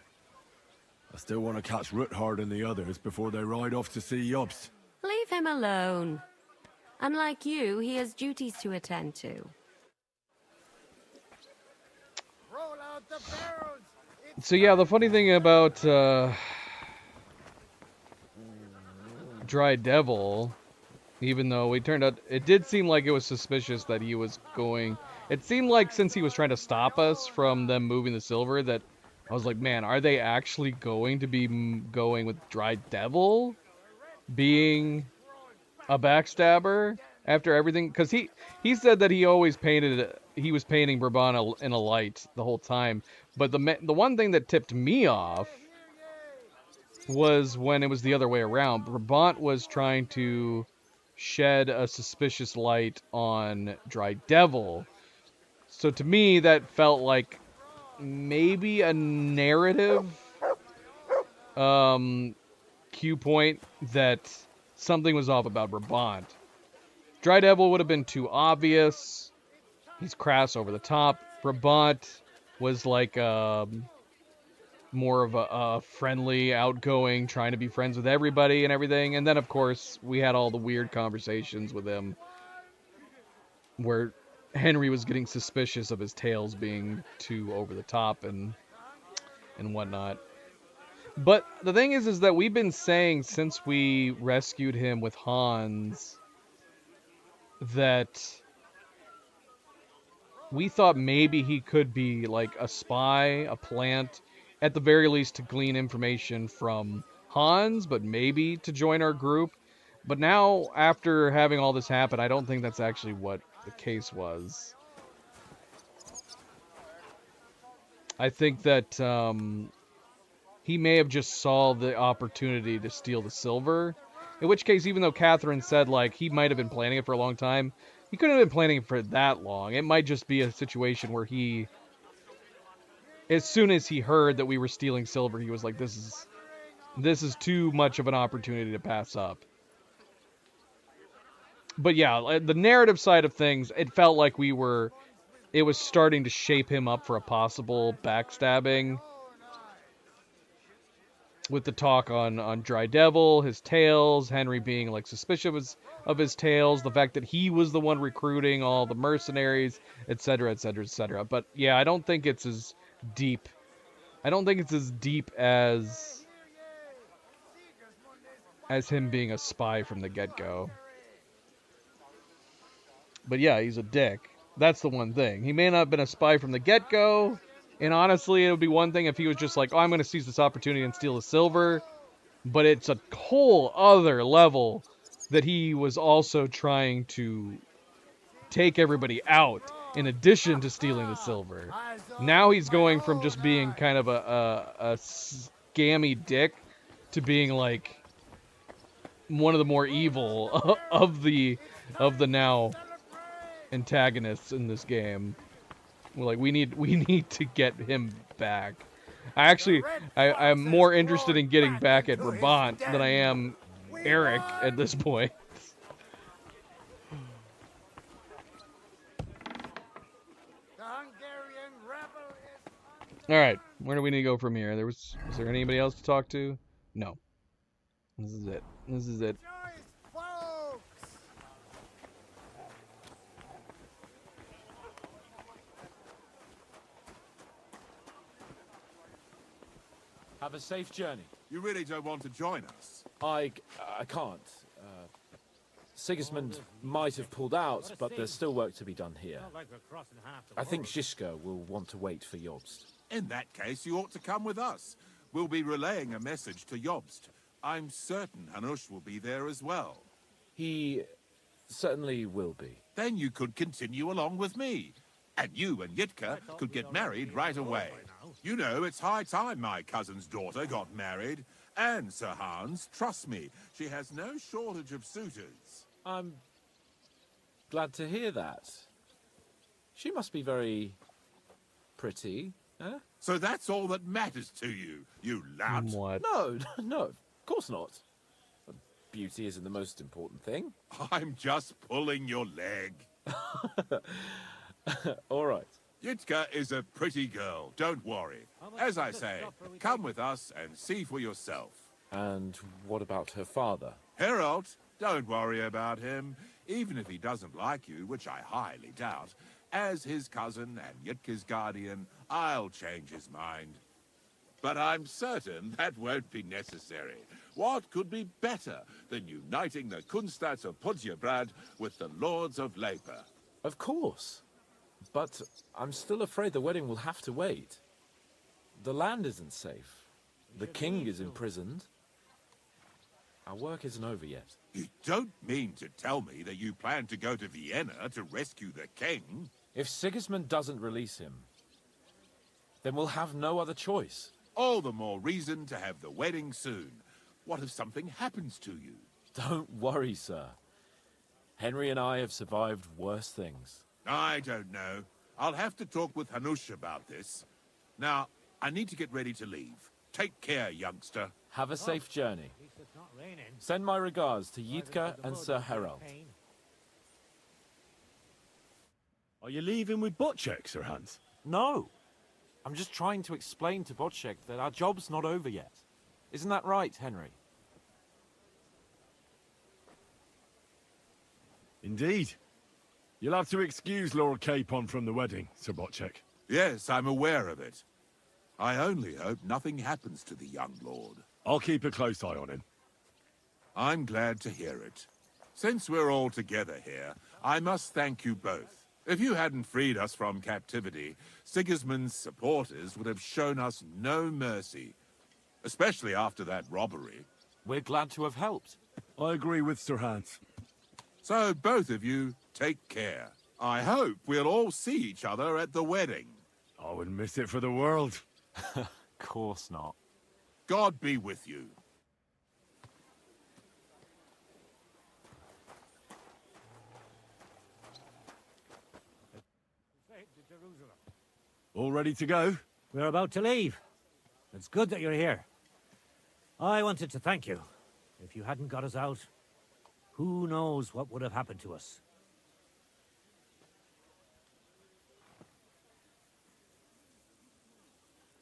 I still want to catch Ruthard and the others before they ride off to see Jobst. Leave him alone. Unlike you, he has duties to attend to. So yeah, the funny thing about Dry Devil, even though it turned out, it did seem like it was suspicious that he was going, it seemed like since he was trying to stop us from them moving the silver, that I was like, man, are they actually going to be going with Dry Devil being a backstabber after everything? Because he said that he always he was painting Brabant in a light the whole time. But the one thing that tipped me off was when it was the other way around. Brabant was trying to shed a suspicious light on Dry Devil. So to me, that felt like maybe a narrative cue point that something was off about Brabant. Dry Devil would have been too obvious. He's crass over the top. Brabant was like more of a friendly, outgoing, trying to be friends with everybody and everything. And then, of course, we had all the weird conversations with him where Henry was getting suspicious of his tales being too over the top and whatnot. But the thing is that we've been saying since we rescued him with Hans that we thought maybe he could be like a spy, a plant, at the very least to glean information from Hans, but maybe to join our group. But now, after having all this happen, I don't think that's actually what the case was. I think that he may have just saw the opportunity to steal the silver. In which case, even though Catherine said like he might have been planning it for a long time, he couldn't have been planning it for that long. It might just be a situation where he, as soon as he heard that we were stealing silver, he was like, this is too much of an opportunity to pass up. But yeah, the narrative side of things, it felt like it was starting to shape him up for a possible backstabbing. With the talk on Dry Devil, his tales, Henry being like suspicious of his tales, the fact that he was the one recruiting all the mercenaries, etc., etc., etc. But yeah, I don't think it's as deep. I don't think it's as deep as him being a spy from the get-go. But yeah, he's a dick. That's the one thing. He may not have been a spy from the get-go. And honestly, it would be one thing if he was just like, oh, I'm going to seize this opportunity and steal the silver. But it's a whole other level that he was also trying to take everybody out in addition to stealing the silver. Now he's going from just being kind of a scammy dick to being like one of the more evil of the now antagonists in this game. Like, we need to get him back. I'm more interested in getting back at Brabant than I am Eric at this point. Alright, where do we need to go from here? Is there anybody else to talk to? No. This is it. This is it. Have a safe journey. You really don't want to join us? I can't. Sigismund might have pulled out, but there's still work to be done here. I think Zizka will want to wait for Jobst. In that case, you ought to come with us. We'll be relaying a message to Jobst. I'm certain Hanush will be there as well. He certainly will be. Then you could continue along with me. And you and Yitka could get married right away. You know, it's high time my cousin's daughter got married. And, Sir Hans, trust me, she has no shortage of suitors. I'm glad to hear that. She must be very pretty, eh? So that's all that matters to you, you lout. What? No, no, of course not. Beauty isn't the most important thing. I'm just pulling your leg. All right. Yitka is a pretty girl, don't worry. As I say, come with us and see for yourself. And what about her father? Harold, don't worry about him. Even if he doesn't like you, which I highly doubt, as his cousin and Yitka's guardian, I'll change his mind. But I'm certain that won't be necessary. What could be better than uniting the Kunstats of Podjebrad with the Lords of Leper? Of course. But I'm still afraid the wedding will have to wait. The land isn't safe. The king is imprisoned. Our work isn't over yet. You don't mean to tell me that you plan to go to Vienna to rescue the king? If Sigismund doesn't release him, then we'll have no other choice. All the more reason to have the wedding soon. What if something happens to you? Don't worry, sir. Henry and I have survived worse things. I don't know. I'll have to talk with Hanush about this. Now, I need to get ready to leave. Take care, youngster. Have a safe journey. Send my regards to Yitka and Sir Harold. Are you leaving with Bocek, Sir Hans? No. I'm just trying to explain to Bocek that our job's not over yet. Isn't that right, Henry? Indeed. You'll have to excuse Lord Capon from the wedding, Sir Bocek. Yes, I'm aware of it. I only hope nothing happens to the young lord. I'll keep a close eye on him. I'm glad to hear it. Since we're all together here, I must thank you both. If you hadn't freed us from captivity, Sigismund's supporters would have shown us no mercy. Especially after that robbery. We're glad to have helped. I agree with Sir Hans. So both of you, take care. I hope we'll all see each other at the wedding. I wouldn't miss it for the world. Of course not. God be with you. All ready to go? We're about to leave. It's good that you're here. I wanted to thank you. If you hadn't got us out, who knows what would have happened to us.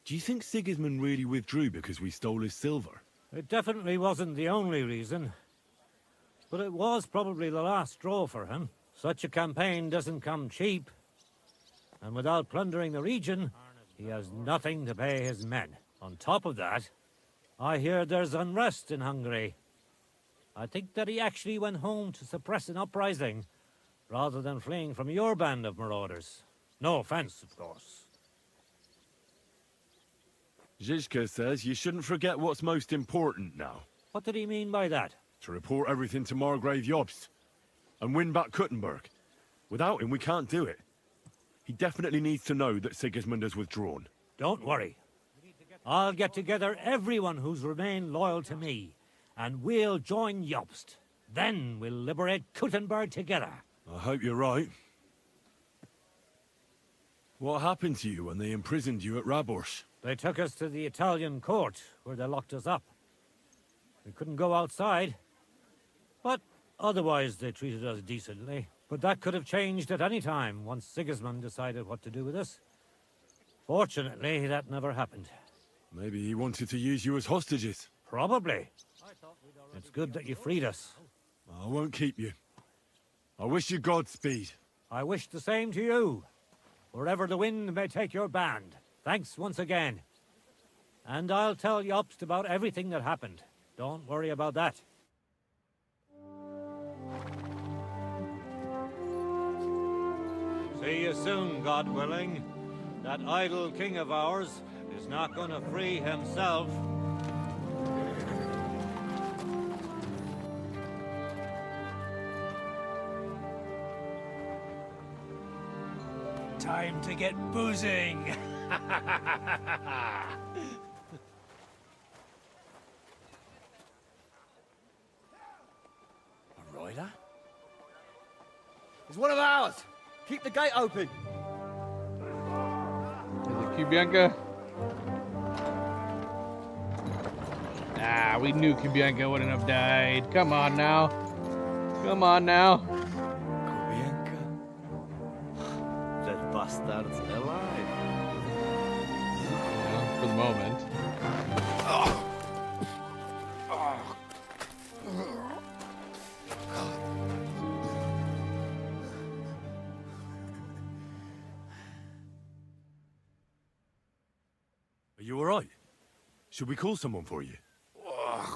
Do you think Sigismund really withdrew because we stole his silver? It definitely wasn't the only reason. But it was probably the last straw for him. Such a campaign doesn't come cheap. And without plundering the region, he has nothing to pay his men. On top of that, I hear there's unrest in Hungary. I think that he actually went home to suppress an uprising, rather than fleeing from your band of marauders. No offense, of course. Zizka says you shouldn't forget what's most important now. What did he mean by that? To report everything to Margrave Jobst. And win back Kuttenberg. Without him, we can't do it. He definitely needs to know that Sigismund has withdrawn. Don't worry. I'll get together everyone who's remained loyal to me, and we'll join Jobst. Then we'll liberate Kuttenberg together. I hope you're right. What happened to you when they imprisoned you at Raborsch? They took us to the Italian court, where they locked us up. We couldn't go outside, but otherwise they treated us decently. But that could have changed at any time once Sigismund decided what to do with us. Fortunately, that never happened. Maybe he wanted to use you as hostages. Probably. It's good that you freed us. I won't keep you. I wish you Godspeed. I wish the same to you. Wherever the wind may take your band. Thanks once again. And I'll tell Jobst about everything that happened. Don't worry about that. See you soon, God willing. That idle king of ours is not gonna free himself. Time to get boozing! A rider? He's one of ours! Keep the gate open! Is it Kubianka? Ah, we knew Kubianka wouldn't have died. Come on now. Come on now. Kubianka? That bastard's alive. Well, for the moment. Are you alright? Should we call someone for you?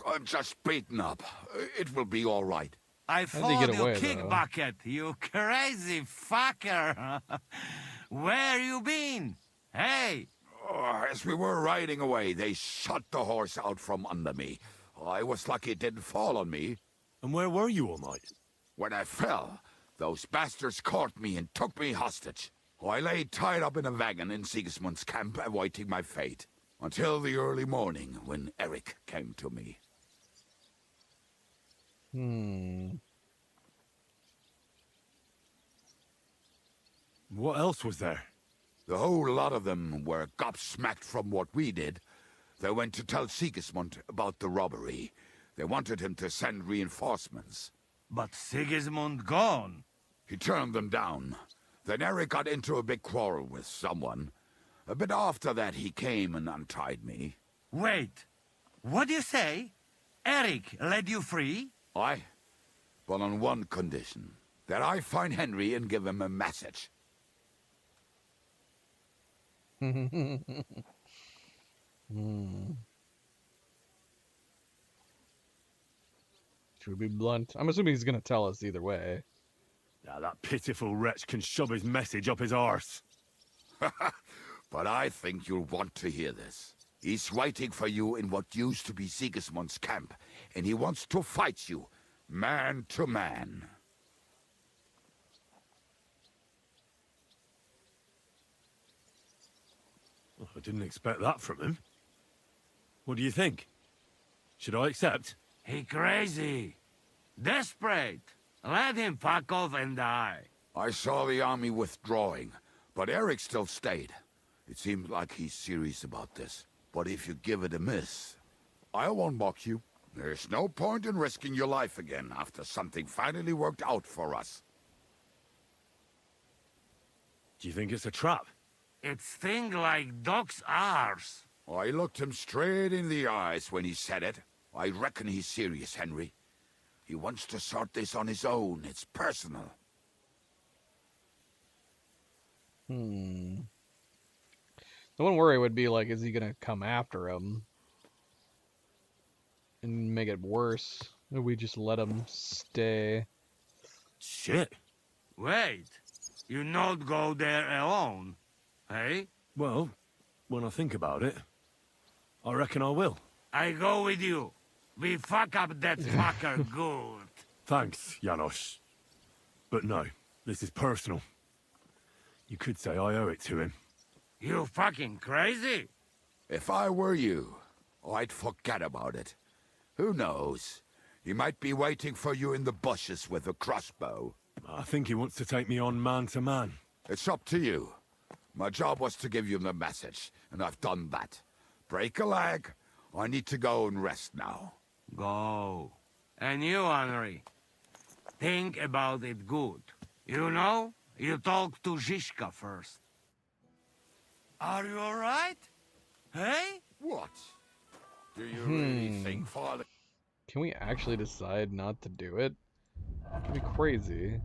I'm just beaten up. It will be all right. I How'd they followed get you, away, kick though? bucket, you crazy fucker. Where you been? Hey! As we were riding away, they shot the horse out from under me. I was lucky it didn't fall on me. And where were you all night? When I fell, those bastards caught me and took me hostage. I lay tied up in a wagon in Sigismund's camp, awaiting my fate. Until the early morning, when Eric came to me. What else was there? The whole lot of them were gobsmacked from what we did. They went to tell Sigismund about the robbery. They wanted him to send reinforcements. But Sigismund gone. He turned them down. Then Eric got into a big quarrel with someone. A bit after that, he came and untied me. Wait, what do you say? Eric let you free? Aye, but on one condition. That I find Henry and give him a message. Should we be blunt? I'm assuming he's gonna tell us either way. Now that pitiful wretch can shove his message up his arse. But I think you'll want to hear this. He's waiting for you in what used to be Sigismund's camp, and he wants to fight you, man to man. Oh, I didn't expect that from him. What do you think? Should I accept? He crazy. Desperate. Let him fuck off and die. I saw the army withdrawing, but Eric still stayed. It seems like he's serious about this. But if you give it a miss, I won't mock you. There's no point in risking your life again after something finally worked out for us. Do you think it's a trap? It's thing like dog's arse. I looked him straight in the eyes when he said it. I reckon he's serious, Henry. He wants to sort this on his own. It's personal. The one worry would be like, is he gonna come after him and make it worse? Or we just let him stay? Shit. Wait, you not go there alone, hey? Well, when I think about it, I reckon I will. I go with you. We fuck up that fucker good. Thanks, Janos. But no, this is personal. You could say I owe it to him. You fucking crazy? If I were you, I'd forget about it. Who knows? He might be waiting for you in the bushes with a crossbow. I think he wants to take me on man to man. It's up to you. My job was to give you the message, and I've done that. Break a leg. I need to go and rest now. Go. And you, Henry, think about it good. You know, you talk to Zizka first. Are you all right? Hey? What? Do you really think Father... Can we actually decide not to do it? It'd be crazy.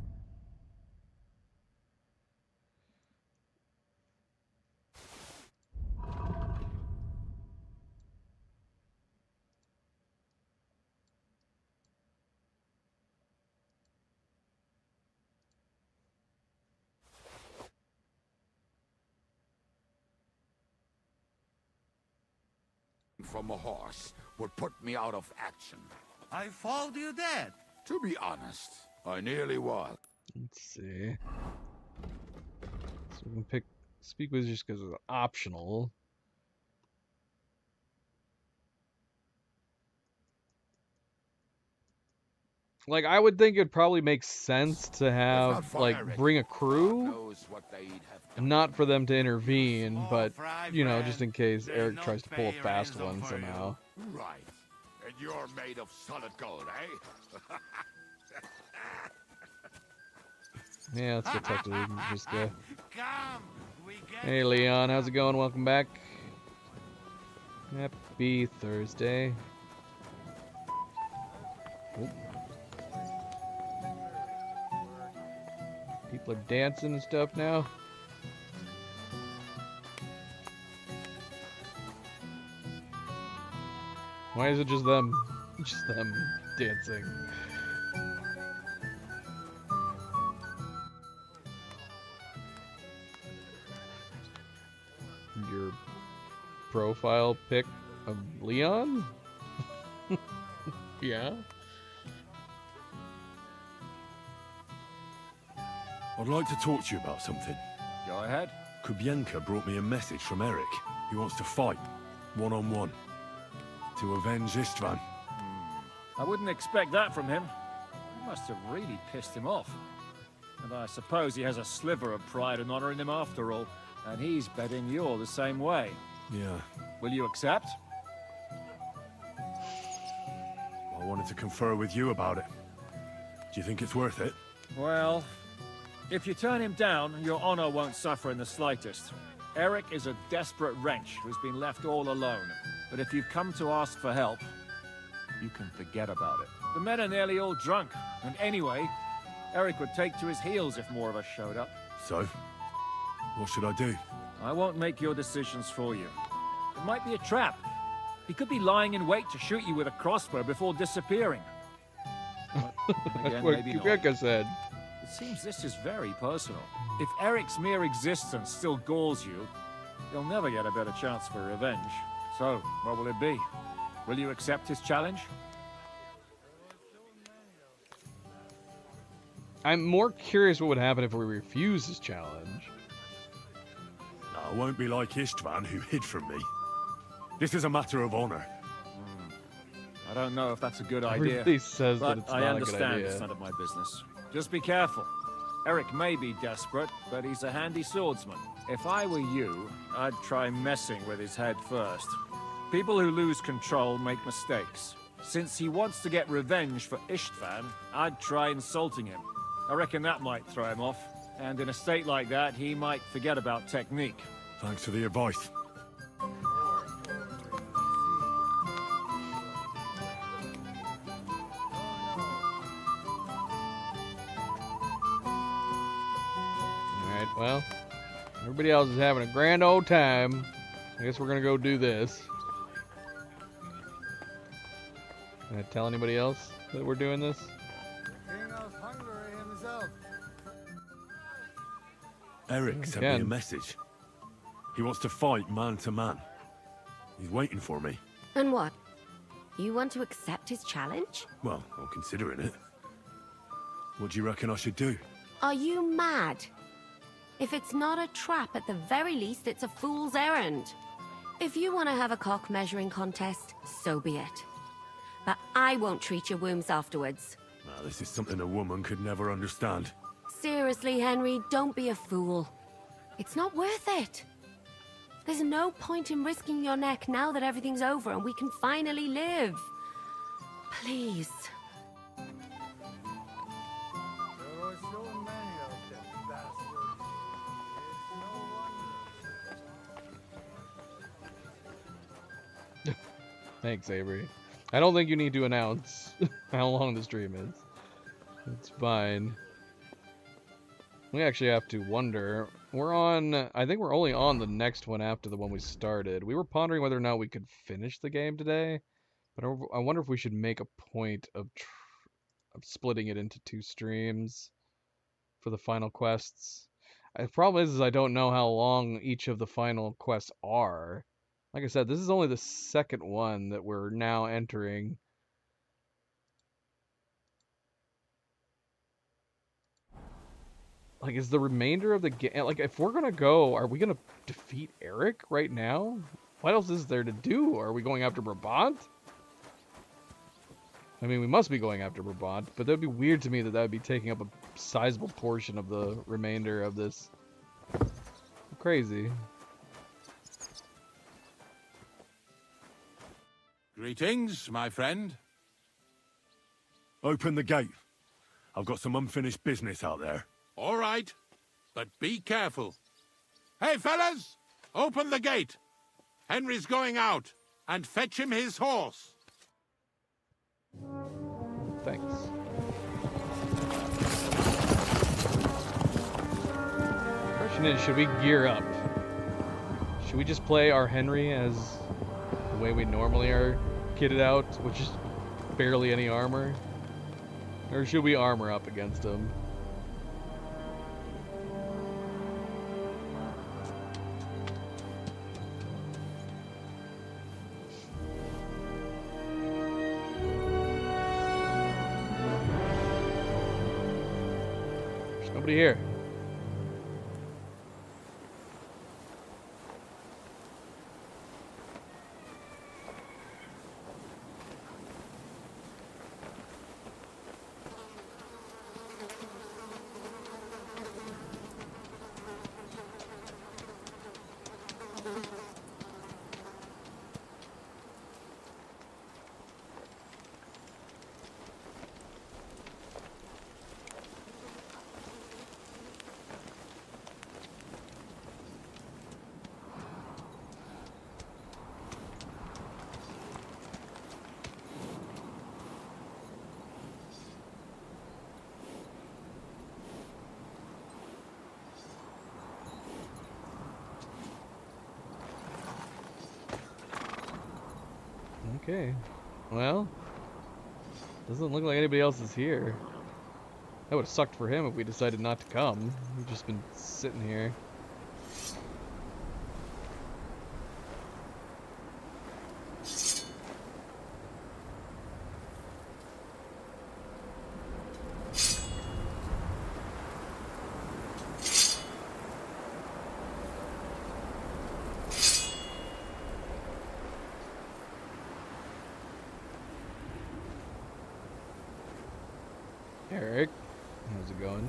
from a horse would put me out of action. I followed you dead. To be honest, I nearly was. Let's see. So we can pick speak with just because it's optional. Like, I would think it'd probably make sense to have, like, bring a crew, not for them to intervene, but, you know, just in case Eric tries to pull a fast one somehow. Right. And you're made of solid gold, eh? Yeah, let's go talk to just Hey, Leon, how's it going? Welcome back. Happy Thursday. Oop. People are dancing and stuff now. Why is it just them? Just them dancing. Your profile pic of Leon? Yeah. I'd like to talk to you about something. Go ahead. Kubienka brought me a message from Eric. He wants to fight, one-on-one, to avenge Istvan. I wouldn't expect that from him. You must have really pissed him off. And I suppose he has a sliver of pride and honor in him after all. And he's betting you're the same way. Yeah. Will you accept? I wanted to confer with you about it. Do you think it's worth it? Well, if you turn him down, your honor won't suffer in the slightest. Eric is a desperate wretch who's been left all alone. But if you've come to ask for help, you can forget about it. The men are nearly all drunk. And anyway, Eric would take to his heels if more of us showed up. So? What should I do? I won't make your decisions for you. It might be a trap. He could be lying in wait to shoot you with a crossbow before disappearing. But, That's again, what maybe Kubienka not. said. It seems this is very personal. If Eric's mere existence still galls you, you'll never get a better chance for revenge. So, what will it be? Will you accept his challenge? I'm more curious what would happen if we refuse his challenge. I won't be like Istvan, who hid from me. This is a matter of honor. I don't know if that's a good idea. Everybody says but that it's I not a understand good idea. it's none of my business. Just be careful. Eric may be desperate, but he's a handy swordsman. If I were you, I'd try messing with his head first. People who lose control make mistakes. Since he wants to get revenge for Istvan, I'd try insulting him. I reckon that might throw him off. And in a state like that, he might forget about technique. Thanks for the advice. Alright, well, everybody else is having a grand old time. I guess we're gonna go do this. Can I tell anybody else that we're doing this? King of Hungary himself. Eric sent me a message. He wants to fight man to man. He's waiting for me. And what? You want to accept his challenge? Well, I'm considering it. What do you reckon I should do? Are you mad? If it's not a trap, at the very least, it's a fool's errand. If you want to have a cock measuring contest, so be it. But I won't treat your wounds afterwards. Now, this is something a woman could never understand. Seriously, Henry, don't be a fool. It's not worth it. There's no point in risking your neck now that everything's over and we can finally live. Please. Thanks, Avery. I don't think you need to announce how long the stream is. It's fine. We actually have to wonder. We're on... I think we're only on the next one after the one we started. We were pondering whether or not we could finish the game today. But I wonder if we should make a point of splitting it into 2 streams for the final quests. The problem is I don't know how long each of the final quests are. Like I said, this is only the second one that we're now entering. Like, is the remainder of the game... Like, if we're gonna go, are we gonna defeat Eric right now? What else is there to do? Are we going after Brabant? I mean, we must be going after Brabant, but that'd be weird to me that would be taking up a sizable portion of the remainder of this. Crazy. Greetings, my friend. Open the gate. I've got some unfinished business out there. All right, but be careful. Hey, fellas! Open the gate. Henry's going out, and fetch him his horse. Thanks. Question is, should we gear up? Should we just play our Henry as the way we normally are kitted out, which is barely any armor? Or should we armor up against him? There's nobody here. Okay. Well, doesn't look like anybody else is here. That would have sucked for him if we decided not to come. We've just been sitting here. Eric, how's it going?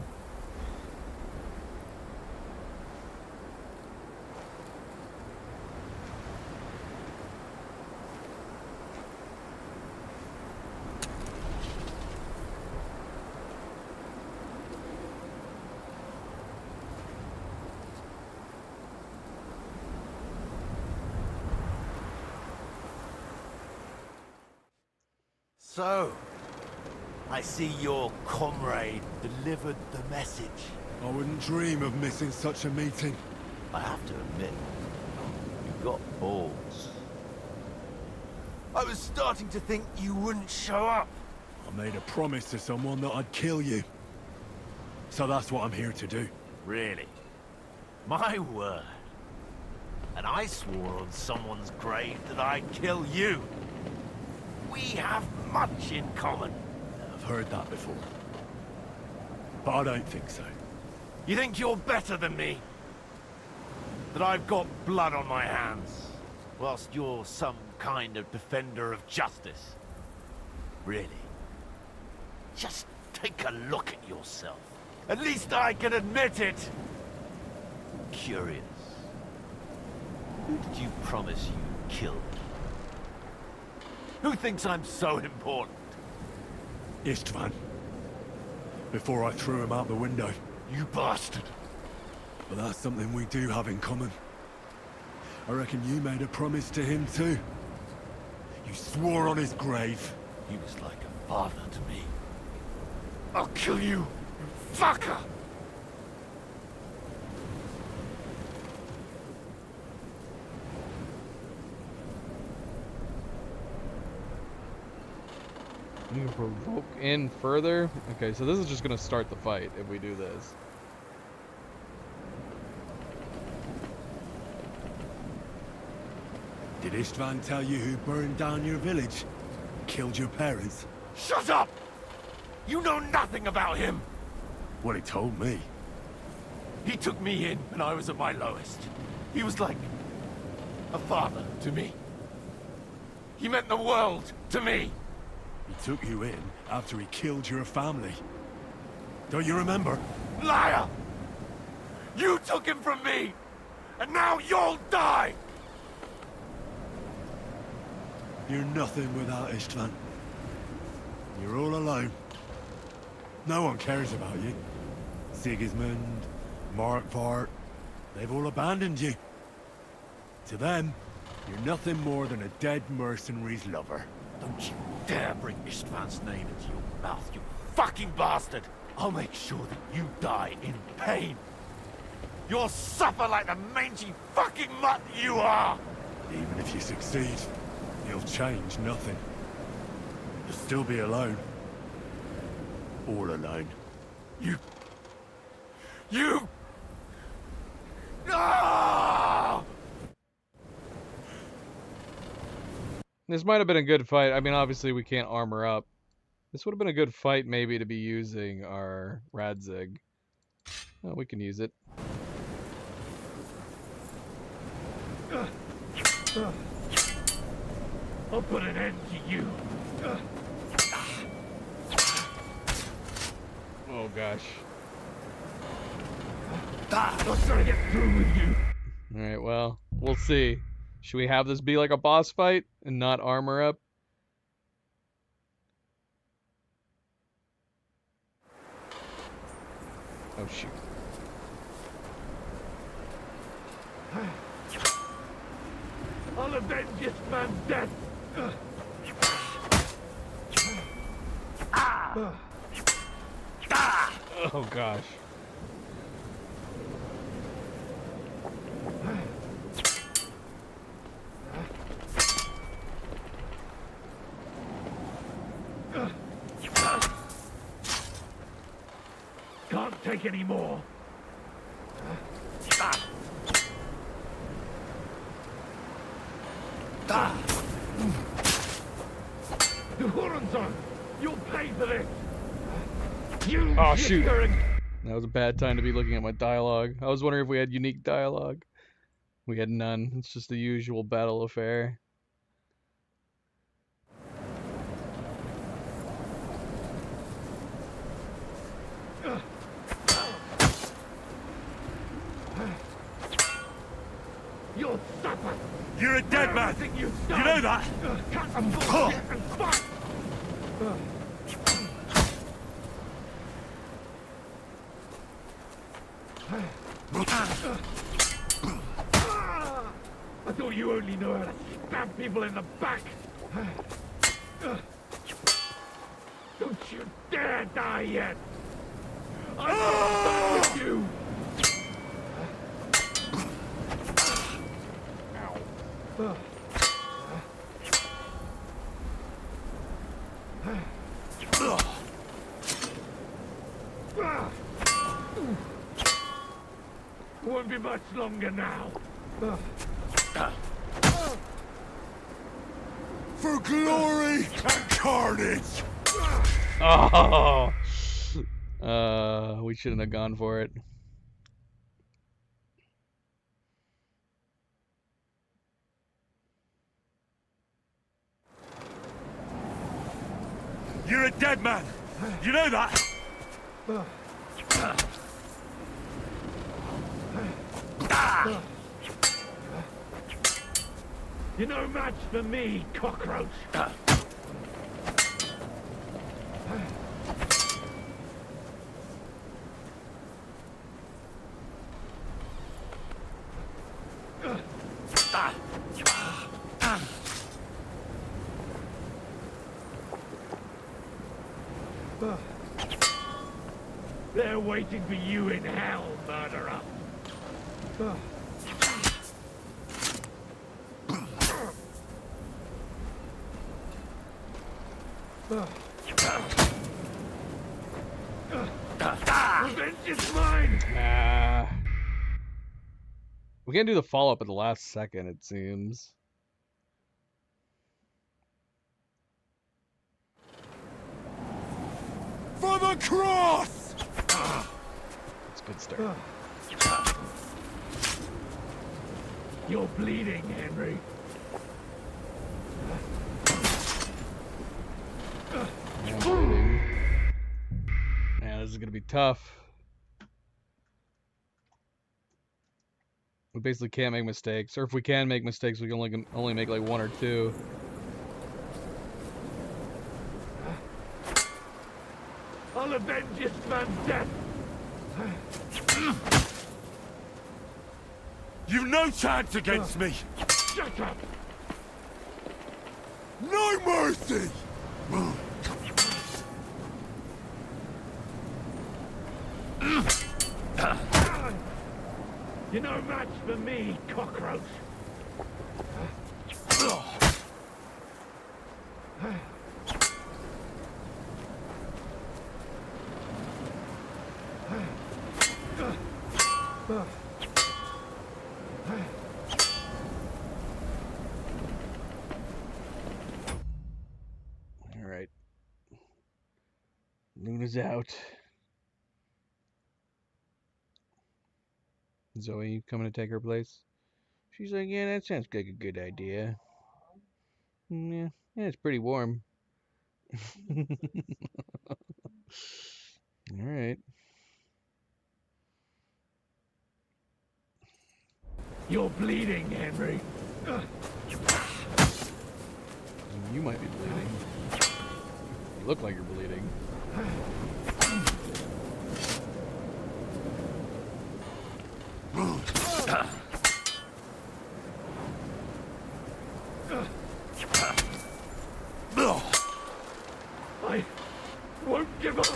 So, I see your comrade delivered the message. I wouldn't dream of missing such a meeting. I have to admit, you've got balls. I was starting to think you wouldn't show up. I made a promise to someone that I'd kill you. So that's what I'm here to do. Really? My word. And I swore on someone's grave that I'd kill you. We have much in common. I've heard that before. But I don't think so. You think you're better than me? That I've got blood on my hands, whilst you're some kind of defender of justice? Really? Just take a look at yourself. At least I can admit it! Curious. Who did you promise you'd kill? Who thinks I'm so important? Istvan. Before I threw him out the window. You bastard! But that's something we do have in common. I reckon you made a promise to him too. You swore on his grave. He was like a father to me. I'll kill you, you fucker! You can provoke in further. Okay, so this is just gonna start the fight if we do this. Did Istvan tell you who burned down your village? Killed your parents? Shut up! You know nothing about him! Well, he told me. He took me in when I was at my lowest. He was like a father to me. He meant the world to me. He took you in after he killed your family. Don't you remember? Liar! You took him from me! And now you'll die! You're nothing without Istvan. You're all alone. No one cares about you. Sigismund, Markvart, they've all abandoned you. To them, you're nothing more than a dead mercenary's lover. Don't you dare bring Istvan's name into your mouth, you fucking bastard! I'll make sure that you die in pain. You'll suffer like the mangy fucking mutt you are! Even if you succeed, you'll change nothing. You'll still be alone. All alone. You... Ah! This might have been a good fight. I mean, obviously we can't armor up. This would have been a good fight maybe to be using our Radzig. Oh, we can use it. I'll put an end to you. Oh gosh. I'm trying to get through with you. Alright, well, we'll see. Should we have this be like a boss fight and not armor up? Oh shoot. I'll avenge this man's death. Oh gosh. Can't take any more. Horanson, you'll pay for this. You Oh shoot. That was a bad time to be looking at my dialogue. I was wondering if we had unique dialogue. We had none. It's just the usual battle affair. You'll suffer. You're a dead man. You know that? Cut some bullshit and fight. I thought you only know how to stab people in the back. Don't you dare die yet. I'm not done with you. Won't be much longer now. For glory and carnage! Oh! We shouldn't have gone for it. You're a dead man! You know that? You're no match for me, cockroach. They're waiting for you in hell, murderer. Revenge is mine! We can't do the follow-up at the last second, it seems. For the cross! That's a good start. You're bleeding, Henry. I'm bleeding. Man, this is gonna be tough. We basically can't make mistakes, or if we can make mistakes, we can only make like 1 or 2. I'll avenge this man's death. You've no chance against me! Shut up! No mercy! You're no match for me, cockroach. All right. Luna's out. Zoe, you coming to take her place? She's like, yeah, that sounds like a good idea. Yeah, it's pretty warm. All right. You're bleeding, Henry. You might be bleeding. You look like you're bleeding. I won't give up.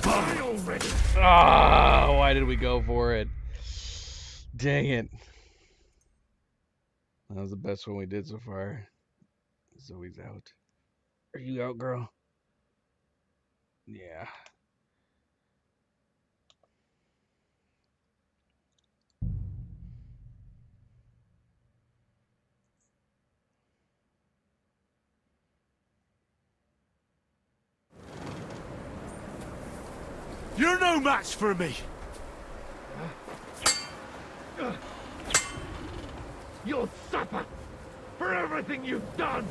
Die already. Ah, why did we go for it? Dang it. That was the best one we did so far. Zoe's out. Are you out, girl? Yeah. You're no match for me! You'll suffer for everything you've done.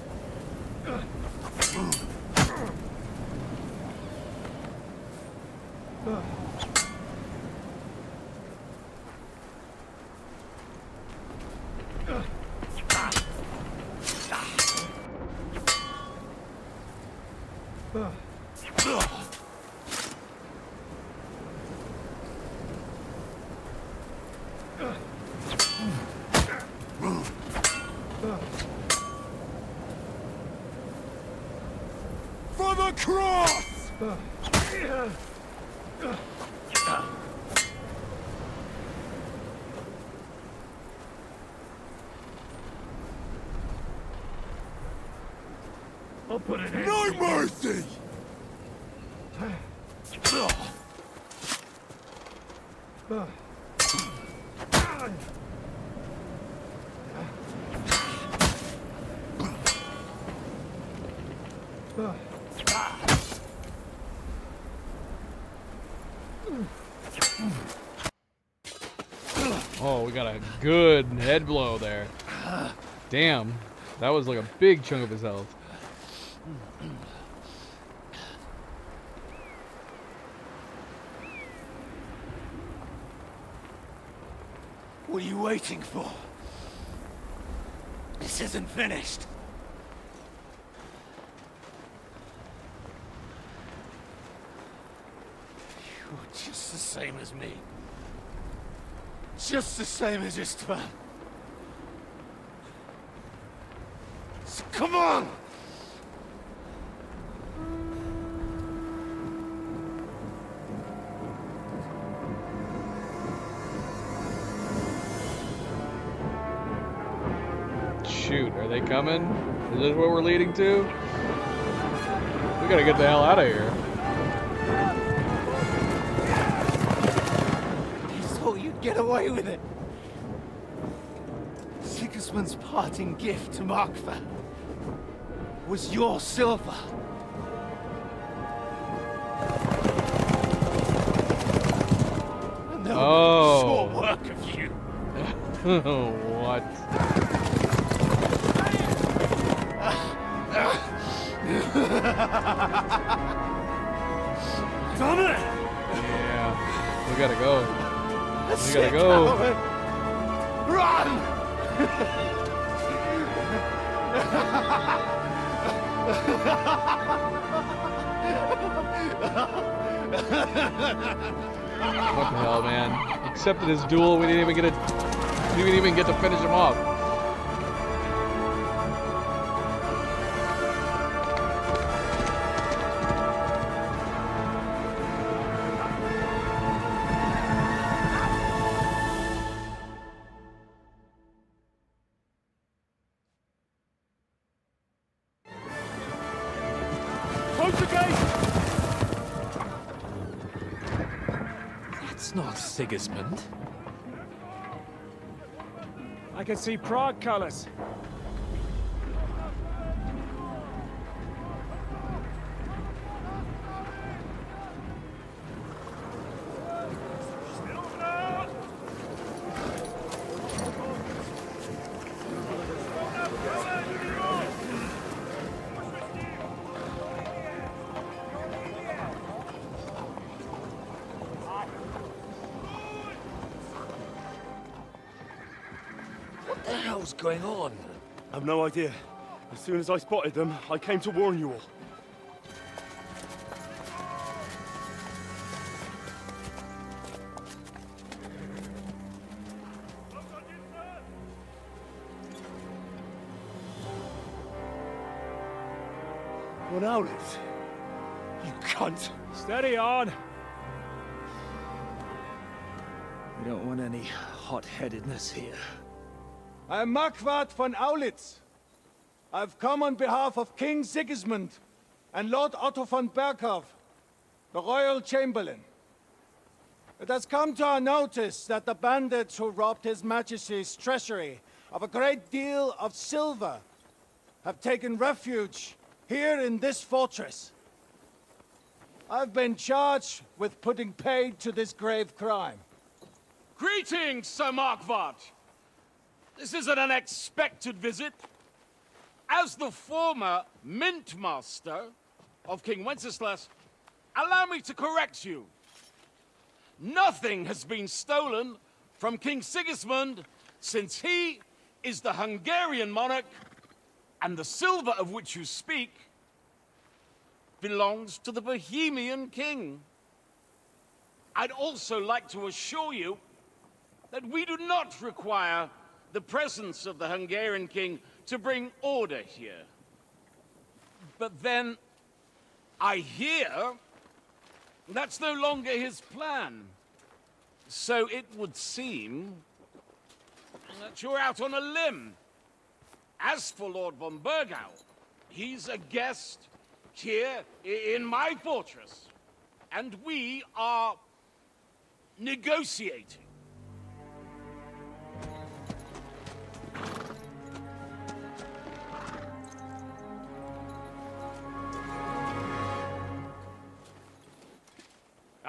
For the cross! I'll put an end No to you. mercy! Oh, we got a good head blow there. Damn. That was like a big chunk of his health. What are you waiting for? This isn't finished. You're just the same as me. Just the same as Istvan. So come on! Shoot, are they coming? Is this what we're leading to? We gotta get the hell out of here. You thought you'd get away with it. Sigismund's parting gift to Markva was your silver. Oh. Short work of you. What? Damn it! Yeah. We gotta go. We gotta Sick go. coward. Run! What the hell, man? Accepted his duel. We didn't even get to finish him off. Close the gate! That's not Sigismund. I can see Prague colors. What the hell's going on? I've no idea. As soon as I spotted them, I came to warn you all. What out it? You cunt! Steady on. We don't want any hot-headedness here. I'm Markvart von Aulitz. I've come on behalf of King Sigismund and Lord Otto von Berghoff, the Royal Chamberlain. It has come to our notice that the bandits who robbed His Majesty's treasury of a great deal of silver have taken refuge here in this fortress. I've been charged with putting paid to this grave crime. Greetings, Sir Markvart. This is an unexpected visit. As the former Mint Master of King Wenceslas, allow me to correct you. Nothing has been stolen from King Sigismund since he is the Hungarian monarch, and the silver of which you speak belongs to the Bohemian king. I'd also like to assure you that we do not require the presence of the Hungarian king to bring order here. But then, I hear that's no longer his plan. So it would seem that you're out on a limb. As for Lord von Bergau, he's a guest here in my fortress, and we are negotiating.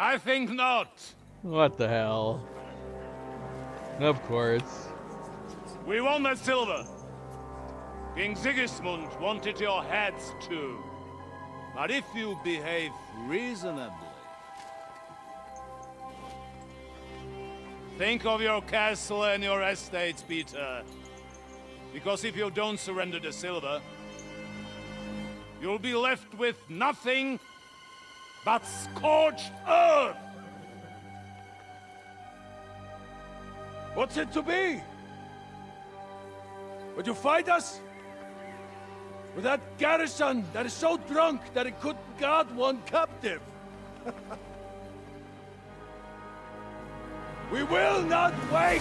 I think not. What the hell? Of course. We want that silver. King Sigismund wanted your heads too. But if you behave reasonably... Think of your castle and your estates, Peter. Because if you don't surrender the silver, you'll be left with nothing but scorched earth! What's it to be? Would you fight us? With that garrison that is so drunk that it couldn't guard one captive? We will not wait!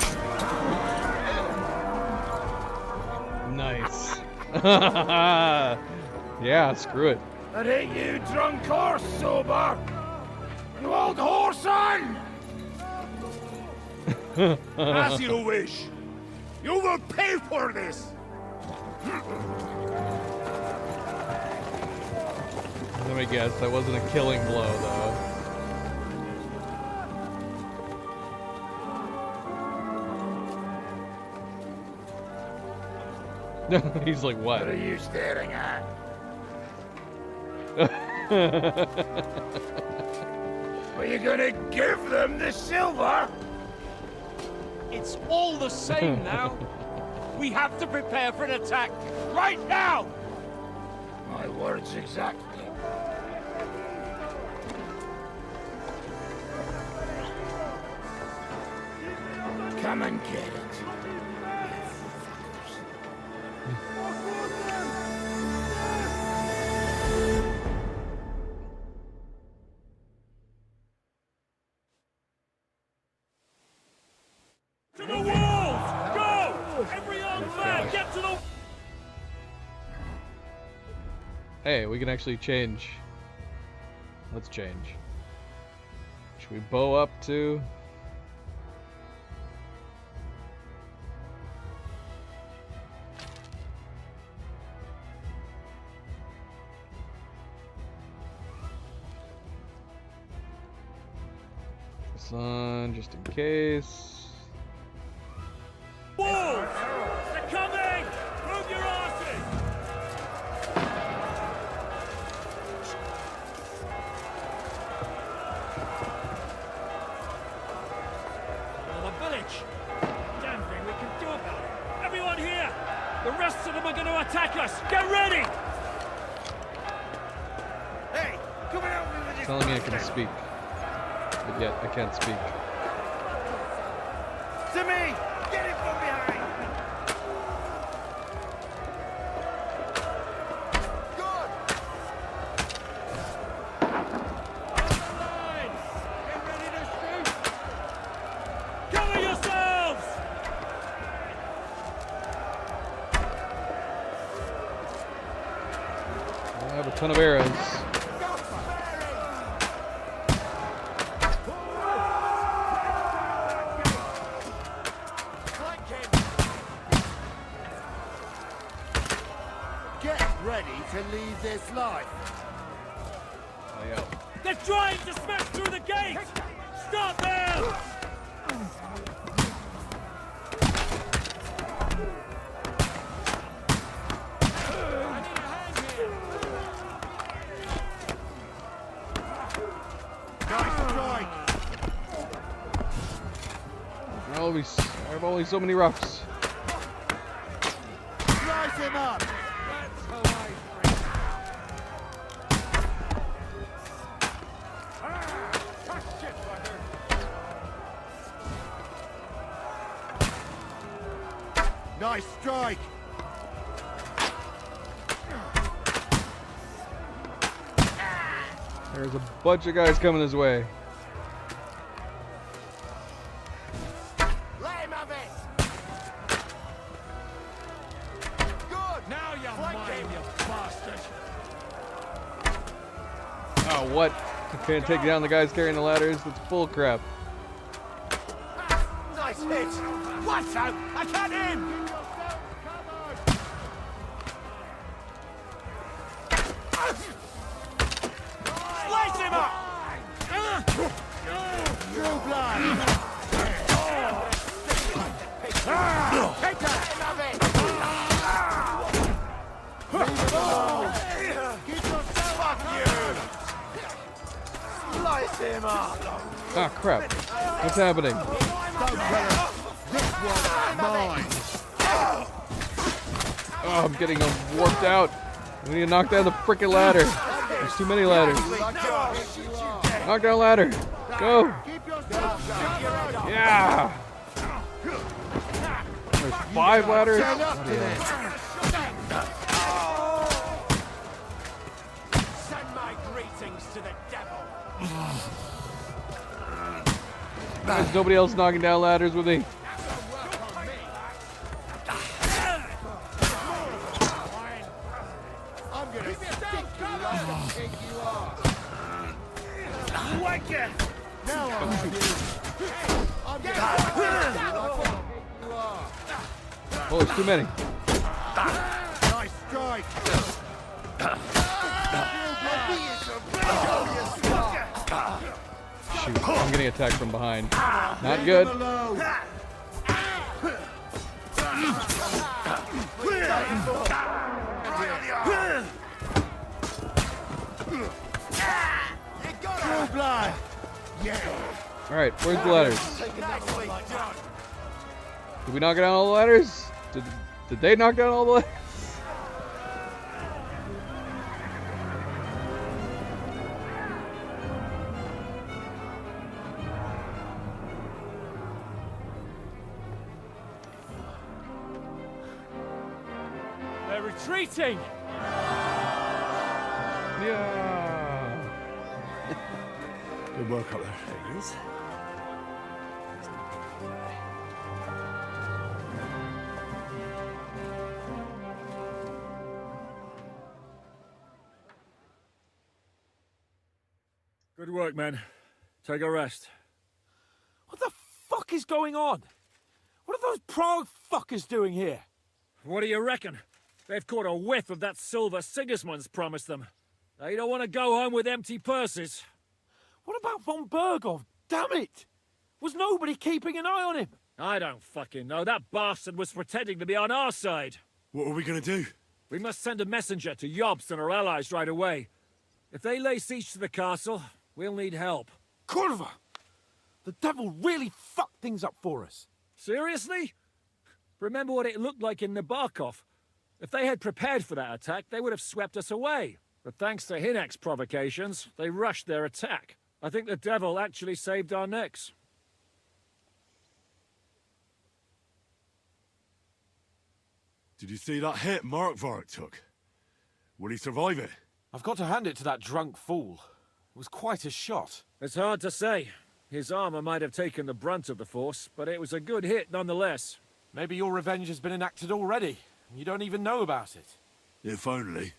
Nice. Yeah, screw it. That ain't you, drunk or sober! You old whoreson! As you wish. You will pay for this! Let me guess, that wasn't a killing blow, though. He's like, what? What are you staring at? Are you gonna give them the silver? It's all the same now. We have to prepare for an attack right now. My words exactly. Come and get it. To the walls! Go! Every armed man, get to the... Hey, we can actually change. Let's change. Should we bow up to? This on, just in case. Wolves! They're coming! Move your asses! Oh, the village! Damn thing we can do about it! Everyone here! The rest of them are going to attack us! Get ready! Hey, come and help me with this. Telling me I can speak, but yet I can't speak. To me! Get it from behind! Good! Get ready to shoot! Cover yourselves! I have a ton of arrows. Get ready to leave this life. They're trying to smash through the gate! Stop them! I have only so many roughs. Slice him up! Nice strike! There's a bunch of guys coming this way. Let him have it! Good! Now you're mine, you bastard! Oh, what? I can't take down the guys carrying the ladders? That's bull crap. Nice hit! What's out? I can't in! Slice him up! True blood! Take that! Leave it alone! Keep yourself up, you! Slice him up! Ah, crap. What's happening? Don't tell him. This one's mine! Oh, I'm getting warped out. We need to knock down the frickin' ladder. There's too many ladders. Knock down ladder. Go. Yeah. There's 5 ladders. Send my greetings to the devil! There's nobody else knocking down ladders with me. I'm gonna stick you like the pig you are! Wake it! Now I'll have you! I'm gonna stick you like the pig you are! Oh, there's too many. Nice strike! Shoot, I'm getting attacked from behind. Not good. Alright, where's the letters? Did we knock down all the letters? Did they knock down all the letters? They're retreating! Yeah. Good work up there. There he is. Good work, men. Take a rest. What the fuck is going on? What are those Prague fuckers doing here? What do you reckon? They've caught a whiff of that silver Sigismund's promised them. They don't want to go home with empty purses. What about von Bergov? Damn it! Was nobody keeping an eye on him? I don't fucking know. That bastard was pretending to be on our side. What are we gonna do? We must send a messenger to Jobst and our allies right away. If they lay siege to the castle, we'll need help. Kurva! The devil really fucked things up for us. Seriously? Remember what it looked like in Nabokov. If they had prepared for that attack, they would have swept us away. But thanks to Hinek's provocations, they rushed their attack. I think the devil actually saved our necks. Did you see that hit Markvark took? Will he survive it? I've got to hand it to that drunk fool. It was quite a shot. It's hard to say. His armor might have taken the brunt of the force, but it was a good hit nonetheless. Maybe your revenge has been enacted already, and you don't even know about it. If only.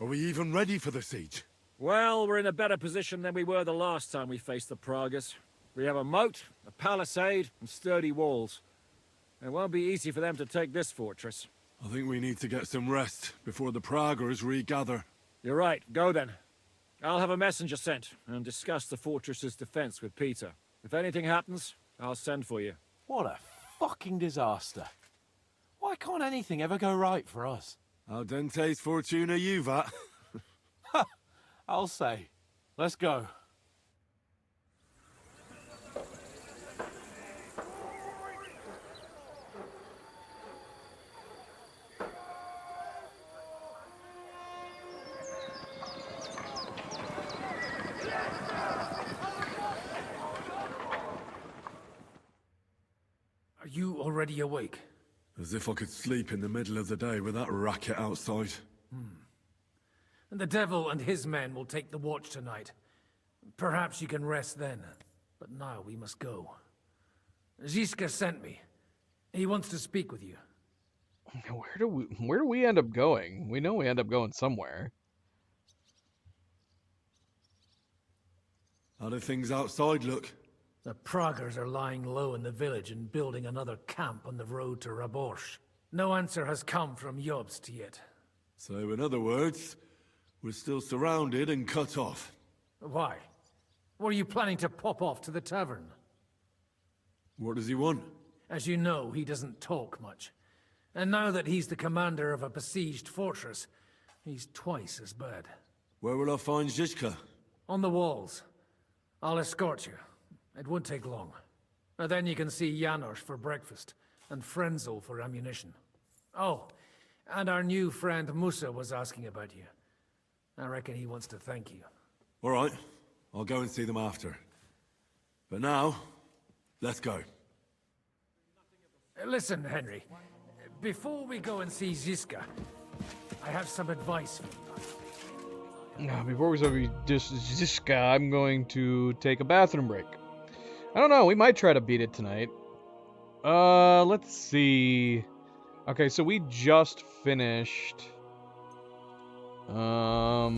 Are we even ready for the siege? Well, we're in a better position than we were the last time we faced the Pragas. We have a moat, a palisade, and sturdy walls. It won't be easy for them to take this fortress. I think we need to get some rest before the Praggers regather. You're right. Go then. I'll have a messenger sent and discuss the fortress's defense with Peter. If anything happens, I'll send for you. What a fucking disaster. Why can't anything ever go right for us? Al dente's fortuna juvat. I'll say. Let's go. Are you already awake? As if I could sleep in the middle of the day with that racket outside. And the devil and his men will take the watch tonight. Perhaps you can rest then. But now we must go. Ziska sent me. He wants to speak with you. Where do we end up going? We know we end up going somewhere. How do things outside look? The Praggers are lying low in the village and building another camp on the road to Raborsh. No answer has come from Jobst yet. So in other words, we're still surrounded and cut off. Why? Were you planning to pop off to the tavern? What does he want? As you know, he doesn't talk much. And now that he's the commander of a besieged fortress, he's twice as bad. Where will I find Zizka? On the walls. I'll escort you. It won't take long. And then you can see Janos for breakfast, and Frenzel for ammunition. Oh, and our new friend Musa was asking about you. I reckon he wants to thank you. All right, I'll go and see them after. But now, let's go. Listen, Henry. Before we go and see Ziska, I have some advice for you. Now, before we start Zizka, I'm going to take a bathroom break. I don't know, we might try to beat it tonight. Let's see. Okay, so we just finished. What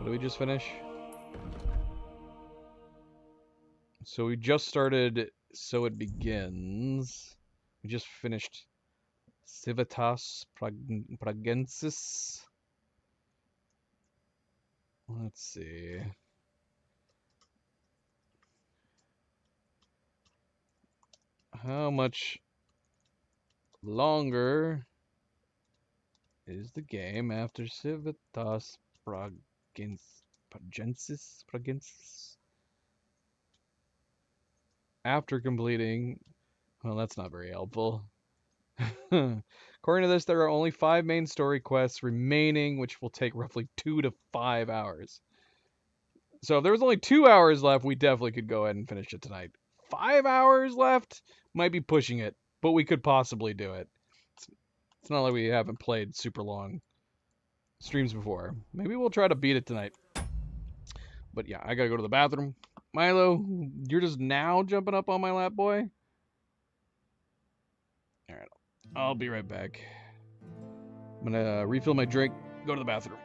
did we just finish? So we just started So It Begins. We just finished Civitas Pragensis. Let's see. How much longer is the game after Civitas Pragensis? Progensis. After completing, well, that's not very helpful. According to this, there are only 5 main story quests remaining, which will take roughly 2 to 5 hours. So if there was only 2 hours left, we definitely could go ahead and finish it tonight. 5 hours left? Might be pushing it, but we could possibly do it. It's not like we haven't played super long streams before. Maybe we'll try to beat it tonight. But yeah, I gotta go to the bathroom. Milo, you're just now jumping up on my lap, boy? Alright, I'll be right back. I'm gonna refill my drink, go to the bathroom.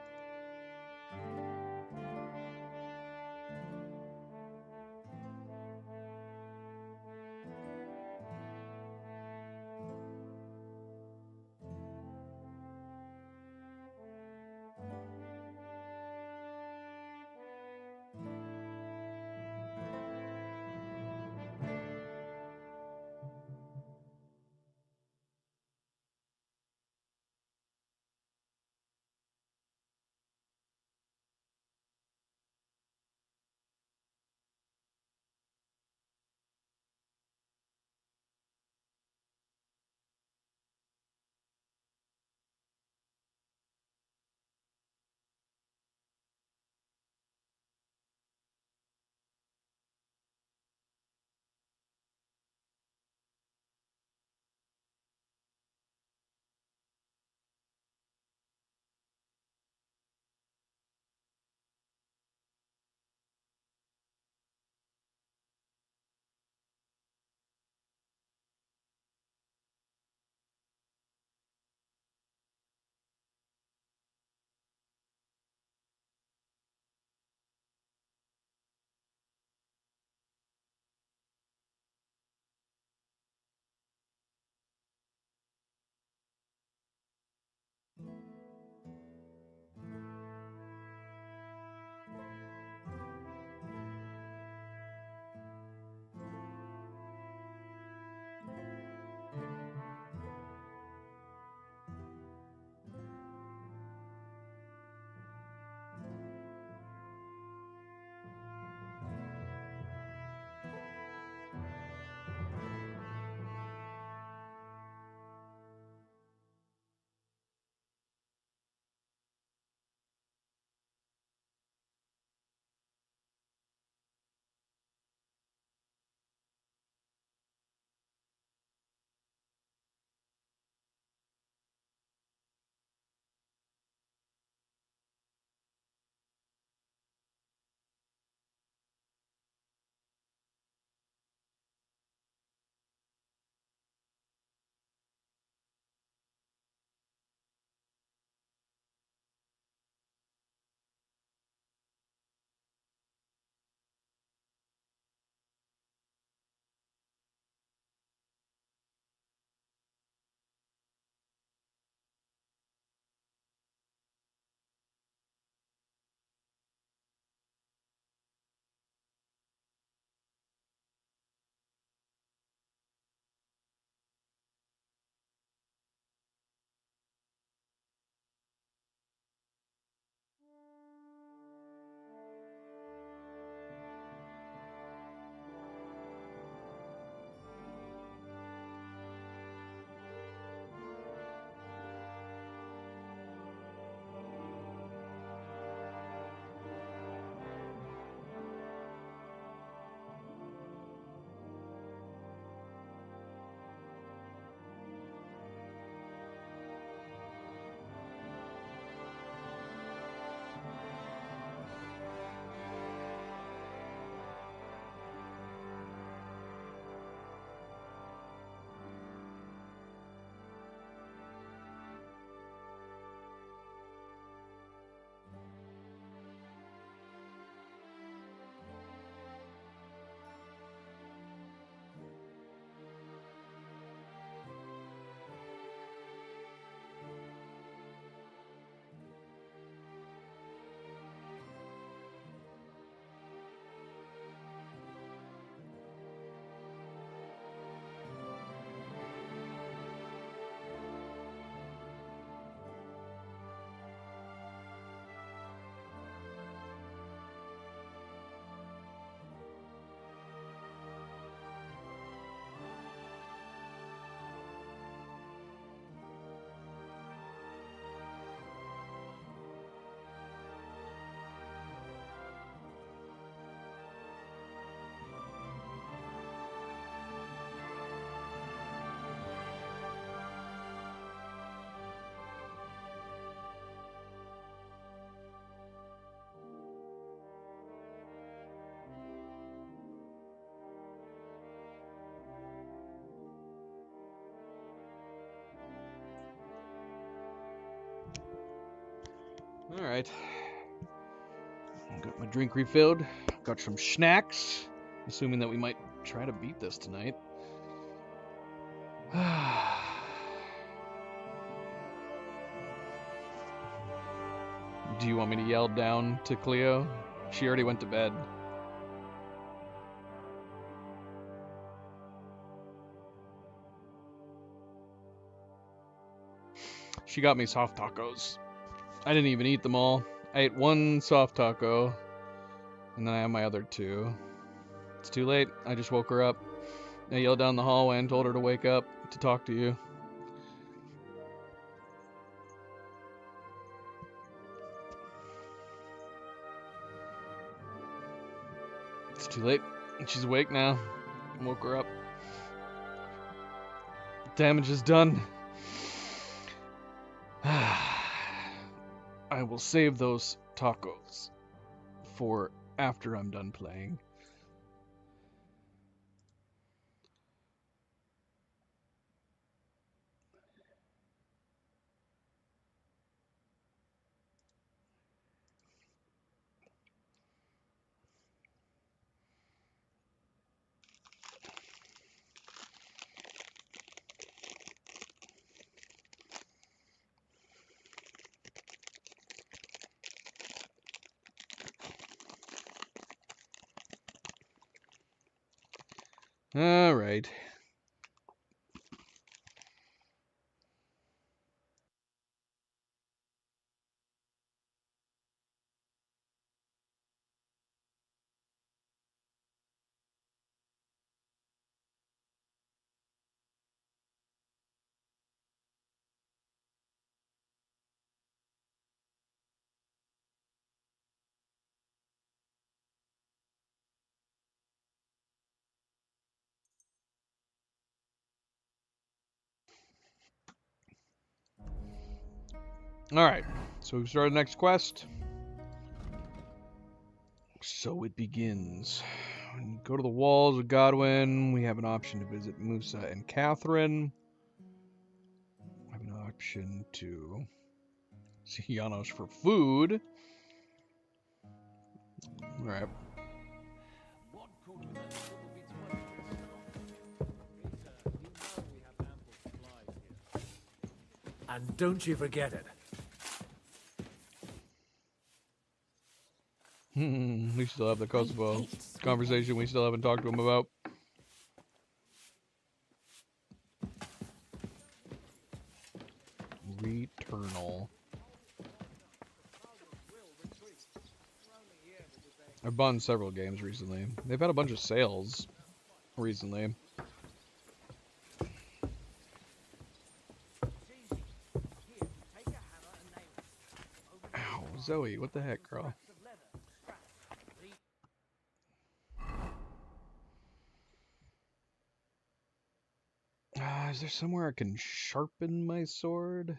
Alright. Got my drink refilled. Got some snacks. Assuming that we might try to beat this tonight. Do you want me to yell down to Cleo? She already went to bed. She got me soft tacos. I didn't even eat them all. I ate one soft taco, and then I have my other two. It's too late. I just woke her up. I yelled down the hallway and told her to wake up to talk to you. It's too late. She's awake now. I woke her up. Damage is done. I will save those tacos for after I'm done playing. All right. Alright, so we start the next quest. So it begins. When you go to the walls of Godwin, we have an option to visit Musa and Catherine. We have an option to see Janos for food. Alright. And don't you forget it. We still have the Kosovo conversation we still haven't talked to him about. Returnal. I've bought several games recently. They've had a bunch of sales recently. Ow, Zoe, what the heck, girl? Is there somewhere I can sharpen my sword?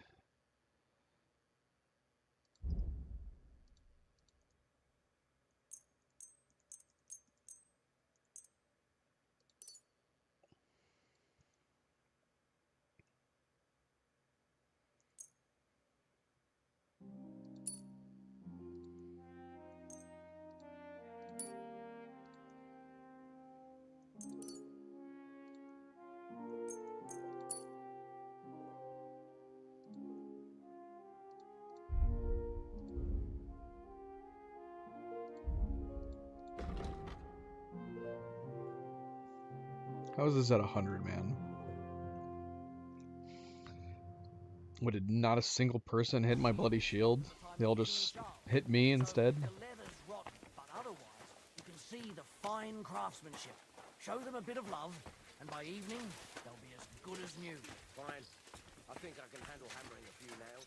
How is this at 100, man? What, did not a single person hit my bloody shield? They all just hit me instead? The leather's rotten, but otherwise you can see the fine craftsmanship. Show them a bit of love, and by evening they'll be as good as new. Fine. I think I can handle hammering a few nails.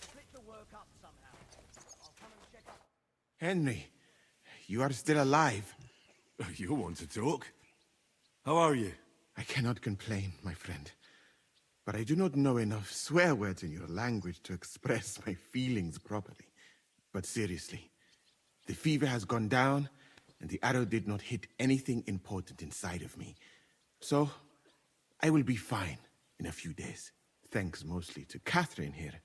Split the work up somehow. I'll come and check up. Henry, you are still alive. You want to talk? How are you? I cannot complain, my friend. But I do not know enough swear words in your language to express my feelings properly. But seriously, the fever has gone down, and the arrow did not hit anything important inside of me. So, I will be fine in a few days. thanks mostly to Catherine here.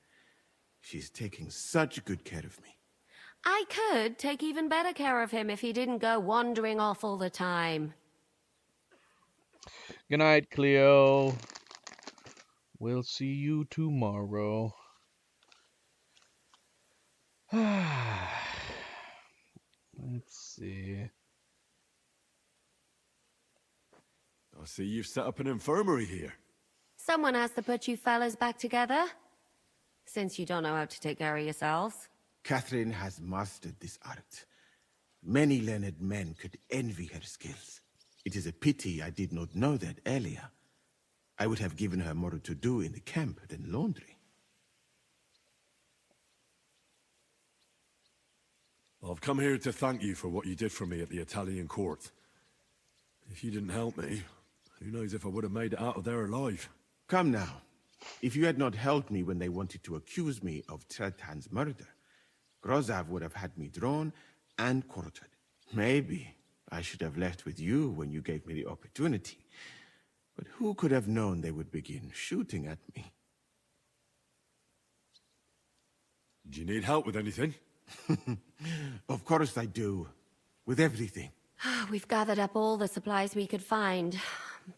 She's taking such good care of me. I could take even better care of him if he didn't go wandering off all the time. Good night, Cleo. We'll see you tomorrow. Let's see. I see you've set up an infirmary here. Someone has to put you fellas back together, since you don't know how to take care of yourselves. Catherine has mastered this art. Many learned men could envy her skills. It is a pity I did not know that earlier. I would have given her more to do in the camp than laundry. I've come here to thank you for what you did for me at the Italian court. If you didn't help me, who knows if I would have made it out of there alive. Come now. If you had not helped me when they wanted to accuse me of Tretan's murder, Grozav would have had me drawn and quartered. Maybe I should have left with you when you gave me the opportunity. But who could have known they would begin shooting at me? Do you need help with anything? Of course I do. With everything. We've gathered up all the supplies we could find,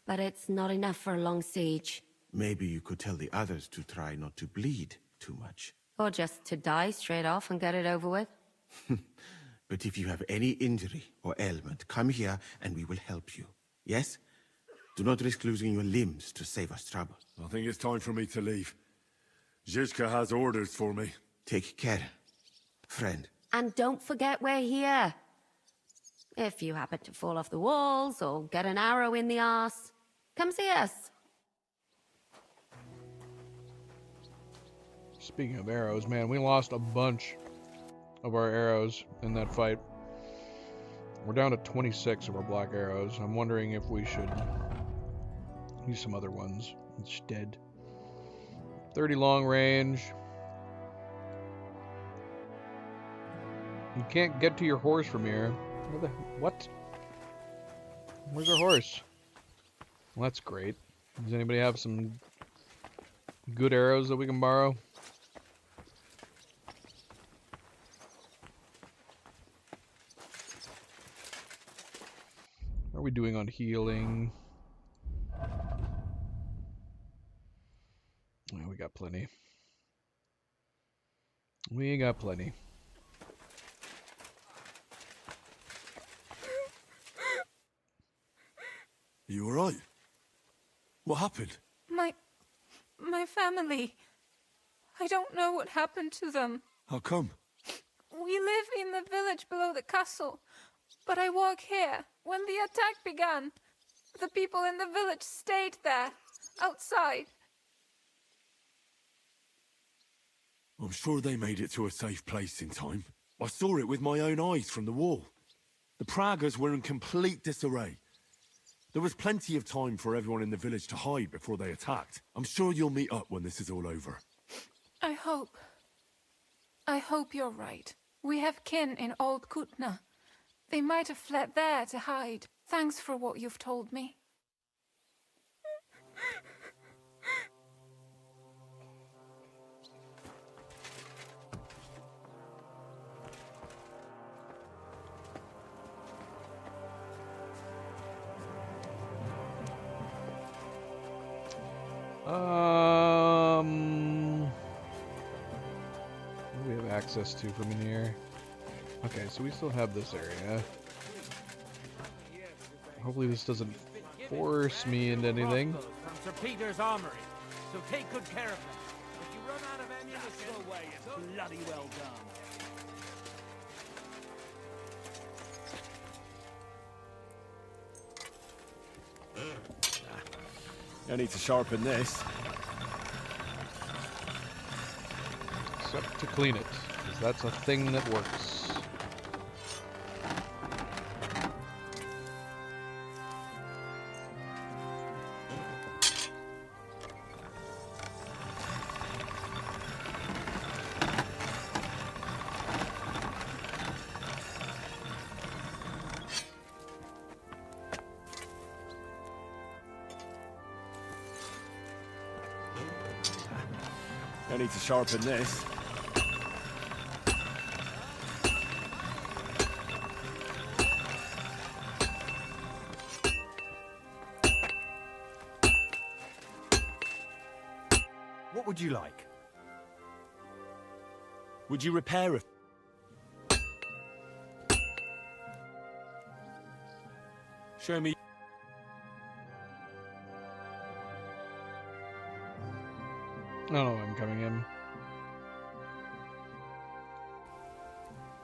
but it's not enough for a long siege. Maybe you could tell the others to try not to bleed too much. Or just to die straight off and get it over with. But if you have any injury or ailment, come here and we will help you. Yes? Do not risk losing your limbs to save us trouble. I think it's time for me to leave. Zizka has orders for me. Take care, friend. And don't forget we're here. If you happen to fall off the walls or get an arrow in the arse, come see us. Speaking of arrows, man, we lost a bunch of our arrows in that fight. We're down to 26 of our black arrows. I'm wondering if we should use some other ones instead. 30 long range. You can't get to your horse from here. What? Where's our horse? Well, that's great. Does anybody have some good arrows that we can borrow? How are we doing on healing? Oh, we got plenty. We got plenty. You alright? What happened? My family. I don't know what happened to them. How come? We live in the village below the castle, but I work here. When the attack began, the people in the village stayed there, outside. I'm sure they made it to a safe place in time. I saw it with my own eyes from the wall. The Pragas were in complete disarray. There was plenty of time for everyone in the village to hide before they attacked. I'm sure you'll meet up when this is all over. I hope you're right. We have kin in Old Kutna. They might have fled there to hide. Thanks for what you've told me. What do we have access to from in here? Okay, so we still have this area. Hopefully this doesn't force me into anything. From Sir Peter's armory, so take good care of them. If you run out of ammunition, away, it's bloody well done. I need to sharpen this. Except to clean it, because that's a thing that works. I need to sharpen this. What would you like? Would you repair a... Show me... I don't know I'm coming in.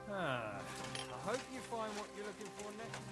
I hope you find what you're looking for next time.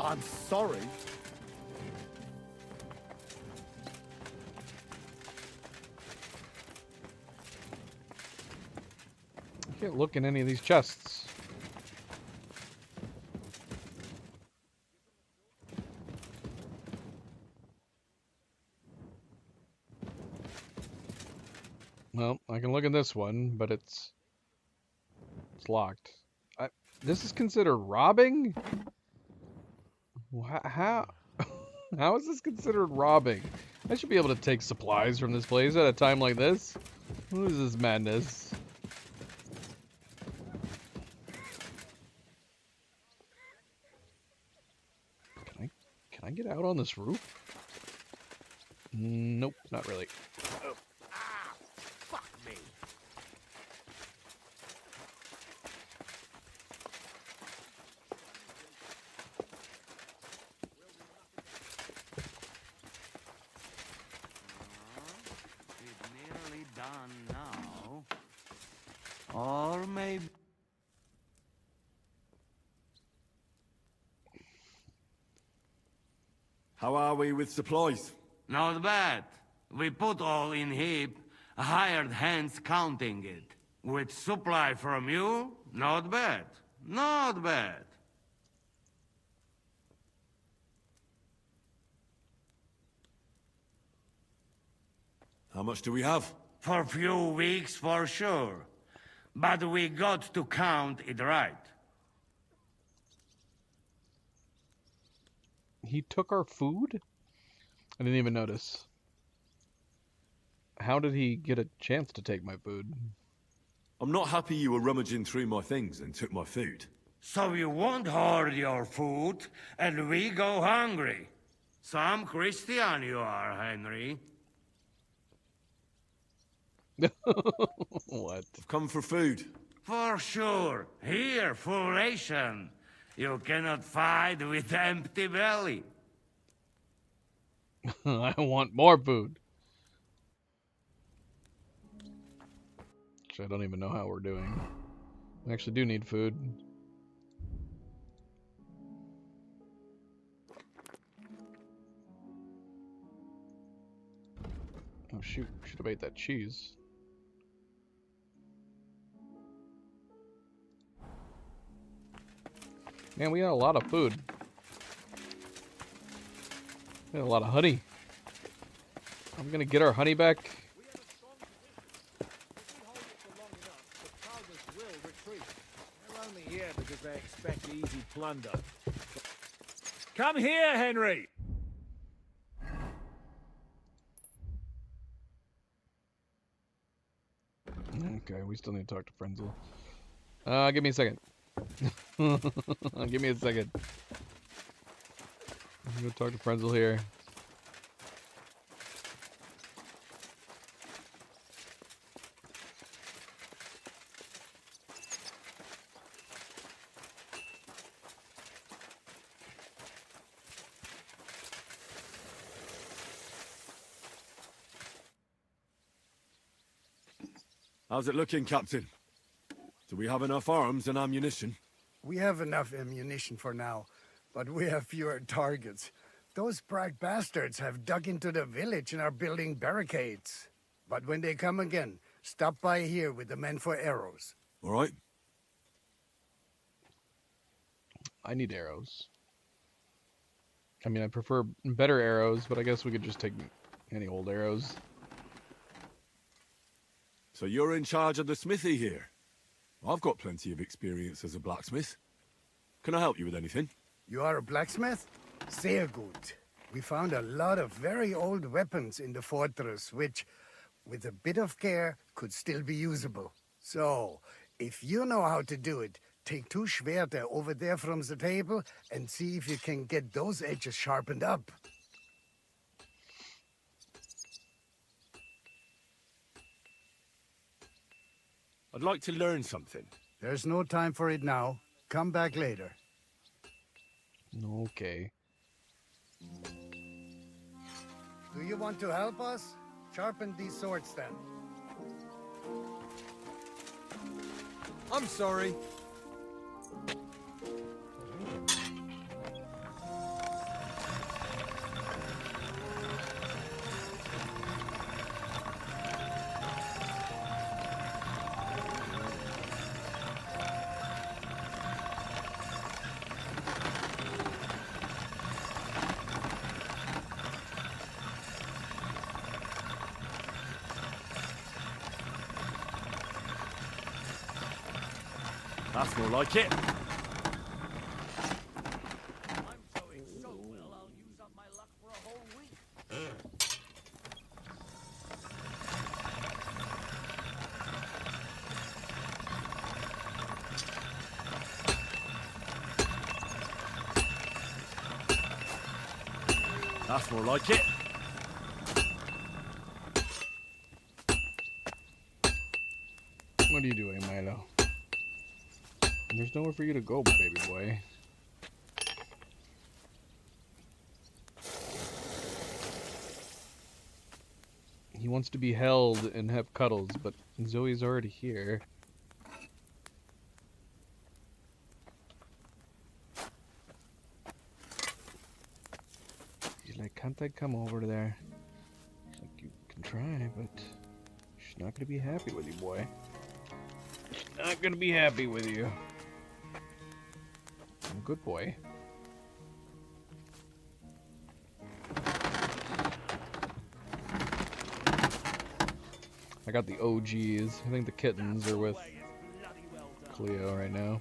I'm sorry. I can't look in any of these chests. Well, I can look in this one, but it's locked. This is considered robbing? How? How is this considered robbing? I should be able to take supplies from this place at a time like this. What is this madness? Can I get out on this roof? Nope, not really. Fuck me. It's nearly done now. Or maybe... How are we with supplies? Not bad. We put all in heap, hired hands counting it. With supply from you, not bad. Not bad. How much do we have? For a few weeks, for sure. But we got to count it right. He took our food? I didn't even notice. How did he get a chance to take my food? I'm not happy you were rummaging through my things and took my food. So you won't hoard your food, and we go hungry. Some Christian you are, Henry. What? I've come for food. For sure. Here, full ration. You cannot fight with empty belly. I want more food. Actually, I don't even know how we're doing. We actually do need food. Oh shoot, should have ate that cheese. Man, we got a lot of food. We got a lot of honey. I'm gonna get our honey back. They're only here because they expect easy plunder. Come here, Henry! Okay, we still need to talk to Frenzel. Give me a second. Give me a second. I'm gonna talk to Frenzel here. How's it looking, Captain? Do we have enough arms and ammunition? We have enough ammunition for now, but we have fewer targets. Those Prague bastards have dug into the village and are building barricades. But when they come again, stop by here with the men for arrows. All right. I need arrows. I mean, I prefer better arrows, but I guess we could just take any old arrows. So you're in charge of the smithy here? I've got plenty of experience as a blacksmith. Can I help you with anything? You are a blacksmith? Sehr gut. We found a lot of very old weapons in the fortress, which, with a bit of care, could still be usable. So, if you know how to do it, take 2 Schwerter over there from the table and see if you can get those edges sharpened up. I'd like to learn something. There's no time for it now. Come back later. Okay. Do you want to help us? Sharpen these swords then. I'm sorry. That's more like it. That's more like it. What are you doing, Milo? There's nowhere for you to go, baby boy. He wants to be held and have cuddles, but Zoe's already here. He's like, can't I come over there? He's like, you can try, but she's not gonna be happy with you, boy. She's not gonna be happy with you. Good boy. I got the OGs. I think the kittens are with Cleo right now.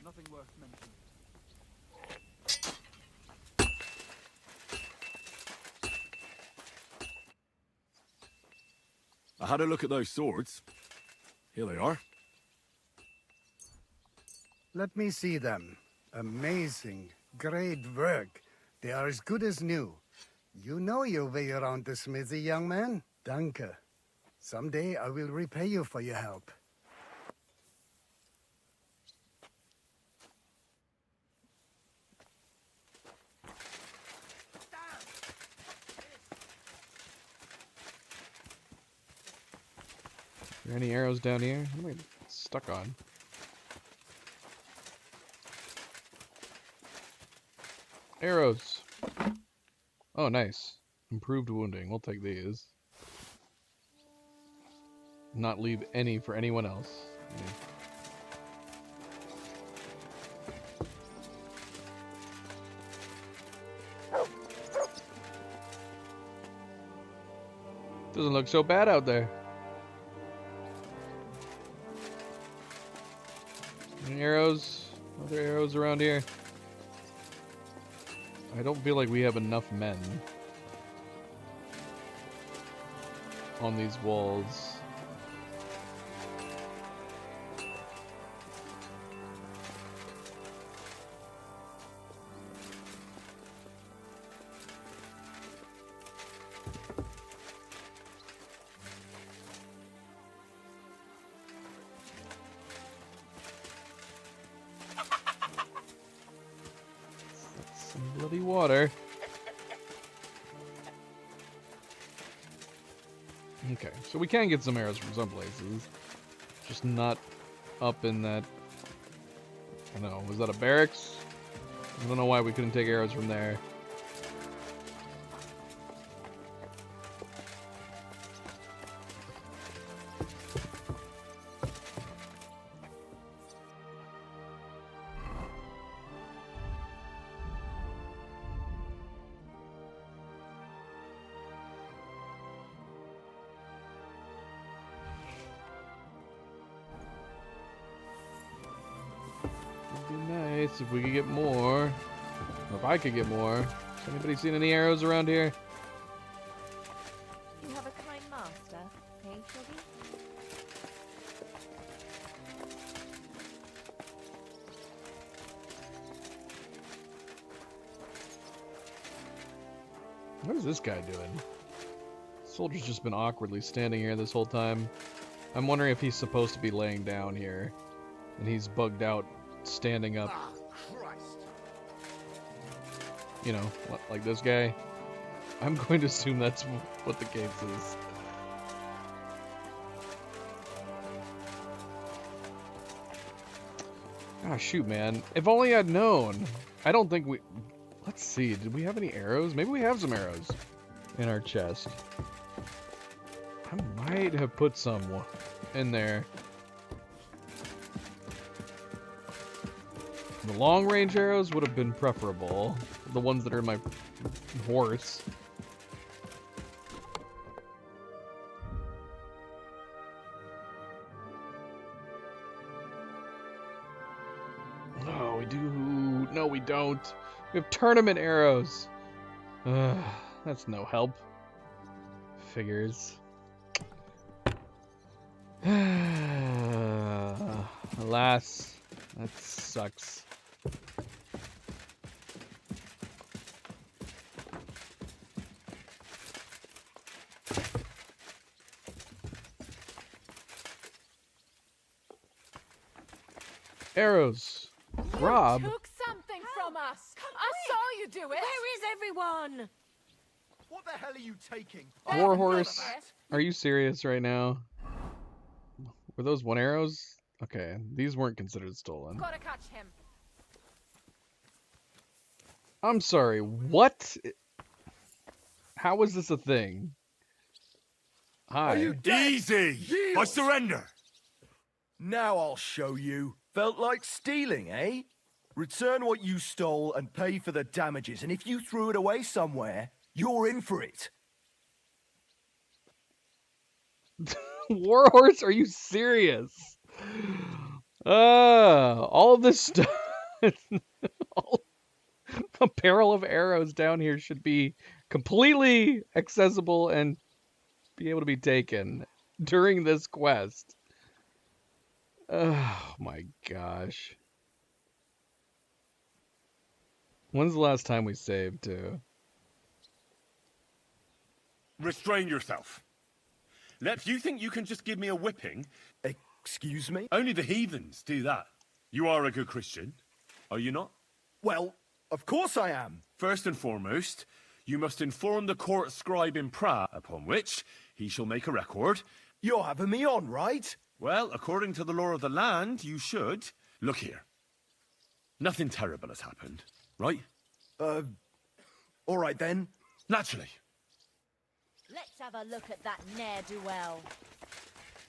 Nothing worth mentioning. I had a look at those swords. Here they are. Let me see them. Amazing. Great work. They are as good as new. You know your way around the smithy, young man. Danke. Someday I will repay you for your help. Are there any arrows down here? What am I stuck on? Arrows! Oh, nice. Improved wounding. We'll take these. Not leave any for anyone else. Yeah. Doesn't look so bad out there. Any arrows? Other arrows around here? I don't feel like we have enough men on these walls. water. Okay, so we can get some arrows from some places. Just not up in that... I don't know, was that a barracks? I don't know why we couldn't take arrows from there. If we could get more, or if I could get more. Has anybody seen any arrows around here? You have a kind master, eh, Shoggy? What is this guy doing? Soldier's just been awkwardly standing here this whole time. I'm wondering if he's supposed to be laying down here, and he's bugged out standing up. You know, like this guy. I'm going to assume that's what the case is. Ah, shoot, man. If only I'd known. I don't think we... Let's see. Did we have any arrows? Maybe we have some arrows in our chest. I might have put some in there. The long-range arrows would have been preferable. The ones that are in my horse. No, we do. No, we don't. We have tournament arrows. That's no help. Figures. Alas, that sucks. Arrows. Rob. You took something from us. I saw you do it. Where is everyone? What the hell are you taking? Warhorse. Are you serious right now? Were those one arrows? Okay, these weren't considered stolen. Gotta catch him. I'm sorry, what? How is this a thing? Hi. Are you dead? Easy! I surrender! Now I'll show you. Felt like stealing, eh? Return what you stole and pay for the damages, and if you threw it away somewhere, you're in for it. Warhorse, are you serious? All of this stuff. A barrel of arrows down here should be completely accessible and be able to be taken during this quest. Oh my gosh. When's the last time we saved, too? Restrain yourself. Lep, you think you can just give me a whipping? Excuse me? Only the heathens do that. You are a good Christian, are you not? Well, of course I am. First and foremost, you must inform the court scribe in Prague, upon which he shall make a record. You're having me on, right? Well, according to the law of the land, you should. Look here. Nothing terrible has happened, right? All right then. Naturally. Let's have a look at that ne'er-do-well.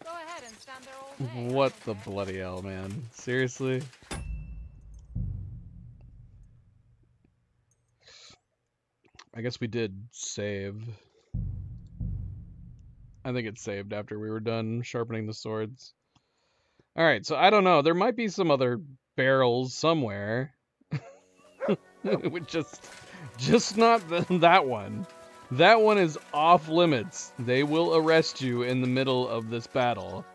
Go ahead and stand there all day. What the bloody hell, man? Seriously? I guess we did save. I think it saved after we were done sharpening the swords. Alright, so I don't know. There might be some other barrels somewhere. just not that one. That one is off limits. They will arrest you in the middle of this battle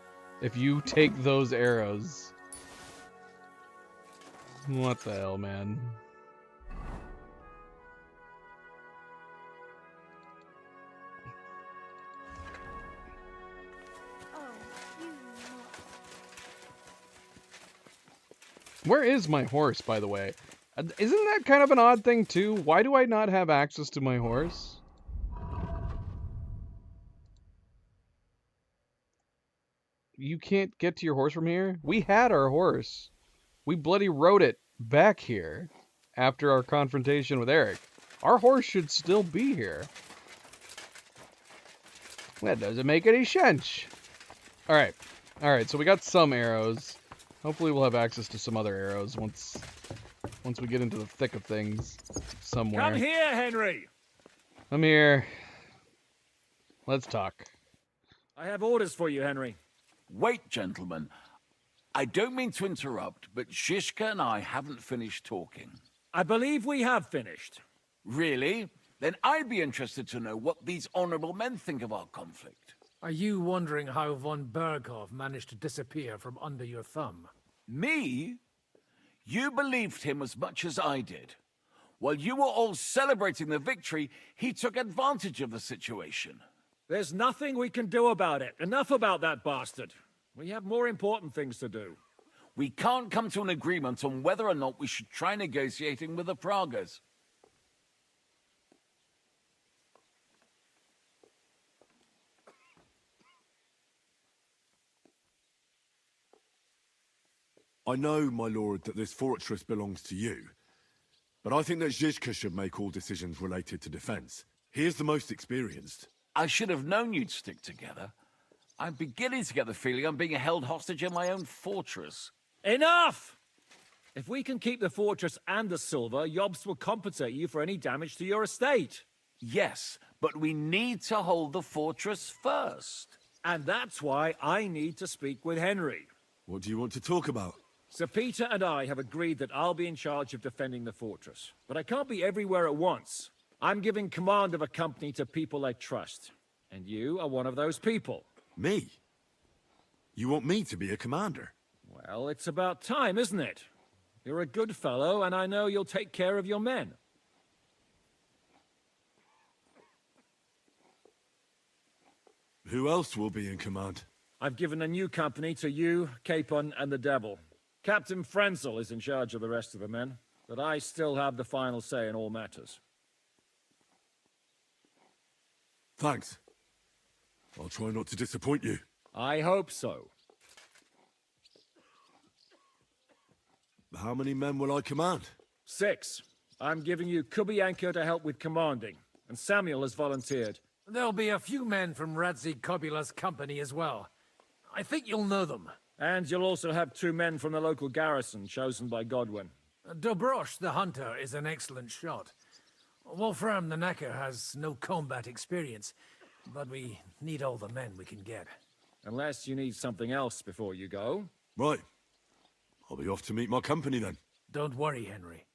if you take those arrows. What the hell, man? Where is my horse, by the way? Isn't that kind of an odd thing too? Why do I not have access to my horse? You can't get to your horse from here? We had our horse. We bloody rode it back here after our confrontation with Eric. Our horse should still be here. That doesn't make any sense. Alright. Alright, so we got some arrows. Hopefully we'll have access to some other arrows once we get into the thick of things somewhere. Come here, Henry! I'm here. Let's talk. I have orders for you, Henry. Wait, gentlemen. I don't mean to interrupt, but Zizka and I haven't finished talking. I believe we have finished. Really? Then I'd be interested to know what these honorable men think of our conflict. Are you wondering how von Berghoff managed to disappear from under your thumb? Me? You believed him as much as I did. While you were all celebrating the victory, he took advantage of the situation. There's nothing we can do about it. Enough about that bastard. We have more important things to do. We can't come to an agreement on whether or not we should try negotiating with the Pragas. I know, my lord, that this fortress belongs to you. But I think that Zizka should make all decisions related to defense. He is the most experienced. I should have known you'd stick together. I'm beginning to get the feeling I'm being held hostage in my own fortress. Enough! If we can keep the fortress and the silver, Yobst will compensate you for any damage to your estate. Yes, but we need to hold the fortress first. And that's why I need to speak with Henry. What do you want to talk about? Sir Peter and I have agreed that I'll be in charge of defending the fortress. But I can't be everywhere at once. I'm giving command of a company to people I trust. And you are one of those people. Me? You want me to be a commander? Well, it's about time, isn't it? You're a good fellow, and I know you'll take care of your men. Who else will be in command? I've given a new company to you, Capon, and the Devil. Captain Frenzel is in charge of the rest of the men, but I still have the final say in all matters. Thanks. I'll try not to disappoint you. I hope so. How many men will I command? 6. I'm giving you Kubianka to help with commanding, and Samuel has volunteered. There'll be a few men from Radzi Kobula's company as well. I think you'll know them. And you'll also have 2 men from the local garrison, chosen by Godwin. Dobrosh, the hunter, is an excellent shot. Wolfram the Knacker has no combat experience, but we need all the men we can get. Unless you need something else before you go. Right. I'll be off to meet my company then. Don't worry, Henry.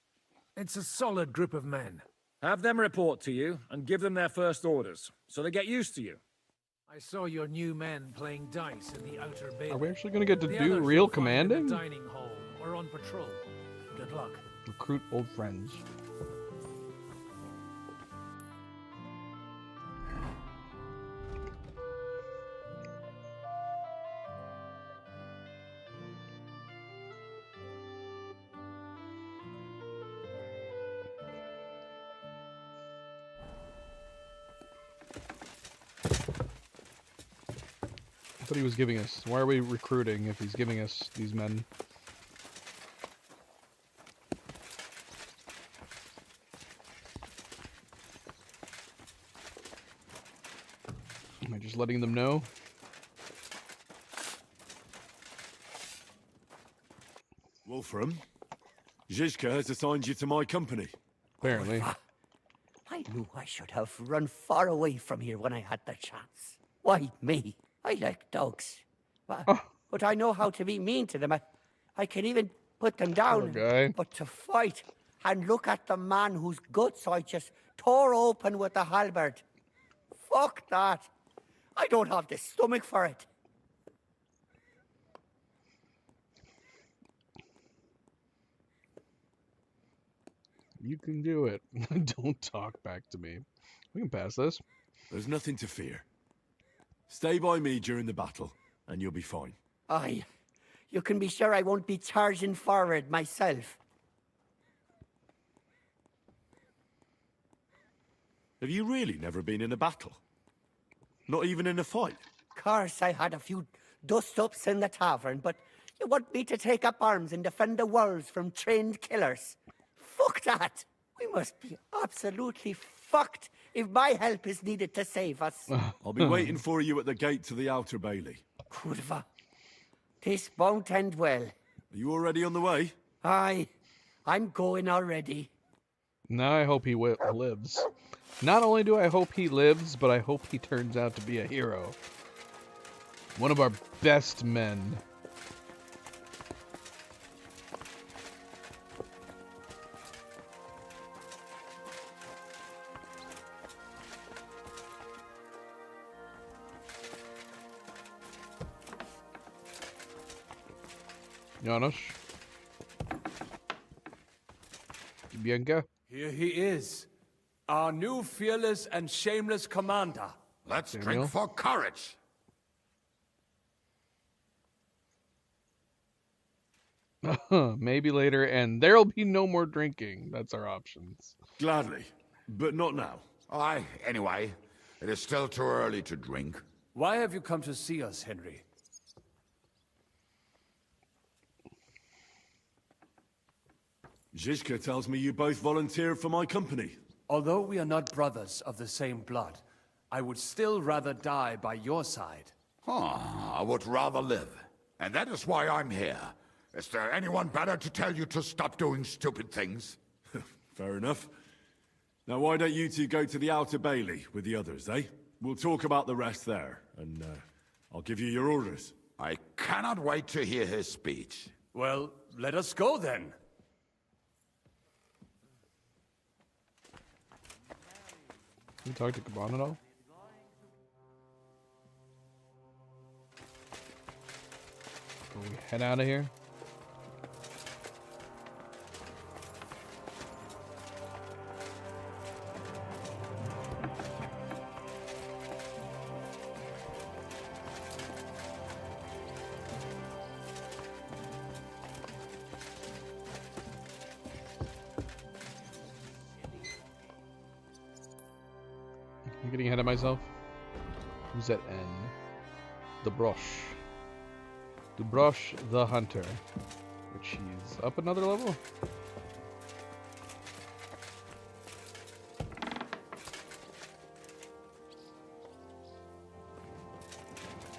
It's a solid group of men. Have them report to you, and give them their first orders, so they get used to you. I saw your new men playing dice in the outer bay. Are we actually going to get to The do others real you'll find commanding? in the dining hall or on patrol. Good luck. Recruit old friends. I thought he was giving us. Why are we recruiting if he's giving us these men? Am I just letting them know? Wolfram, Zizka has assigned you to my company. Apparently. I knew I should have run far away from here when I had the chance. Why me? I like dogs. But I know how to be mean to them. I can even put them down. But to fight and look at the man whose guts I just tore open with the halberd. Fuck that. I don't have the stomach for it. You can do it. Don't talk back to me. We can pass this. There's nothing to fear. Stay by me during the battle, and you'll be fine. Aye. You can be sure I won't be charging forward myself. Have you really never been in a battle? Not even in a fight? Course, I had a few dust-ups in the tavern, but you want me to take up arms and defend the walls from trained killers? Fuck that! We must be absolutely fucked if my help is needed to save us. I'll be waiting for you at the gate to the outer bailey. Kurva. This won't end well. Are you already on the way? Aye. I'm going already. Now I hope he lives. Not only do I hope he lives, but I hope he turns out to be a hero. One of our best men. Janos. Bianca. Here he is, our new fearless and shameless commander. Let's Samuel. drink for courage. Maybe later, and there'll be no more drinking. That's our options. Gladly, but not now. Aye, anyway, it is still too early to drink. Why have you come to see us, Henry? Zizka tells me you both volunteered for my company. Although we are not brothers of the same blood, I would still rather die by your side. I would rather live. And that is why I'm here. Is there anyone better to tell you to stop doing stupid things? Fair enough. Now why don't you two go to the outer bailey with the others, eh? We'll talk about the rest there, and I'll give you your orders. I cannot wait to hear his speech. Well, let us go then. Can we talk to Kaban at all? Can we head out of here? I'm getting ahead of myself. Who's that N? The Brush. The Brush the Hunter. Which he's up another level?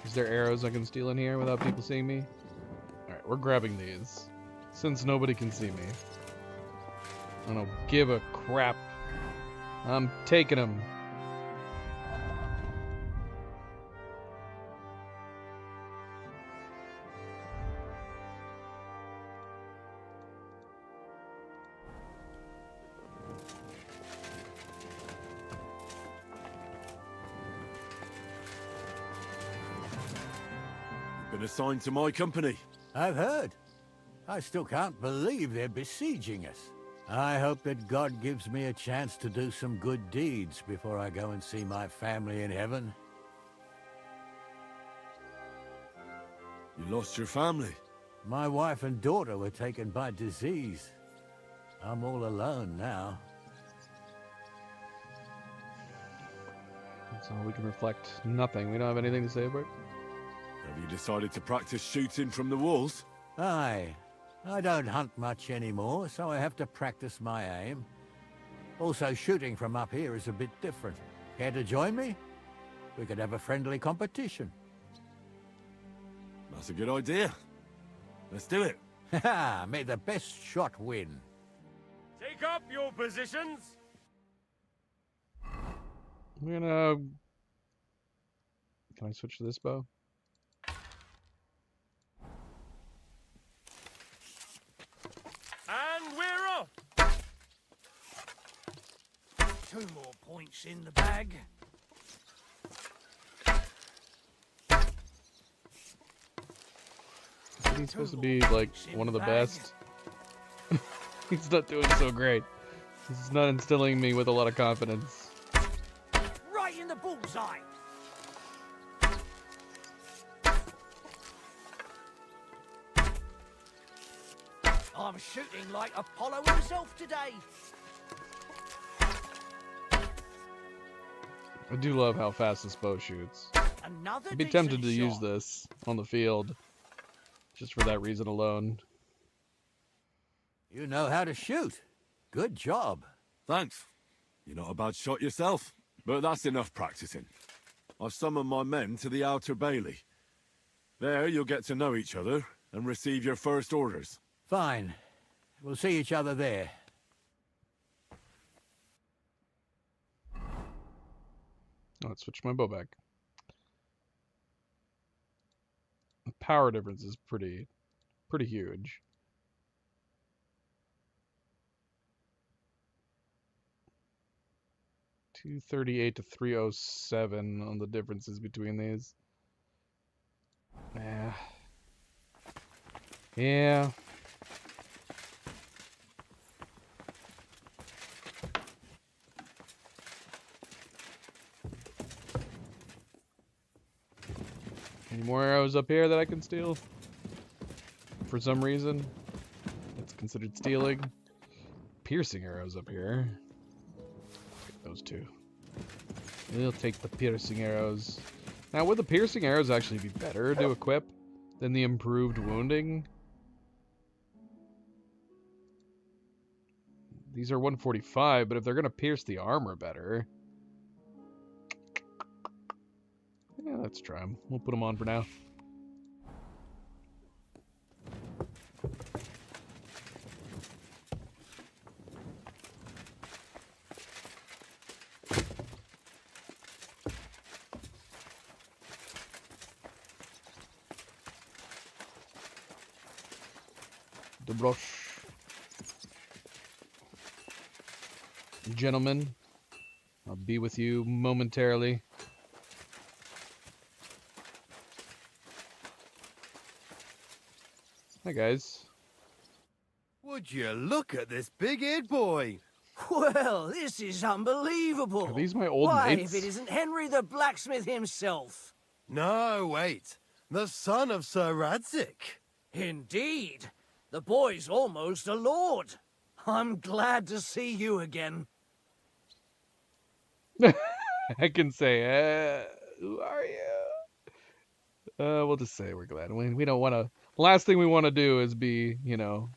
Is there arrows I can steal in here without people seeing me? Alright, we're grabbing these. Since nobody can see me. I don't give a crap. I'm taking them. Been assigned to my company. I've heard. I still can't believe they're besieging us. I hope that God gives me a chance to do some good deeds before I go and see my family in heaven. You lost your family? My wife and daughter were taken by disease. I'm all alone now. That's all we can reflect. Nothing. We don't have anything to say about it. Have you decided to practice shooting from the walls? Aye. I don't hunt much anymore, so I have to practice my aim. Also, shooting from up here is a bit different. Care to join me? We could have a friendly competition. That's a good idea. Let's do it. Ha! May the best shot win. Take up your positions. I'm gonna... Can I switch to this bow? And we're off! 2 more points in the bag. He's supposed to be, like, one of the best. He's not doing so great. This is not instilling me with a lot of confidence. Right in the bullseye! I'm shooting like Apollo himself today. I do love how fast this bow shoots. Another I'd be decent tempted to use shot. this on the field, just for that reason alone. You know how to shoot. Good job. Thanks. You're not a bad shot yourself, but that's enough practicing. I've summoned my men to the Outer Bailey. There you'll get to know each other and receive your first orders. Fine. We'll see each other there. Let's switch my bow back. The power difference is pretty huge. .238 to .307 on the differences between these. Yeah. Yeah. Any more arrows up here that I can steal? For some reason. That's considered stealing. Piercing arrows up here. Take those two. We'll take the piercing arrows. Now, would the piercing arrows actually be better to equip than the improved wounding? These are 145, but if they're going to pierce the armor better... Yeah, let's try them. We'll put them on for now. The brush. Gentlemen, I'll be with you momentarily. Hi, guys. Would you look at this big-eared boy? Well, this is unbelievable. Are these my old Why, mates? if it isn't Henry the blacksmith himself. No, wait. The son of Sir Radzig. Indeed. The boy's almost a lord. I'm glad to see you again. I can say, who are you? We'll just say we're glad. We don't want to... Last thing we want to do is be, you know,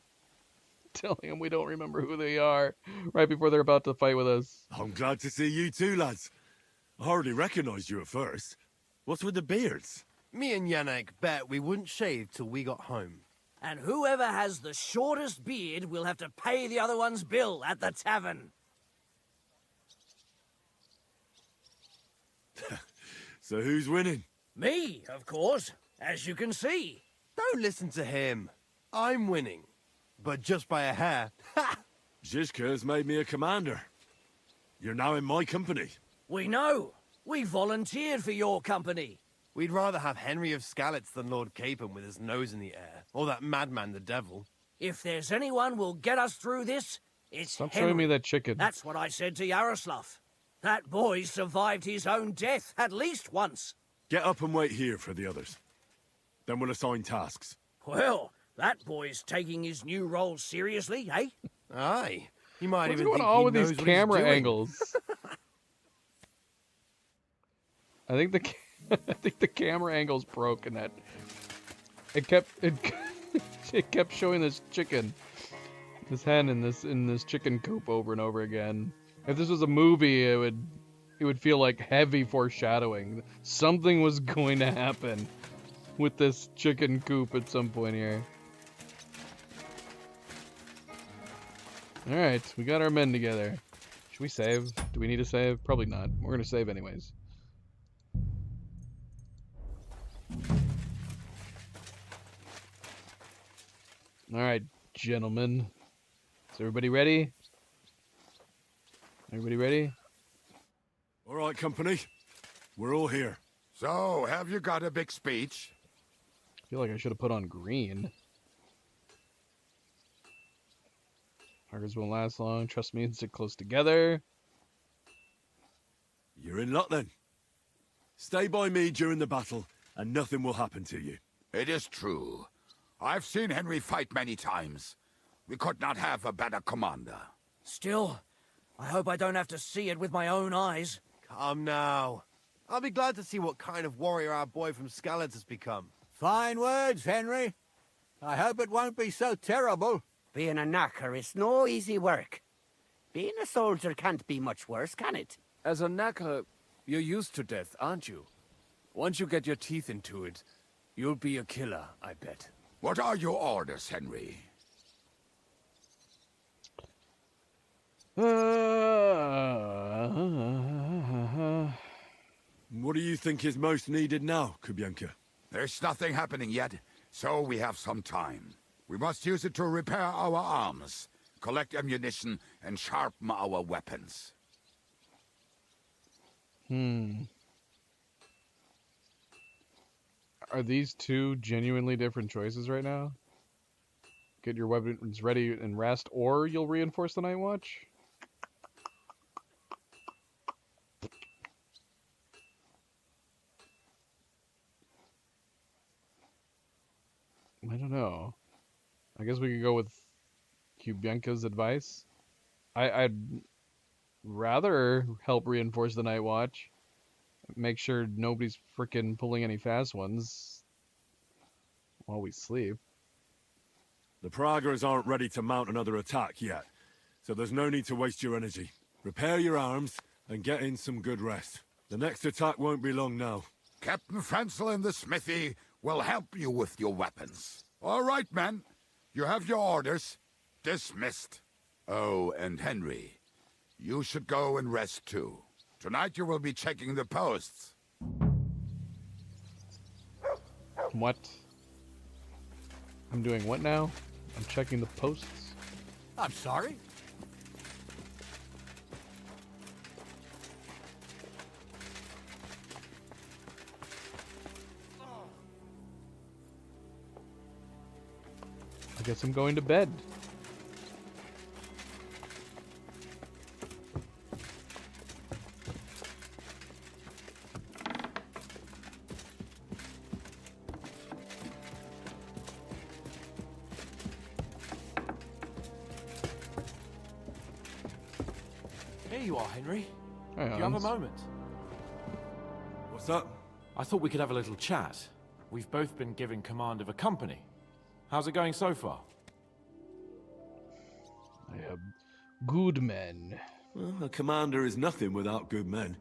telling them we don't remember who they are right before they're about to fight with us. I'm glad to see you too, lads. I hardly recognized you at first. What's with the beards? Me and Yannick bet we wouldn't shave till we got home. And whoever has the shortest beard will have to pay the other one's bill at the tavern. So who's winning? Me, of course, as you can see. Don't listen to him. I'm winning. But just by a hair. Ha! Zizka has made me a commander. You're now in my company. We know. We volunteered for your company. We'd rather have Henry of Skalitz than Lord Capon with his nose in the air. Or that madman, the devil. If there's anyone will get us through this, it's Stop Henry. showing me that chicken. That's what I said to Yaroslav. That boy survived his own death at least once. Get up and wait here for the others. Then we'll assign tasks. Well, that boy's taking his new role seriously, eh? Aye. He might What's even going think on he with knows these what he's camera doing. angles? I think the camera angle's broke in that. It kept showing this chicken, this hen in this chicken coop over and over again. If this was a movie, it would feel like heavy foreshadowing. Something was going to happen with this chicken coop at some point here. Alright, we got our men together. Should we save? Do we need to save? Probably not. We're gonna save anyways. Alright, gentlemen. Is everybody ready? Everybody ready? All right, company. We're all here. So, have you got a big speech? I feel like I should have put on green. Huggers won't last long. Trust me and sit close together. You're in luck then. Stay by me during the battle, and nothing will happen to you. It is true. I've seen Henry fight many times. We could not have a better commander. Still, I hope I don't have to see it with my own eyes. Now. I'll be glad to see what kind of warrior our boy from Skalitz has become. Fine words, Henry. I hope it won't be so terrible. Being a knacker is no easy work. Being a soldier can't be much worse, can it? As a knacker, you're used to death, aren't you? Once you get your teeth into it, you'll be a killer, I bet. What are your orders, Henry? What do you think is most needed now, Kubienka? There's nothing happening yet, so we have some time. We must use it to repair our arms, collect ammunition, and sharpen our weapons. Are these two genuinely different choices right now? Get your weapons ready and rest, or you'll reinforce the Night Watch? I don't know. I guess we could go with Kubienka's advice. I'd rather help reinforce the Night Watch. Make sure nobody's frickin' pulling any fast ones while we sleep. The Praguers aren't ready to mount another attack yet, so there's no need to waste your energy. Repair your arms and get in some good rest. The next attack won't be long now. Captain Frenzel in the smithy will help you with your weapons. All right, men. You have your orders. Dismissed. Oh, and Henry, you should go and rest too. Tonight you will be checking the posts. What? I'm doing what now? I'm checking the posts? I'm sorry. I guess I'm going to bed. Here you are, Henry. Hi, Do you have a Hans. moment? What's up? I thought we could have a little chat. We've both been given command of a company. How's it going so far? I have good men. Well, a commander is nothing without good men.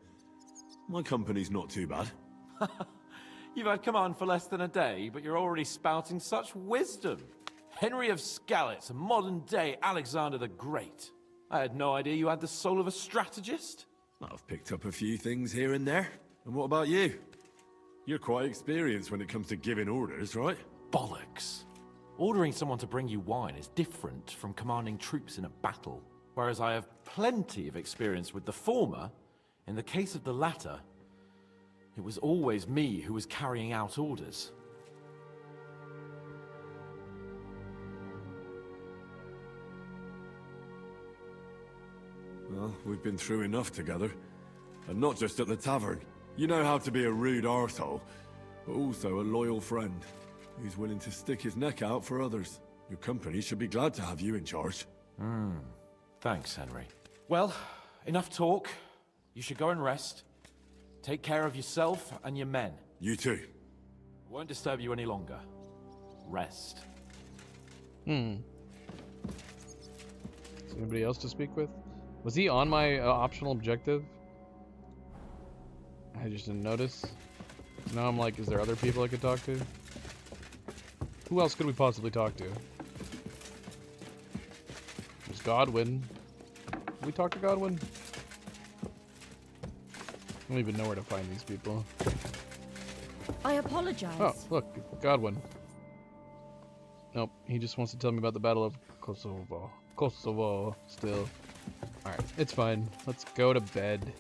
My company's not too bad. You've had command for less than a day, but you're already spouting such wisdom. Henry of Skalitz, a modern-day Alexander the Great. I had no idea you had the soul of a strategist. I've picked up a few things here and there. And what about you? You're quite experienced when it comes to giving orders, right? Bollocks. Ordering someone to bring you wine is different from commanding troops in a battle. Whereas I have plenty of experience with the former, in the case of the latter, it was always me who was carrying out orders. Well, we've been through enough together. And not just at the tavern. You know how to be a rude arsehole, but also a loyal friend who's willing to stick his neck out for others. Your company should be glad to have you in charge. Thanks, Henry. Well, enough talk. You should go and rest. Take care of yourself and your men. You too. Won't disturb you any longer. Rest. Is anybody else to speak with? Was he on my optional objective? I just didn't notice. Now I'm like, is there other people I could talk to? Who else could we possibly talk to? There's Godwin. Can we talk to Godwin? I don't even know where to find these people. I apologize. Oh, look, Godwin. Nope, he just wants to tell me about the Battle of Kosovo. Kosovo, still. Alright, it's fine. Let's go to bed.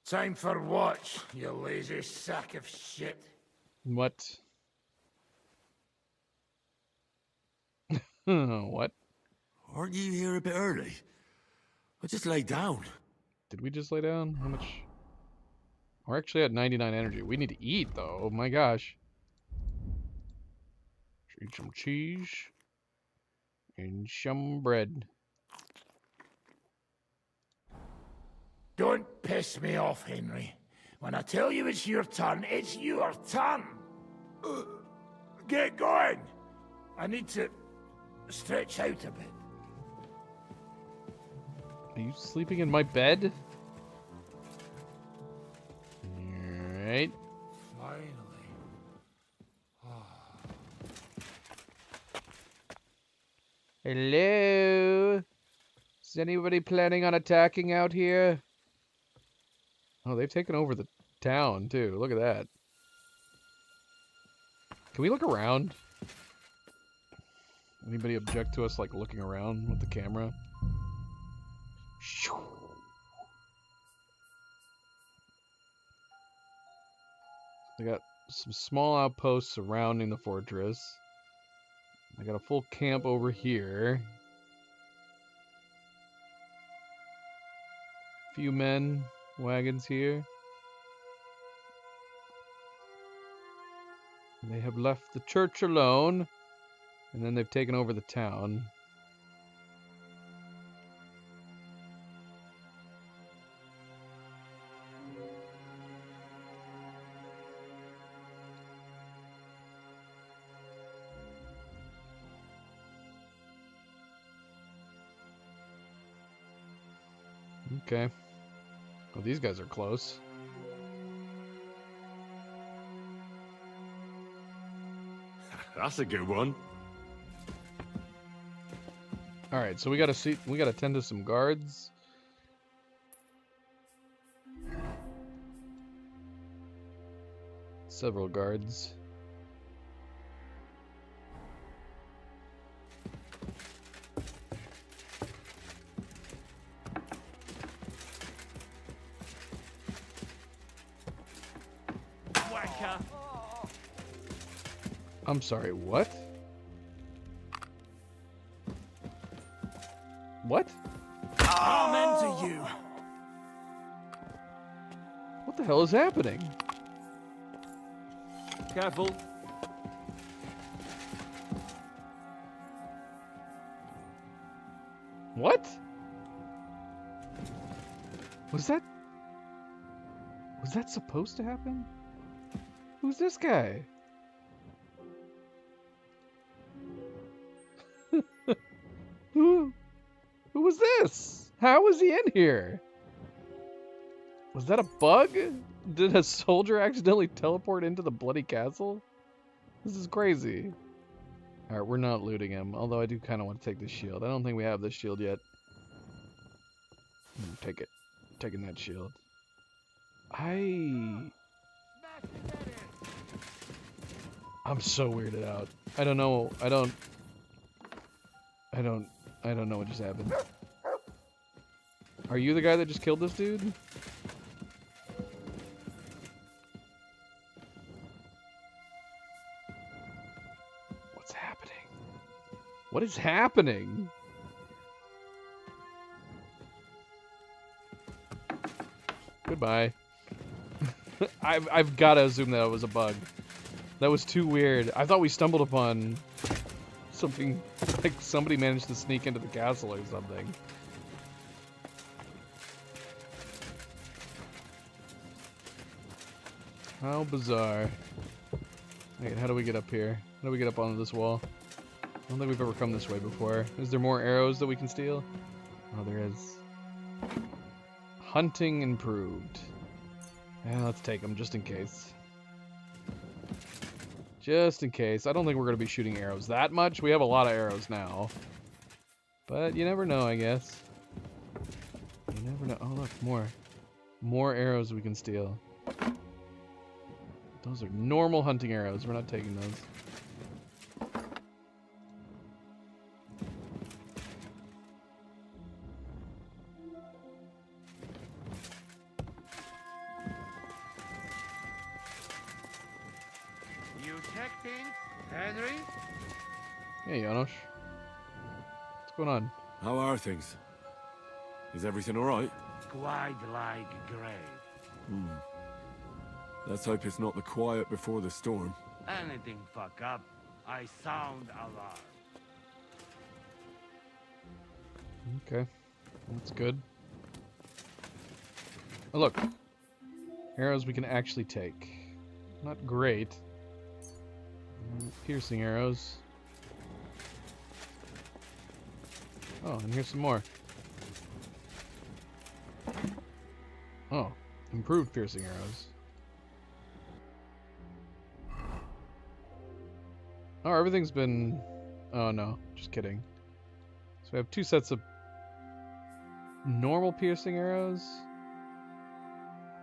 Time for what, you lazy sack of shit? What? What? Aren't you here a bit early? I just lay down. Did we just lay down? How much? We're actually at 99 energy. We need to eat, though. Oh my gosh. Eat some cheese. And some bread. Don't piss me off, Henry. When I tell you it's your turn, it's your turn. Get going. I need to stretch out a bit. Are you sleeping in my bed? Alright. Finally. Hello? Is anybody planning on attacking out here? Oh, they've taken over the town, too. Look at that. Can we look around? Anybody object to us, like, looking around with the camera? They got some small outposts surrounding the fortress. I got a full camp over here. Few men, wagons here. They have left the church alone, and then they've taken over the town. Okay. Well, these guys are close. That's a good one. All right, so we gotta tend to some guards. Several guards. I'm sorry, what? What? Amen to you. What the hell is happening? Careful. What? Was that supposed to happen? Who's this guy? Who was this? How was he in here? Was that a bug? Did a soldier accidentally teleport into the bloody castle? This is crazy. Alright, we're not looting him, although I do kind of want to take this shield. I don't think we have this shield yet. Take it. Taking that shield. I'm so weirded out. I don't know. I don't know what just happened. Are you the guy that just killed this dude? What's happening? What is happening? Goodbye. I've got to assume that it was a bug. That was too weird. I thought we stumbled upon something, like somebody managed to sneak into the castle or something. How bizarre. Wait, how do we get up here? How do we get up onto this wall? I don't think we've ever come this way before. Is there more arrows that we can steal? Oh, there is. Hunting improved. Yeah, let's take them just in case. Just in case. I don't think we're going to be shooting arrows that much. We have a lot of arrows now. But you never know, I guess. You never know. Oh, look, more. More arrows we can steal. Those are normal hunting arrows. We're not taking those. You check things, Henry? Hey, Janosch. What's going on? How are things? Is everything alright? squide like grave. Let's hope it's not the quiet before the storm. Anything fuck up, I sound alarm. Okay, that's good. Oh, look. Arrows we can actually take. Not great. Piercing arrows. Oh, and here's some more. Oh, improved piercing arrows. Oh, everything's been... Oh, no. Just kidding. So we have 2 sets of normal piercing arrows.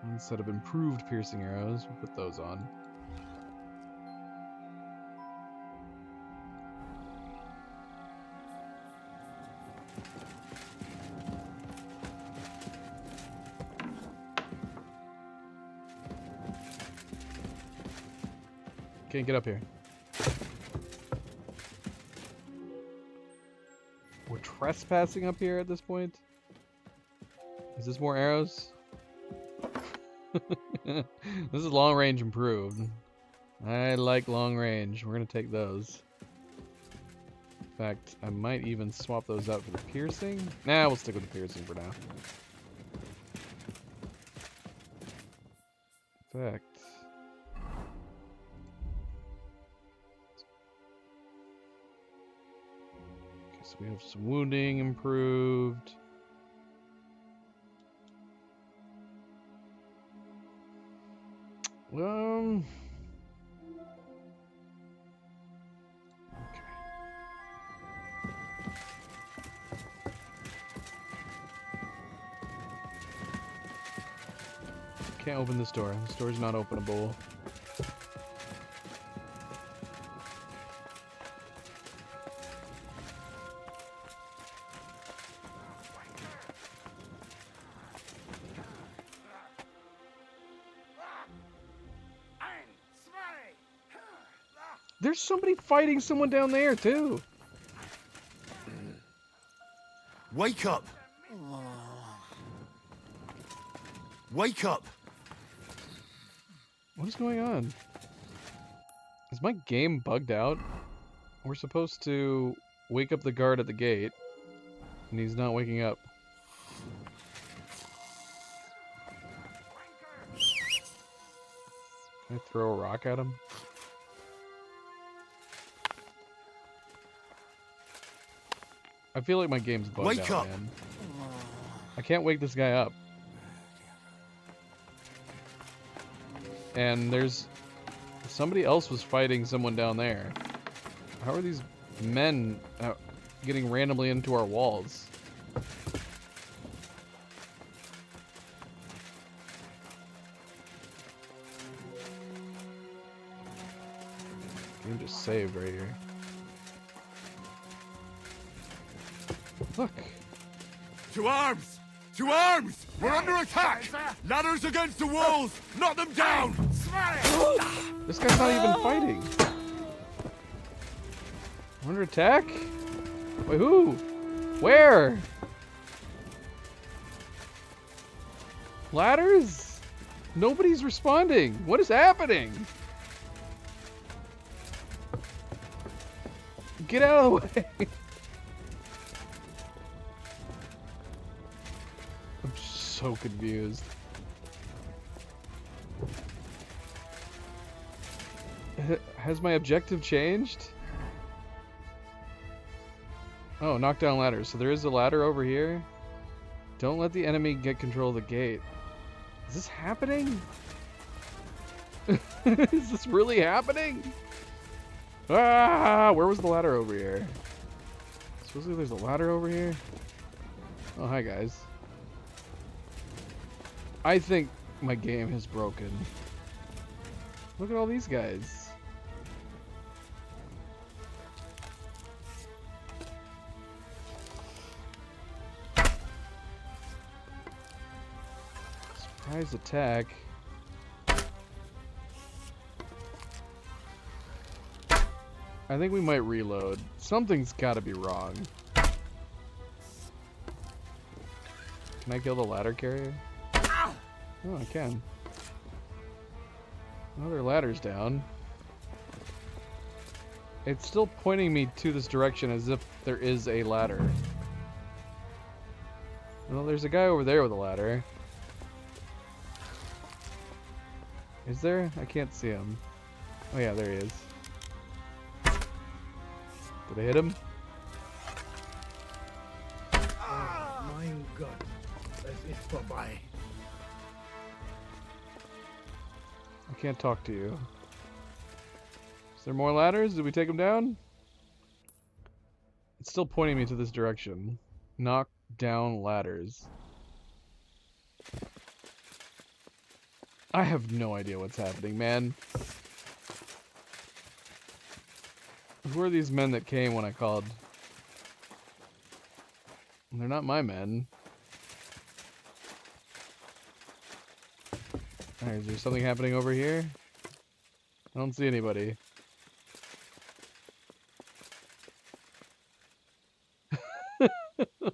1 set of improved piercing arrows. We'll put those on. Can't get up here. We're trespassing up here at this point? Is this more arrows? This is long range improved. I like long range. We're gonna take those. In fact, I might even swap those out for the piercing. Nah, we'll stick with the piercing for now. In fact, so we have some wounding improved. Okay. Can't open this door. This door's not openable. There's somebody fighting someone down there, too. Wake up! Wake up! What is going on? Is my game bugged out? We're supposed to wake up the guard at the gate, and he's not waking up. Can I throw a rock at him? I feel like my game's bugged Wake out, up. man. I can't wake this guy up. And there's... somebody else was fighting someone down there. How are these men getting randomly into our walls? Game just saved right here. Look. To arms! To arms! We're under attack! Ladders against the walls! Knock them down! This guy's not even fighting. We're under attack? Wait, who? Where? Ladders? Nobody's responding. What is happening? Get out of the way. I'm so confused. Has my objective changed? Oh, knock down ladders. So there is a ladder over here. Don't let the enemy get control of the gate. Is this happening? Is this really happening? Ah, where was the ladder over here? Supposedly there's a ladder over here. Oh, hi guys. I think my game has broken. Look at all these guys. Surprise attack. I think we might reload. Something's got to be wrong. Can I kill the ladder carrier? Oh, I can. Another ladder's down. It's still pointing me to this direction as if there is a ladder. Well, there's a guy over there with a ladder. Is there? I can't see him. Oh yeah, there he is. Did I hit him? Oh, mein Gott. Es ist vorbei. I can't talk to you. Is there more ladders? Did we take them down? It's still pointing me to this direction. Knock down ladders. I have no idea what's happening, man. Who are these men that came when I called? They're not my men. Alright, is there something happening over here? I don't see anybody.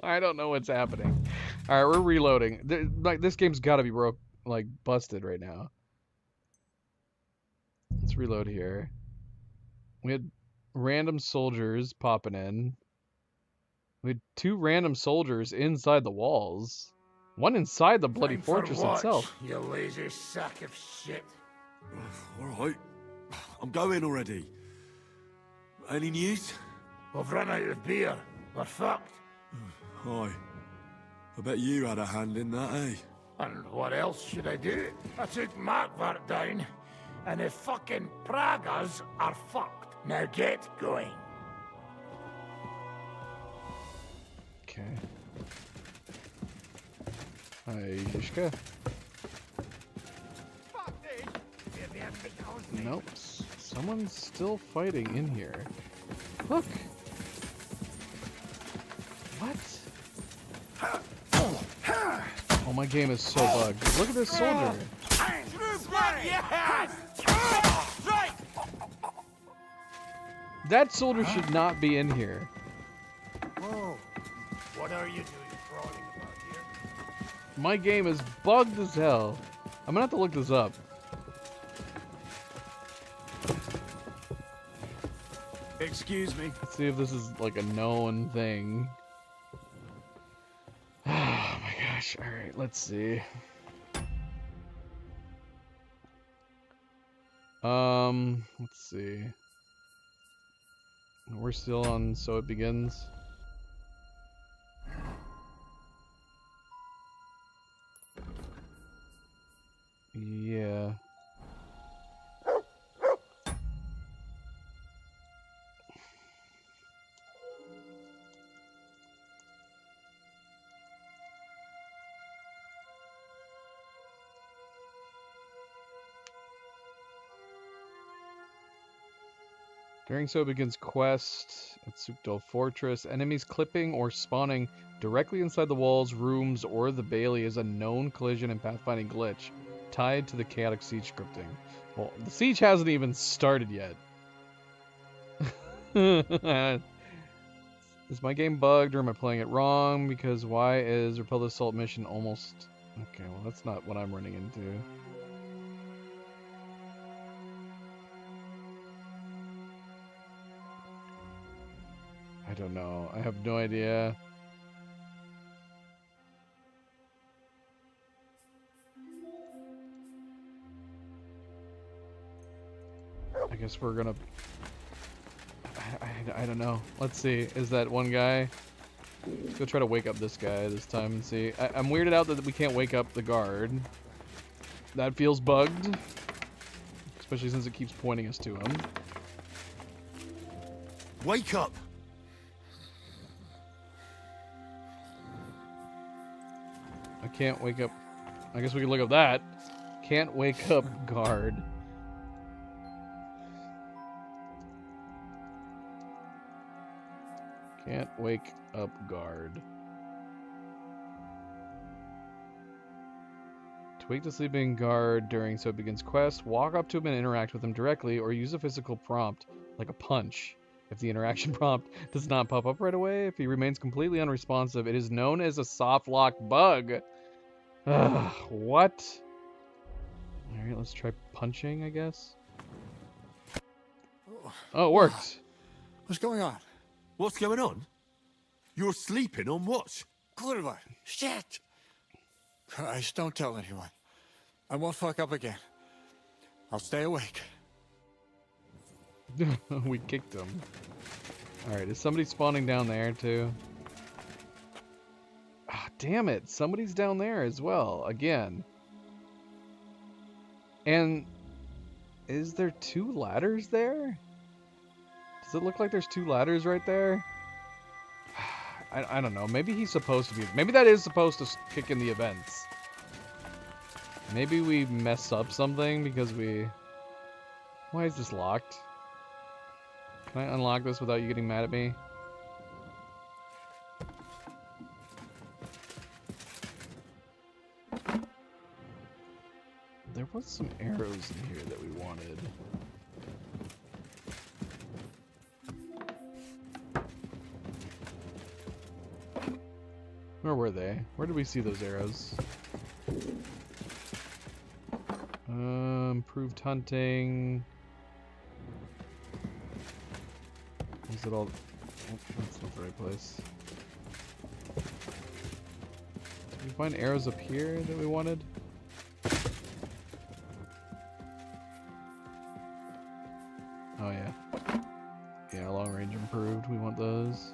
I don't know what's happening. Alright, we're reloading. Like, this game's gotta be busted right now. Let's reload here. We had random soldiers popping in. We had 2 random soldiers inside the walls. One inside the bloody fortress itself. You lazy sack of shit. Alright. I'm going already. Any news? We've run out of beer. We're fucked. Aye. I bet you had a hand in that, eh? And what else should I do? I took Markvart down, and the fucking Pragas are fucked. Now get going. Okay. Hi, Yishka. Nope. Someone's still fighting in here. Look. What? Oh, my game is so bugged. Look at this soldier. That soldier should not be in here. Whoa. What are you doing crawling about here? My game is bugged as hell. I'm gonna have to look this up. Excuse me. Let's see if this is like a known thing. Oh my gosh. Alright, let's see. Let's see. We're still on So It Begins. Yeah. During So It Begins quest at Sukdal Fortress, enemies clipping or spawning directly inside the walls, rooms, or the Bailey is a known collision and pathfinding glitch tied to the chaotic siege scripting. Well, the siege hasn't even started yet. Is my game bugged or am I playing it wrong? Because why is Repel Assault mission almost... Okay, well that's not what I'm running into. I don't know. I have no idea. I guess we're gonna... I don't know. Let's see. Is that one guy? Let's go try to wake up this guy this time and see. I'm weirded out that we can't wake up the guard. That feels bugged. Especially since it keeps pointing us to him. Wake up! I can't wake up. I guess we can look up that. Can't wake up guard. Can't wake up guard. To wake the sleeping guard during So It Begins quest, walk up to him and interact with him directly, or use a physical prompt, like a punch. If the interaction prompt does not pop up right away, if he remains completely unresponsive, it is known as a soft lock bug. Ugh, what? Alright, let's try punching, I guess. Oh, it worked. What's going on? What's going on? You're sleeping on watch. Clearwater. Shit! Christ, don't tell anyone. I won't fuck up again. I'll stay awake. We kicked him. Alright, is somebody spawning down there too? Ah, damn it. Somebody's down there as well. Again. And is there 2 ladders there? Does it look like there's 2 ladders right there? I don't know. Maybe he's supposed to be... Maybe that is supposed to kick in the events. Maybe we mess up something because we... Why is this locked? Can I unlock this without you getting mad at me? There was some arrows in here that we wanted. Where were they? Where did we see those arrows? Improved hunting. Is it all? Oh, that's not the right place. Did we find arrows up here that we wanted? Oh yeah. Yeah, long range improved. We want those.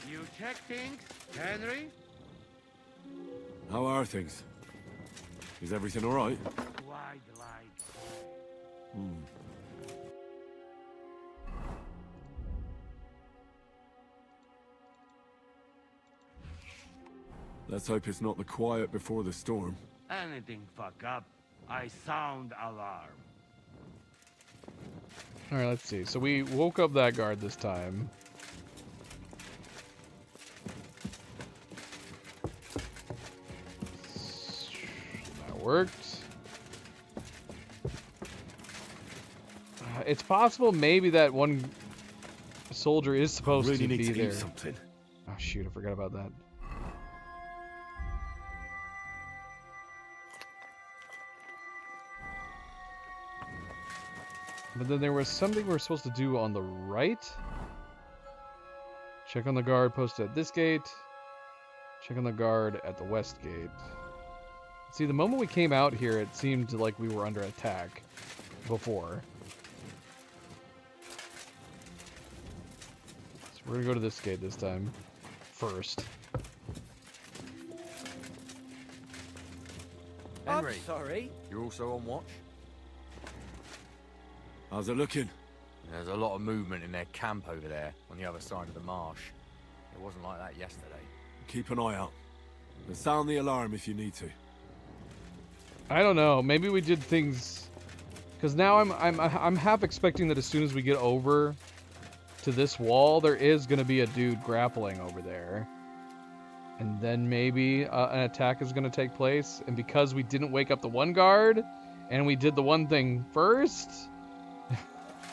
You check things, Henry? How are things? Is everything all right? Wide light. Hmm. Let's hope it's not the quiet before the storm. Anything fuck up, I sound alarm. Alright, let's see. So we woke up that guard this time. That worked. It's possible maybe that one soldier is supposed really to need be to there. eat something. Oh shoot, I forgot about that. But then there was something we were supposed to do on the right. Check on the guard posted at this gate. Check on the guard at the west gate. See, the moment we came out here, it seemed like we were under attack before. So we're gonna go to this gate this time. First. Henry, I'm sorry. you're also on watch? How's it looking? There's a lot of movement in their camp over there, on the other side of the marsh. It wasn't like that yesterday. Keep an eye out. And sound the alarm if you need to. I don't know. Maybe we did things because now I'm half expecting that as soon as we get over to this wall, there is going to be a dude grappling over there, and then maybe an attack is going to take place. And because we didn't wake up the one guard, and we did the one thing first,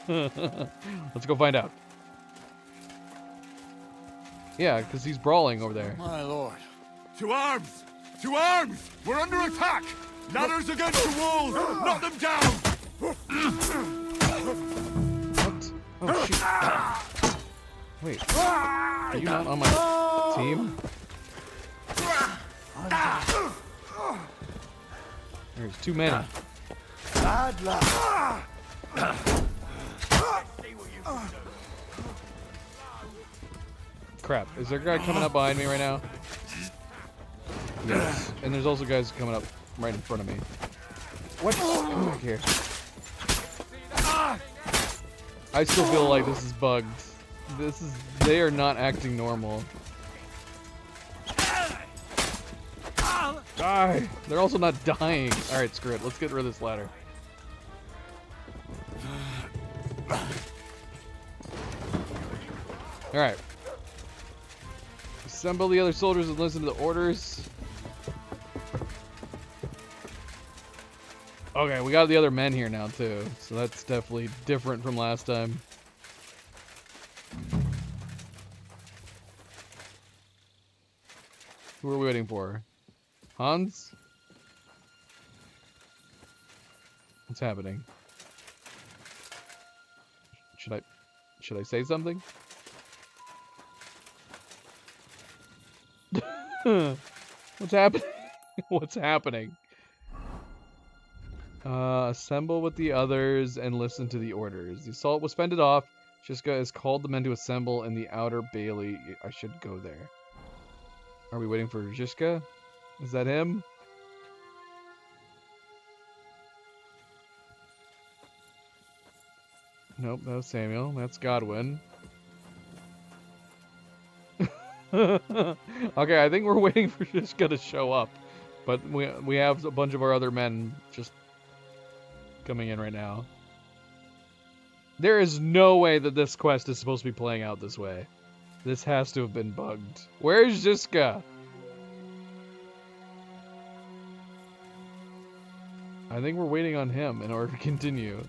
let's go find out. Yeah, because he's brawling over there. My lord. To arms! To arms! We're under attack! Ladders against the walls! Knock them down! What? Oh, shoot. Wait. Are you not on my team? There's too many. Bad luck. Crap. Is there a guy coming up behind me right now? Yes. And there's also guys coming up right in front of me. What? Come back here. I still feel like this is bugged. They are not acting normal. Die! They're also not dying. Alright, screw it. Let's get rid of this ladder. Alright. Assemble the other soldiers and listen to the orders. Okay, we got the other men here now too, so that's definitely different from last time. Who are we waiting for? Hans? What's happening? Should I say something? What's happening? What's happening? Assemble with the others and listen to the orders. The assault was fended off. Shiska has called the men to assemble in the outer bailey. I should go there. Are we waiting for Shiska? Is that him? Nope, that was Samuel. That's Godwin. Okay, I think we're waiting for Shiska to show up. But we have a bunch of our other men just coming in right now. There is no way that this quest is supposed to be playing out this way. This has to have been bugged. Where's Shiska? I think we're waiting on him in order to continue.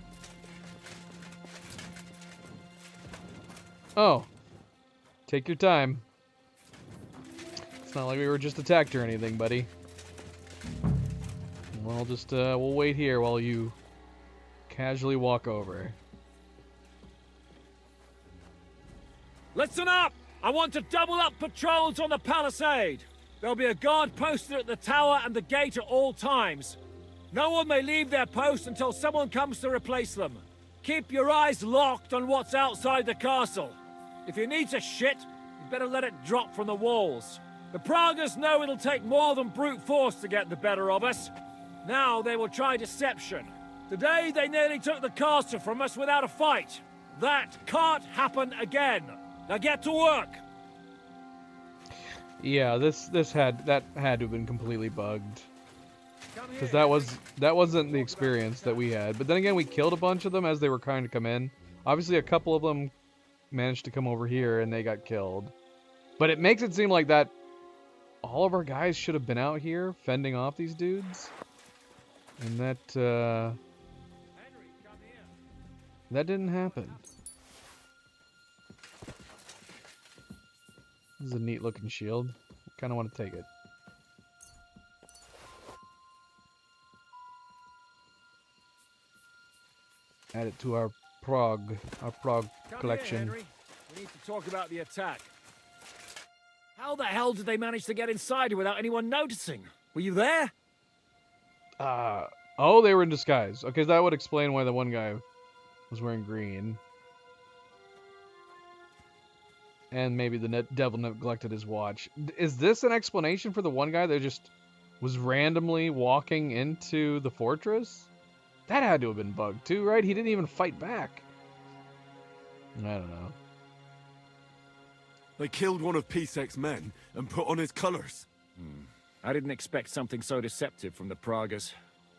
Oh. Take your time. It's not like we were just attacked or anything, buddy. We'll just, we'll wait here while you casually walk over. Listen up! I want to double up patrols on the palisade. There'll be a guard posted at the tower and the gate at all times. No one may leave their post until someone comes to replace them. Keep your eyes locked on what's outside the castle. If you need to shit, you better let it drop from the walls. The Pragas know it'll take more than brute force to get the better of us. Now they will try deception. Today they nearly took the castle from us without a fight. That can't happen again. Now get to work. Yeah, that had to have been completely bugged. Because that wasn't the experience that we had. But then again, we killed a bunch of them as they were trying to come in. Obviously, a couple of them managed to come over here and they got killed. But it makes it seem like that all of our guys should have been out here fending off these dudes. And that didn't happen. This is a neat looking shield. I kind of want to take it. Add it to our Prague collection. Here, Henry. We need to talk about the attack. How the hell did they manage to get inside here without anyone noticing? Were you there? Oh, they were in disguise. Okay, that would explain why the one guy was wearing green. And maybe the devil neglected his watch. Is this an explanation for the one guy that just was randomly walking into the fortress? That had to have been bugged too, right? He didn't even fight back. I don't know. They killed one of Pisek's men and put on his colors. I didn't expect something so deceptive from the Pragas.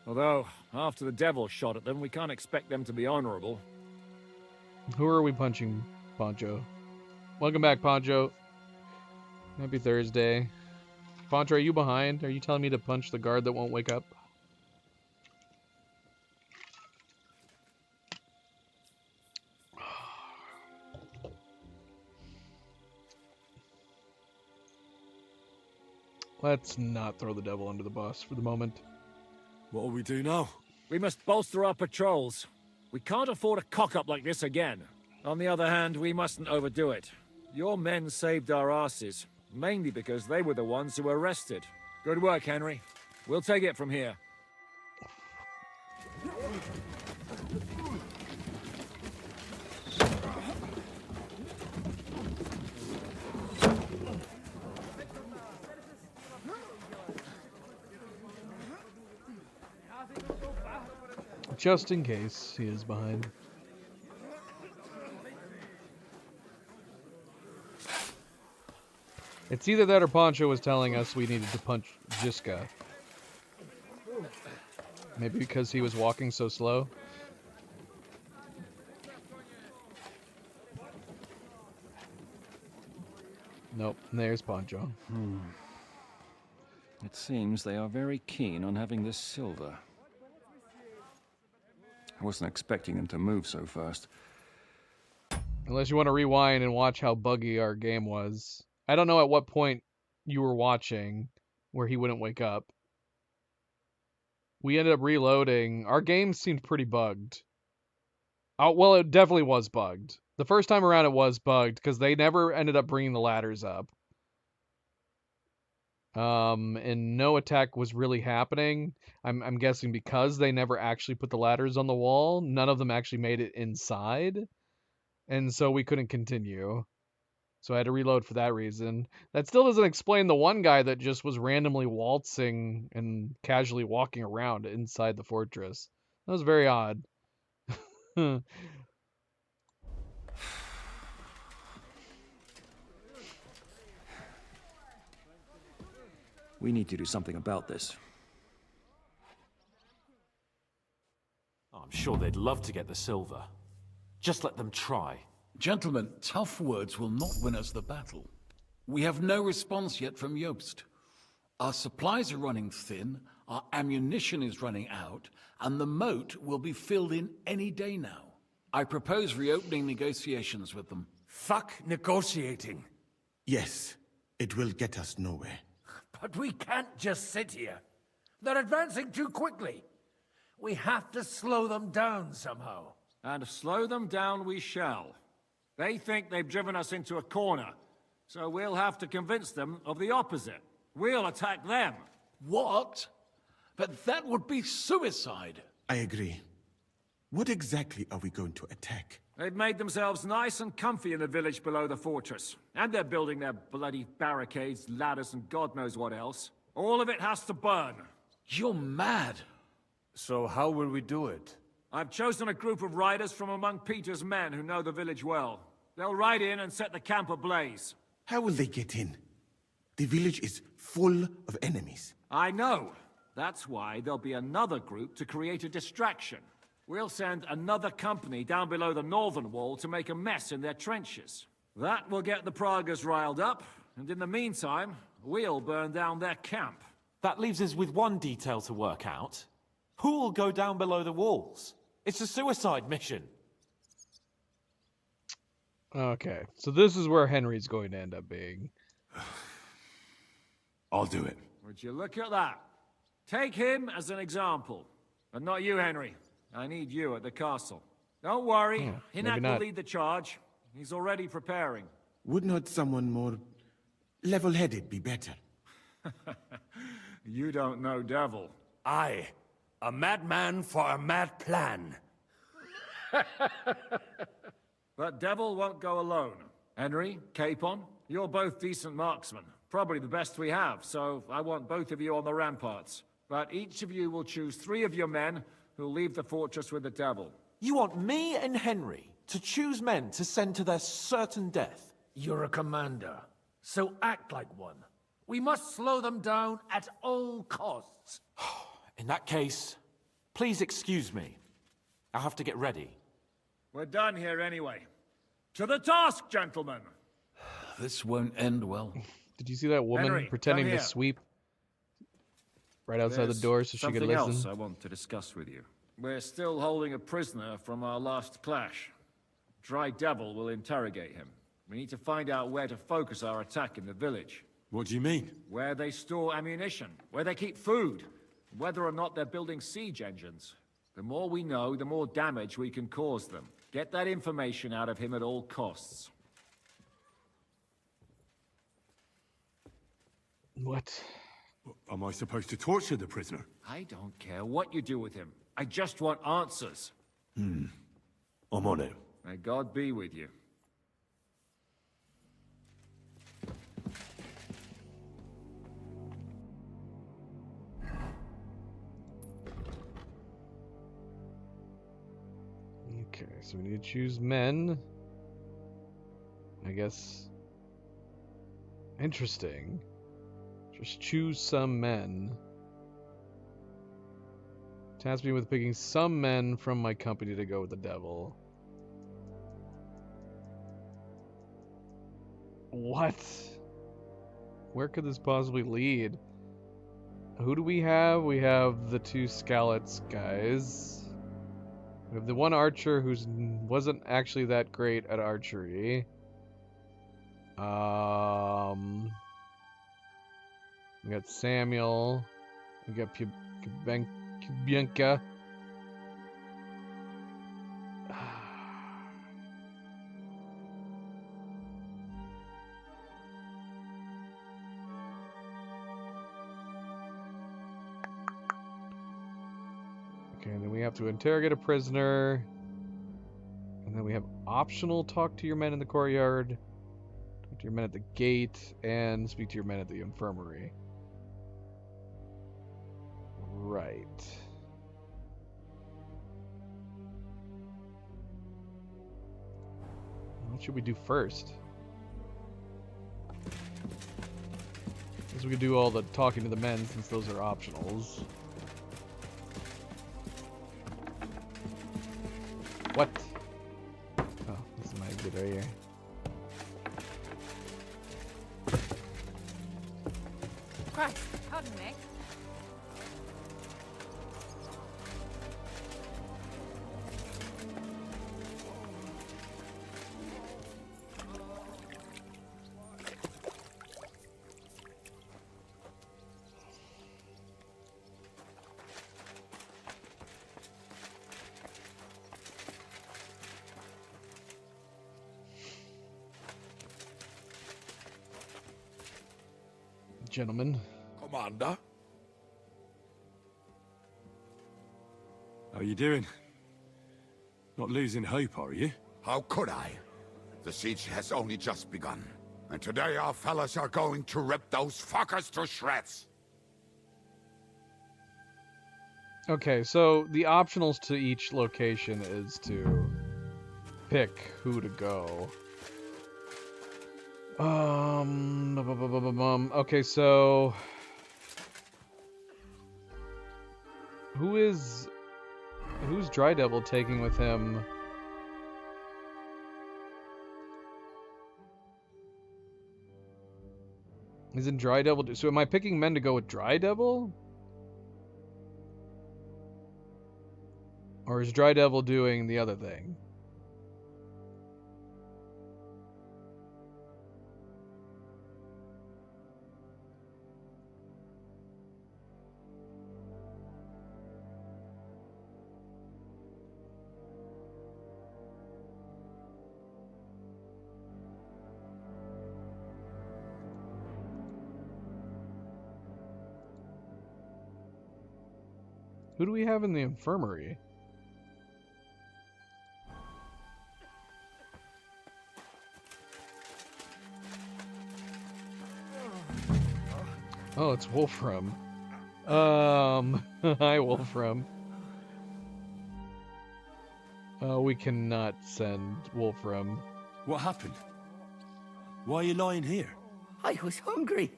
Although, after the devil shot at them, we can't expect them to be honorable. Who are we punching, Poncho? Welcome back, Poncho. Happy Thursday. Poncho, are you behind? Are you telling me to punch the guard that won't wake up? Let's not throw the devil under the bus for the moment. What will we do now? We must bolster our patrols. We can't afford a cock-up like this again. On the other hand, we mustn't overdo it. Your men saved our asses, mainly because they were the ones who were arrested. Good work, Henry. We'll take it from here. Just in case he is behind. It's either that or Poncho was telling us we needed to punch Shiska. Maybe because he was walking so slow. Nope, there's Poncho. It seems they are very keen on having this silver. I wasn't expecting them to move so fast. Unless you want to rewind and watch how buggy our game was. I don't know at what point you were watching where he wouldn't wake up. We ended up reloading. Our game seemed pretty bugged. Oh, well, it definitely was bugged. The first time around it was bugged because they never ended up bringing the ladders up. And no attack was really happening. I'm guessing because they never actually put the ladders on the wall, none of them actually made it inside. And so we couldn't continue. So I had to reload for that reason. That still doesn't explain the one guy that just was randomly waltzing and casually walking around inside the fortress. That was very odd. We need to do something about this. I'm sure they'd love to get the silver. Just let them try. Gentlemen, tough words will not win us the battle. We have no response yet from Jobst. Our supplies are running thin, our ammunition is running out, and the moat will be filled in any day now. I propose reopening negotiations with them. Fuck negotiating. Yes, it will get us nowhere. But we can't just sit here. They're advancing too quickly. We have to slow them down somehow. And slow them down we shall. They think they've driven us into a corner, so we'll have to convince them of the opposite. We'll attack them. What? But that would be suicide. I agree. What exactly are we going to attack? They've made themselves nice and comfy in the village below the fortress. And they're building their bloody barricades, ladders, and God knows what else. All of it has to burn. You're mad. So how will we do it? I've chosen a group of riders from among Peter's men who know the village well. They'll ride in and set the camp ablaze. How will they get in? The village is full of enemies. I know. That's why there'll be another group to create a distraction. We'll send another company down below the northern wall to make a mess in their trenches. That will get the Pragas riled up, and in the meantime, we'll burn down their camp. That leaves us with one detail to work out. Who will go down below the walls? It's a suicide mission. Okay, so this is where Henry's going to end up being. I'll do it. Would you look at that? Take him as an example. And not you, Henry. I need you at the castle. Don't worry, Hinak will lead the charge. He's already preparing. Would not someone more level-headed be better? You don't know Devil. Aye. A madman for a mad plan. But Devil won't go alone. Henry, Capon, you're both decent marksmen. Probably the best we have, so I want both of you on the ramparts. But each of you will choose 3 of your men who'll leave the fortress with the Devil. You want me and Henry to choose men to send to their certain death? You're a commander, so act like one. We must slow them down at all costs. In that case, please excuse me. I'll have to get ready. We're done here anyway. To the task, gentlemen! This won't end well. Did you see that woman Henry, pretending come to here. sweep right outside the door so she could something listen? else I want to discuss with you. We're still holding a prisoner from our last clash. Dry Devil will interrogate him. We need to find out where to focus our attack in the village. What do you mean? Where they store ammunition, where they keep food, whether or not they're building siege engines. The more we know, the more damage we can cause them. Get that information out of him at all costs. What? Am I supposed to torture the prisoner? I don't care what you do with him. I just want answers. I'm on it. May God be with you. Okay, so we need to choose men. I guess. Interesting. Just choose some men. Task me with picking some men from my company to go with the Devil. What? Where could this possibly lead? Who do we have? We have the 2 Scallots guys. We have the one archer who wasn't actually that great at archery. We got Samuel. We got Kubienka. Okay, and then we have to interrogate a prisoner. And then we have optional talk to your men in the courtyard, talk to your men at the gate, and speak to your men at the infirmary. Right. What should we do first? I guess we could do all the talking to the men since those are optionals. What? Oh, this is my exit right here. Christ, pardon me. Gentlemen. Commander? How you doing? Not losing hope, are you? How could I? The siege has only just begun. And today our fellas are going to rip those fuckers to shreds. Okay, so the optionals to each location is to pick who to go. Okay, so who's Dry Devil taking with him? Isn't Dry Devil? So am I picking men to go with Dry Devil? Or is Dry Devil doing the other thing? Who do we have in the infirmary? Oh, it's Wolfram. Hi, Wolfram. We cannot send Wolfram. What happened? Why are you lying here? I was hungry,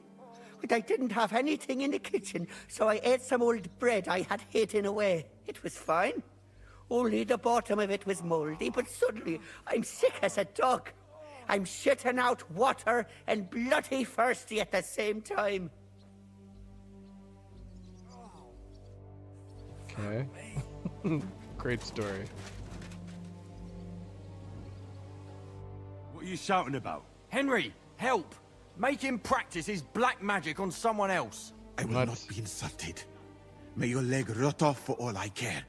but I didn't have anything in the kitchen, so I ate some old bread I had hidden away. It was fine. Only the bottom of it was moldy, but suddenly I'm sick as a dog. I'm shitting out water and bloody thirsty at the same time. Okay. Great story. What are you shouting about? Henry, help! Make him practice his black magic on someone else. I will not be insulted. May your leg rot off for all I care.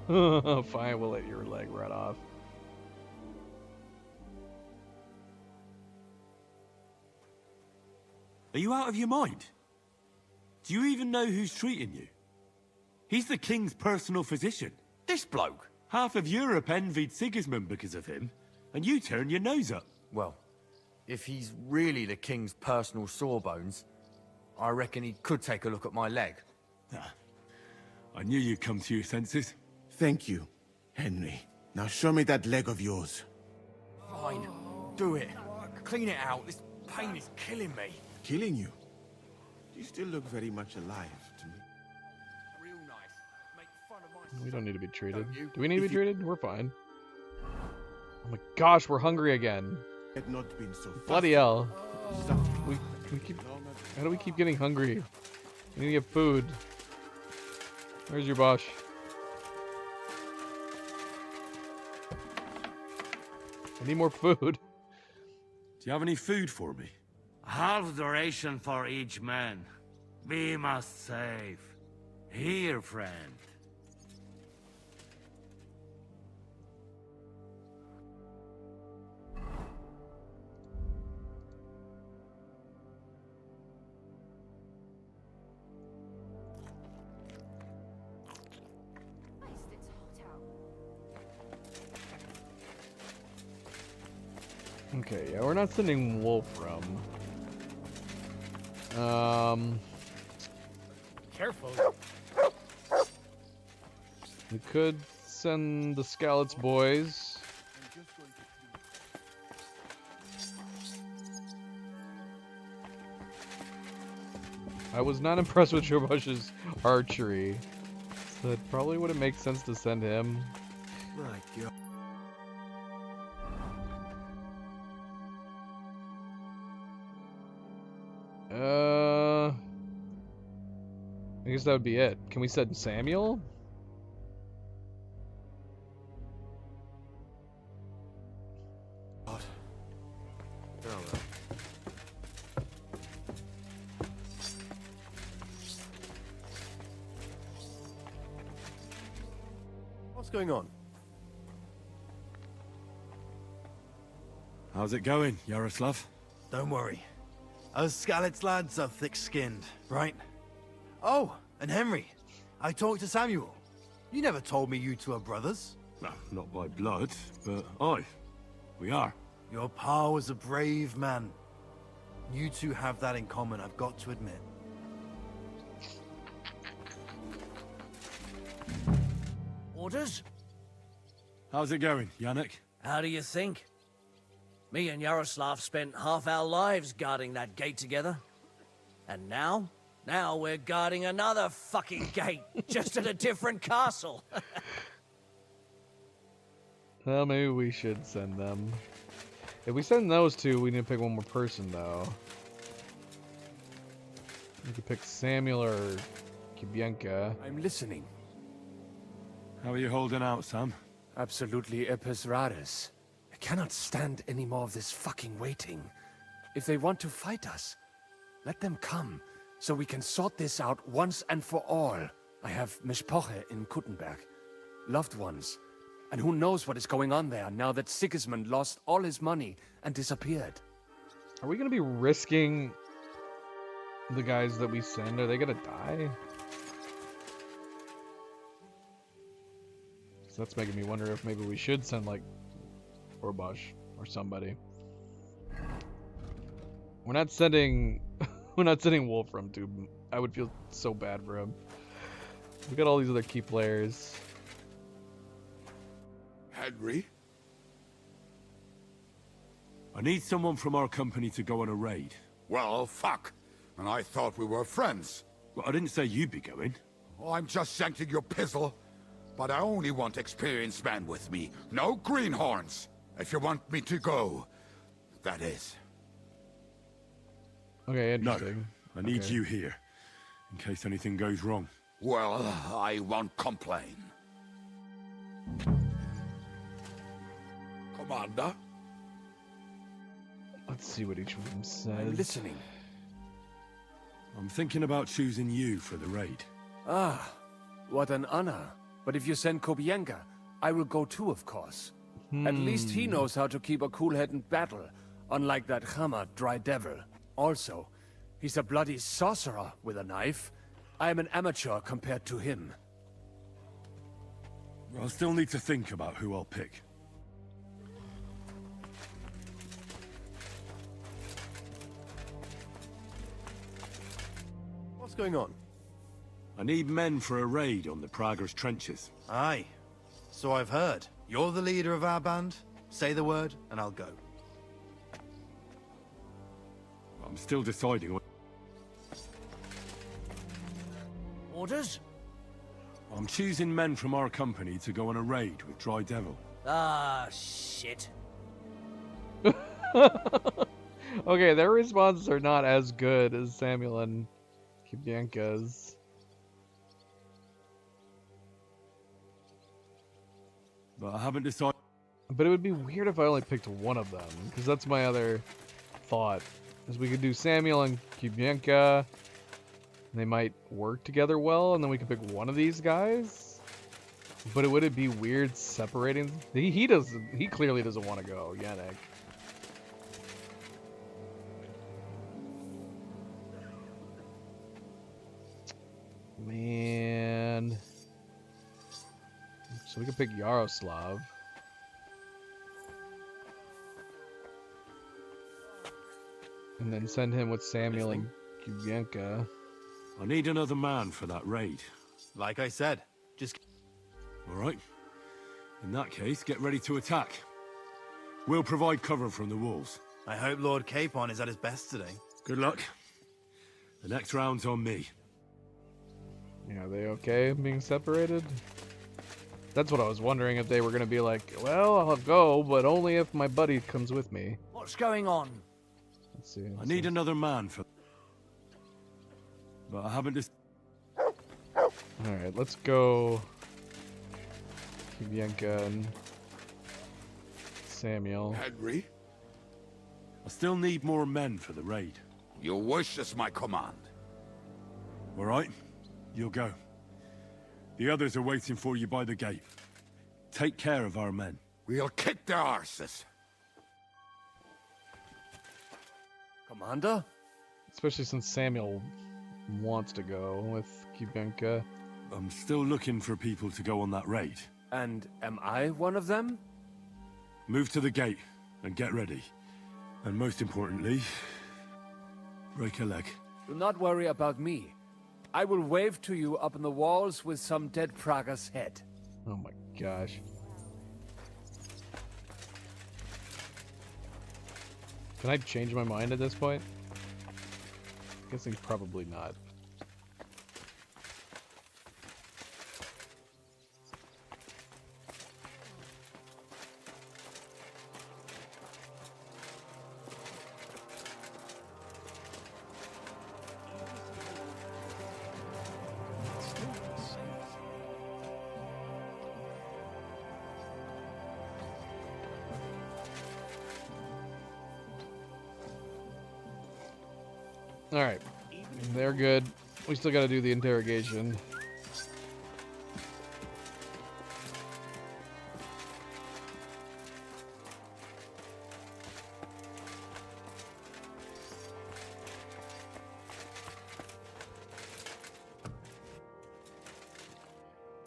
Fine, we'll let your leg rot off. Are you out of your mind? Do you even know who's treating you? He's the king's personal physician. This bloke? Half of Europe envied Sigismund because of him, and you turn your nose up. Well, if he's really the king's personal sawbones, I reckon he could take a look at my leg. I knew you'd come to your senses. Thank you, Henry. Now show me that leg of yours. Fine, do it. Clean it out. This pain is killing me. Killing you? You still look very much alive to me. Real nice. Make We don't need to be treated. Do we need to be treated? We're fine. Oh my gosh, we're hungry again. Had not been so Bloody hell. We keep. How do we keep getting hungry? We need to get food. Where's your Bosch? I need more food. Do you have any food for me? Half the ration for each man. We must save. Here, friend. Okay, yeah, we're not sending Wolfram. Careful. We could send the Skalitz boys. I was not impressed with Shorbush's archery, so it probably wouldn't make sense to send him. My God. I guess that would be it. Can we send Samuel? God. What's going on? How's it going, Yaroslav? Don't worry. Us Skalitz lads are thick-skinned, right? Oh, and Henry. I talked to Samuel. You never told me you two are brothers. No, not by blood, but aye, we are. Your pa was a brave man. You two have that in common, I've got to admit. Orders? How's it going, Yannick? How do you think? Me and Yaroslav spent half our lives guarding that gate together. And now we're guarding another fucking gate, just at a different castle. Well, maybe we should send them. If we send those two, we need to pick one more person, though. We could pick Samuel or Kubienka. I'm listening. How are you holding out, Sam? Absolutely epis raris. I cannot stand any more of this fucking waiting. If they want to fight us, let them come, so we can sort this out once and for all. I have Mishpoche in Kuttenberg, loved ones, and who knows what is going on there now that Sigismund lost all his money and disappeared. Are we going to be risking the guys that we send? Are they going to die? So that's making me wonder if maybe we should send, like, Orbosh or somebody. We're not sending Wolfram, dude. I would feel so bad for him. We got all these other key players. Henry? I need someone from our company to go on a raid. Well, fuck. And I thought we were friends. Well, I didn't say you'd be going. Oh, I'm just sending your pizzle. But I only want experienced men with me. No greenhorns. If you want me to go, that is. Okay, interesting. No, I need you here, in case anything goes wrong. Well, I won't complain. Commander? Let's see what each of them says. I'm listening. I'm thinking about choosing you for the raid. Ah, what an honor. But if you send Kobienka, I will go too, of course. At least he knows how to keep a cool head in battle, unlike that Hammer dry devil. Also, he's a bloody sorcerer with a knife. I am an amateur compared to him. I'll still need to think about who I'll pick. What's going on? I need men for a raid on the Prager's trenches. Aye. So I've heard. You're the leader of our band. Say the word, and I'll go. I'm still deciding. Orders? I'm choosing men from our company to go on a raid with Dry Devil. Ah, shit. Okay, their responses are not as good as Samuel and Kubyanka's. But I haven't decided. But it would be weird if I only picked one of them, because that's my other thought. Is we could do Samuel and Kubyanka. They might work together well, and then we could pick one of these guys. But would it be weird separating? He clearly doesn't want to go, Yannick. Man. So we could pick Yaroslav. And then send him with Samuel and Kubyanka. I need another man for that raid. Like I said, just... Alright. In that case, get ready to attack. We'll provide cover from the walls. I hope Lord Capon is at his best today. Good luck. The next round's on me. Yeah, are they okay being separated? That's what I was wondering, if they were going to be like, well, I'll go, but only if my buddy comes with me. What's going on? Let's see. I need another man for... But I haven't just... Alright, let's go... Kubyanka and... Samuel. Henry? I still need more men for the raid. Your wish is my command. Alright, you'll go. The others are waiting for you by the gate. Take care of our men. We'll kick their arses. Commander? Especially since Samuel wants to go with Kubyanka. I'm still looking for people to go on that raid. And am I one of them? Move to the gate and get ready. And most importantly, break a leg. Do not worry about me. I will wave to you up in the walls with some dead Praga's head. Oh my gosh. Can I change my mind at this point? Guessing probably not. Alright. They're good. We still gotta do the interrogation.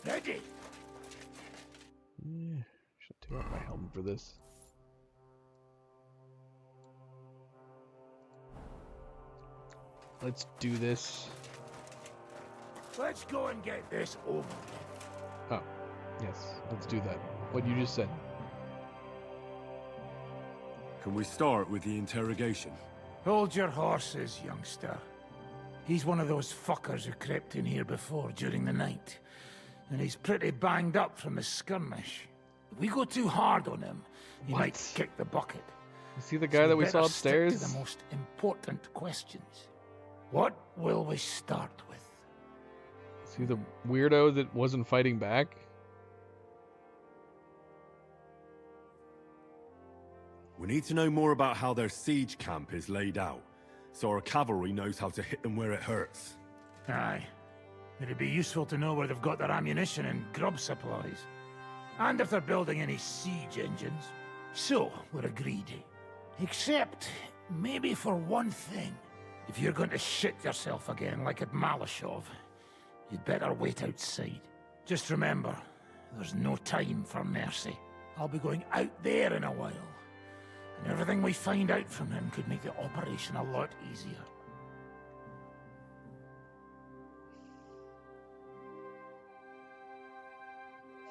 Ready? Should take off my helmet for this. Let's do this. Let's go and get this over with. Oh, yes. Let's do that. What you just said. Can we start with the interrogation? Hold your horses, youngster. He's one of those fuckers who crept in here before during the night. And he's pretty banged up from the skirmish. If we go too hard on him, he might kick the bucket. Is he the guy that we saw better stick upstairs? to the most important questions. What will we start with? Is he the weirdo that wasn't fighting back? We need to know more about how their siege camp is laid out, so our cavalry knows how to hit them where it hurts. Aye. It'd be useful to know where they've got their ammunition and grub supplies. And if they're building any siege engines. So, we're agreed. Except, maybe for one thing. If you're going to shit yourself again like at Malashov, you'd better wait outside. Just remember, there's no time for mercy. I'll be going out there in a while. And everything we find out from him could make the operation a lot easier.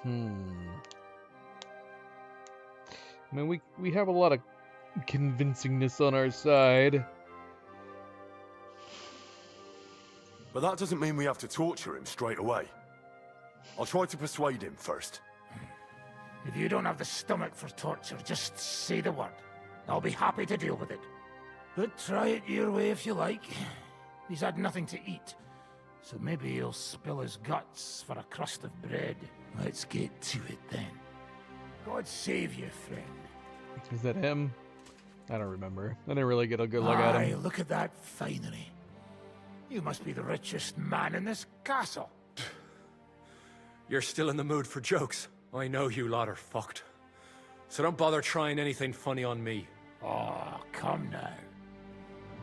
I mean, we have a lot of convincingness on our side. But that doesn't mean we have to torture him straight away. I'll try to persuade him first. If you don't have the stomach for torture, just say the word. I'll be happy to deal with it. But try it your way if you like. He's had nothing to eat, so maybe he'll spill his guts for a crust of bread. Let's get to it then. God save you, friend. Is that him? I don't remember. I didn't really get a good look at him. Look at that finery. You must be the richest man in this castle. You're still in the mood for jokes. I know you lot are fucked. So don't bother trying anything funny on me. Oh, come now.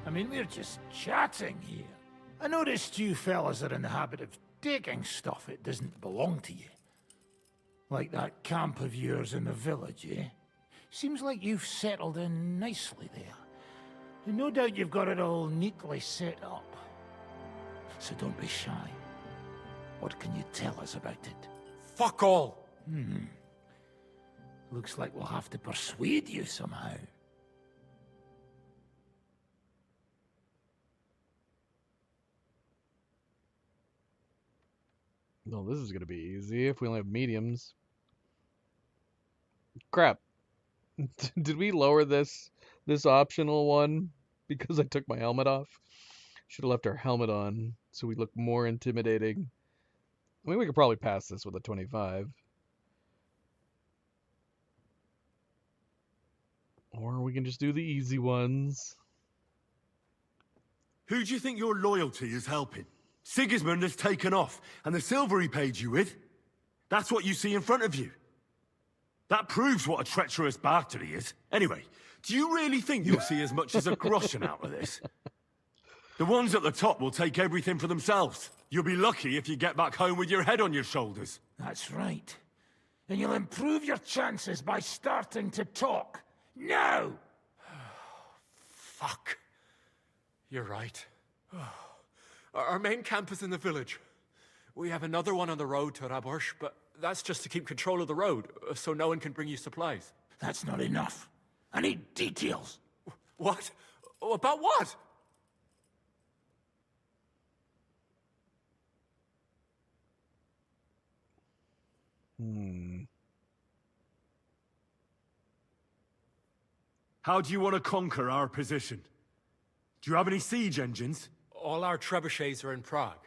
I mean, we're just chatting here. I noticed you fellas are in the habit of taking stuff that doesn't belong to you. Like that camp of yours in the village, eh? Seems like you've settled in nicely there. And no doubt you've got it all neatly set up. So don't be shy. What can you tell us about it? Fuck all! Looks like we'll have to persuade you somehow. No, this is gonna be easy if we only have mediums. Crap. Did we lower this optional one because I took my helmet off? Should have left our helmet on so we look more intimidating. I mean, we could probably pass this with a 25. Or we can just do the easy ones. Who do you think your loyalty is helping? Sigismund has taken off, and the silver he paid you with, that's what you see in front of you. That proves what a treacherous bastard he is. Anyway, do you really think you'll see as much as a groschen out of this? The ones at the top will take everything for themselves. You'll be lucky if you get back home with your head on your shoulders. That's right. And you'll improve your chances by starting to talk. Now! Fuck. You're right. Our main camp is in the village. We have another one on the road to Raborsh, but that's just to keep control of the road, so no one can bring you supplies. That's not enough. I need details. What? About what? How do you want to conquer our position? Do you have any siege engines? All our trebuchets are in Prague.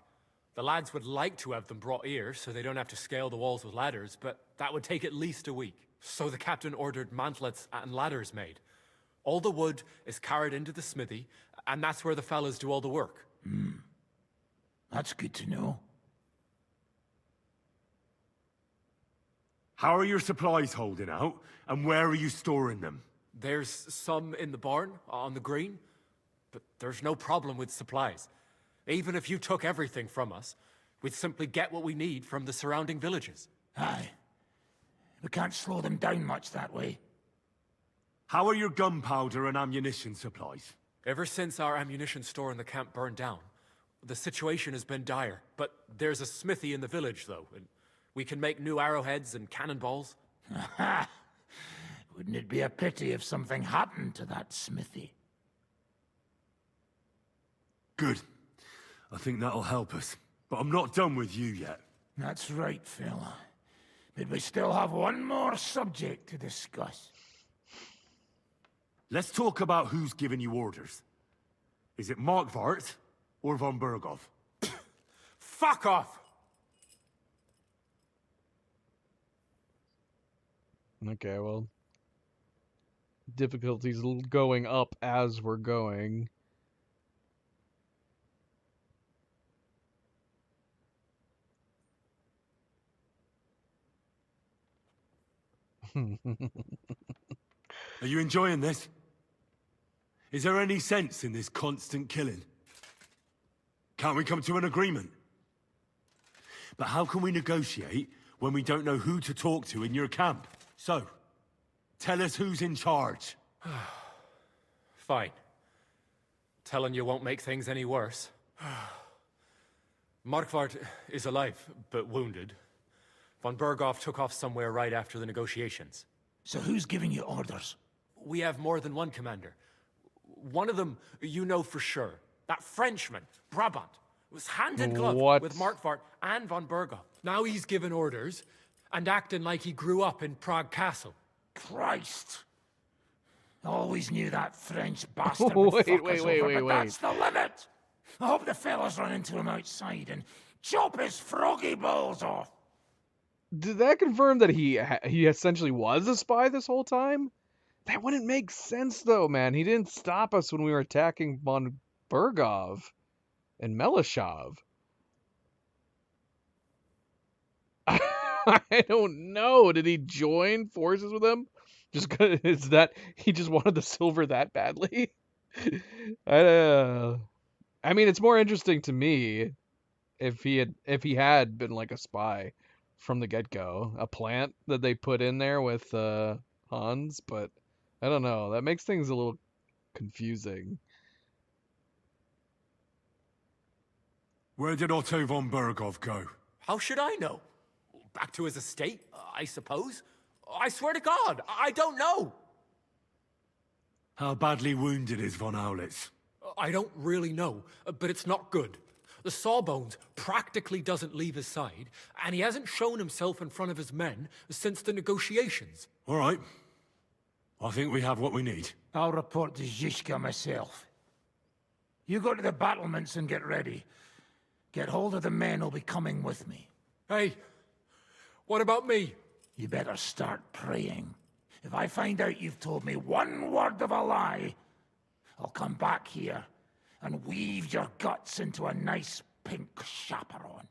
The lads would like to have them brought here, so they don't have to scale the walls with ladders, but that would take at least a week. So the captain ordered mantlets and ladders made. All the wood is carried into the smithy, and that's where the fellas do all the work. That's good to know. How are your supplies holding out, and where are you storing them? There's some in the barn, on the green, but there's no problem with supplies. Even if you took everything from us, we'd simply get what we need from the surrounding villages. Aye. We can't slow them down much that way. How are your gunpowder and ammunition supplies? Ever since our ammunition store in the camp burned down, the situation has been dire. But there's a smithy in the village, though, and we can make new arrowheads and cannonballs. Wouldn't it be a pity if something happened to that smithy? Good. I think that'll help us. But I'm not done with you yet. That's right, fella. But we still have one more subject to discuss. Let's talk about who's giving you orders. Is it Markvart or von Berghoff? Fuck off! Okay, well, difficulties going up as we're going. Are you enjoying this? Is there any sense in this constant killing? Can't we come to an agreement? But how can we negotiate when we don't know who to talk to in your camp? So, tell us who's in charge. Fine. Telling you won't make things any worse. Markvart is alive, but wounded. Von Berghoff took off somewhere right after the negotiations. So who's giving you orders? We have more than one commander. One of them you know for sure. That Frenchman, Brabant. Was hand in glove with Markvart and von Berghoff. Now he's given orders and acting like he grew up in Prague Castle. Christ! Always knew that French bastard would fuck us over, but that's the limit! I hope the fellas run into him outside and chop his froggy balls off! Did that confirm that he essentially was a spy this whole time? That wouldn't make sense, though, man. He didn't stop us when we were attacking von Berghoff and Melishov. I don't know. Did he join forces with them? Just because it's that he just wanted the silver that badly? I mean, it's more interesting to me if he had been like a spy from the get-go, a plant that they put in there with Hans, but I don't know. That makes things a little confusing. Where did Otto von Berghoff go? How should I know? Back to his estate, I suppose. I swear to God, I don't know. How badly wounded is von Aulitz? I don't really know, but it's not good. The Sawbones practically doesn't leave his side, and he hasn't shown himself in front of his men since the negotiations. All right. I think we have what we need. I'll report to Zizka myself. You go to the battlements and get ready. Get hold of the men who'll be coming with me. Hey, what about me? You better start praying. If I find out you've told me one word of a lie, I'll come back here and weave your guts into a nice pink chaperone.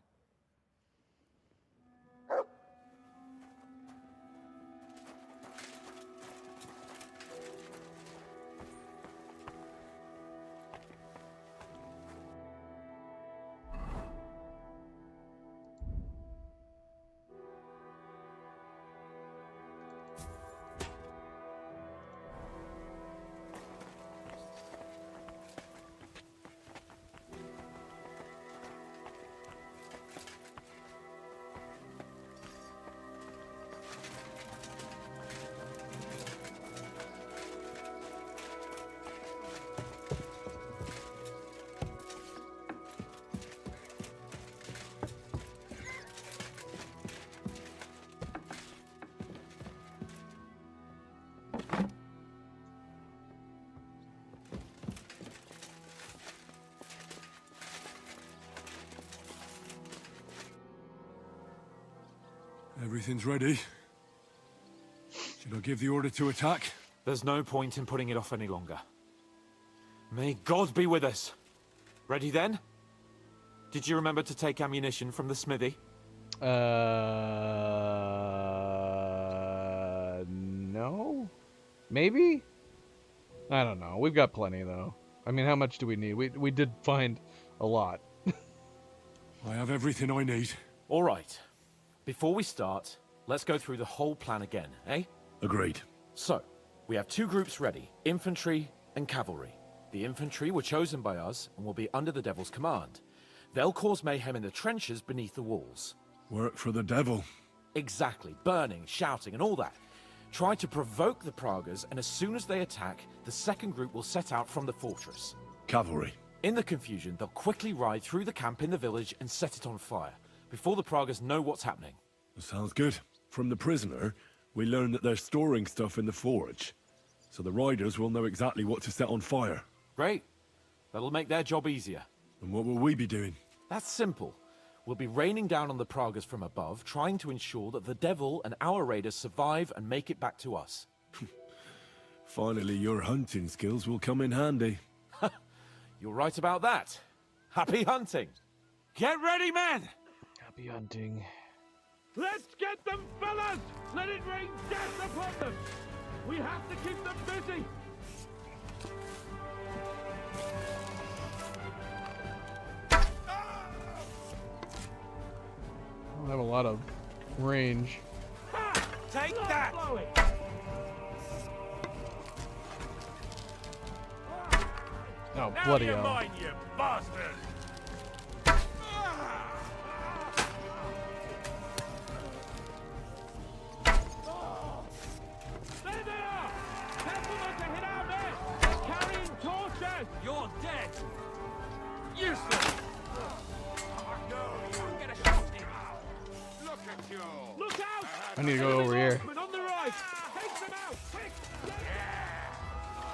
Everything's ready. Should I give the order to attack? There's no point in putting it off any longer. May God be with us. Ready then? Did you remember to take ammunition from the smithy? No? Maybe? I don't know. We've got plenty, though. I mean, how much do we need? We did find a lot. I have everything I need. All right. Before we start, let's go through the whole plan again, eh? Agreed. So, we have two groups ready, infantry and cavalry. The infantry were chosen by us and will be under the Devil's command. They'll cause mayhem in the trenches beneath the walls. Work for the Devil. Exactly, burning, shouting and all that. Try to provoke the Pragas, and as soon as they attack, the second group will set out from the fortress. Cavalry. In the confusion, they'll quickly ride through the camp in the village and set it on fire, before the Pragas know what's happening. Sounds good. From the prisoner, we learned that they're storing stuff in the forge, so the riders will know exactly what to set on fire. Great. That'll make their job easier. And what will we be doing? That's simple. We'll be raining down on the Pragas from above, trying to ensure that the Devil and our raiders survive and make it back to us. Finally, your hunting skills will come in handy. You're right about that. Happy hunting. Get ready, men! Happy hunting. Let's get them, fellas! Let it rain death upon them! We have to keep them busy! I don't have a lot of range. Take that! Oh, bloody hell. Mine, you bastard! There they are! Careful not to hit our men! They're carrying torches! You're dead! Useless! I need to go over here. On the right! Take them out! Quick!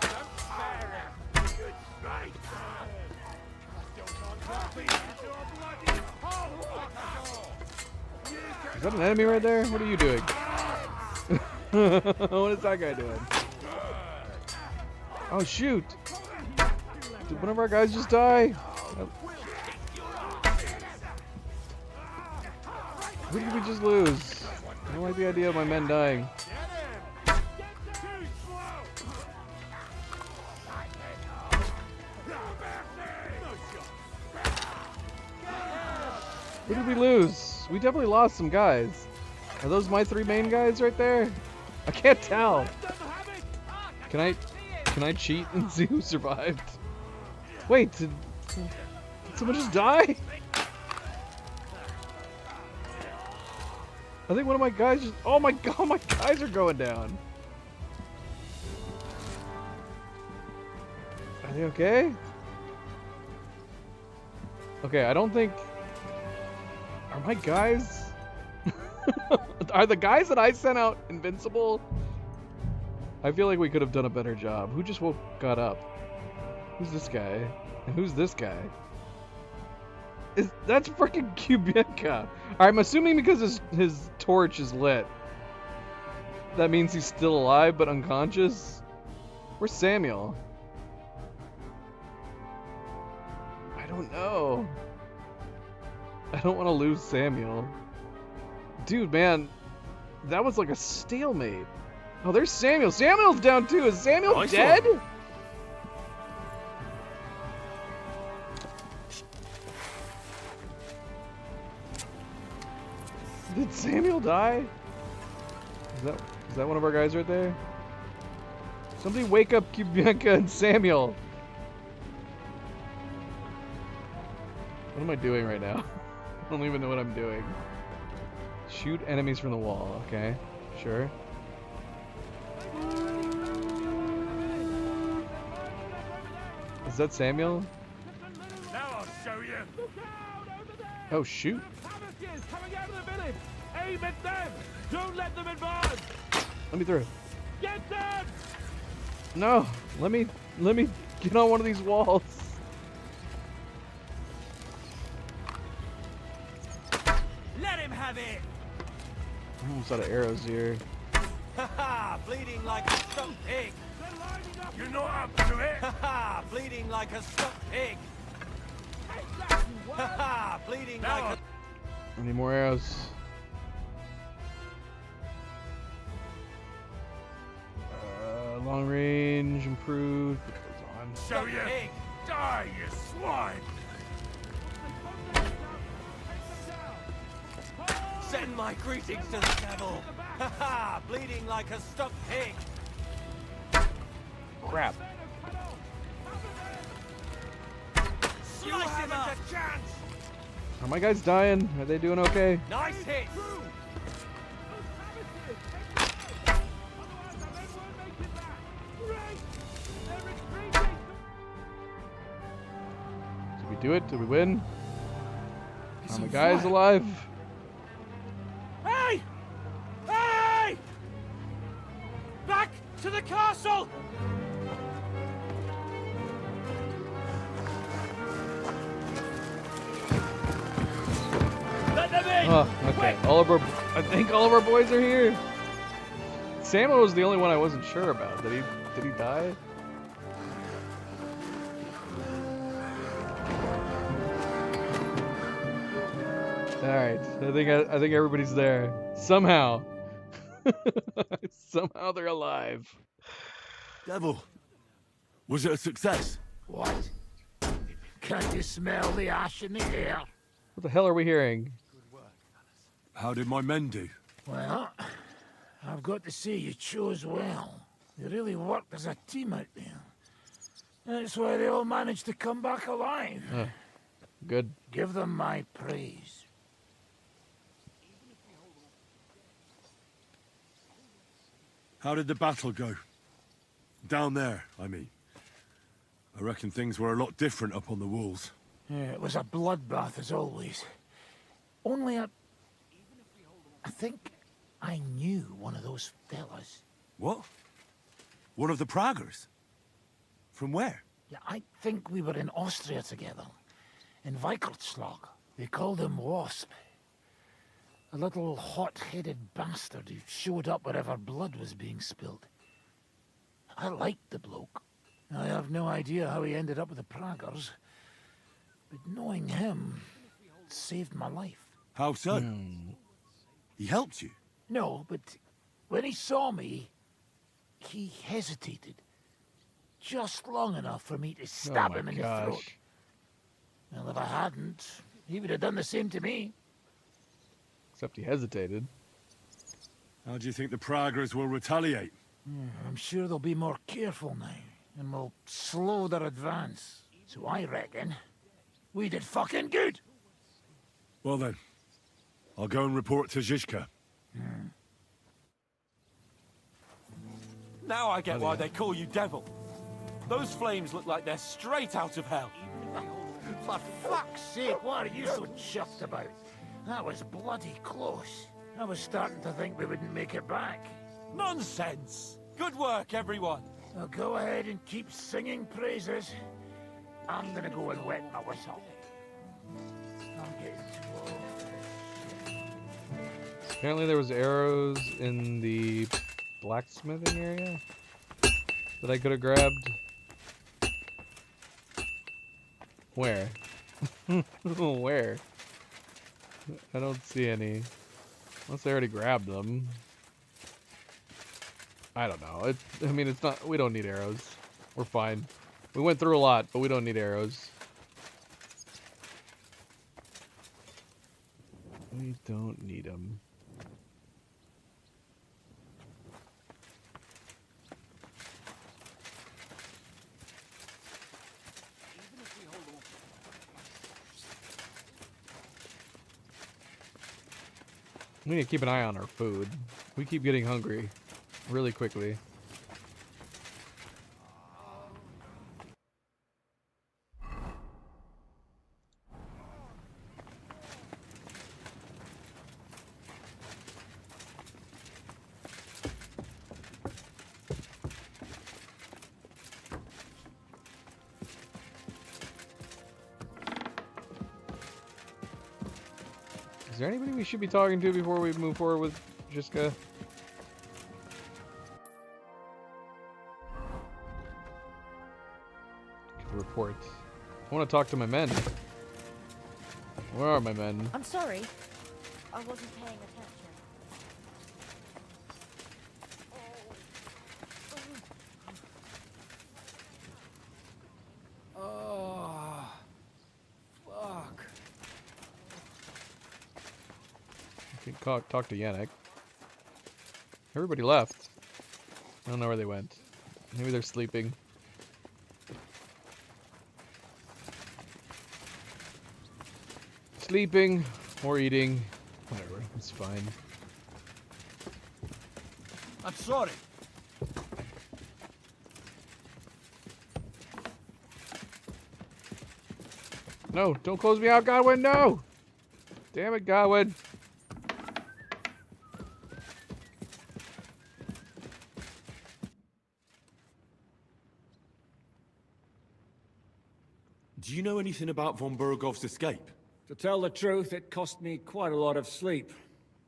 Don't spare him! Good strike! Is that an enemy right there? What are you doing? What is that guy doing? Oh shoot! Did one of our guys just die? Who did we just lose? I don't like the idea of my men dying. Who did we lose? We definitely lost some guys. Are those my 3 main guys right there? I can't tell. Can I cheat and see who survived? Wait, did someone just die? I think one of my guys just... Oh my god, my guys are going down. Are they okay? Okay, I don't think... Are my guys... Are the guys that I sent out invincible? I feel like we could have done a better job. Who just got up? Who's this guy? And who's this guy? That's freaking Kubienka. I'm assuming because his torch is lit. That means he's still alive but unconscious? Where's Samuel? I don't know. I don't want to lose Samuel. Dude, man. That was like a stalemate. Oh, there's Samuel. Samuel's down too. Is Samuel dead? Did Samuel die? Is that one of our guys right there? Somebody wake up Kubienka and Samuel. What am I doing right now? I don't even know what I'm doing. Shoot enemies from the wall. Okay, sure. Is that Samuel? Now I'll show you. Oh shoot. Savages coming out of the village. Aim at them. Don't let them advance. Let me through. Get them. No, let me get on one of these walls. Let him have it. I'm almost out of arrows here. Haha, bleeding like a stuck pig. You're not up to it. Haha, bleeding like a stuck pig. Haha, bleeding like a... I need more arrows. Long range, improved. What goes on? Show you. Die, you swine. Send my greetings to the devil. Haha, bleeding like a stuck pig. Crap. Slice him up. Are my guys dying? Are they doing okay? Nice hit. Did we do it? Did we win? Are my guys alive? Hey! Hey! Back to the castle! Let them in! Oh, okay. I think all of our boys are here. Samuel was the only one I wasn't sure about. Did he die? All right. I think everybody's there somehow. Somehow they're alive. Devil, was it a success? What? Can't you smell the ash in the air? What the hell are we hearing? How did my men do? Well, I've got to say you chose well. You really worked as a team out there. That's why they all managed to come back alive. Good. Give them my praise. How did the battle go? Down there, I mean. I reckon things were a lot different up on the walls. Yeah, it was a bloodbath as always. Only I think I knew one of those fellas. What? One of the Praggers? From where? Yeah, I think we were in Austria together. In Weikertslag. They called him Wasp. A little hot-headed bastard who showed up wherever blood was being spilled. I liked the bloke. I have no idea how he ended up with the Praggers. But knowing him saved my life. How so? He helped you? No, but when he saw me, he hesitated. Just long enough for me to stab him in the throat. Well, if I hadn't, he would have done the same to me. Except he hesitated. How do you think the Praggers will retaliate? I'm sure they'll be more careful now, and will slow their advance. So I reckon we did fucking good. Well then, I'll go and report to Zizka. Now I get why they call you Devil. Those flames look like they're straight out of hell. For fuck's sake, what are you so chuffed about? That was bloody close. I was starting to think we wouldn't make it back. Nonsense! Good work, everyone. Now go ahead and keep singing praises. I'm gonna go and wet my whistle. I'm getting too old. Apparently there was arrows in the blacksmithing area that I could have grabbed. Where? Where? I don't see any. Unless I already grabbed them. I don't know. I mean, it's not. We don't need arrows. We're fine. We went through a lot, but we don't need arrows. We don't need them. We need to keep an eye on our food. We keep getting hungry really quickly. Is there anybody we should be talking to before we move forward with Zizka? Report. I want to talk to my men. Where are my men? I'm sorry. I wasn't paying attention. Oh, fuck. I can talk to Yannick. Everybody left. I don't know where they went. Maybe they're sleeping. Sleeping or eating. Whatever. It's fine. I'm sorry. No, don't close me out, Godwin. No! Damn it, Godwin. Do you know anything about von Bergov's escape? To tell the truth, it cost me quite a lot of sleep.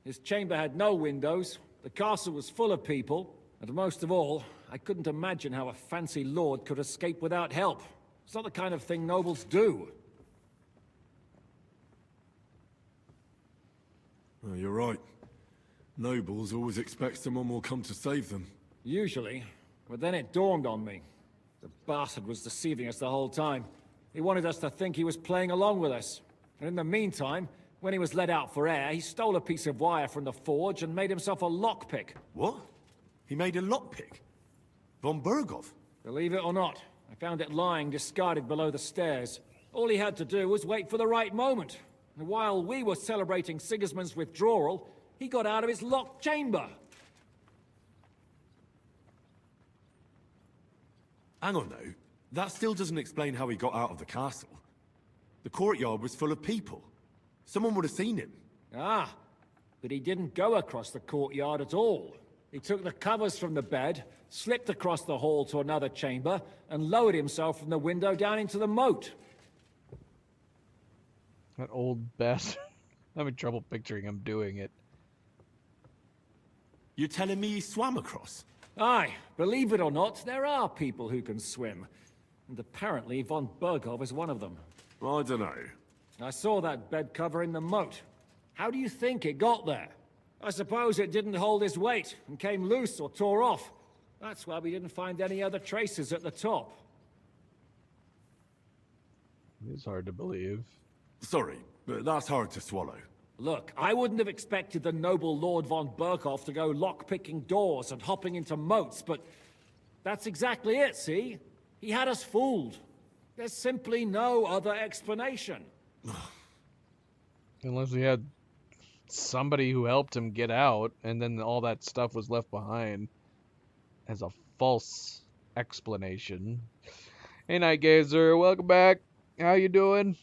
His chamber had no windows, the castle was full of people, and most of all, I couldn't imagine how a fancy lord could escape without help. It's not the kind of thing nobles do. Oh, you're right. Nobles always expect someone will come to save them. Usually, but then it dawned on me. The bastard was deceiving us the whole time. He wanted us to think he was playing along with us. And in the meantime, when he was let out for air, he stole a piece of wire from the forge and made himself a lockpick. What? He made a lockpick? Von Bergov? Believe it or not, I found it lying discarded below the stairs. All he had to do was wait for the right moment. And while we were celebrating Sigismund's withdrawal, he got out of his locked chamber. Hang on, though. That still doesn't explain how he got out of the castle. The courtyard was full of people. Someone would have seen him. Ah, But he didn't go across the courtyard at all. He took the covers from the bed, slipped across the hall to another chamber, and lowered himself from the window down into the moat. That old bastard. I'm having trouble picturing him doing it. You're telling me he swam across? Aye, believe it or not, there are people who can swim. And apparently von Berghoff is one of them. I don't know. I saw that bed cover in the moat. How do you think it got there? I suppose it didn't hold his weight and came loose or tore off. That's why we didn't find any other traces at the top. It's hard to believe. Sorry, but that's hard to swallow. Look, I wouldn't have expected the noble Lord von Berghoff to go lock-picking doors and hopping into moats, but that's exactly it, see? He had us fooled. There's simply no other explanation. Unless he had somebody who helped him get out, and then all that stuff was left behind as a false explanation. Hey, Night Gazer, welcome back. How you doing?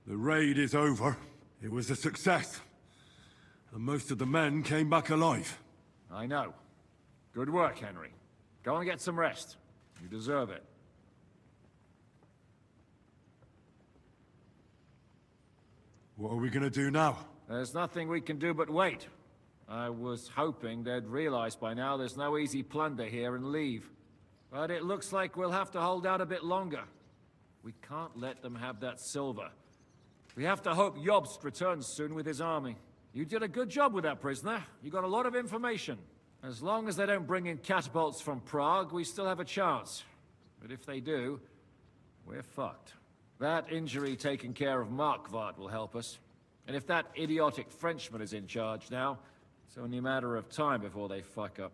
The raid is over. It was a success. And most of the men came back alive. I know. Good work, Henry. Go and get some rest. You deserve it. What are we gonna do now? There's nothing we can do but wait. I was hoping they'd realize by now there's no easy plunder here and leave. But it looks like we'll have to hold out a bit longer. We can't let them have that silver. We have to hope Jobst returns soon with his army. You did a good job with that prisoner. You got a lot of information. As long as they don't bring in catapults from Prague, we still have a chance. But if they do, we're fucked. That injury taking care of Markvart will help us. And if that idiotic Frenchman is in charge now, it's only a matter of time before they fuck up.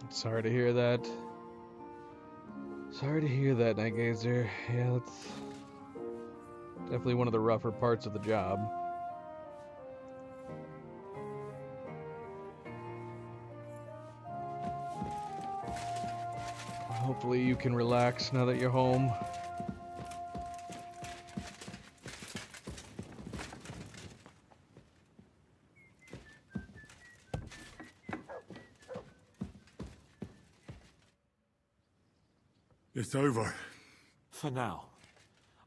Sorry to hear that. Sorry to hear that, Night Gazer. Yeah, that's definitely one of the rougher parts of the job. Hopefully you can relax now that you're home. It's over. For now.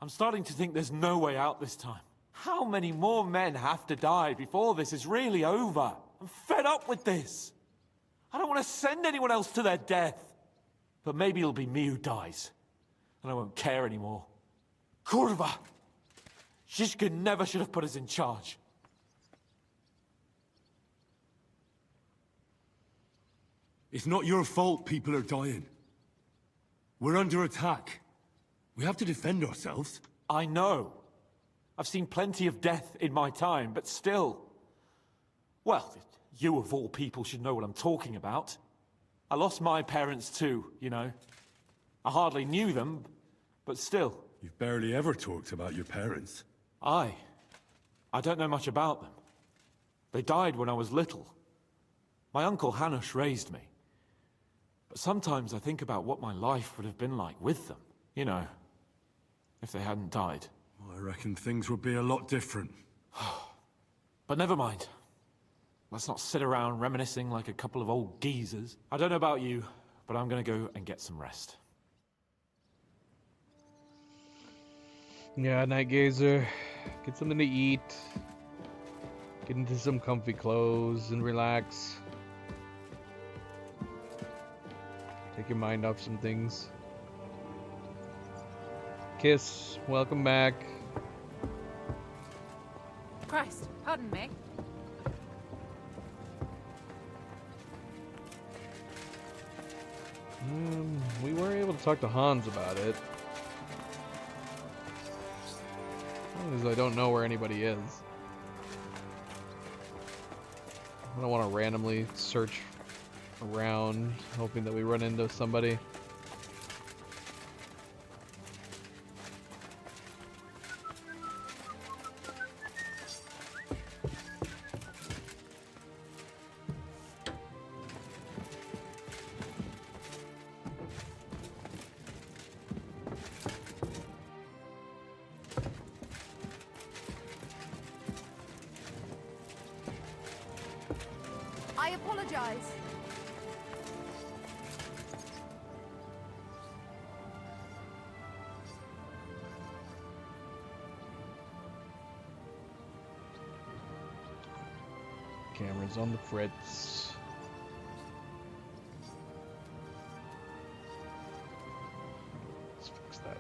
I'm starting to think there's no way out this time. How many more men have to die before this is really over? I'm fed up with this. I don't want to send anyone else to their death. But maybe it'll be me who dies. And I won't care anymore. Kurva! Zizka never should have put us in charge. It's not your fault people are dying. We're under attack. We have to defend ourselves. I know. I've seen plenty of death in my time, but still. Well, you of all people should know what I'm talking about. I lost my parents too, you know. I hardly knew them, but still. You've barely ever talked about your parents. I don't know much about them. They died when I was little. My uncle Hanush raised me. But sometimes I think about what my life would have been like with them. You know, if they hadn't died. I reckon things would be a lot different. But never mind. Let's not sit around reminiscing like a couple of old geezers. I don't know about you, but I'm gonna go and get some rest. Yeah, Night Gazer. Get something to eat. Get into some comfy clothes and relax. Take your mind off some things. Kiss, welcome back. Christ, pardon me. We weren't able to talk to Hans about it. Because I don't know where anybody is. I don't want to randomly search around, hoping that we run into somebody. I apologize. Camera's on the fritz. Let's fix that.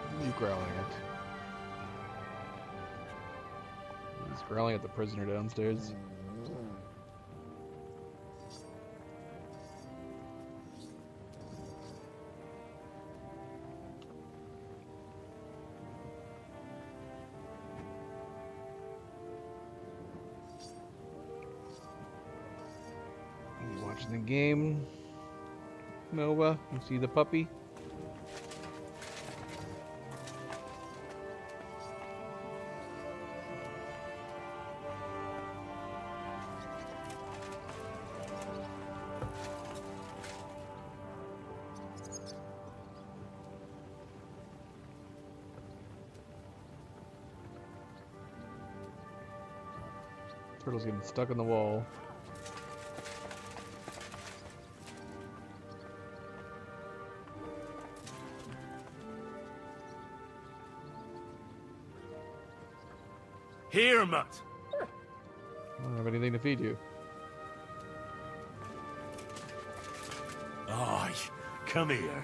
What are you growling at? He's growling at the prisoner downstairs. You watching the game, Nova? You see the puppy? Turtle's getting stuck in the wall. Here, Mutt. I don't have anything to feed you. Aye, come here.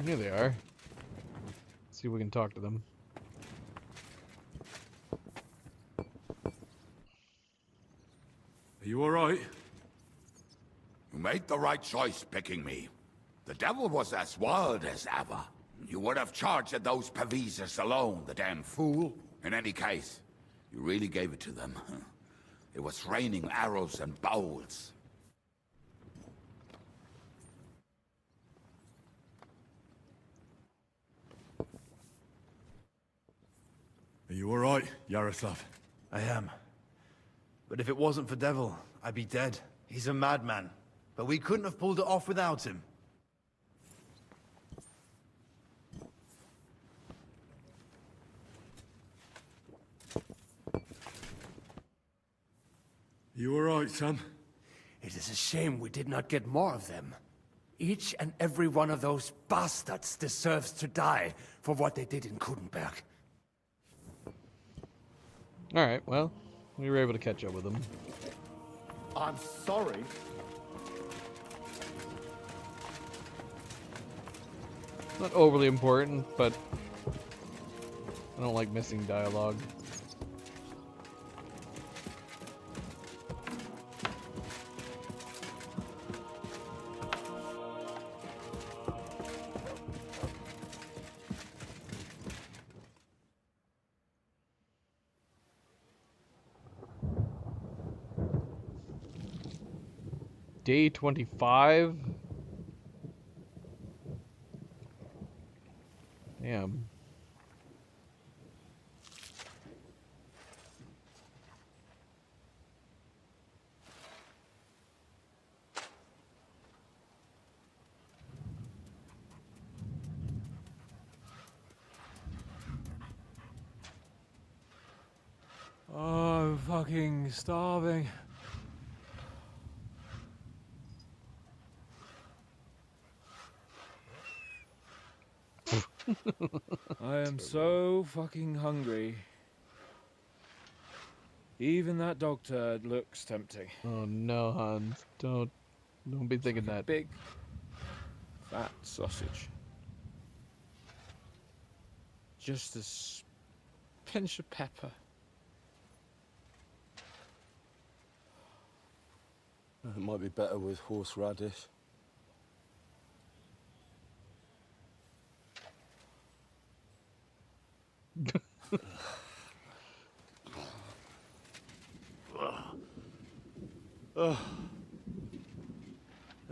Here they are. Let's see if we can talk to them. Are you alright? You made the right choice picking me. The devil was as wild as ever. You would have charged at those Pavisers alone, the damn fool. In any case, you really gave it to them. It was raining arrows and bowls. Are you alright, Yaroslav? I am. But if it wasn't for Devil, I'd be dead. He's a madman. But we couldn't have pulled it off without him. You alright, son? It is a shame we did not get more of them. Each and every one of those bastards deserves to die for what they did in Kudenberg. Alright, well, we were able to catch up with them. I'm sorry. Not overly important, but I don't like missing dialogue. Day 25? Damn. Oh, I'm fucking starving. I am so fucking hungry. Even that dog turd looks tempting. Oh no, Hans. Don't be thinking that. Big fat sausage. Just a pinch of pepper. It might be better with horseradish.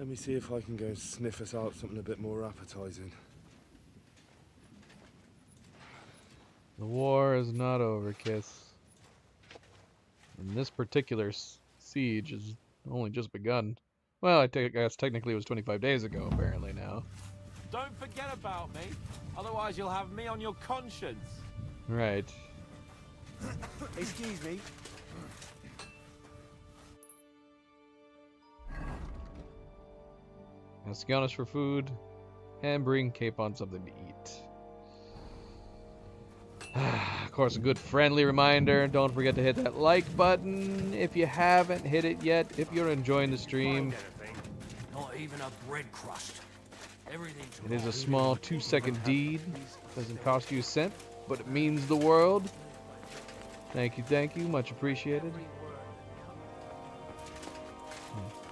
Let me see if I can go sniff us out something a bit more appetizing. The war is not over, Kiss. And this particular siege has only just begun. Well, I guess technically it was 25 days ago, apparently now. Don't forget about me, otherwise you'll have me on your conscience. Right. Excuse me. Ask Giannis for food, and bring Capon something to eat. Of course, a good friendly reminder, don't forget to hit that like button if you haven't hit it yet, if you're enjoying the stream. Not even a bread crust. Everything's It is a small 2-second deed. Doesn't cost you a cent, but it means the world. Thank you, much appreciated.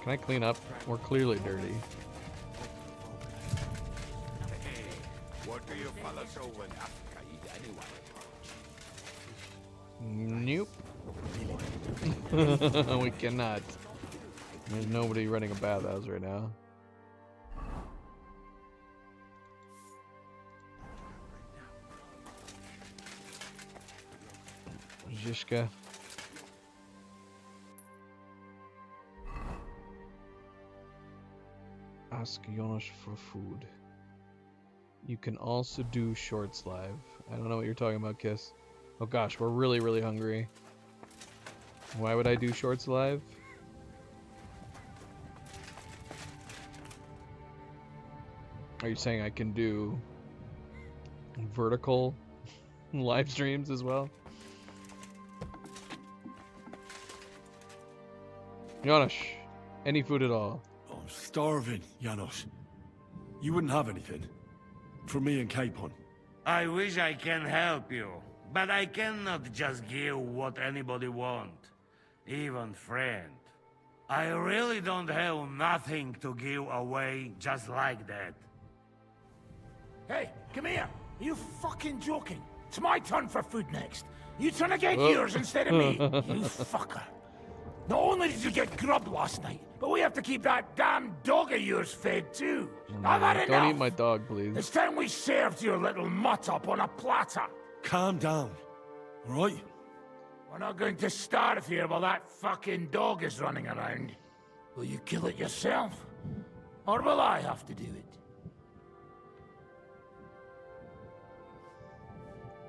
Can I clean up? We're clearly dirty. What do you fellas over in Africa eat anyway? Nope. We cannot. There's nobody running a bathhouse right now. Zhishka. Ask Jonas for food. You can also do shorts live. I don't know what you're talking about, Kiss. Oh gosh, we're really, really hungry. Why would I do shorts live? Are you saying I can do vertical live streams as well? Janos, any food at all? I'm starving, Janos. You wouldn't have anything? For me and Capon. I wish I can help you, but I cannot just give what anybody want, even friend. I really don't have nothing to give away just like that. Hey, come here. Are you fucking joking? It's my turn for food next. You trying to get yours instead of me, you fucker. Not only did you get grub last night, but we have to keep that damn dog of yours fed too. I've had enough. Don't eat my dog, please. It's time we served your little mutt up on a platter. Calm down, all right? We're not going to starve here while that fucking dog is running around. Will you kill it yourself? Or will I have to do it?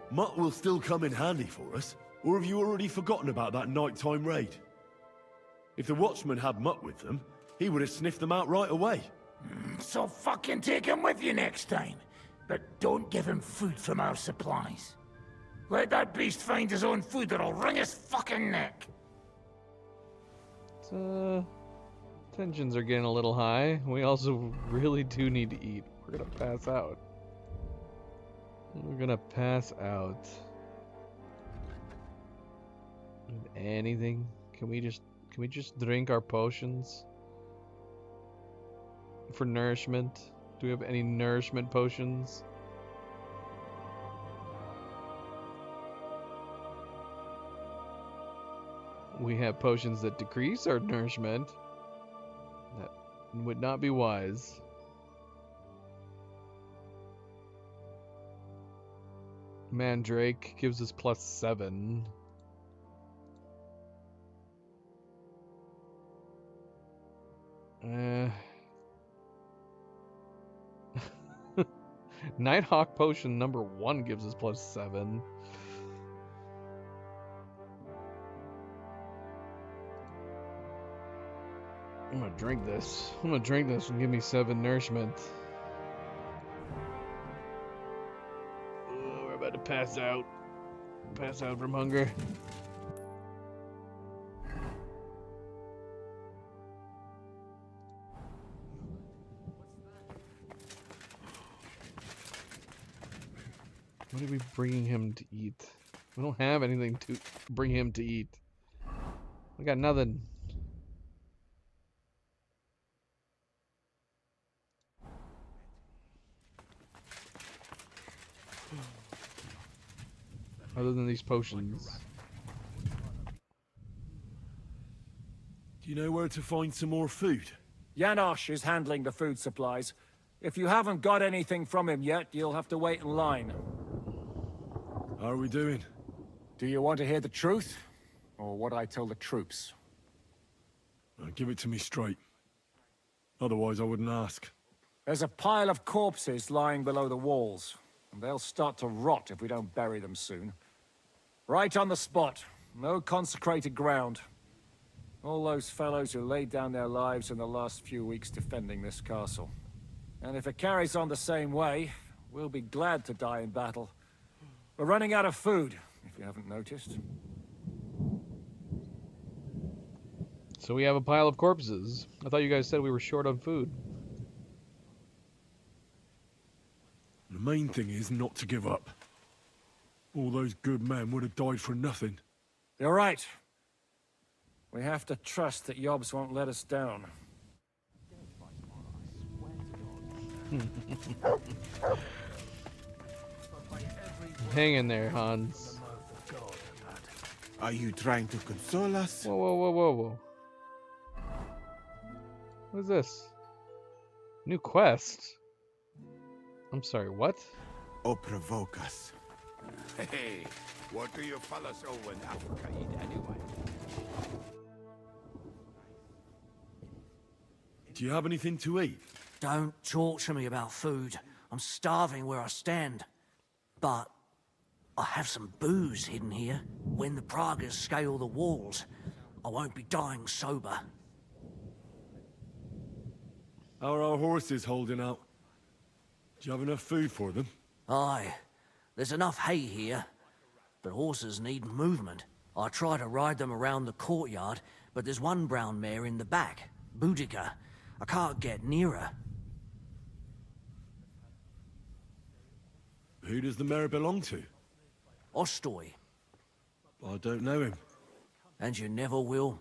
Mutt will still come in handy for us, or have you already forgotten about that nighttime raid? If the watchman had Mutt with them, he would have sniffed them out right away. So fucking take him with you next time. But don't give him food from our supplies. Let that beast find his own food or I'll wring his fucking neck. Tensions are getting a little high. We also really do need to eat. We're gonna pass out. We're gonna pass out. Anything? Can we just drink our potions? For nourishment? Do we have any nourishment potions? We have potions that decrease our nourishment. That would not be wise. Mandrake gives us +7. Nighthawk potion number 1 gives us +7. I'm gonna drink this. I'm gonna drink this and give me 7 nourishment. Oh, we're about to pass out. Pass out from hunger. What are we bringing him to eat? We don't have anything to bring him to eat. We got nothing. Other than these potions. Do you know where to find some more food? Janosch is handling the food supplies. If you haven't got anything from him yet, you'll have to wait in line. How are we doing? Do you want to hear the truth? Or what I tell the troops? Give it to me straight. Otherwise, I wouldn't ask. There's a pile of corpses lying below the walls. And they'll start to rot if we don't bury them soon. Right on the spot. No consecrated ground. All those fellows who laid down their lives in the last few weeks defending this castle. And if it carries on the same way, we'll be glad to die in battle. We're running out of food, if you haven't noticed. So we have a pile of corpses. I thought you guys said we were short on food. The main thing is not to give up. All those good men would have died for nothing. You're right. We have to trust that Yobs won't let us down. Hang in there, Hans. Are you trying to console us? Whoa, whoa, whoa, whoa, whoa. What is this? New quest? I'm sorry, what? Or provoke us. Hey, what do you fellas over in Africa eat anyway? Do you have anything to eat? Don't talk to me about food. I'm starving where I stand. But I have some booze hidden here. When the Pragas scale the walls, I won't be dying sober. How are our horses holding out? Do you have enough food for them? Aye. There's enough hay here, but horses need movement. I try to ride them around the courtyard, but there's one brown mare in the back, Boudica. I can't get near her. Who does the mare belong to? Ostoy. I don't know him. And you never will.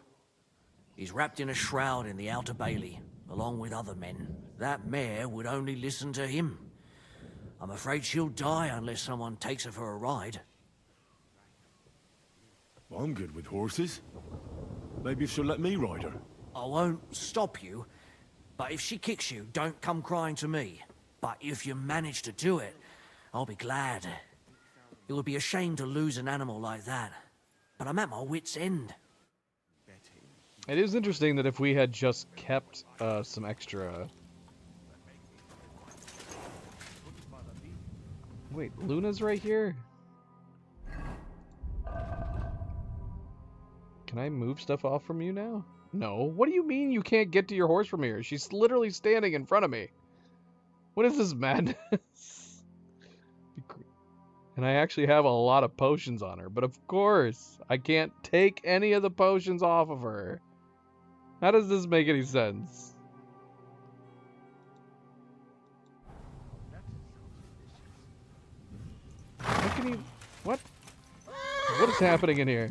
He's wrapped in a shroud in the Outer Bailey, along with other men. That mare would only listen to him. I'm afraid she'll die unless someone takes her for a ride. Well, I'm good with horses. Maybe she'll let me ride her. I won't stop you, but if she kicks you, don't come crying to me. But if you manage to do it, I'll be glad. It would be a shame to lose an animal like that. But I'm at my wit's end. It is interesting that if we had just kept some extra... Wait, Luna's right here? Can I move stuff off from you now? No. What do you mean you can't get to your horse from here? She's literally standing in front of me. What is this madness? And I actually have a lot of potions on her, but of course, I can't take any of the potions off of her. How does this make any sense? How can you... What? What is happening in here?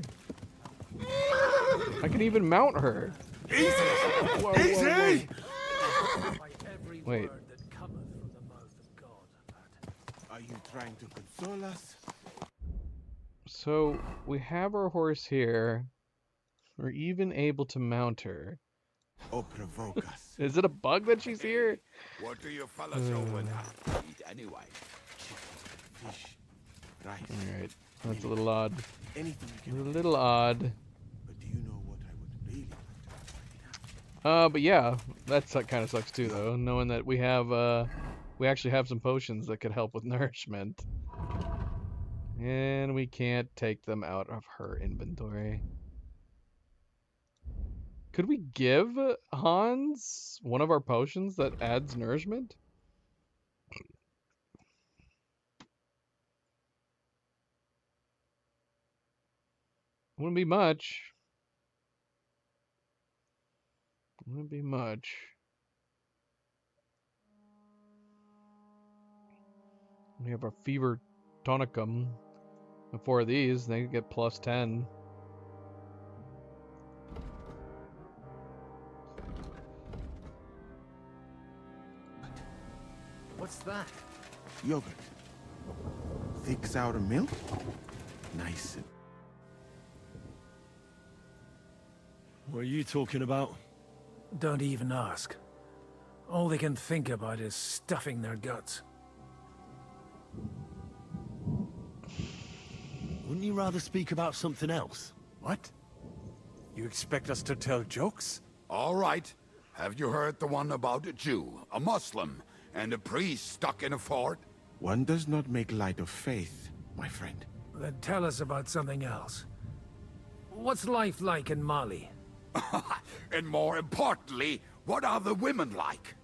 I can even mount her. Easy! Whoa, Easy! whoa, whoa. Wait. Are you trying to console us? So, we have our horse here. We're even able to mount her. Or provoke us. Is it a bug that she's here? What do you fellas over in Africa eat anyway? Fish, rice. Alright, that's a little odd. Anything you A can. little odd. But do you know what I would really But yeah, that kind of sucks too, though, knowing that we have, we actually have some potions that could help with nourishment. And we can't take them out of her inventory. Could we give Hans one of our potions that adds nourishment? Wouldn't be much. Wouldn't be much. We have our fever tonicum. And 4 of these, they get plus 10. What's that? Yogurt. Thick sour milk. Nice. What are you talking about? Don't even ask. All they can think about is stuffing their guts. Wouldn't you rather speak about something else? What? You expect us to tell jokes? All right. Have you heard the one about a Jew, a Muslim, and a priest stuck in a fort? One does not make light of faith, my friend. Then tell us about something else. What's life like in Mali? And more importantly, what are the women like?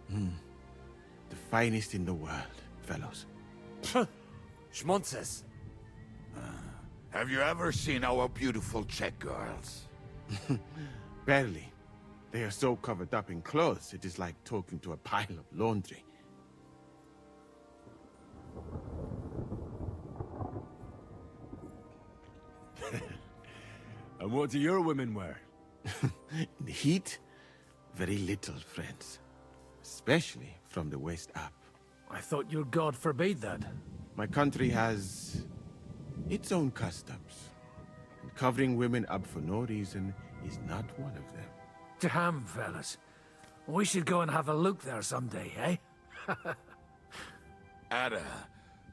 The finest in the world, fellows. Schmonzes. Have you ever seen our beautiful Czech girls? Barely. They are so covered up in clothes, it is like talking to a pile of laundry. And what do your women wear? In the heat, very little, friends. Especially from the waist up. I thought your god forbade that. My country has its own customs. And covering women up for no reason is not one of them. Damn, fellas. We should go and have a look there someday, eh? Ada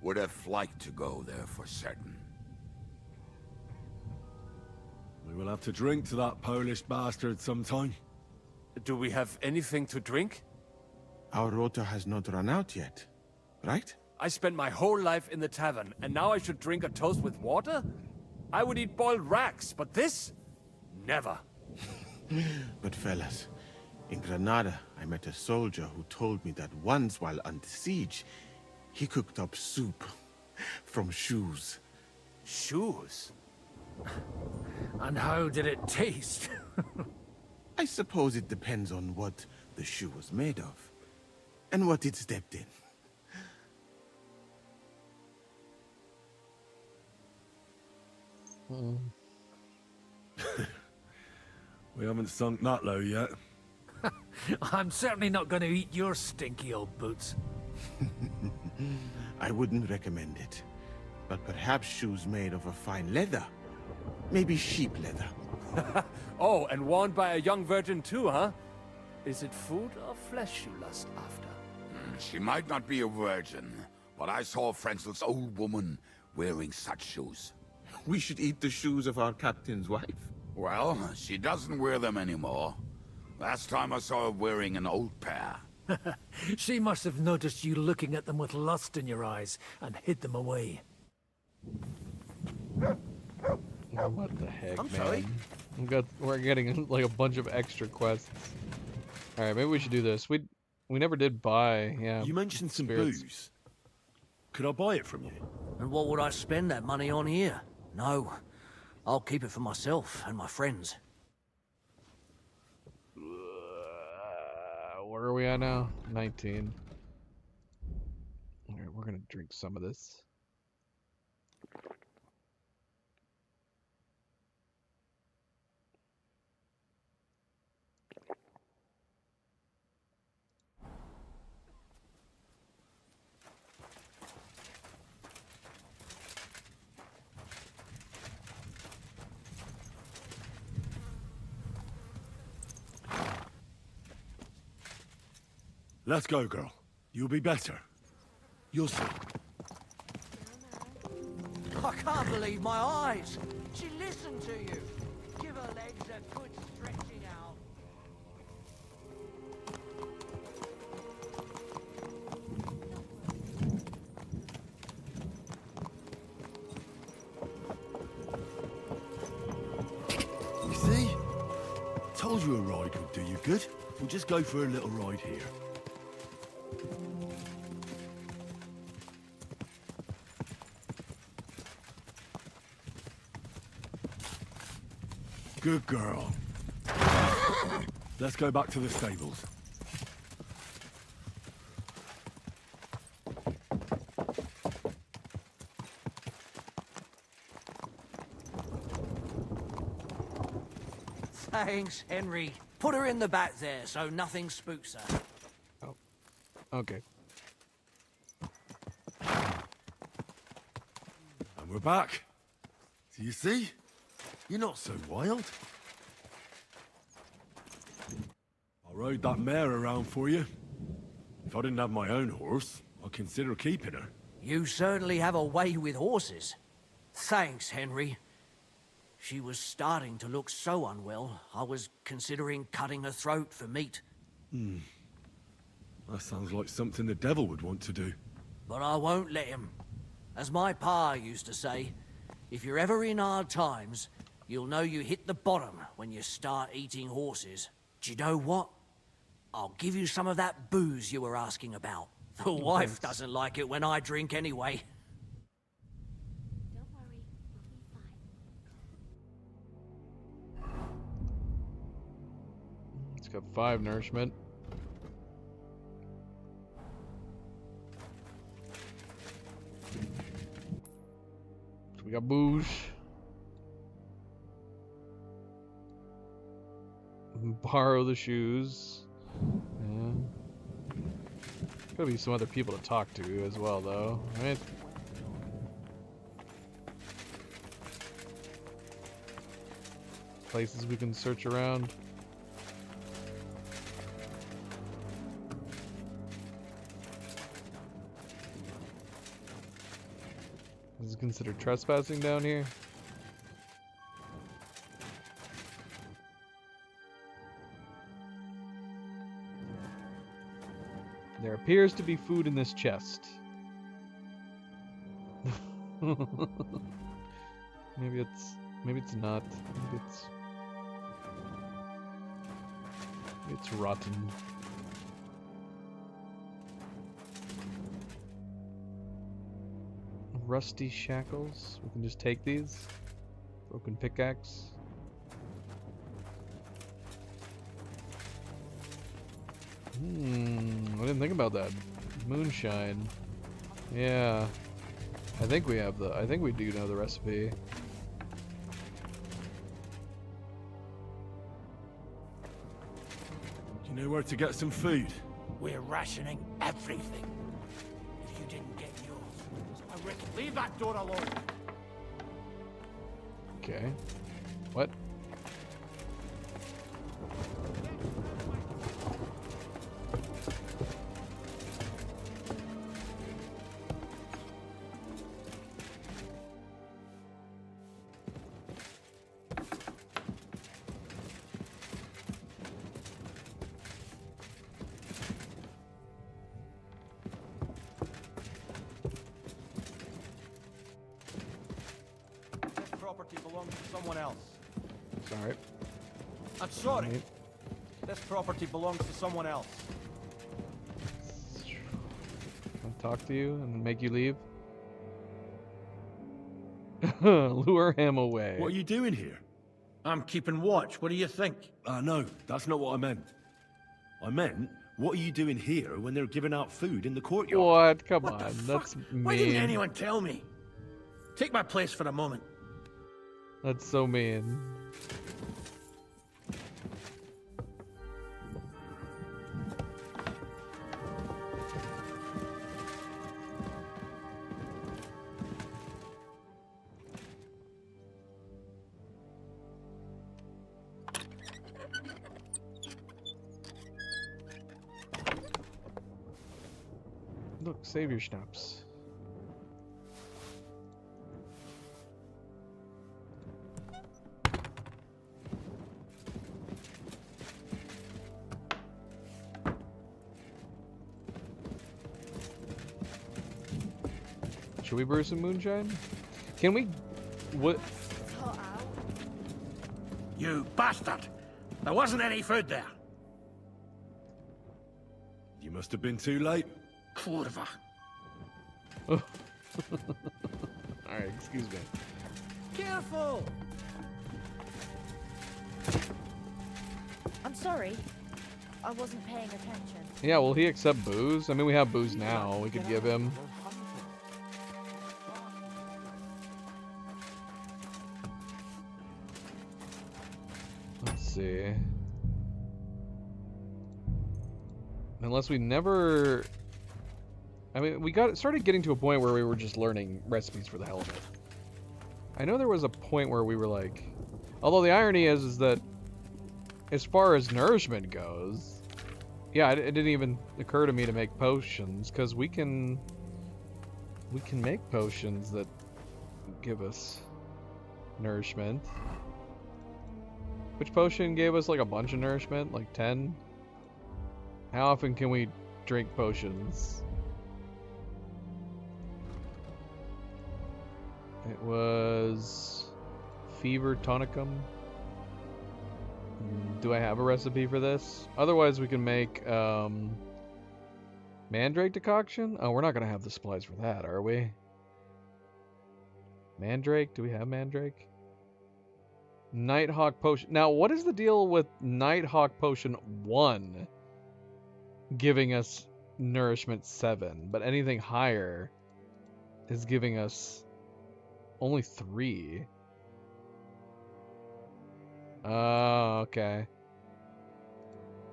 would have liked to go there for certain. We will have to drink to that Polish bastard sometime. Do we have anything to drink? Our rota has not run out yet, right? I spent my whole life in the tavern, and now I should drink a toast with water? I would eat boiled racks, but this? Never. But fellas, in Granada, I met a soldier who told me that once while under siege, he cooked up soup from shoes. Shoes? And how did it taste? I suppose it depends on what the shoe was made of, and what it stepped in. We haven't sunk that low yet. I'm certainly not going to eat your stinky old boots. I wouldn't recommend it. But perhaps shoes made of a fine leather. Maybe sheep leather. Oh, and worn by a young virgin too, huh? Is it food or flesh you lust after? She might not be a virgin, but I saw Frenzel's old woman wearing such shoes. We should eat the shoes of our captain's wife. Well, she doesn't wear them anymore. Last time I saw her wearing an old pair. She must have noticed you looking at them with lust in your eyes and hid them away. What the heck, I'm man? sorry. We're getting like a bunch of extra quests. All right, maybe we should do this. We never did buy. Yeah. You mentioned some spirits. booze. Could I buy it from you? And what would I spend that money on here? No, I'll keep it for myself and my friends. Where are we at now? 19. All right, we're gonna drink some of this. Let's go, girl. You'll be better. You'll see. I can't believe my eyes. She listened to you. Give her legs a good stretching out. You see? Told you a ride would do you good. We'll just go for a little ride here. Good girl. Let's go back to the stables. Thanks, Henry. Put her in the back there so nothing spooks her. Oh, okay. And we're back. Do you see? You're not so wild. I I rode that mare around for you. If I didn't have my own horse, I'd consider keeping her. You certainly have a way with horses. Thanks, Henry. She was starting to look so unwell, I was considering cutting her throat for meat. That sounds like something the devil would want to do. But I won't let him. As my pa used to say, if you're ever in hard times, you'll know you hit the bottom when you start eating horses. Do you know what? I'll give you some of that booze you were asking about. The wife doesn't like it when I drink anyway. Don't worry, we'll be fine. It's got 5 nourishment. So we got booze. Borrow the shoes. Yeah. Gotta be some other people to talk to as well, though, right? Places we can search around. Is it considered trespassing down here? There appears to be food in this chest. maybe it's not. Maybe it's rotten. Rusty shackles. We can just take these. Broken pickaxe. I didn't think about that. Moonshine. Yeah. I think we do know the recipe. You know where to get some food? We're rationing everything. If you didn't get yours, I reckon. Leave that door alone. Okay. What? Belongs to someone else. Sorry. I'm sorry. This property belongs to someone else. I'll talk to you and make you leave. Lure him away. What are you doing here? I'm keeping watch. What do you think? No, that's not what I meant. I meant, what are you doing here when they're giving out food in the courtyard? What? Come What the on, fuck? that's mean. Why didn't anyone tell me? Take my place for a moment. That's so mean. Look, save your schnapps. Should we brew some moonshine? Can we? What? You bastard! There wasn't any food there. You must have been too late. Kurva. Alright, excuse me. Careful! I'm sorry. I wasn't paying attention. Yeah, will he accept booze? I mean, we have booze now. We could give him. Let's see. Unless we never... I mean, we started getting to a point where we were just learning recipes for the hell of it. I know there was a point where we were like... Although the irony is that as far as nourishment goes, Yeah, it didn't even occur to me to make potions, because we can make potions that give us nourishment. Which potion gave us like a bunch of nourishment? Like 10? How often can we drink potions? It was Fever Tonicum. Do I have a recipe for this? Otherwise we can make Mandrake decoction? Oh, we're not gonna have the supplies for that, are we? Mandrake? Do we have Mandrake? Nighthawk Potion. Now, what is the deal with Nighthawk Potion 1 giving us Nourishment 7, but anything higher is giving us only 3? Oh, okay.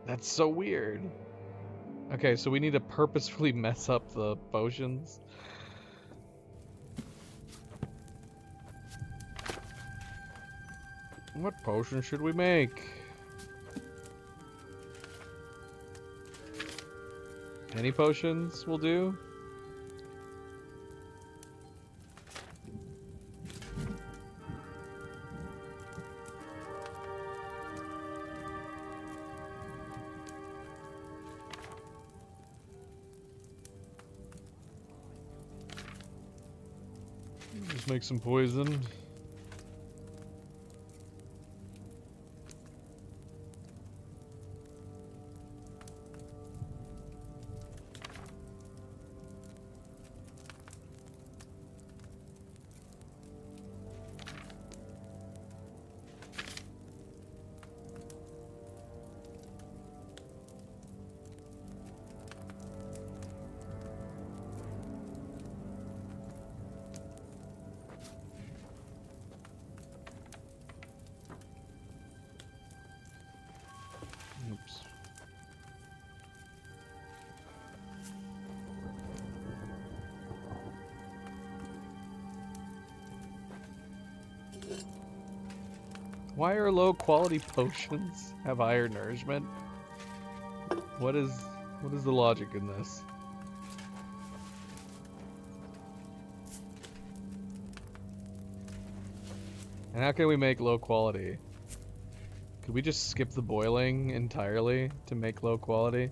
That's so weird. Okay, so we need to purposefully mess up the potions. What potion should we make? Any potions will do. Just make some poison. Oops. Why are low quality potions have higher nourishment? What is the logic in this? And how can we make low quality? Could we just skip the boiling entirely to make low quality?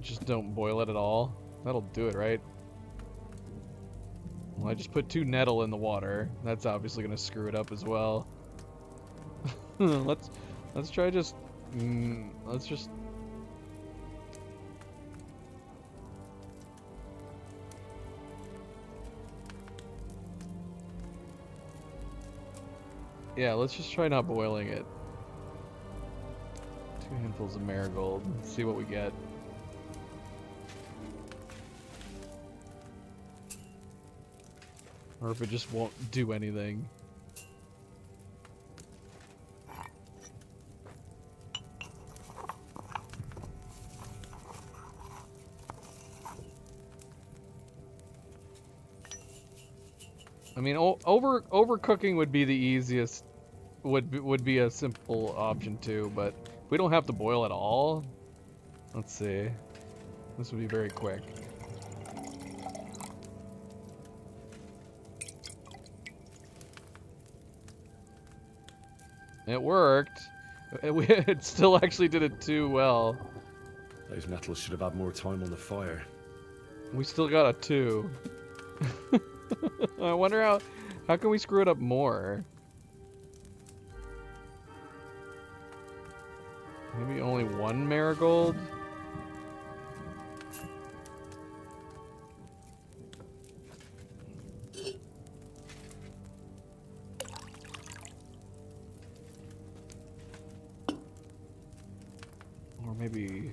Just don't boil it at all? That'll do it, right? Well, I just put 2 nettle in the water. That's obviously gonna screw it up as well. Let's try just... let's just... Yeah, let's just try not boiling it. 2 handfuls of marigold. Let's see what we get. Or if it just won't do anything. I mean, overcooking would be the easiest. Would be a simple option too, but we don't have to boil at all. Let's see. This would be very quick. It worked. It still actually did it too well. Those nettles should have had more time on the fire. We still got a 2. I wonder how can we screw it up more? Maybe only 1 marigold? Or maybe...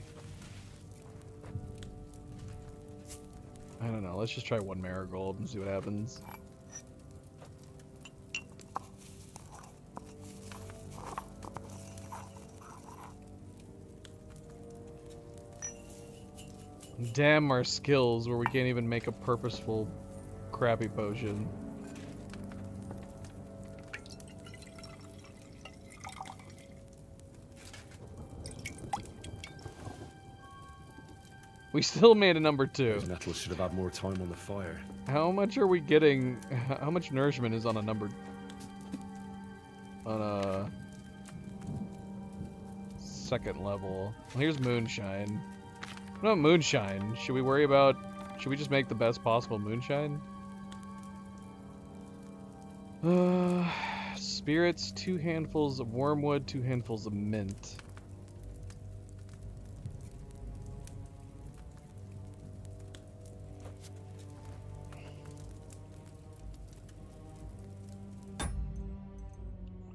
I don't know, let's just try 1 marigold and see what happens. Damn our skills where we can't even make a purposeful crappy potion. We still made a number 2. Nettle should have had more time on the fire. How much are we getting? How much nourishment is on a number? On a second level. Well, here's moonshine. No moonshine. Should we worry about? Should we just make the best possible moonshine? Spirits, 2 handfuls of wormwood, 2 handfuls of mint.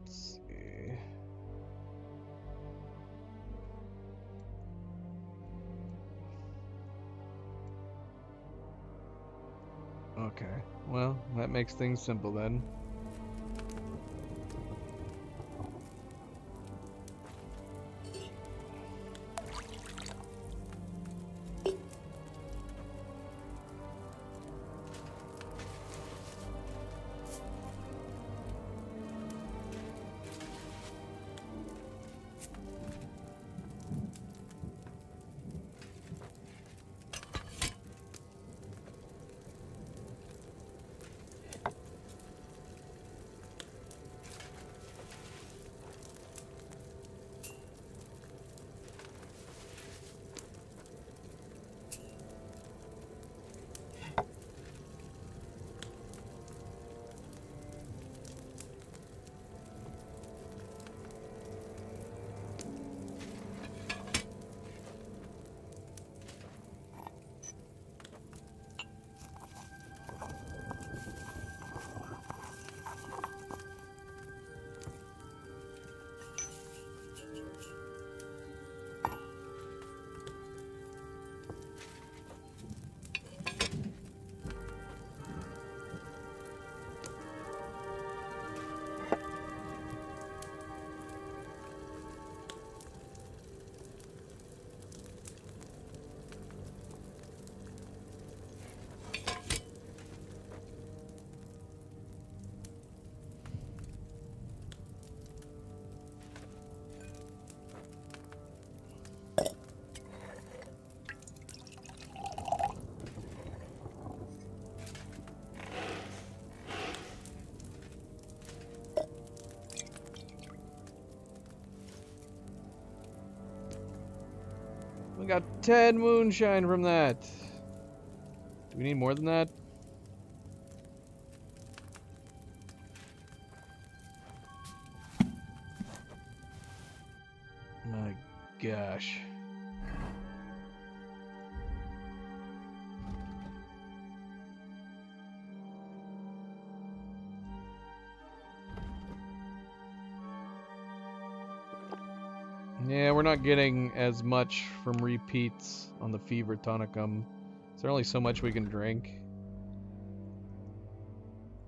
Let's see. Okay, well, that makes things simple then. We got 10 moonshine from that. Do we need more than that? My gosh. Yeah, we're not getting as much from repeats on the Fever Tonicum. Is there only so much we can drink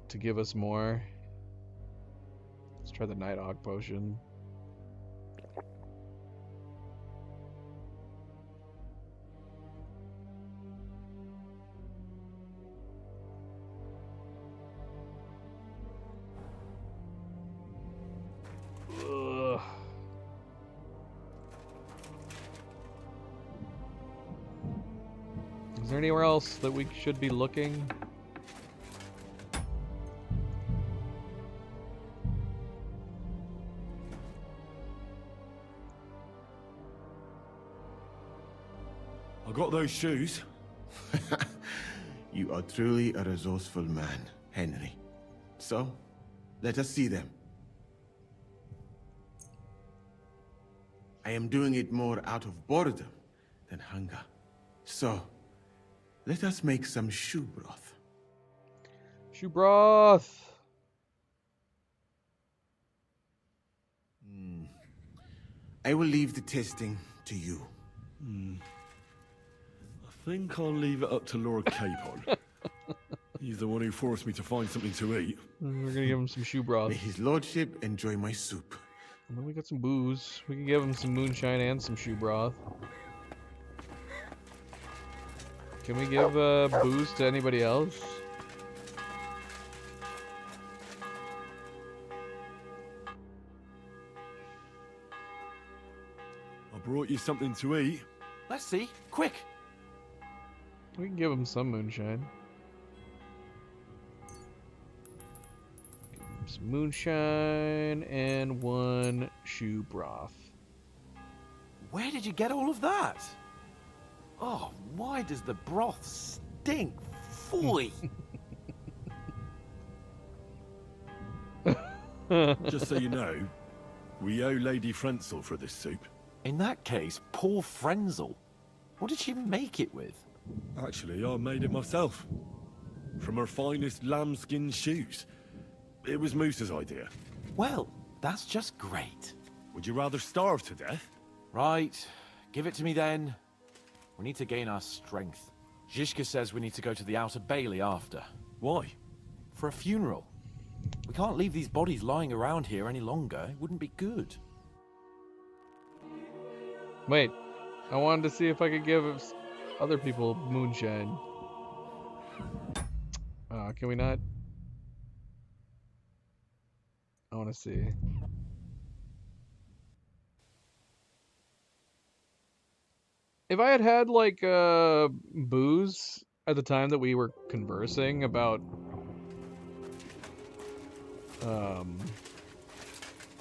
to give us more? Let's try the Night Hawk Potion. Ugh. Is there anywhere else that we should be looking? I got those shoes. You are truly a resourceful man, Henry. So, let us see them. I am doing it more out of boredom than hunger. So, let us make some shoe broth. Shoe broth! I will leave the testing to you. I think I'll leave it up to Lord Capon. He's the one who forced me to find something to eat. We're gonna give him some shoe broth. May his lordship enjoy my soup. And then we got some booze. We can give him some moonshine and some shoe broth. Can we give booze to anybody else? I brought you something to eat. Let's see. Quick. We can give him some moonshine. Give him some moonshine and 1 shoe broth. Where did you get all of that? Oh, why does the broth stink? Foy! Just so you know, we owe Lady Frenzel for this soup. In that case, poor Frenzel. What did she make it with? Actually, I made it myself. From her finest lambskin shoes. It was Moose's idea. Well, that's just great. Would you rather starve to death? Right, give it to me then. We need to gain our strength. Zizka says we need to go to the Outer Bailey after. Why? For a funeral. We can't leave these bodies lying around here any longer. It wouldn't be good. Wait, I wanted to see if I could give other people moonshine. Can we not? I want to see. If I had had like booze at the time that we were conversing about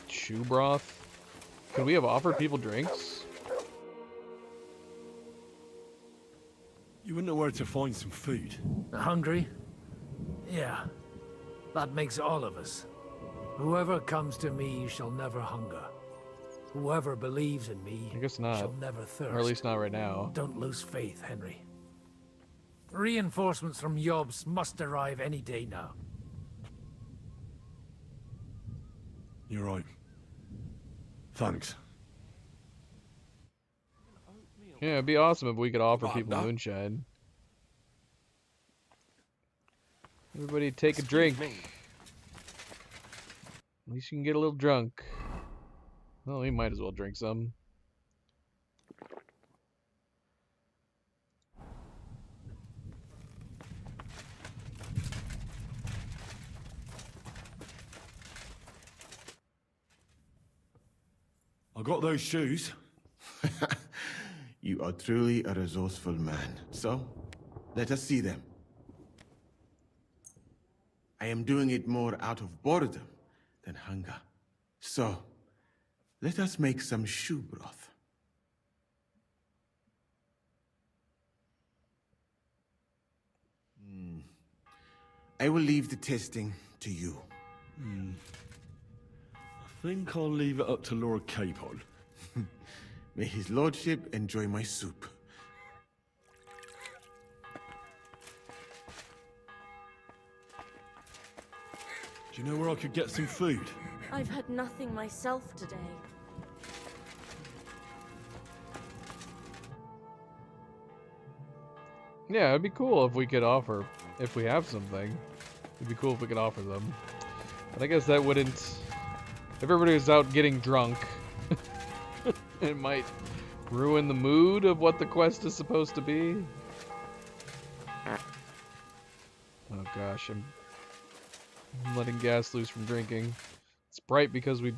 shoe broth, could we have offered people drinks? You wouldn't know where to find some food. Hungry? Yeah. That makes all of us. Whoever comes to me shall never hunger. Whoever believes in me I guess not. shall never thirst. Or at least not right now. Don't lose faith, Henry. Reinforcements from Yobs must arrive any day now. You're right. Thanks. Yeah, it'd be awesome if we could offer people moonshine. Everybody take a drink. At least you can get a little drunk. Well, we might as well drink some. I got those shoes. You are truly a resourceful man. So, let us see them. I am doing it more out of boredom than hunger. So, let us make some shoe broth. I will leave the testing to you. I think I'll leave it up to Lord Capon. May his lordship enjoy my soup. Do you know where I could get some food? I've had nothing myself today. Yeah, it'd be cool if we could offer, if we have something. It'd be cool if we could offer them. But I guess that wouldn't... If everybody was out getting drunk, it might ruin the mood of what the quest is supposed to be. Oh gosh, I'm letting gas loose from drinking. It's bright because we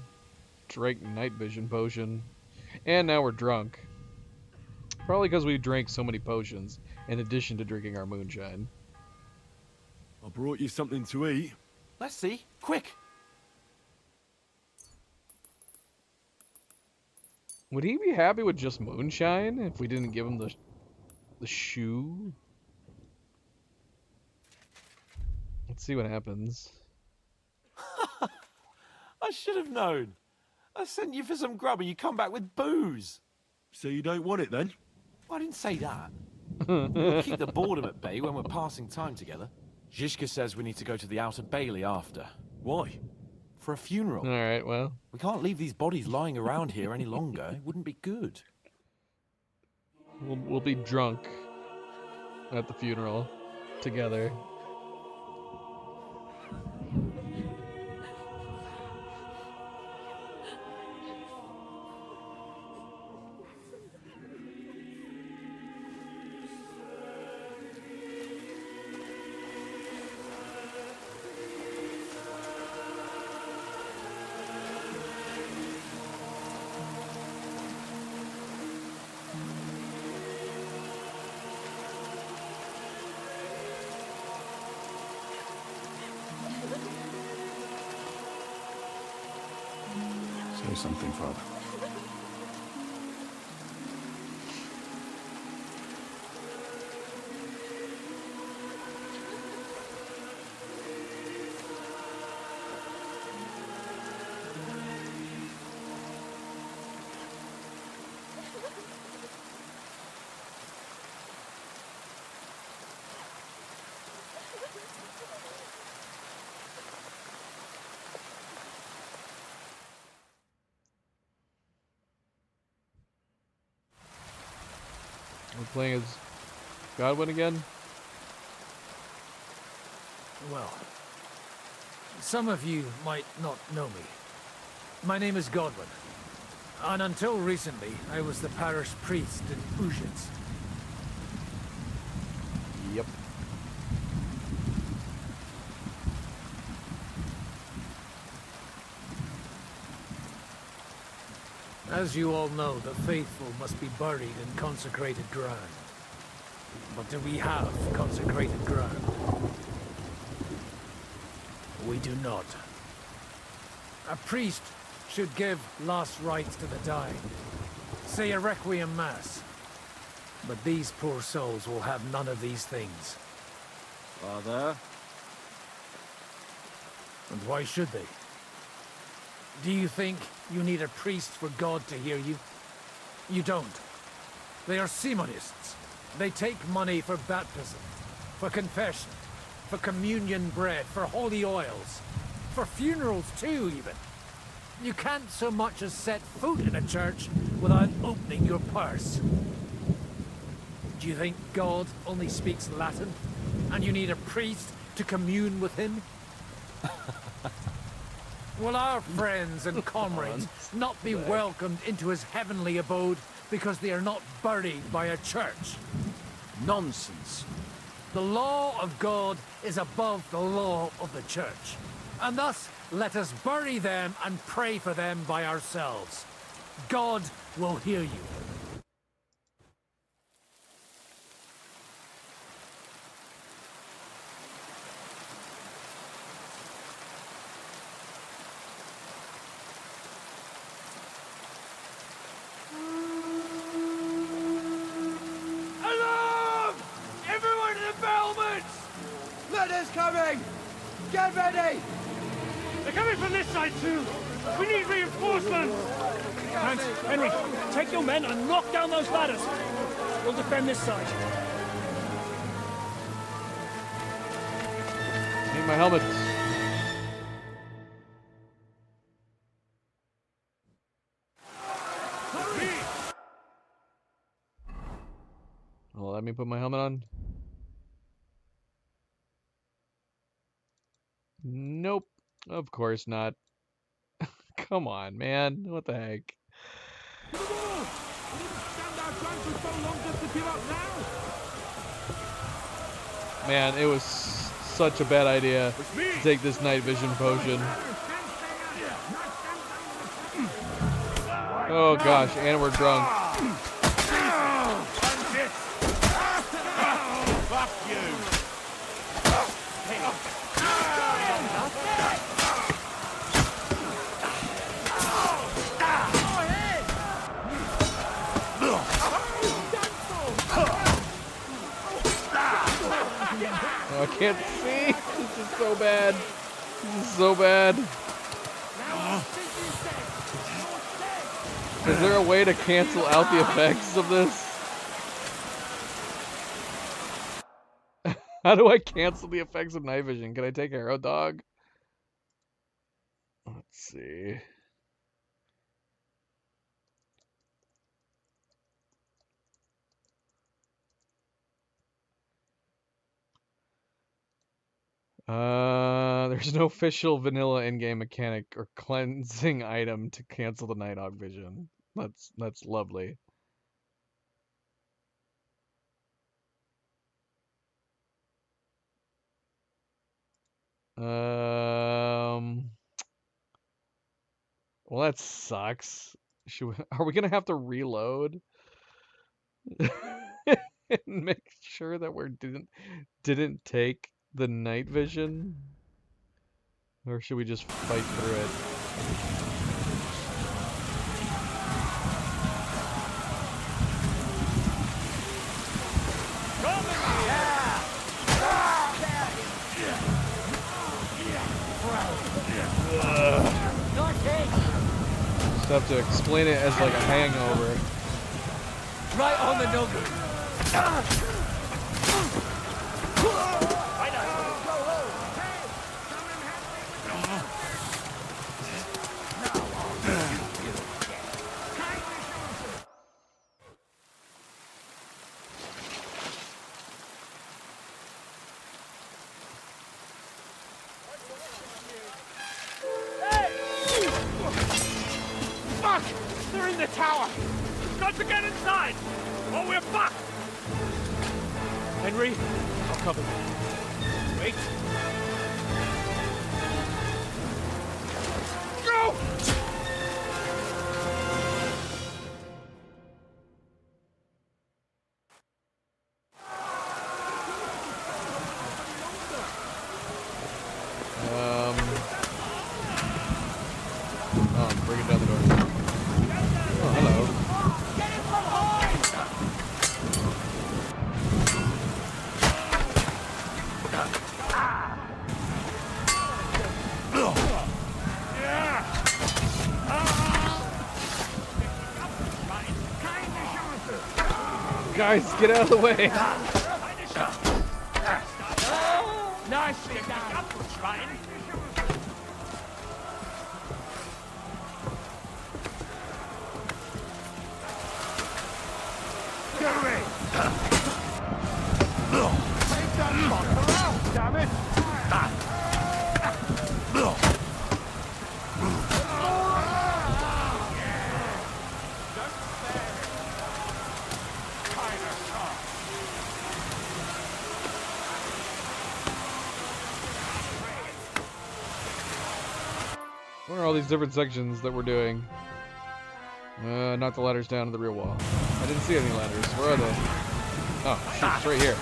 drank night vision potion. And now we're drunk. Probably because we drank so many potions in addition to drinking our moonshine. I brought you something to eat. Let's see. Quick! Would he be happy with just moonshine if we didn't give him the shoe? Let's see what happens. I should have known. I sent you for some grub and you come back with booze. So you don't want it then? I didn't say that. We'll keep the boredom at bay when we're passing time together. Zizka says we need to go to the Outer Bailey after. Why? For a funeral. Alright, well. We can't leave these bodies lying around here any longer. It wouldn't be good. We'll be drunk at the funeral together. Say something, Father. We're playing as Godwin again? Well, some of you might not know me. My name is Godwin, and until recently, I was the parish priest in Ujitz. Yep. As you all know, the faithful must be buried in consecrated ground. But do we have consecrated ground? We do not. A priest should give last rites to the dying, say a requiem mass. But these poor souls will have none of these things. Father? And why should they? Do you think you need a priest for God to hear you? You don't. They are Simonists. They take money for baptism, for confession, for communion bread, for holy oils, for funerals too, even. You can't so much as set foot in a church without opening your purse. Do you think God only speaks Latin, and you need a priest to commune with him? Will our friends and comrades not be welcomed into his heavenly abode because they are not buried by a church? Nonsense. The law of God is above the law of the church. And thus, let us bury them and pray for them by ourselves. God will hear you. Alarm! Everyone to the battlements! Letters coming! Get ready! They're coming from this side too! We need reinforcements! Hans, Henry, take your men and knock down those ladders! We'll defend this side. Need my helmet. Well, let me put my helmet on. Nope. Of course not. Come on, man. What the heck? Man, it was such a bad idea to take this night vision potion. Oh gosh, and we're drunk. Fuck you! Oh, I can't see. This is so bad. This is so bad. Is there a way to cancel out the effects of this? How do I cancel the effects of night vision? Can I take Arrow Dog? Let's see. There's no official vanilla in-game mechanic or cleansing item to cancel the Nighthawk vision. That's lovely. Well, that sucks. Are we gonna have to reload and make sure that we didn't take the night vision, or should we just fight through it? Just have to explain it as like a hangover. Right on the nugget. Fuck! They're in the tower! Got to get inside! Or we're fucked! Henry, I'll cover you. Wait. Go! Oh, I'm breaking down the door. Oh, hello. Guys, get out of the way. Nicely done. Schwein. Get away! Take that fucker out, damn it! What are all these different sections that we're doing? Knock the ladders down to the rear wall. I didn't see any ladders. Where are they? Oh, shoot, it's right here.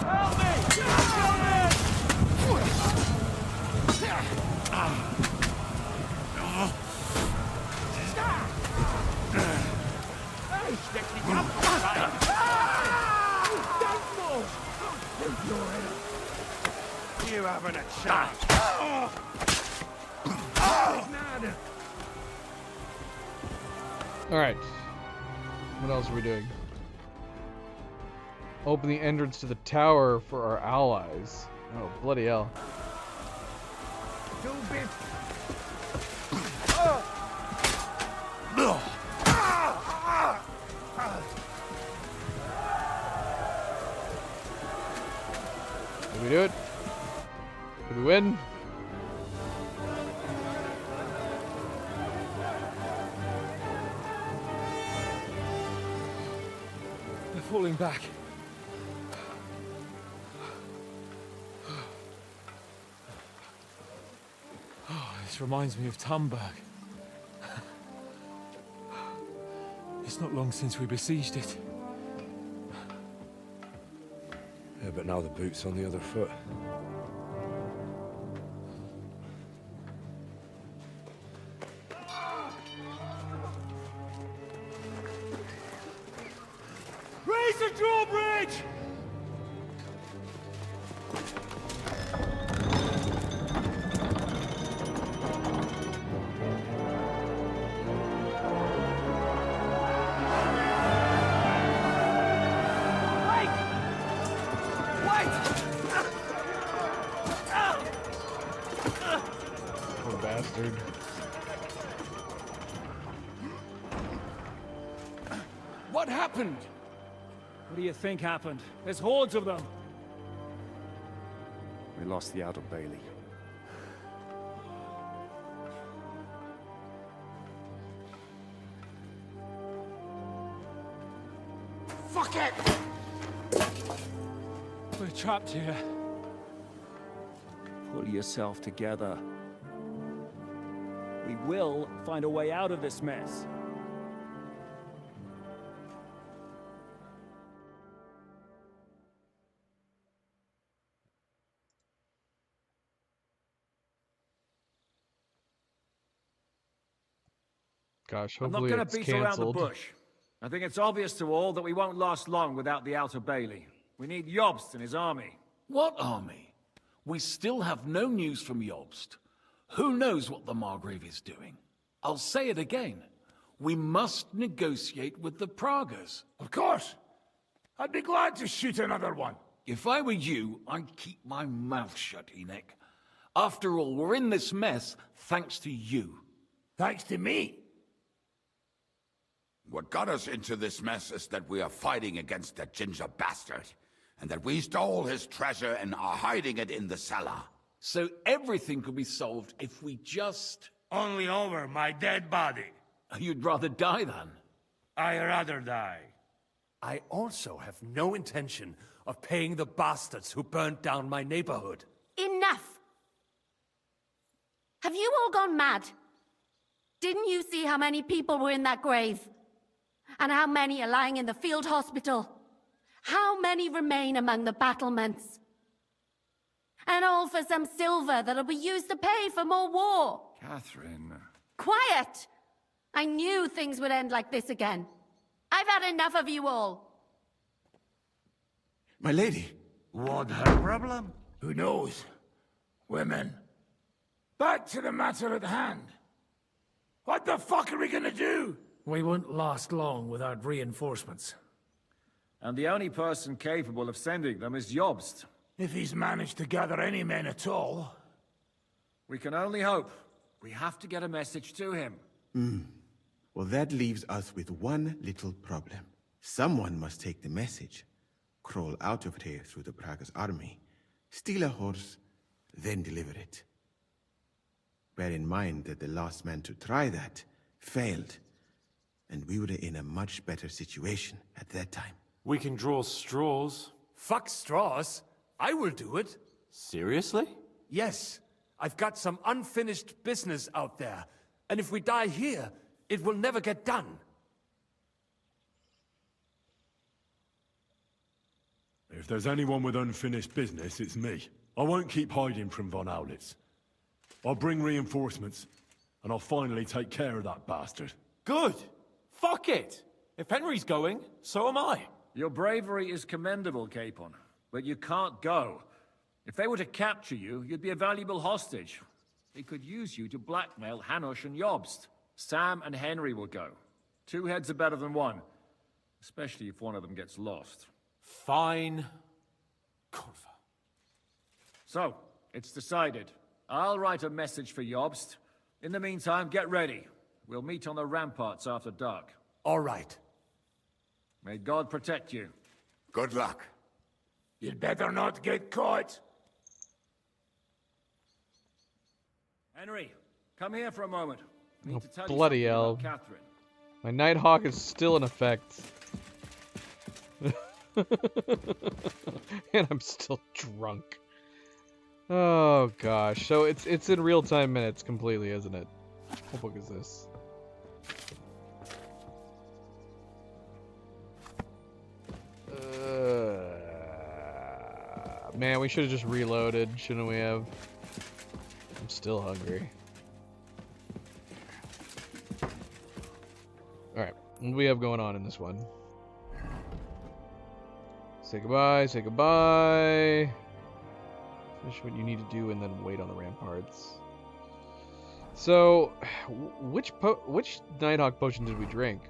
Help me! You haven't a chance. Alright. What else are we doing? Open the entrance to the tower for our allies. Oh, bloody hell. Did we do it? Did we win? They're falling back. Oh, this reminds me of Tumberg. It's not long since we besieged it. Yeah, but now the boot's on the other foot. Raise the drawbridge! Poor bastard. What happened? What do you think happened? There's hordes of them. We lost the Outer Bailey. Fuck it! We're trapped here. Pull yourself together. We will find a way out of this mess. Gosh, I'm not hopefully going it's to beat around the cancelled. bush. I think it's obvious to all that we won't last long without the Outer Bailey. We need Jobst and his army. What army? We still have no news from Jobst. Who knows what the Margrave is doing? I'll say it again. We must negotiate with the Pragas. Of course. I'd be glad to shoot another one. If I were you, I'd keep my mouth shut, Enoch. After all, we're in this mess thanks to you. Thanks to me? What got us into this mess is that we are fighting against that ginger bastard, and that we stole his treasure and are hiding it in the cellar. So everything could be solved if we just... Only over my dead body. You'd rather die then? I'd rather die. I also have no intention of paying the bastards who burnt down my neighborhood. Enough! Have you all gone mad? Didn't you see how many people were in that grave? And how many are lying in the field hospital? How many remain among the battlements? And all for some silver that'll be used to pay for more war. Catherine... Quiet! I knew things would end like this again. I've had enough of you all. My lady. What her problem? Who knows? Women. Back to the matter at hand. What the fuck are we gonna do? We won't last long without reinforcements. And the only person capable of sending them is Jobst. If he's managed to gather any men at all. We can only hope. We have to get a message to him. Well, that leaves us with one little problem. Someone must take the message, crawl out of here through the Pragas army, steal a horse, then deliver it. Bear in mind that the last man to try that failed, and we were in a much better situation at that time. We can draw straws. Fuck straws. I will do it. Seriously? Yes. I've got some unfinished business out there. And if we die here, it will never get done. If there's anyone with unfinished business, it's me. I won't keep hiding from Von Aulitz. I'll bring reinforcements, and I'll finally take care of that bastard. Good. Fuck it. If Henry's going, so am I. Your bravery is commendable, Capon, but you can't go. If they were to capture you, you'd be a valuable hostage. They could use you to blackmail Hanush and Jobst. Sam and Henry will go. 2 heads are better than 1, especially if one of them gets lost. Fine. Corva. So, it's decided. I'll write a message for Jobst. In the meantime, get ready. We'll meet on the ramparts after dark. All right. May God protect you. Good luck. You'd better not get caught. Henry, come here for a moment. I need to tell you Bloody something hell. about Catherine. My Nighthawk is still in effect. And I'm still drunk. Oh gosh. So it's in real-time minutes completely, isn't it? What book is this? Man, we should have just reloaded, shouldn't we have? I'm still hungry. Alright, what do we have going on in this one? Say goodbye, say goodbye. Finish what you need to do and then wait on the ramparts. So, which Nighthawk potion did we drink?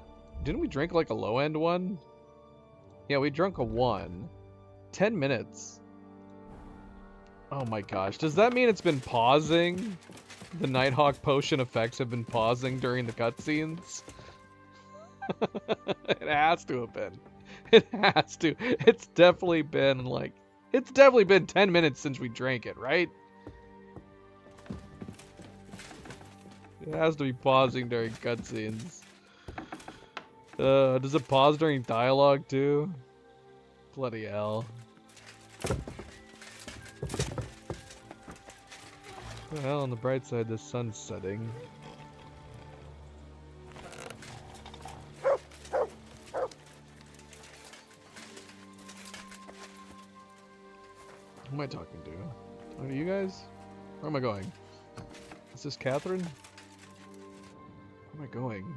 Didn't we drink like a low-end one? Yeah, we drank a 1. 10 minutes. Oh my gosh, does that mean it's been pausing? The Nighthawk potion effects have been pausing during the cutscenes? It has to have been. It has to. It's definitely been like... It's definitely been 10 minutes since we drank it, right? It has to be pausing during cutscenes. Does it pause during dialogue too? Bloody hell. Well, on the bright side, the sun's setting. Who am I talking to? Are you guys? Where am I going? Is this Catherine? Where am I going?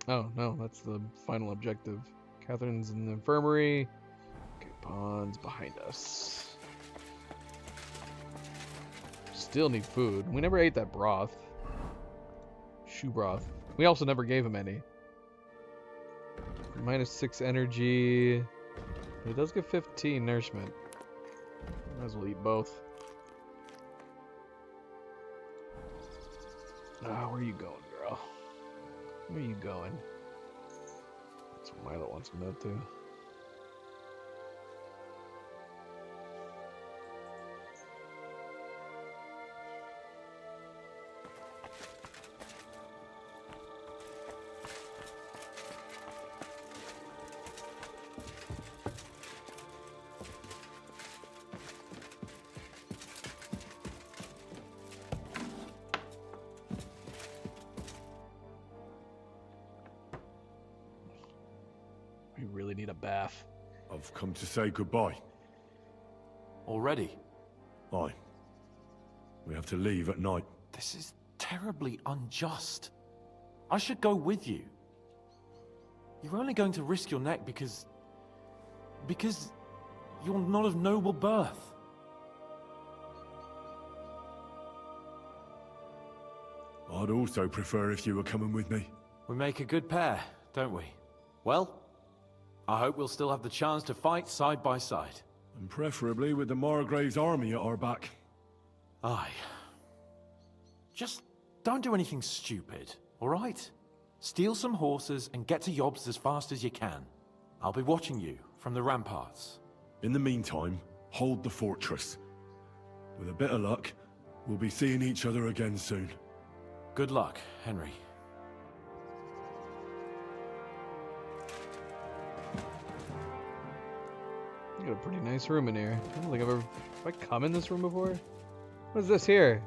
Oh, no, that's the final objective. Catherine's in the infirmary. Okay, Bond's behind us. Still need food. We never ate that broth. Shoe broth. We also never gave him any. -6 energy. But it does get 15 nourishment. Might as well eat both. Ah, where are you going, girl? Where are you going? That's what Milo wants to know too. We really need a bath. I've come to say goodbye. Already? Aye. We have to leave at night. This is terribly unjust. I should go with you. You're only going to risk your neck because you're not of noble birth. I'd also prefer if you were coming with me. We make a good pair, don't we? Well, I hope we'll still have the chance to fight side by side. And preferably with the Margrave's army at our back. Aye. Just don't do anything stupid, all right? Steal some horses and get to Yobs as fast as you can. I'll be watching you from the ramparts. In the meantime, hold the fortress. With a bit of luck, we'll be seeing each other again soon. Good luck, Henry. You got a pretty nice room in here. I don't think have I come in this room before? What is this here?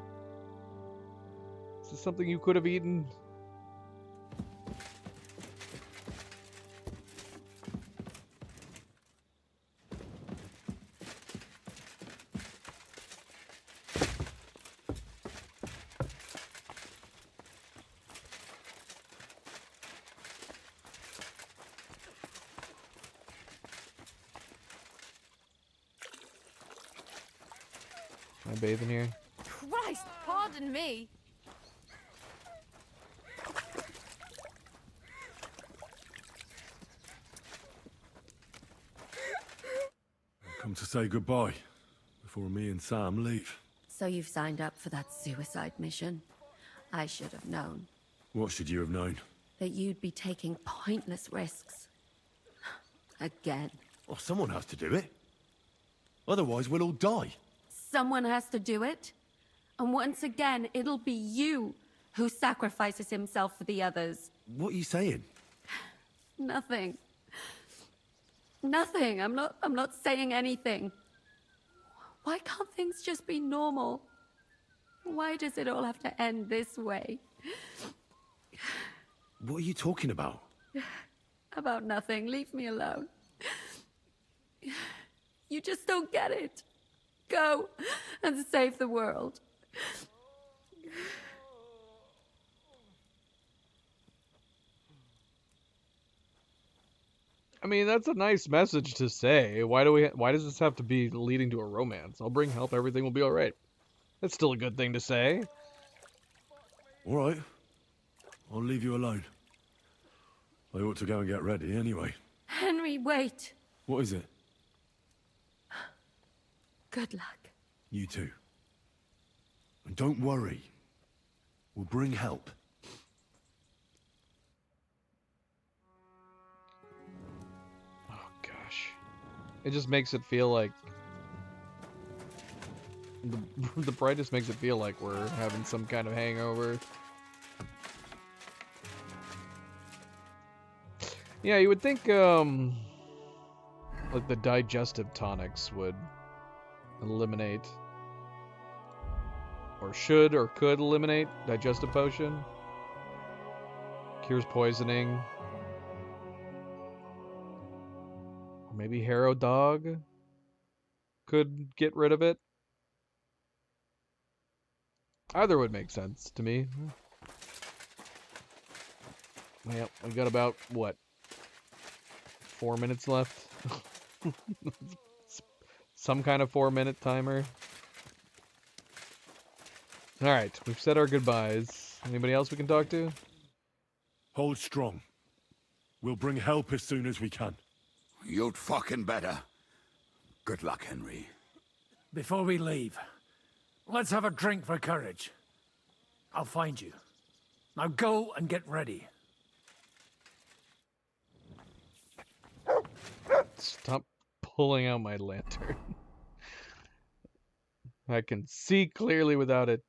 Is this something you could have eaten? Can I bathe in here? Christ, pardon me. I've come to say goodbye before me and Sam leave. So you've signed up for that suicide mission? I should have known What should you have known? that you'd be taking pointless risks. Again. Well, someone has to do it. Otherwise, we'll all die. Someone has to do it. And once again, it'll be you who sacrifices himself for the others. What are you saying? Nothing. Nothing. I'm not saying anything. Why can't things just be normal? Why does it all have to end this way? What are you talking about? About nothing. Leave me alone. You just don't get it. Go and save the world. I mean, that's a nice message to say. Why does this have to be leading to a romance? I'll bring help, everything will be alright. That's still a good thing to say. Alright. I'll leave you alone. I ought to go and get ready anyway. Henry, wait. What is it? Good luck. You too. And don't worry. We'll bring help. Oh gosh. It just makes it feel like the brightest makes it feel like we're having some kind of hangover. Yeah, you would think like the digestive tonics would eliminate or should or could eliminate digestive potion. Cures poisoning. Or maybe Harrow Dog could get rid of it. Either would make sense to me. Well, we got about, what, 4 minutes left? Some kind of 4-minute timer. Alright, we've said our goodbyes. Anybody else we can talk to? Hold strong. We'll bring help as soon as we can. You'd fucking better. Good luck, Henry. Before we leave, let's have a drink for courage. I'll find you. Now go and get ready. Stop pulling out my lantern. I can see clearly without it.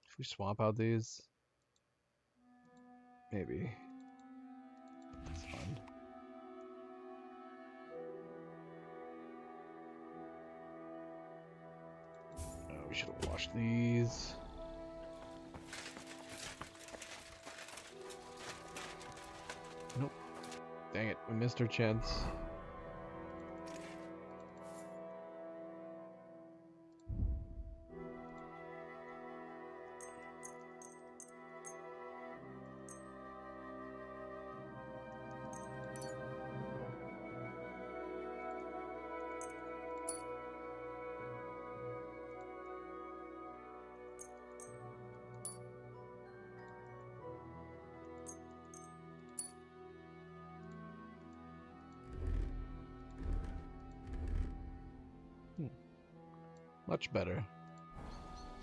Should we swap out these? Maybe. That's fun. Oh, we should have washed these. Nope. Dang it, we missed our chance. Much better.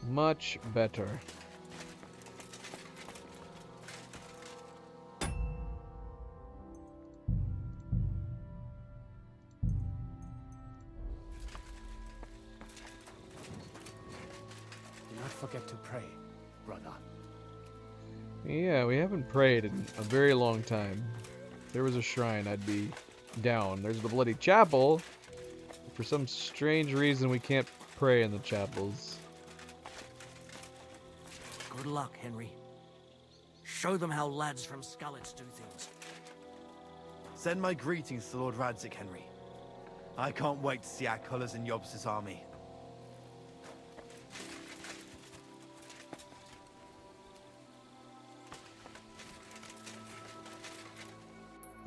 Much better. Do not forget to pray, brother. Yeah, we haven't prayed in a very long time. If there was a shrine, I'd be down. There's the bloody chapel. For some strange reason, we can't pray in the chapels. Good luck, Henry. Show them how lads from Scarlets do things. Send my greetings to Lord Radzig, Henry. I can't wait to see our colours in Yobs's army.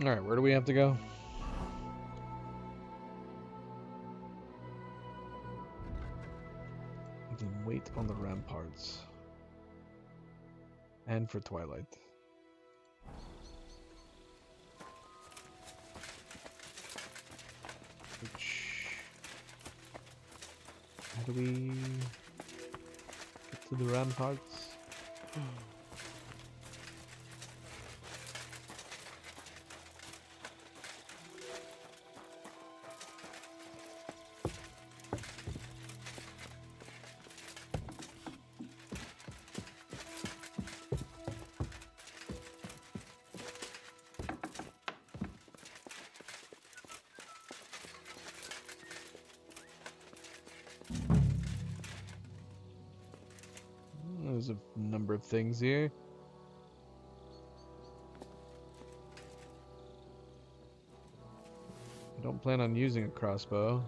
Alright, where do we have to go? Then wait on the ramparts. And for Twilight. How do we get to the ramparts? There's a number of things here. I don't plan on using a crossbow.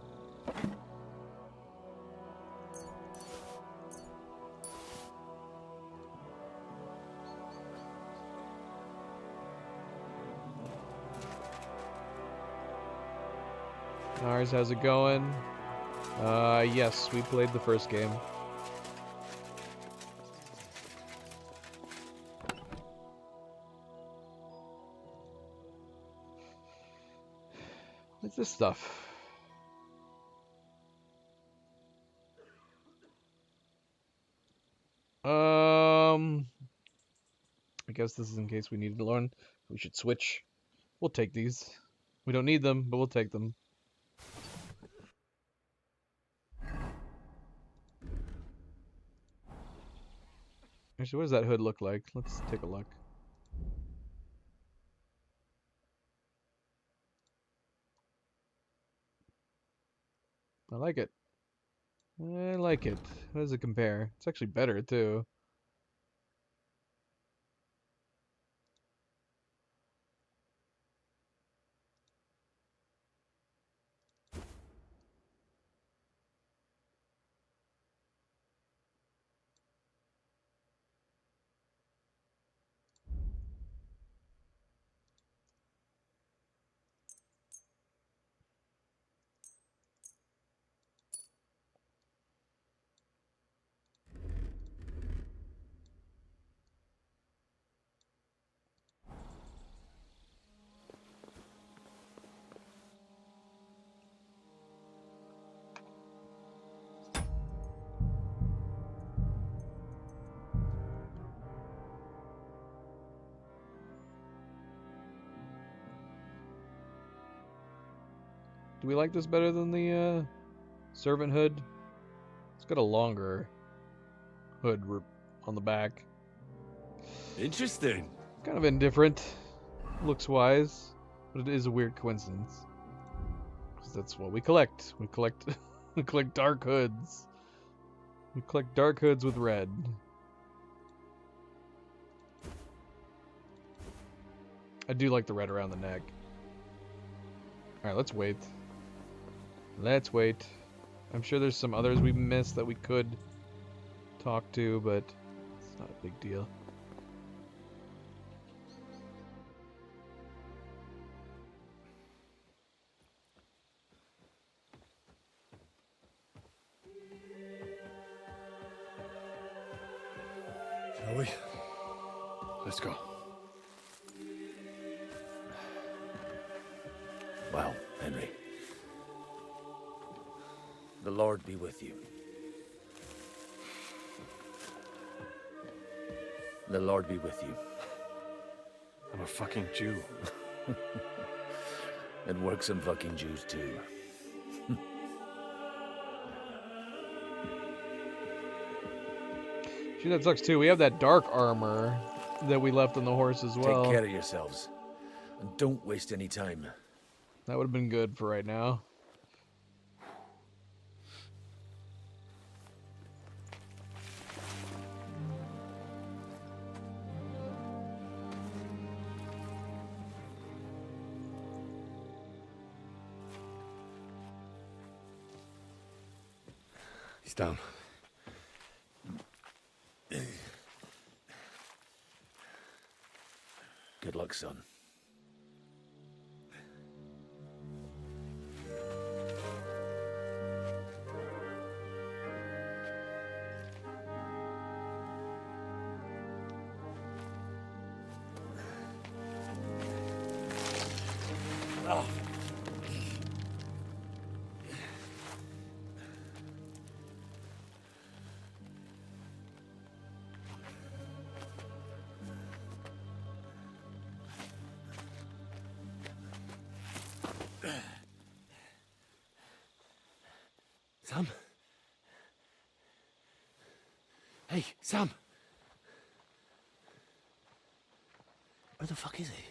Ours, how's it going? Yes, we played the first game. What's this stuff? I guess this is in case we need to learn. We should switch. We'll take these. We don't need them, but we'll take them. Actually, what does that hood look like? Let's take a look. I like it. I like it. How does it compare? It's actually better, too. we like this better than the servant hood? It's got a longer hood on the back. Interesting. Kind of indifferent, looks-wise, but it is a weird coincidence. Because that's what we collect. We collect, we collect dark hoods. We collect dark hoods with red. I do like the red around the neck. Alright, let's wait. Let's wait. I'm sure there's some others we missed that we could talk to, but it's not a big deal. Shall we? Let's go. Well, Henry. The Lord be with you. The Lord be with you. I'm a fucking Jew. It works on fucking Jews too. Shit, that sucks too. We have that dark armor that we left on the horse as well. Take care of yourselves. And don't waste any time. That would have been good for right now. He's down. Good luck, son. Oh. Sam? Hey, Sam! Where the fuck is he?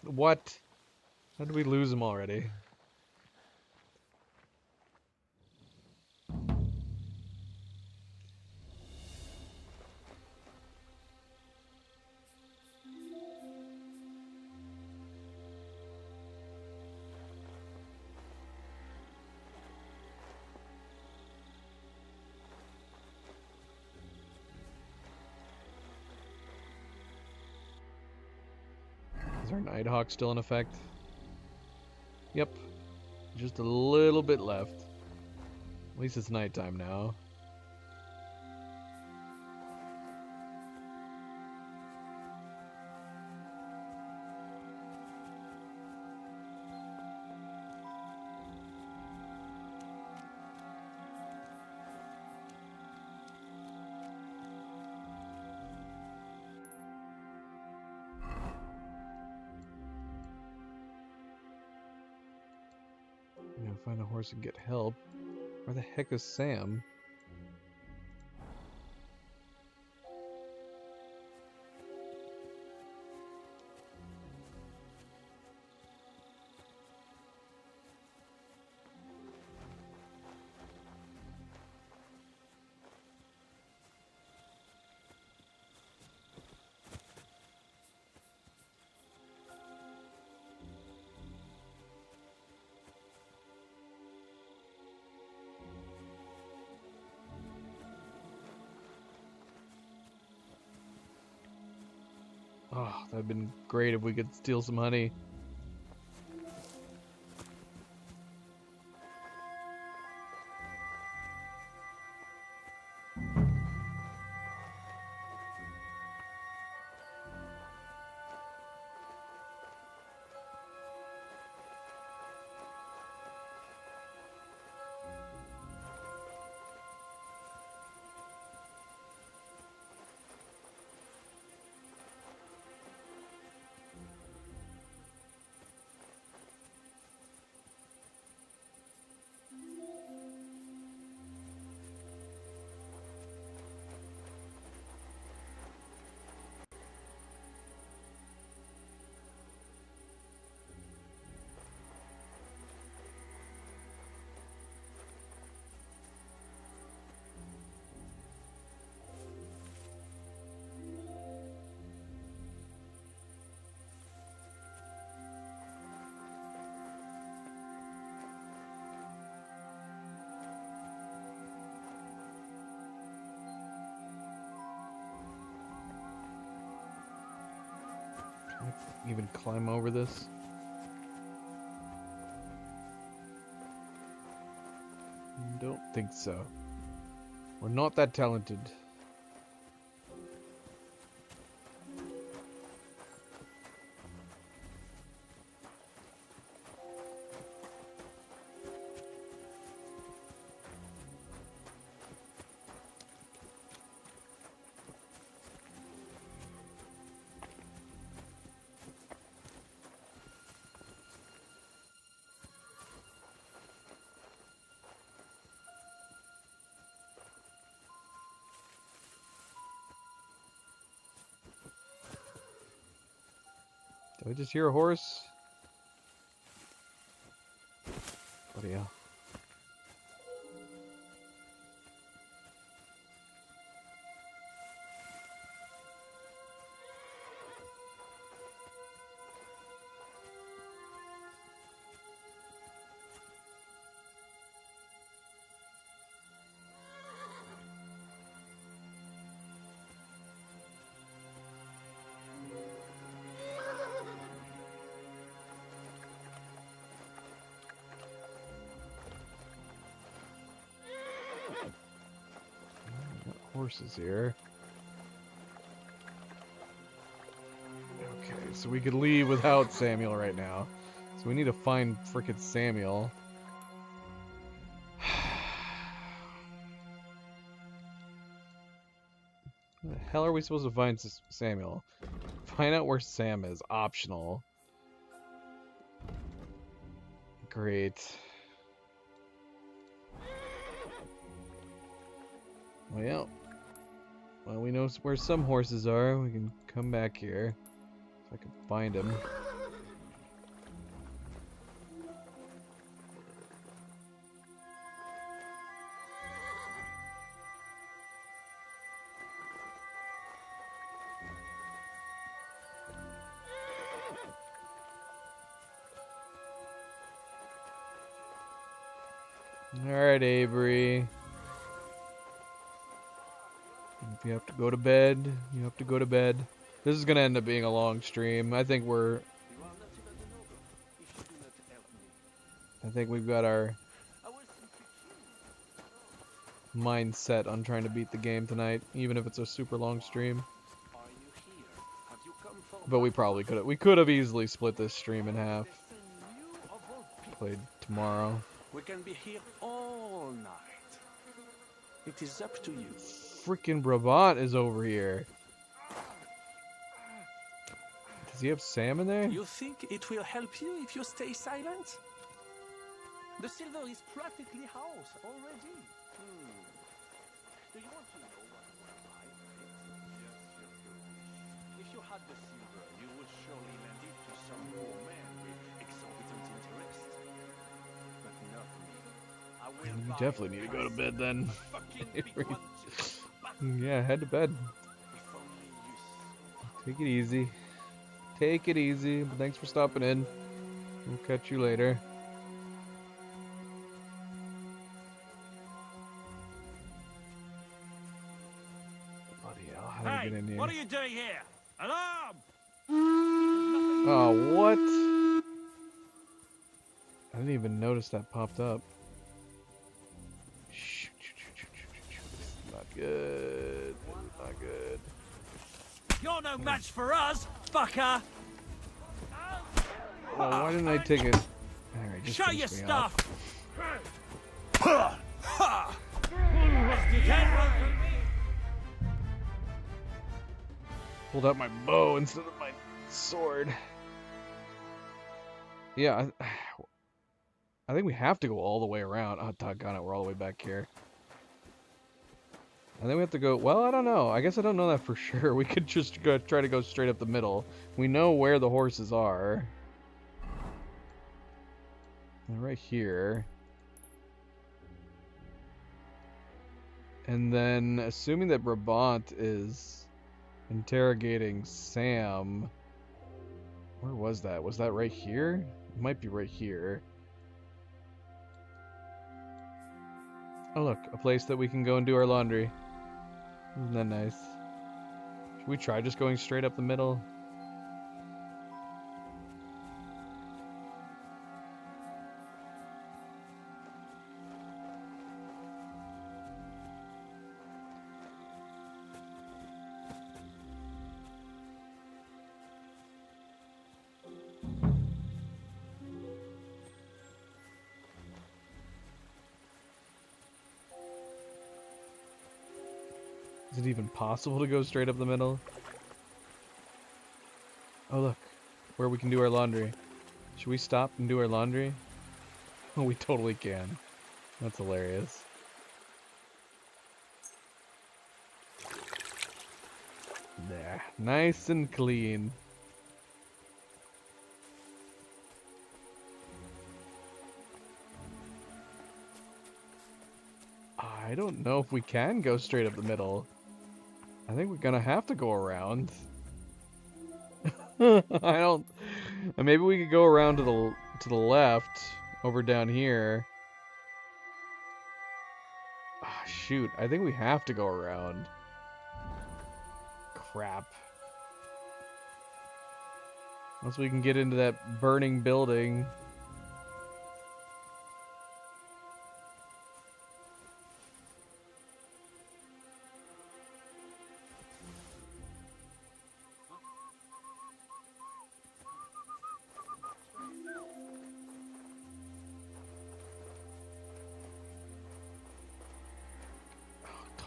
What? How did we lose him already? Is our Nighthawk still in effect? Yep. Just a little bit left. At least it's nighttime now. Find a horse and get help. Where the heck is Sam? Oh, that'd been great if we could steal some honey. even climb over this? Don't think so. We're not that talented. Did I just hear a horse? Bloody hell. Horses here. Okay, so we could leave without Samuel right now. So we need to find frickin' Samuel. Where the hell are we supposed to find Samuel? Find out where Sam is. Optional. Great. Well, we know where some horses are. We can come back here so I can find them. Alright, Avery. If you have to go to bed, you have to go to bed. This is gonna end up being a long stream. I think we've got our mindset on trying to beat the game tonight, even if it's a super long stream. But we probably could have. We could have easily split this stream in half. Played tomorrow. We can be here all night. It is up to you. Freaking Brabant is over here. Does he have Sam in there? You think it will help you if you stay silent? The silver is practically ours already. Do you want to know what I think? If you had the silver, you would surely lend it to some poor man with exorbitant interest. But not me. I will You definitely need to go to bed then. Yeah, head to bed. Take it easy. Take it easy. But thanks for stopping in. We'll catch you later. Bloody hell, how do I get in here? What are you doing here? Alarm! Oh, what? I didn't even notice that popped up. Not good. Not good. You're no match for us, fucker! Oh, why didn't I take it? Alright, just Show your finish me stuff! off. You can't run from me! Pulled out my bow instead of my sword. Yeah, I think we have to go all the way around. Oh, doggone it, we're all the way back here. And then we have to go, well, I don't know. I guess I don't know that for sure. We could just try to go straight up the middle. We know where the horses are. They're right here. And then, assuming that Brabant is interrogating Sam... Where was that? Was that right here? It might be right here. Oh look, a place that we can go and do our laundry. Isn't that nice? Should we try just going straight up the middle? Is it even possible to go straight up the middle? Oh look, where we can do our laundry. Should we stop and do our laundry? Oh, we totally can. That's hilarious. There, nice and clean. I don't know if we can go straight up the middle. I think we're gonna have to go around. I don't. Maybe we could go around to the left, over down here. Ah, shoot! I think we have to go around. Crap. Once we can get into that burning building.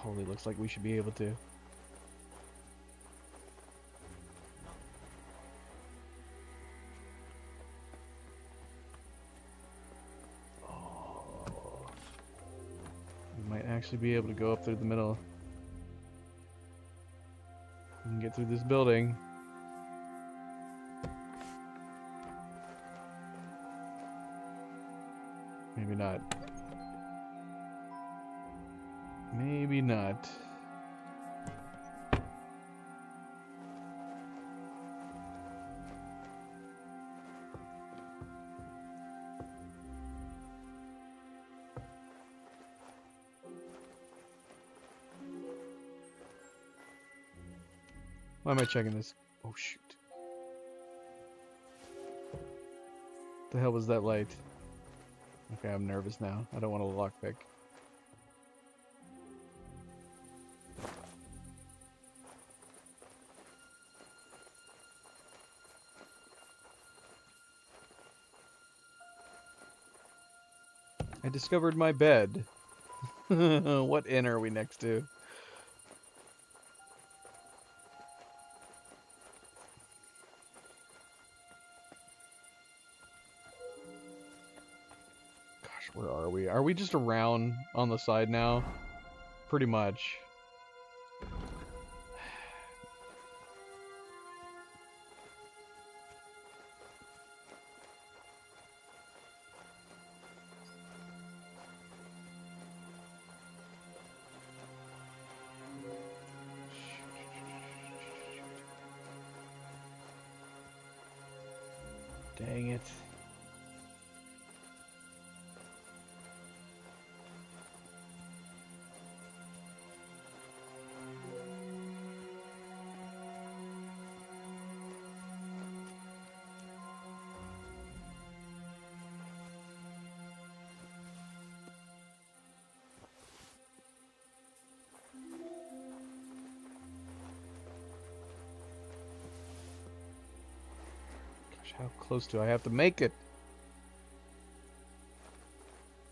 Totally looks like we should be able to. Oh. We might actually be able to go up through the middle. We can get through this building. Maybe not. Maybe not. Why am I checking this? Oh shoot. The hell was that light? Okay, I'm nervous now. I don't want to lockpick. I discovered my bed. What inn are we next to? Gosh, where are we? Are we just around on the side now? Pretty much. Dang it. How close do I have to make it?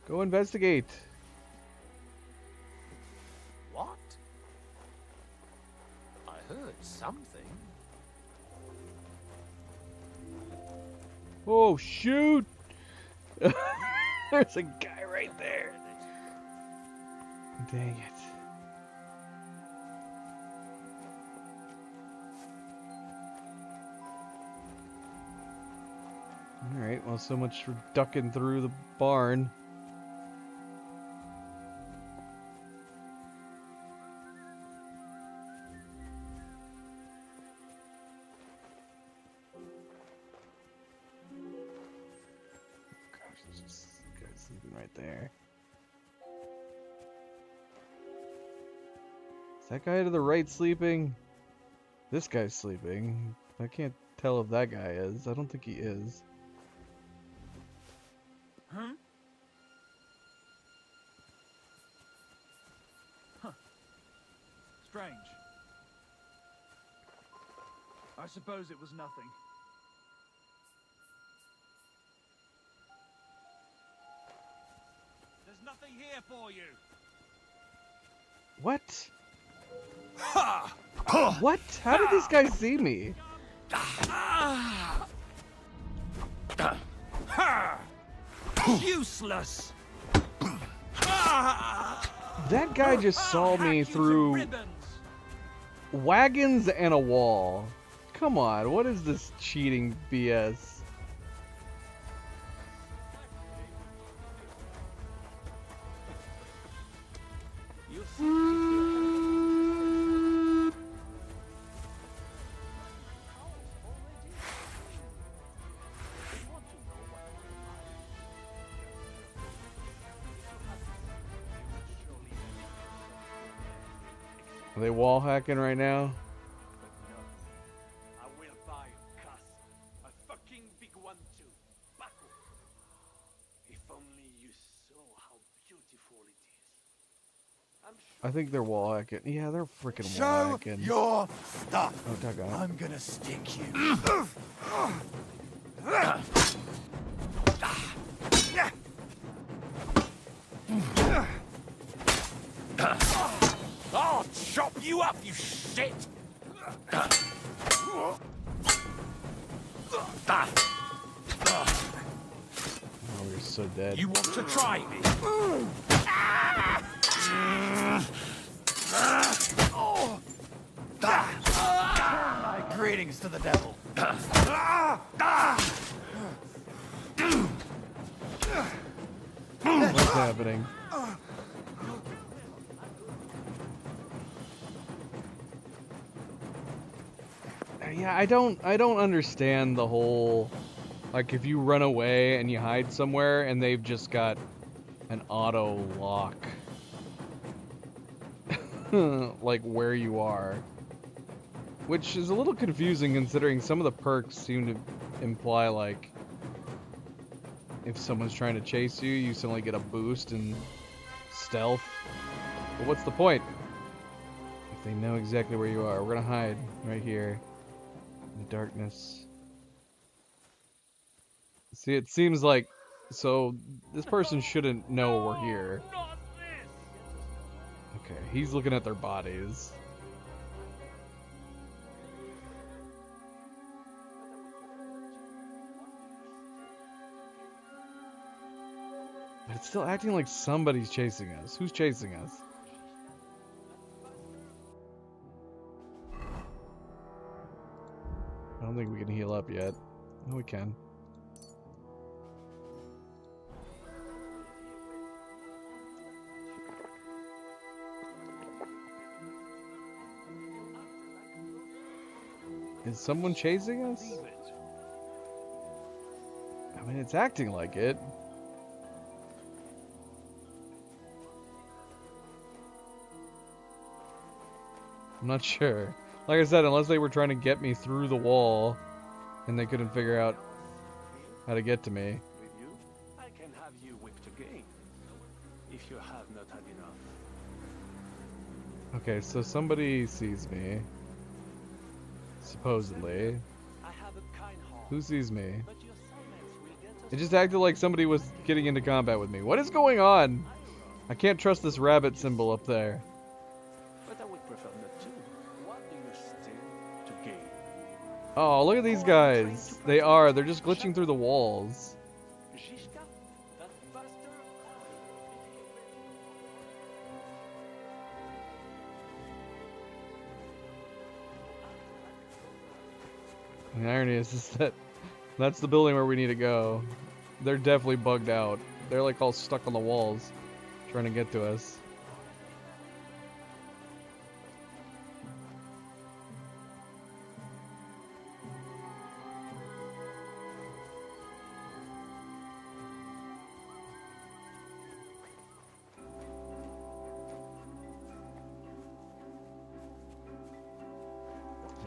Go investigate. What? I heard something. Oh, shoot! There's a guy right there. Dang it. Alright, well, so much for ducking through the barn. Gosh, there's just a guy sleeping right there. Is that guy to the right sleeping? This guy's sleeping. I can't tell if that guy is. I don't think he is. Huh? Huh. Strange. I suppose it was nothing. There's nothing here for you. What? What? How did this guy see me? Useless. That guy just saw me through wagons and a wall. Come on, what is this cheating BS? Are they wall hacking right now? I will buy Cass. A fucking big one too. Baku. If only you saw how beautiful it is. I think they're wall hacking. Yeah, they're freaking wall Show hacking. your stuff. Oh, doggone. I'm gonna stick you. I'll chop you up, you shit! Oh, we're so dead. You want to try me? My greetings to the devil. What's happening? Yeah, I don't understand the whole, like, if you run away and you hide somewhere and they've just got an auto lock like where you are, which is a little confusing considering some of the perks seem to imply like if someone's trying to chase you, you suddenly get a boost in stealth. But what's the point if they know exactly where you are? We're gonna hide right here in the darkness. See, it seems like, so this person shouldn't know we're here. Okay, he's looking at their bodies. But it's still acting like somebody's chasing us. Who's chasing us? I don't think we can heal up yet. No, we can. Is someone chasing us? I mean, it's acting like it. I'm not sure. Like I said, unless they were trying to get me through the wall and they couldn't figure out how to get to me. With you, I can have you whipped again. If you have not had enough. Okay, so somebody sees me. Supposedly. I have a kind heart. Who sees me? But your soulmates will get us. It just acted like somebody was getting into combat with me. What is going on? I can't trust this rabbit symbol up there. But I would prefer not to. What do you stand to gain? Oh, look at these guys. They're just glitching through the walls. Zhishka, that bastard. The irony is just that that's the building where we need to go. They're definitely bugged out. They're like all stuck on the walls trying to get to us.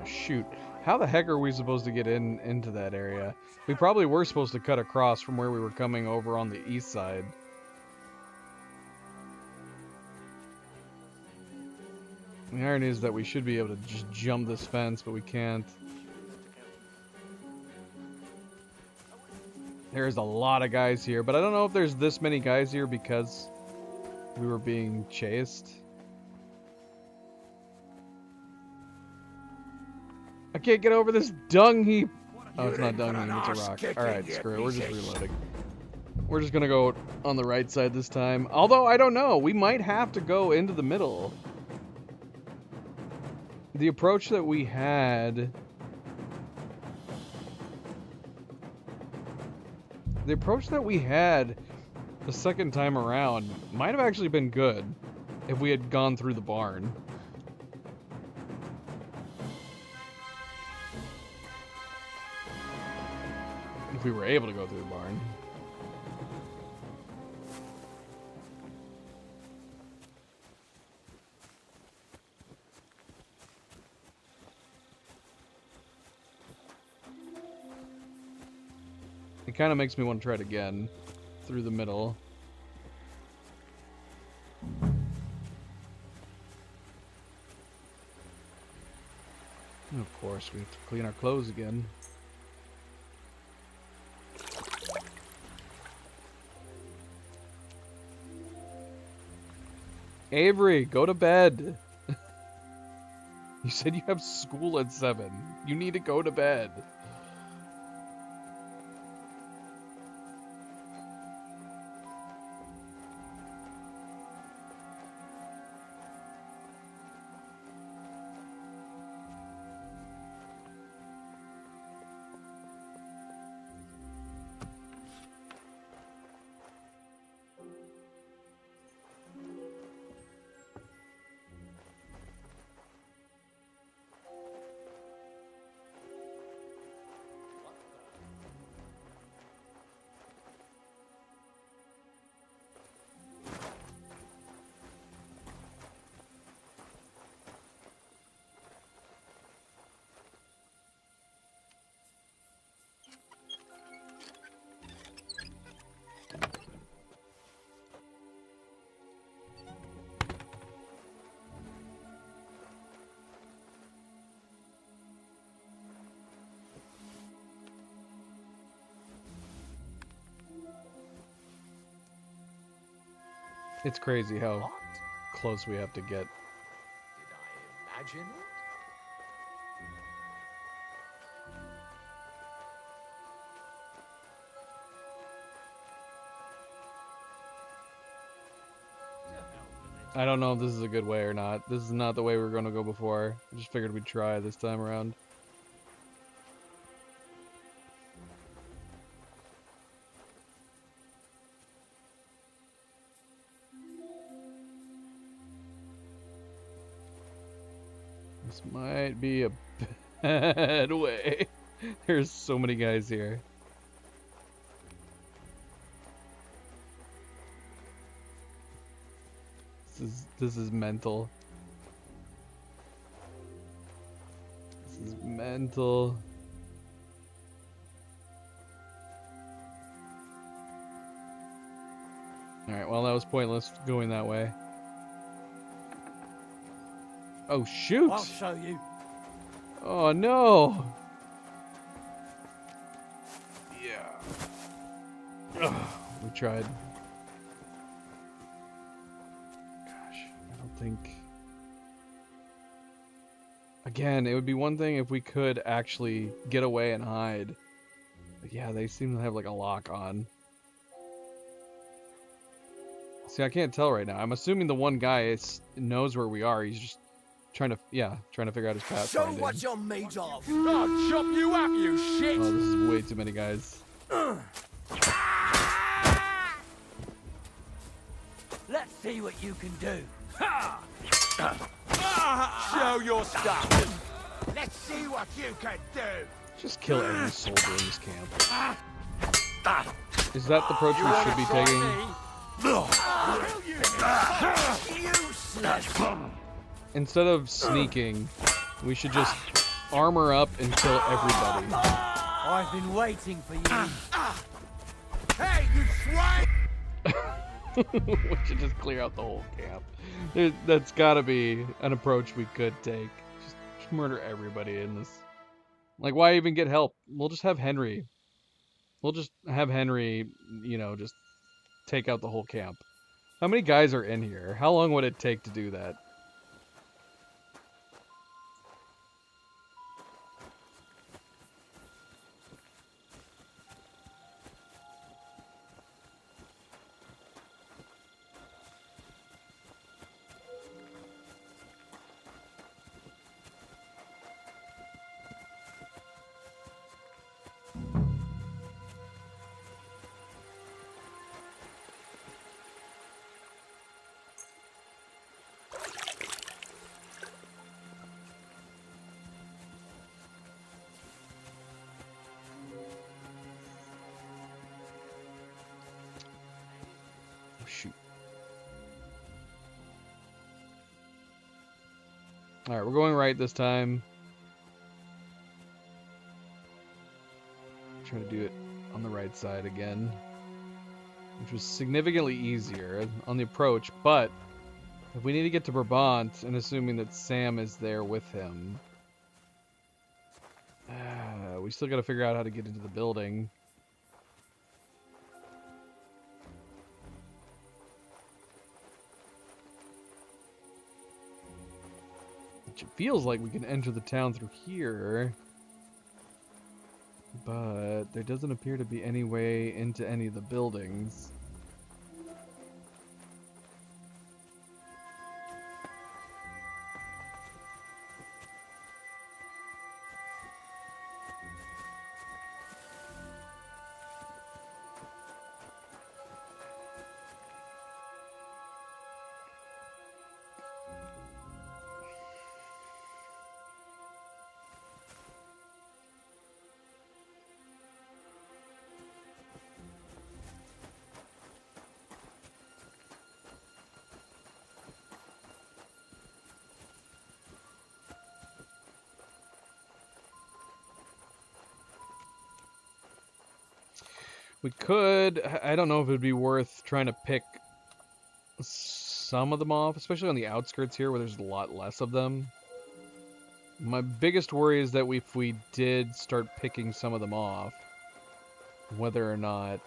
Oh, shoot. How the heck are we supposed to get into that area? We probably were supposed to cut across from where we were coming over on the east side. The irony is that we should be able to just jump this fence, but we can't. There's a lot of guys here, but I don't know if there's this many guys here because we were being chased. I can't get over this dung heap. Oh, it's not dung heap, it's a rock. Alright, screw it. We're just reloading. We're just gonna go on the right side this time. Although, I don't know. We might have to go into the middle. The approach that we had... The approach that we had the second time around might have actually been good if we had gone through the barn. If we were able to go through the barn. It kind of makes me want to try it again through the middle. And of course, we have to clean our clothes again. Avery, go to bed. You said you have school at 7. You need to go to bed. It's crazy how close we have to get. Did I imagine it? I don't know if this is a good way or not. This is not the way we were going to go before. I just figured we'd try this time around. This might be a bad way. There's so many guys here. This is mental. This is mental. Alright, well that was pointless going that way. Oh shoot! I'll show you. Oh no! Yeah. Ugh, we tried. Think again, it would be one thing if we could actually get away and hide, but yeah, they seem to have like a lock on. See, I can't tell right now. I'm assuming the one guy knows where we are. He's just trying to figure out his path. Show what you're made of. I'll chop you up, you shit. Oh, this is way too many guys. Let's see what you can do. Show your stuff. Let's see what you can do. Just kill every soldier in this camp. Is that the approach we should be taking? Instead of sneaking, we should just armor up and kill everybody. I've been waiting for you. Hey, you swine! We should just clear out the whole camp. That's gotta be an approach we could take. Just murder everybody in this. Like, why even get help? We'll just have Henry. We'll just have Henry, you know, just take out the whole camp. How many guys are in here? How long would it take to do that? shoot. Alright, we're going right this time. Trying to do it on the right side again, which was significantly easier on the approach, but if we need to get to Brabant, and assuming that Sam is there with him, we still got to figure out how to get into the building. Which it feels like we can enter the town through here, but there doesn't appear to be any way into any of the buildings. We could, I don't know if it would be worth trying to pick some of them off, especially on the outskirts here where there's a lot less of them. My biggest worry is that if we did start picking some of them off, whether or not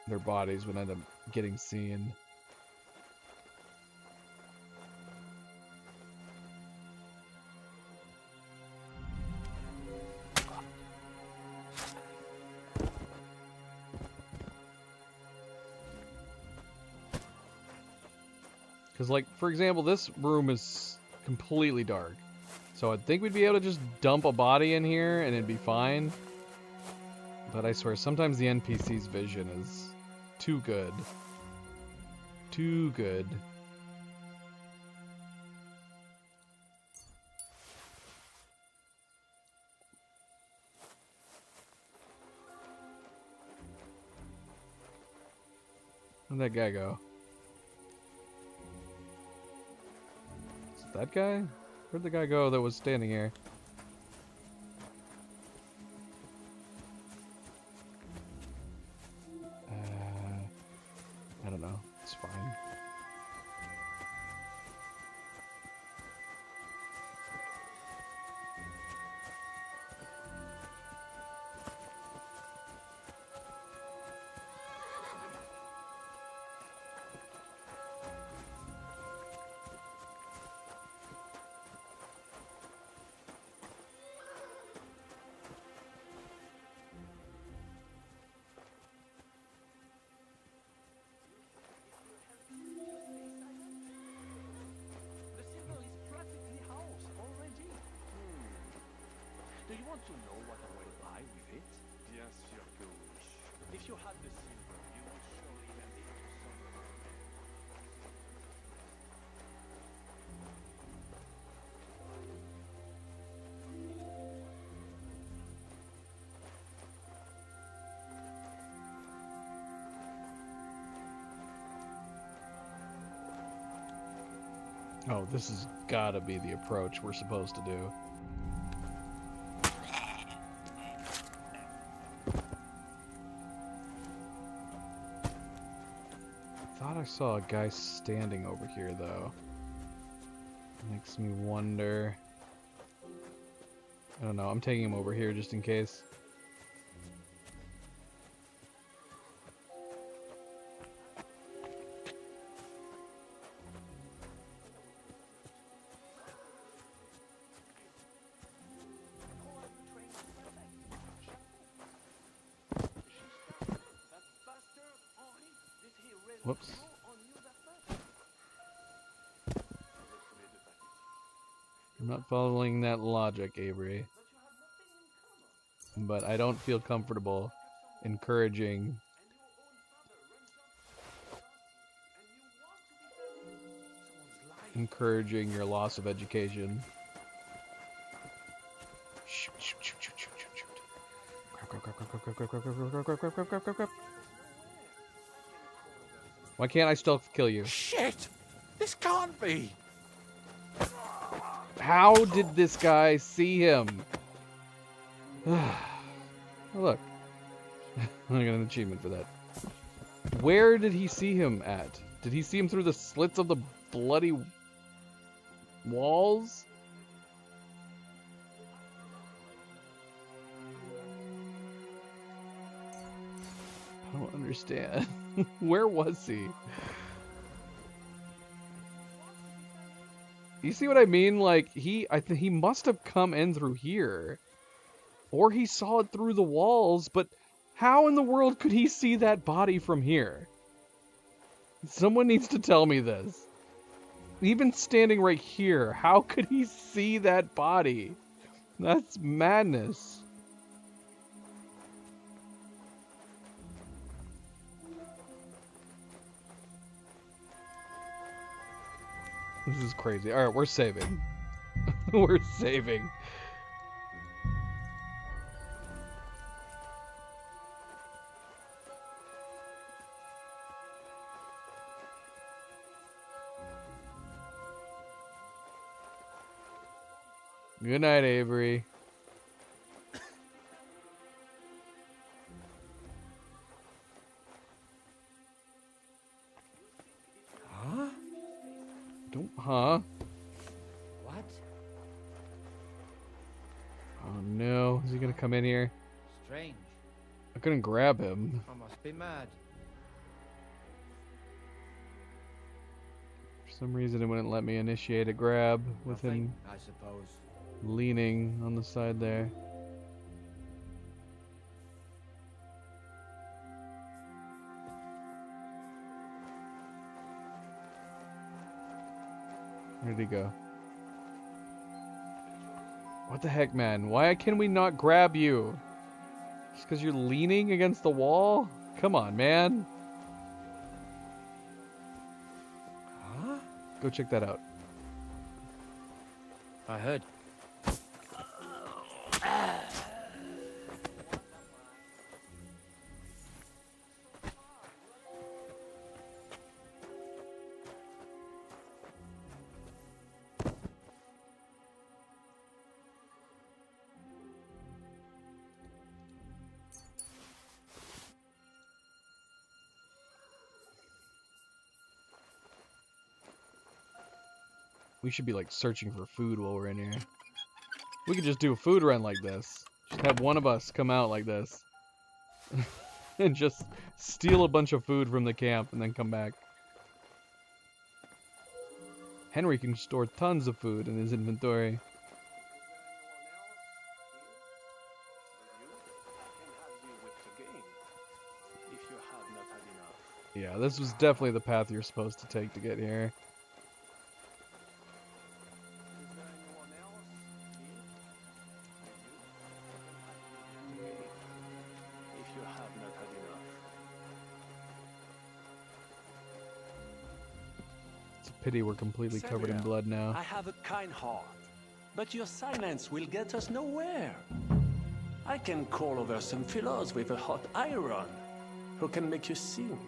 their bodies would end up getting seen. Because, like, for example, this room is completely dark. So I think we'd be able to just dump a body in here and it'd be fine. But I swear, sometimes the NPC's vision is too good. Too good. Where'd that guy go? That guy? Where'd the guy go that was standing here? I don't know. It's fine. Do you want to know what I will buy with it? Bien sûr que oui. If you had the silver, you would surely lend it to someone. Oh, this has gotta be the approach we're supposed to do. I saw a guy standing over here, though. Makes me wonder. I don't know. I'm taking him over here just in case. Whoops. I'm not following that logic, Avery. But I don't feel comfortable encouraging your loss of education. Shoot, shoot, shoot, shoot, shoot, shoot, shoot. Why can't I still kill you? Shit! This can't be! How did this guy see him? Oh, look. I got an achievement for that. Where did he see him at? Did he see him through the slits of the bloody walls? I don't understand. Where was he? You see what I mean? Like, I think he must have come in through here. Or he saw it through the walls, but how in the world could he see that body from here? Someone needs to tell me this. Even standing right here, how could he see that body? That's madness. This is crazy. Alright, we're saving. We're saving. Good night, Avery. Huh? Huh? What? Oh no, is he gonna come in here? Strange. I couldn't grab him. I must be mad. For some reason it wouldn't let me initiate a grab with him I suppose. leaning on the side there. Where did he go? What the heck, man? Why can we not grab you? Just because you're leaning against the wall? Come on, man. Huh? Go check that out. I heard. We should be like searching for food while we're in here. We could just do a food run like this. Just have one of us come out like this. And just steal a bunch of food from the camp and then come back. Henry can store tons of food in his inventory. Yeah, this was definitely the path you're supposed to take to get here. Pity we're completely covered in blood now. I have a kind heart, but your silence will get us nowhere. I can call over some fellows with a hot iron, who can make you sing.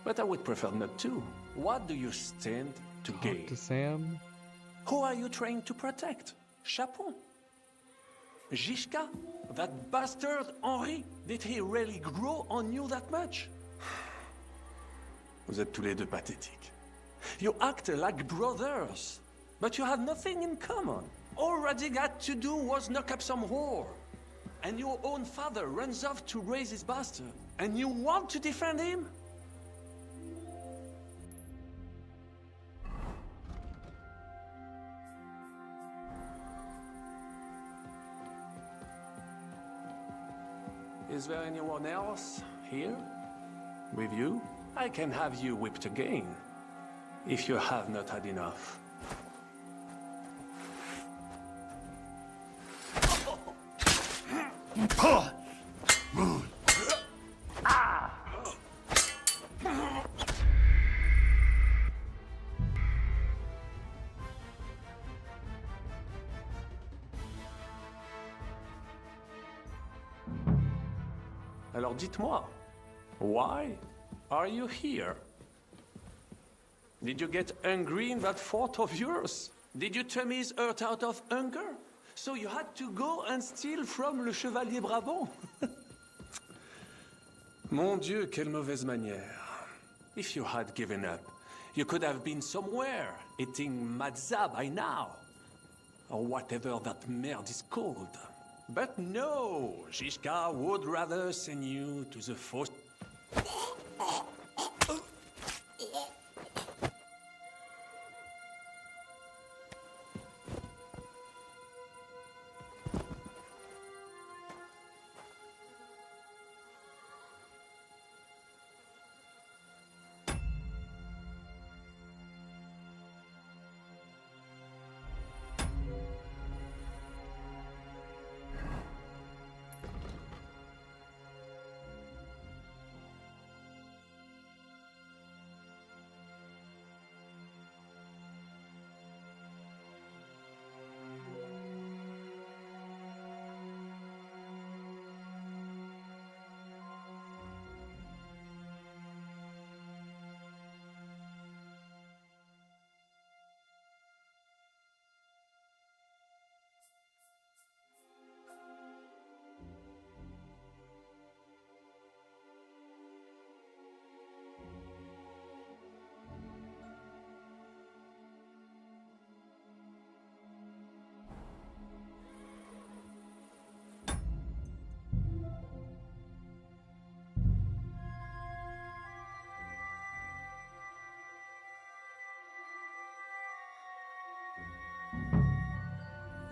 But I would prefer not to. What do you stand to gain? To Sam? Who are you trying to protect? Chapon? Gishka? That bastard Henri? Did he really grow on you that much? Vous êtes tous les deux pathétiques. You act like brothers, but you have nothing in common. All Radzig had to do was knock up some whore. And your own father runs off to raise his bastard. And you want to defend him? Is there anyone else here? With you? I can have you whipped again. If you have not had enough. Alors dites-moi, why are you here? Did you get hungry in that fort of yours? Did you Tamise Earth out of hunger? So you had to go and steal from le Chevalier Brabant? Mon Dieu, quelle mauvaise manière. If you had given up, you could have been somewhere, eating matzah by now. Or whatever that merde is called. But no, Shishka would rather send you to the force.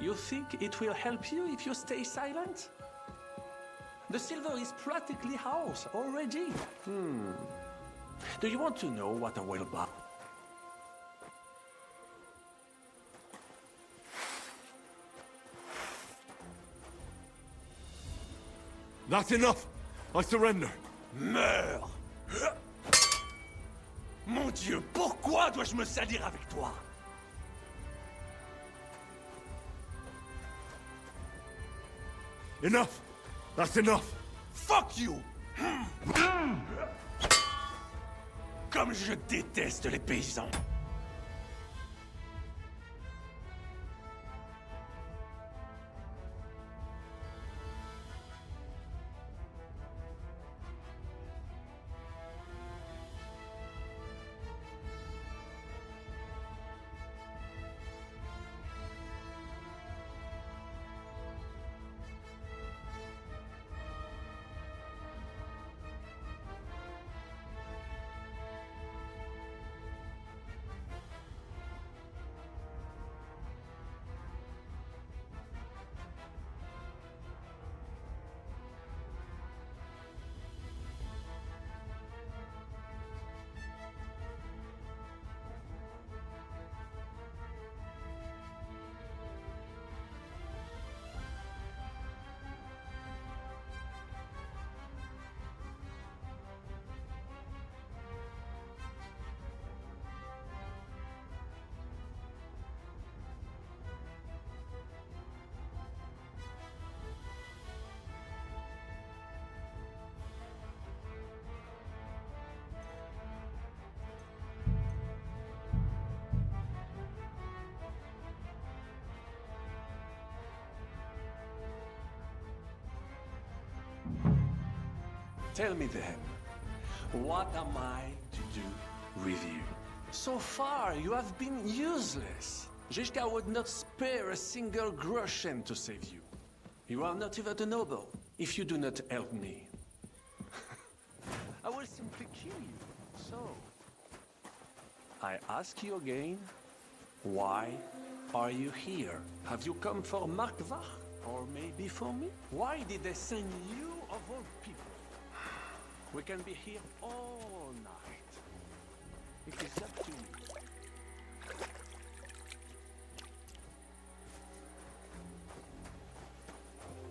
You think it will help you if you stay silent? The silver is practically ours already. Do you want to know what I will buy? That's enough! I surrender! Meurs! Mon Dieu, pourquoi dois-je me salir avec toi? Enough! That's enough! Fuck you! Comme je déteste les paysans! Tell me then, what am I to do with you? So far, you have been useless. Zhishka would not spare a single groschen to save you. You are not even a noble if you do not help me. I will simply kill you. So, I ask you again, why are you here? Have you come for Markvar? Or maybe for me? Why did they send you of all people? We can be here all night. It is up to you.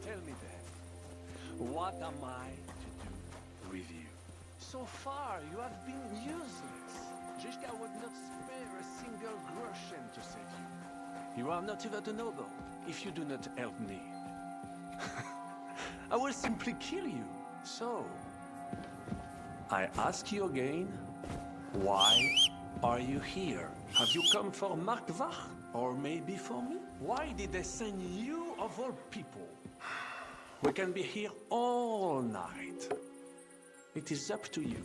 Tell me then, what am I to do with you? So far, you have been useless. Zhishka would not spare a single groschen to save you. You are not even a noble if you do not help me. I will simply kill you. So, I ask you again, why are you here? Have you come for Markvach? Or maybe for me? Why did they send you of all people? We can be here all night. It is up to you.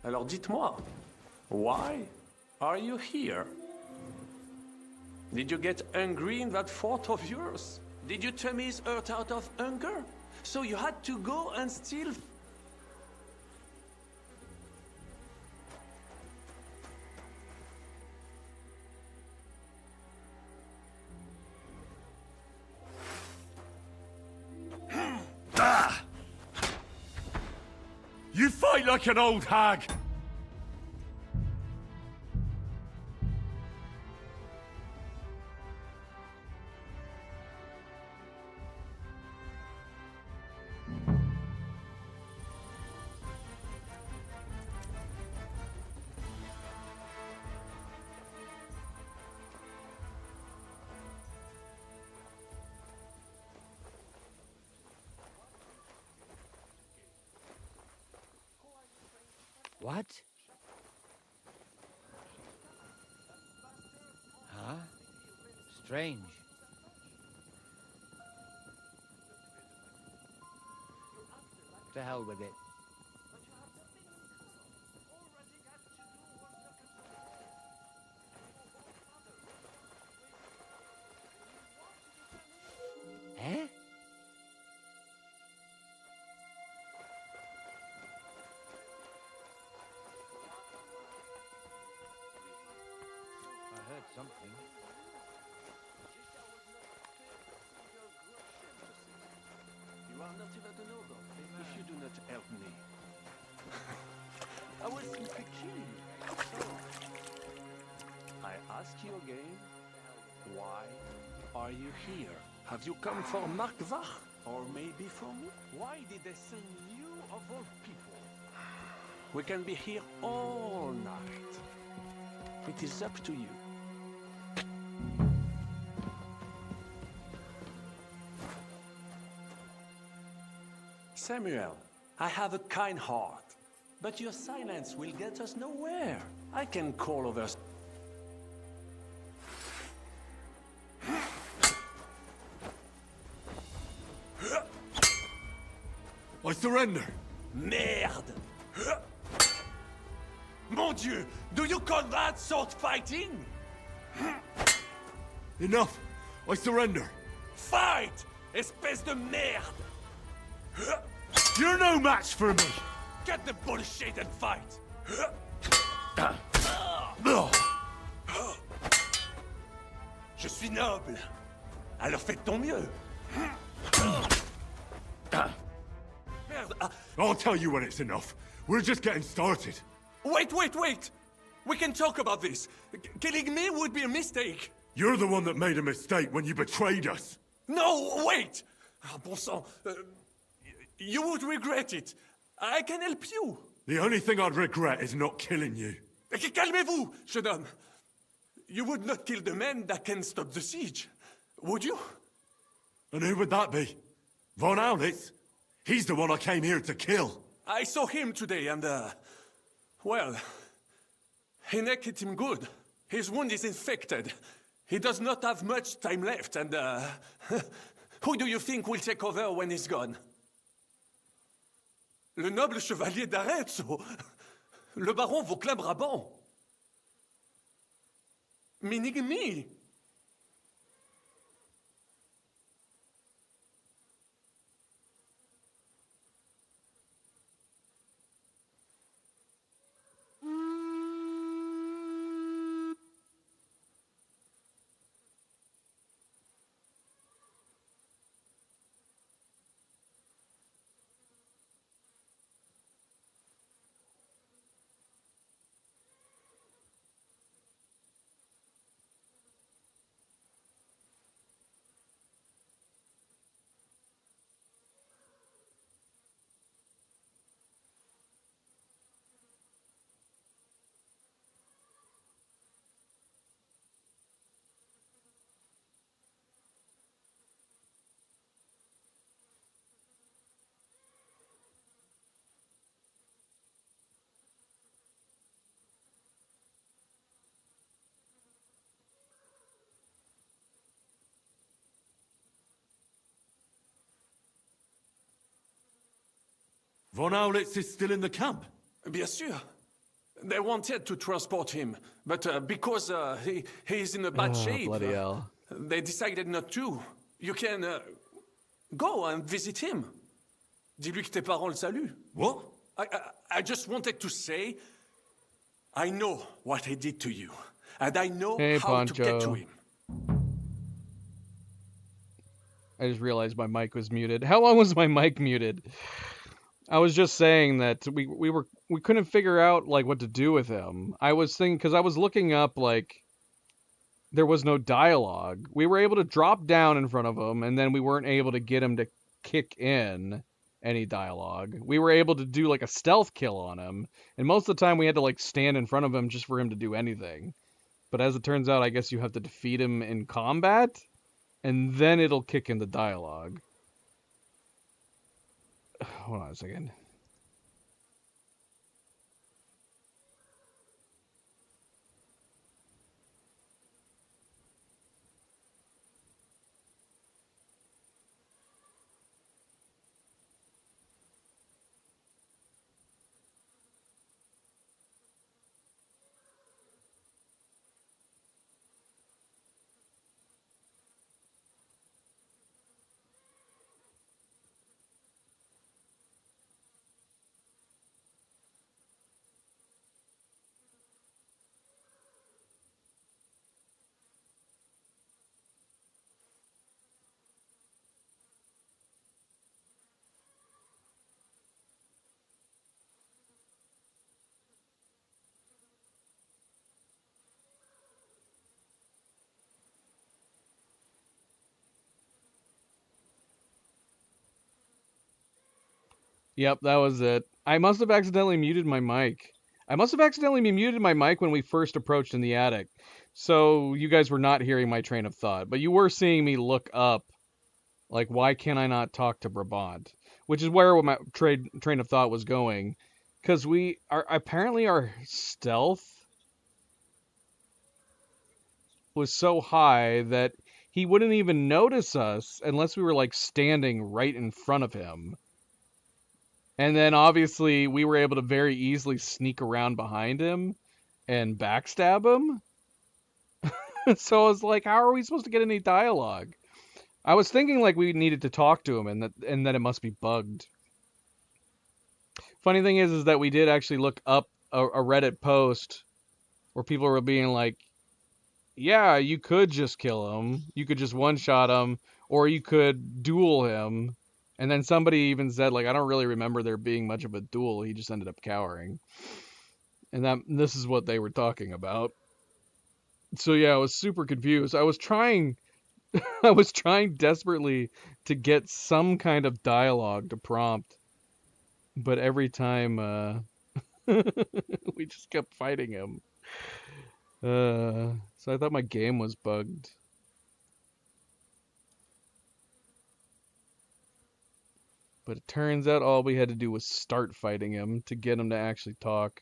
Alors dites-moi, why are you here? Did you get hungry in that fort of yours? Did you Temi's earth out of hunger? So you had to go and steal... You fight like an old hag! What? Huh? Strange. To hell with it. Eh? I heard something. You are not even noble if you do not help me. I was simply kidding you. So, I ask you again, why are you here? Have you come for Markvach? Or maybe for me? Why did they send you of all people? We can be here all night. It is up to you. Samuel, I have a kind heart, but your silence will get us nowhere. I can call over... I surrender. Merde! Mon Dieu! Do you call that sword fighting? Enough! I surrender. Fight! Espèce de merde! You're no match for me! Get the bullshit and fight! Je suis noble. Alors fais de ton mieux. Merde. I'll tell you when it's enough. We're just getting started. Wait! We can talk about this. Killing me would be a mistake. You're the one that made a mistake when you betrayed us. No, wait! Ah, bon sang. You would regret it. I can help you. The only thing I'd regret is not killing you. Calmez-vous, jeune homme. You would not kill the man that can stop the siege, would you? And who would that be? Von Aulitz? He's the one I came here to kill. I saw him today and, well, Hinek hit him good. His wound is infected. He does not have much time left and, who do you think will take over when he's gone? Le noble chevalier d'Arezzo. Le baron Vauclin-Brabant. Minigmi. Von Aulitz is still in the camp? Bien sûr. They wanted to transport him, but because he is in a bad shape, bloody hell. They decided not to. You can go and visit him. Dis-lui que tes parents le saluent. What? I just wanted to say, I know what he did to you, and I know Hey, how to get to Poncho. him. I just realized my mic was muted. How long was my mic muted? I was just saying that we couldn't figure out like what to do with him. I was thinking because I was looking up like there was no dialogue. We were able to drop down in front of him, and then we weren't able to get him to kick in any dialogue. We were able to do like a stealth kill on him, and most of the time we had to like stand in front of him just for him to do anything. But as it turns out, I guess you have to defeat him in combat, and then it'll kick in the dialogue. Hold on a second. Yep, that was it. I must have accidentally muted my mic. I must have accidentally muted my mic when we first approached in the attic. So you guys were not hearing my train of thought. But you were seeing me look up, like, why can I not talk to Brabant? Which is where my train of thought was going. Because we are, apparently our stealth was so high that he wouldn't even notice us unless we were, like, standing right in front of him. And then obviously we were able to very easily sneak around behind him and backstab him. So I was like, how are we supposed to get any dialogue? I was thinking like we needed to talk to him and that it must be bugged. Funny thing is that we did actually look up a Reddit post where people were being like, yeah, you could just kill him. You could just one-shot him, or you could duel him. And then somebody even said, like, I don't really remember there being much of a duel. He just ended up cowering. And this is what they were talking about. So yeah, I was super confused. I was trying desperately to get some kind of dialogue to prompt. But every time, we just kept fighting him. So I thought my game was bugged. But it turns out all we had to do was start fighting him to get him to actually talk.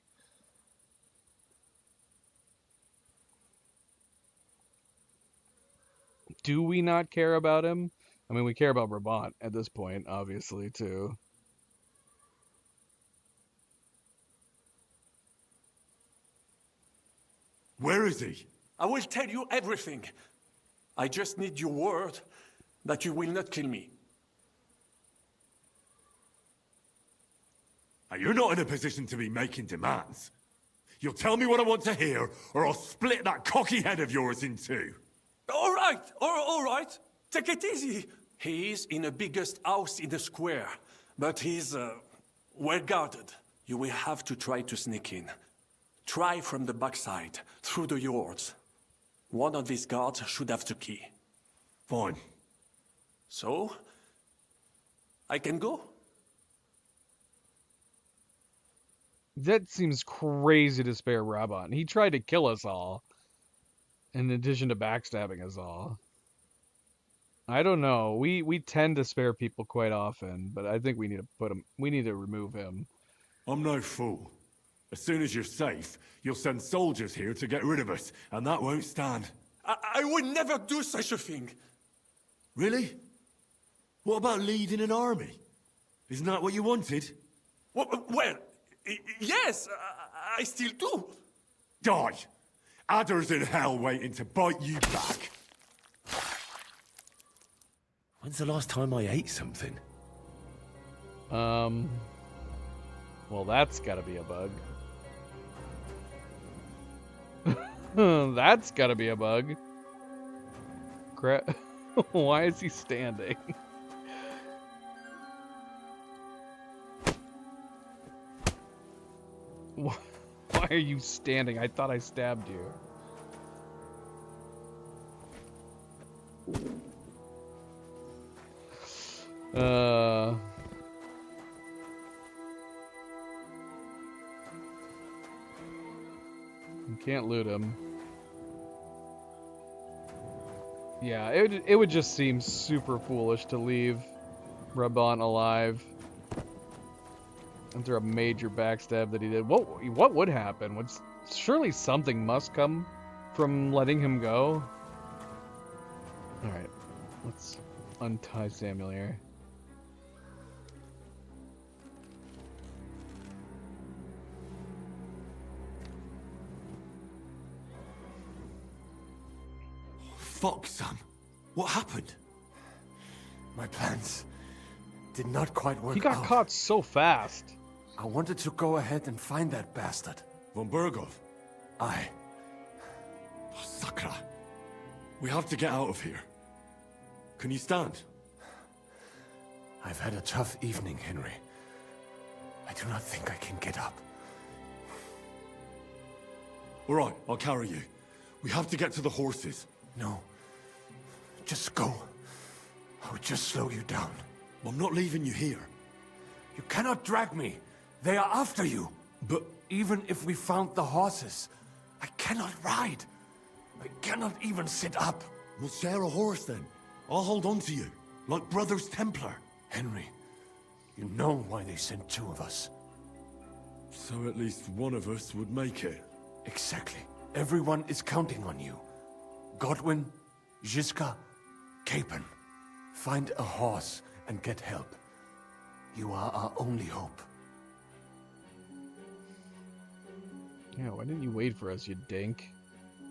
Do we not care about him? I mean, we care about Brabant at this point, obviously, too. Where is he? I will tell you everything. I just need your word that you will not kill me. Now, you're not in a position to be making demands. You'll tell me what I want to hear, or I'll split that cocky head of yours in two. All right, all right. Take it easy. He is in the biggest house in the square, but he's well guarded. You will have to try to sneak in. Try from the backside, through the yards. One of these guards should have the key. Fine. So, I can go? That seems crazy to spare Brabant. He tried to kill us all, in addition to backstabbing us all. I don't know. We tend to spare people quite often, but I think we need to remove him. I'm no fool. As soon as you're safe, you'll send soldiers here to get rid of us, and that won't stand. I would never do such a thing. Really? What about leading an army? Isn't that what you wanted? Well, yes, I still do. Die! Adders in hell waiting to bite you back. When's the last time I ate something? Well, that's gotta be a bug. That's gotta be a bug. Why is he standing? Why are you standing? I thought I stabbed you. You can't loot him. Yeah, it would just seem super foolish to leave Brabant alive after a major backstab that he did. What would happen? Surely something must come from letting him go. All right, let's untie Samuel here. Fuck, Sam. What happened? My plans did not quite work out. He got caught so fast. I wanted to go ahead and find that bastard. Von Burgov? Aye. Oh, Sakra. We have to get out of here. Can you stand? I've had a tough evening, Henry. I do not think I can get up. All right, I'll carry you. We have to get to the horses. No. Just go. I would just slow you down. I'm not leaving you here. You cannot drag me. They are after you. But even if we found the horses, I cannot ride. I cannot even sit up. We'll share a horse then. I'll hold on to you, like Brothers Templar. Henry, you know why they sent two of us. So at least one of us would make it. Exactly. Everyone is counting on you. Godwin, Žižka, Capon. Find a horse and get help. You are our only hope. Yeah, why didn't you wait for us, you dink?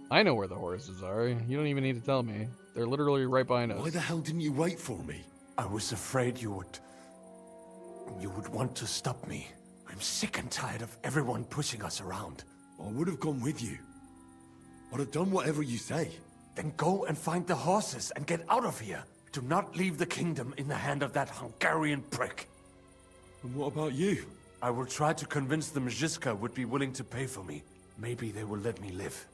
I know where the horses are. You don't even need to tell me. They're literally right behind us. Why the hell didn't you wait for me? I was afraid you would want to stop me. I'm sick and tired of everyone pushing us around. I would have gone with you. I'd have done whatever you say. Then go and find the horses and get out of here. Do not leave the kingdom in the hand of that Hungarian prick. And what about you? I will try to convince the Mjiska would be willing to pay for me. Maybe they will let me live.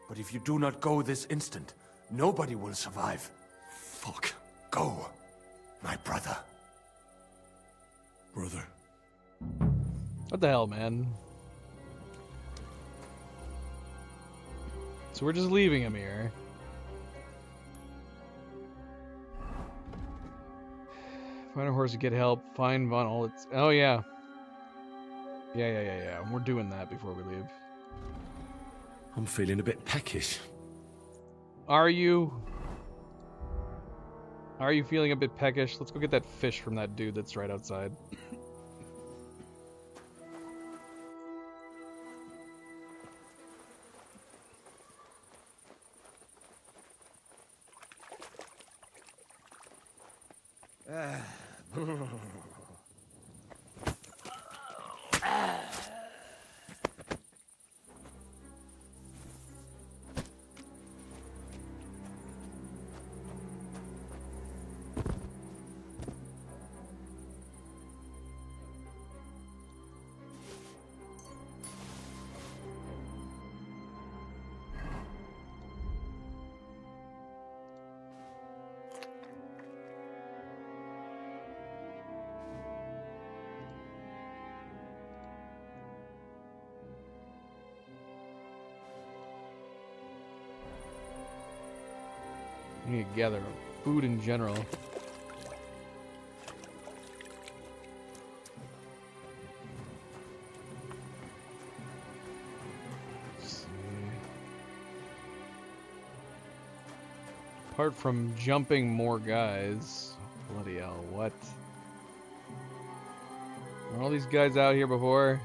But if you do not go this instant, nobody will survive. Fuck. Go, my brother. Brother. What the hell, man? So we're just leaving him here. Find a horse to get help. Find Von Olitz. Oh, yeah. Yeah. We're doing that before we leave. I'm feeling a bit peckish. Are you? Are you feeling a bit peckish? Let's go get that fish from that dude that's right outside. We need to gather food in general. Let's see. Apart from jumping more guys. Bloody hell, what? Were all these guys out here before?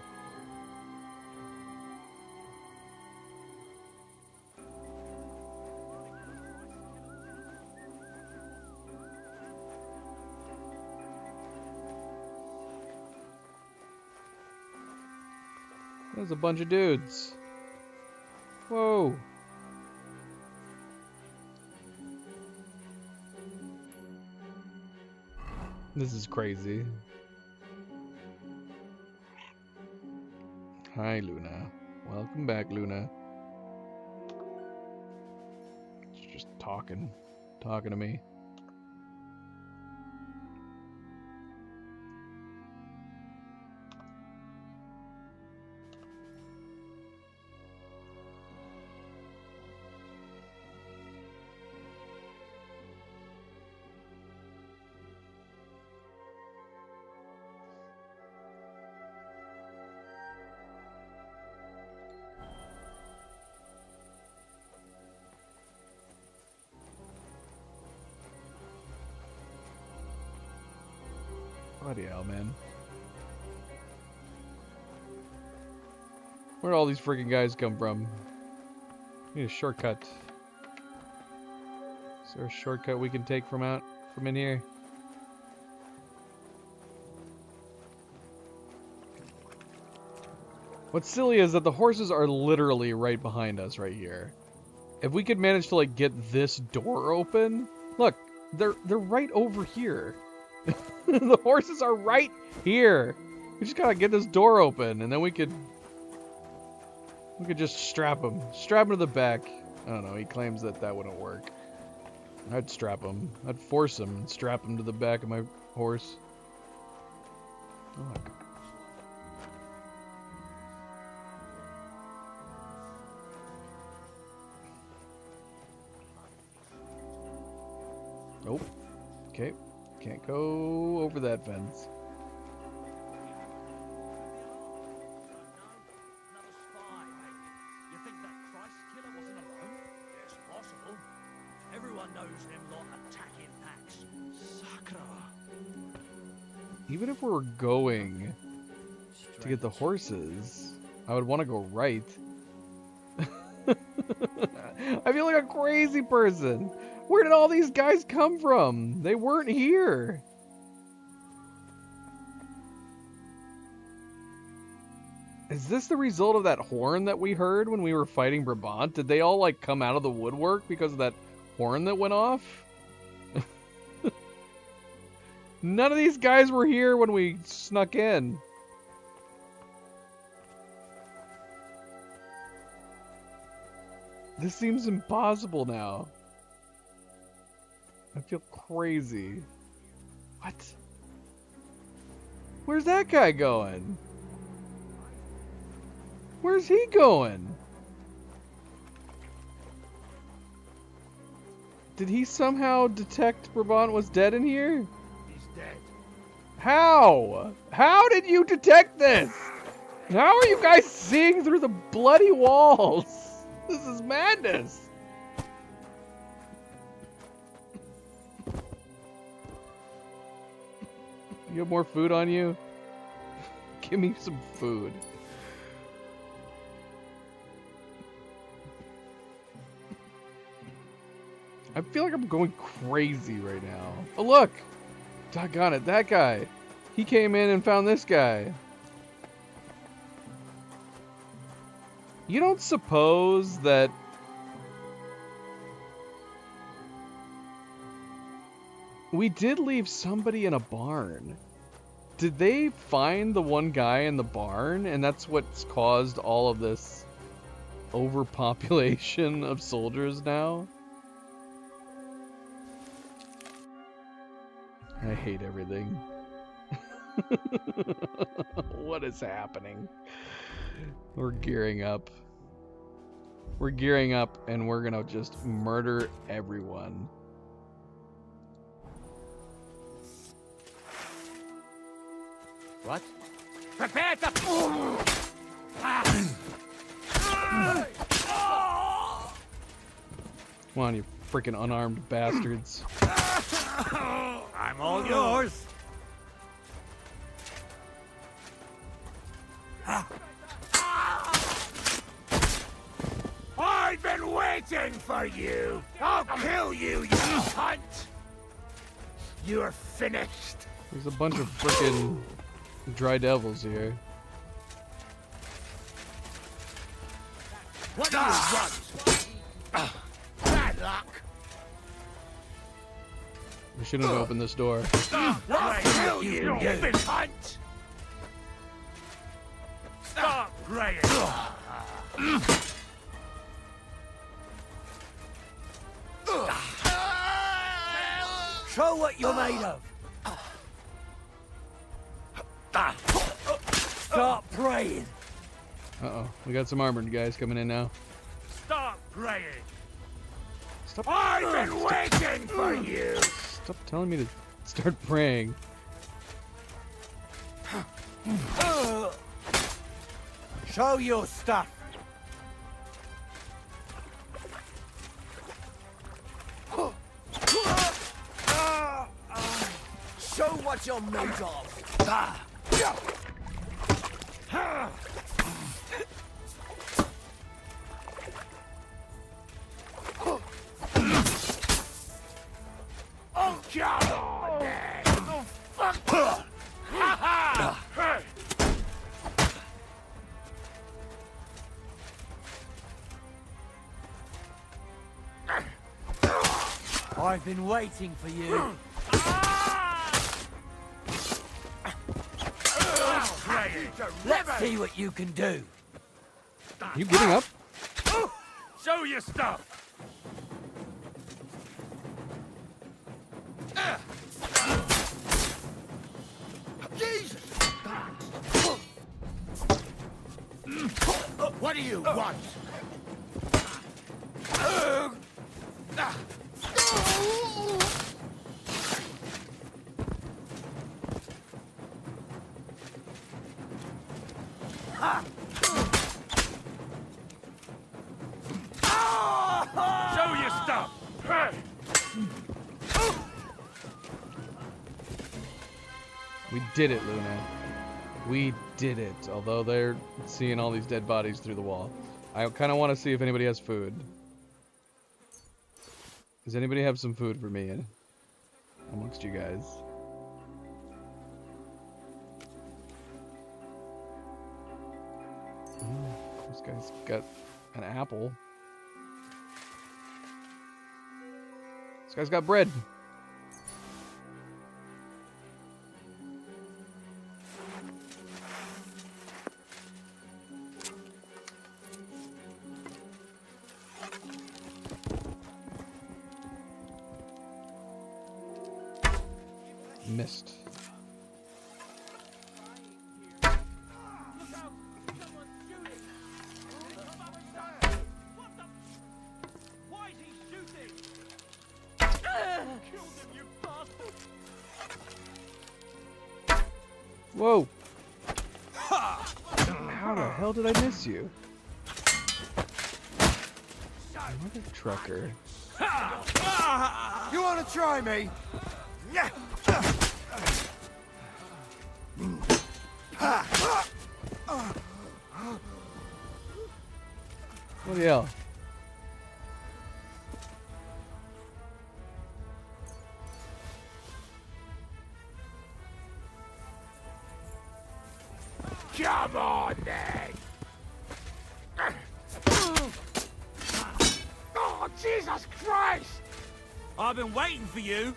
There's a bunch of dudes. Whoa. This is crazy. Hi, Luna. Welcome back, Luna. She's just talking to me. Bloody hell, man. Where'd all these freaking guys come from? Need a shortcut. Is there a shortcut we can take from in here? What's silly is that the horses are literally right behind us right here. If we could manage to like get this door open, look, they're right over here. The horses are right here. We just gotta get this door open, and then we could just strap him to the back. I don't know. He claims that wouldn't work. I'd strap him. I'd force him and strap him to the back of my horse. Oh. Nope. Okay. Can't go over that fence. You think that Christ killer wasn't alone? It's possible. Everyone knows them lot attacking packs. Sakra. Even if we were going to get the horses, I would want to go right. I feel like a crazy person. Where did all these guys come from? They weren't here. Is this the result of that horn that we heard when we were fighting Brabant? Did they all like come out of the woodwork because of that horn that went off? None of these guys were here when we snuck in. This seems impossible now. I feel crazy. What? Where's that guy going? Where's he going? Did he somehow detect Brabant was dead in here? He's dead. How? How did you detect this? How are you guys seeing through the bloody walls? This is madness. You have more food on you? Give me some food. I feel like I'm going crazy right now. Oh, look! Doggone it, that guy. He came in and found this guy. You don't suppose that... We did leave somebody in a barn. Did they find the one guy in the barn, and that's what's caused all of this overpopulation of soldiers now? I hate everything. What is happening? We're gearing up. We're gearing up, and we're gonna just murder everyone. What? Prepare to... Come on, you freaking unarmed bastards. I'm all yours. I've been waiting for you. I'll kill you, you cunt. You're finished. There's a bunch of freaking dry devils here. What do you want? Bad luck. We shouldn't have opened this door. I'll kill you, you cunt. Stop praying. Show what you're made of. Start praying. Uh-oh. We got some armored guys coming in now. Stop praying. Stop. I've been waiting for you. Stop telling me to start praying. Show your stuff. Show what you're made of. Oh, God! Oh, fuck! I've been waiting for you. Let's see what you can do. You getting up? Show your stuff. Jesus! What do you want? Show your stuff. We did it, Luna. We did it. Although they're seeing all these dead bodies through the wall. I kind of want to see if anybody has food. Does anybody have some food for me amongst you guys? This guy's got an apple. This guy's got bread. Missed. Whoa! How the hell did I miss you? Mother trucker. You want to try me? Yeah. What the hell? Come on, then! Oh, Jesus Christ! I've been waiting for you.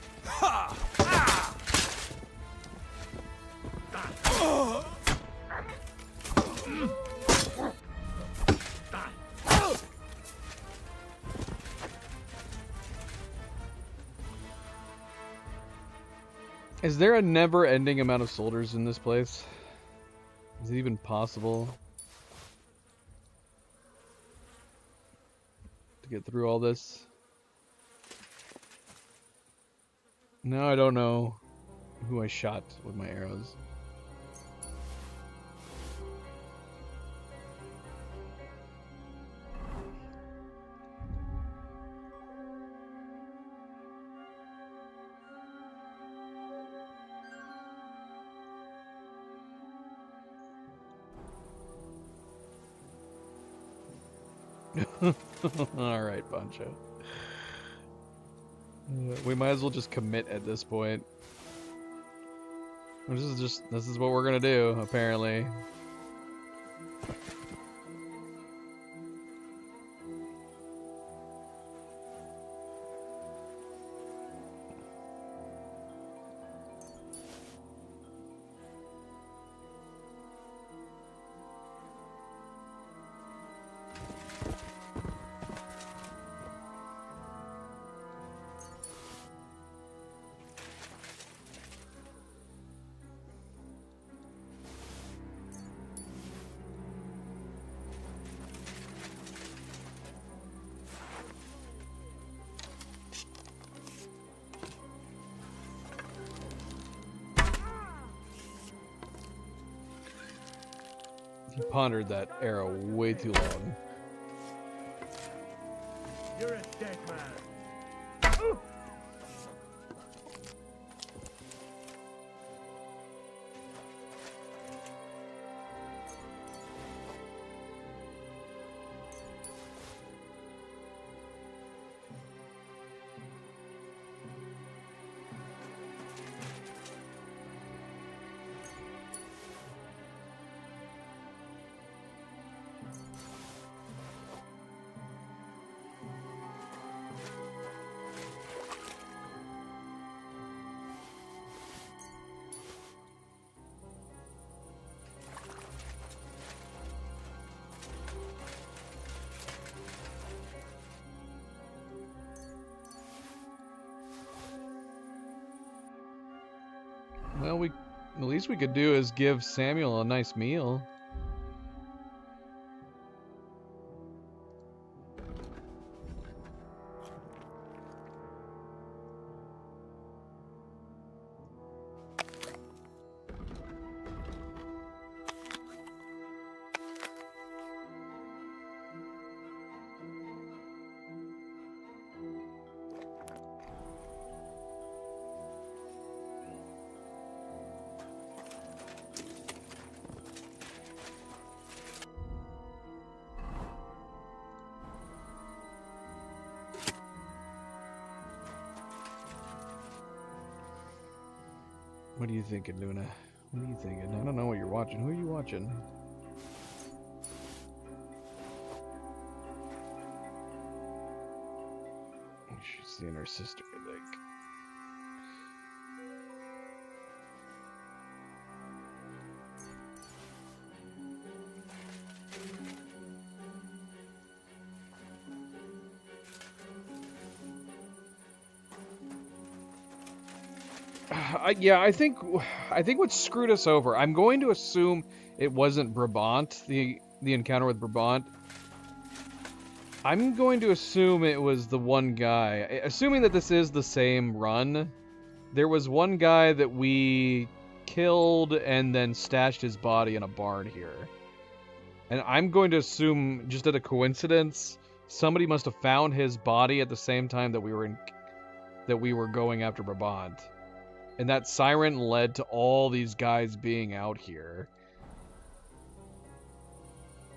Is there a never-ending amount of soldiers in this place? Is it even possible to get through all this? Now I don't know who I shot with my arrows. Alright, Pancho. We might as well just commit at this point. This is what we're gonna do, apparently. He pondered that arrow way too long. You're a dead man. Well, the least we could do is give Samuel a nice meal. What are you thinking, Luna? What are you thinking? I don't know what you're watching. Who are you watching? She's seeing her sister, I think. Yeah, I think what screwed us over. I'm going to assume it wasn't Brabant, the encounter with Brabant. I'm going to assume it was the one guy. Assuming that this is the same run, there was one guy that we killed and then stashed his body in a barn here. And I'm going to assume, just at a coincidence, somebody must have found his body at the same time that we were going after Brabant. And that siren led to all these guys being out here.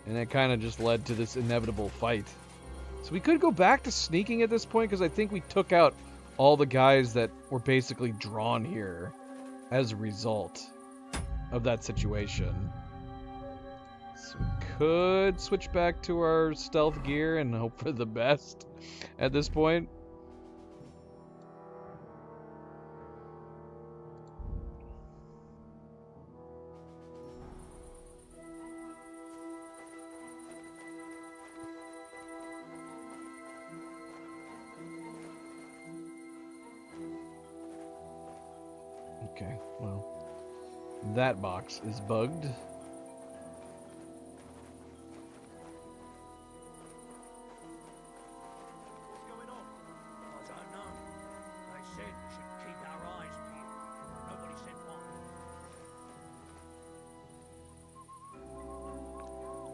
And it kind of just led to this inevitable fight. So we could go back to sneaking at this point, because I think we took out all the guys that were basically drawn here as a result of that situation. So we could switch back to our stealth gear and hope for the best at this point. Okay, well, that box is bugged.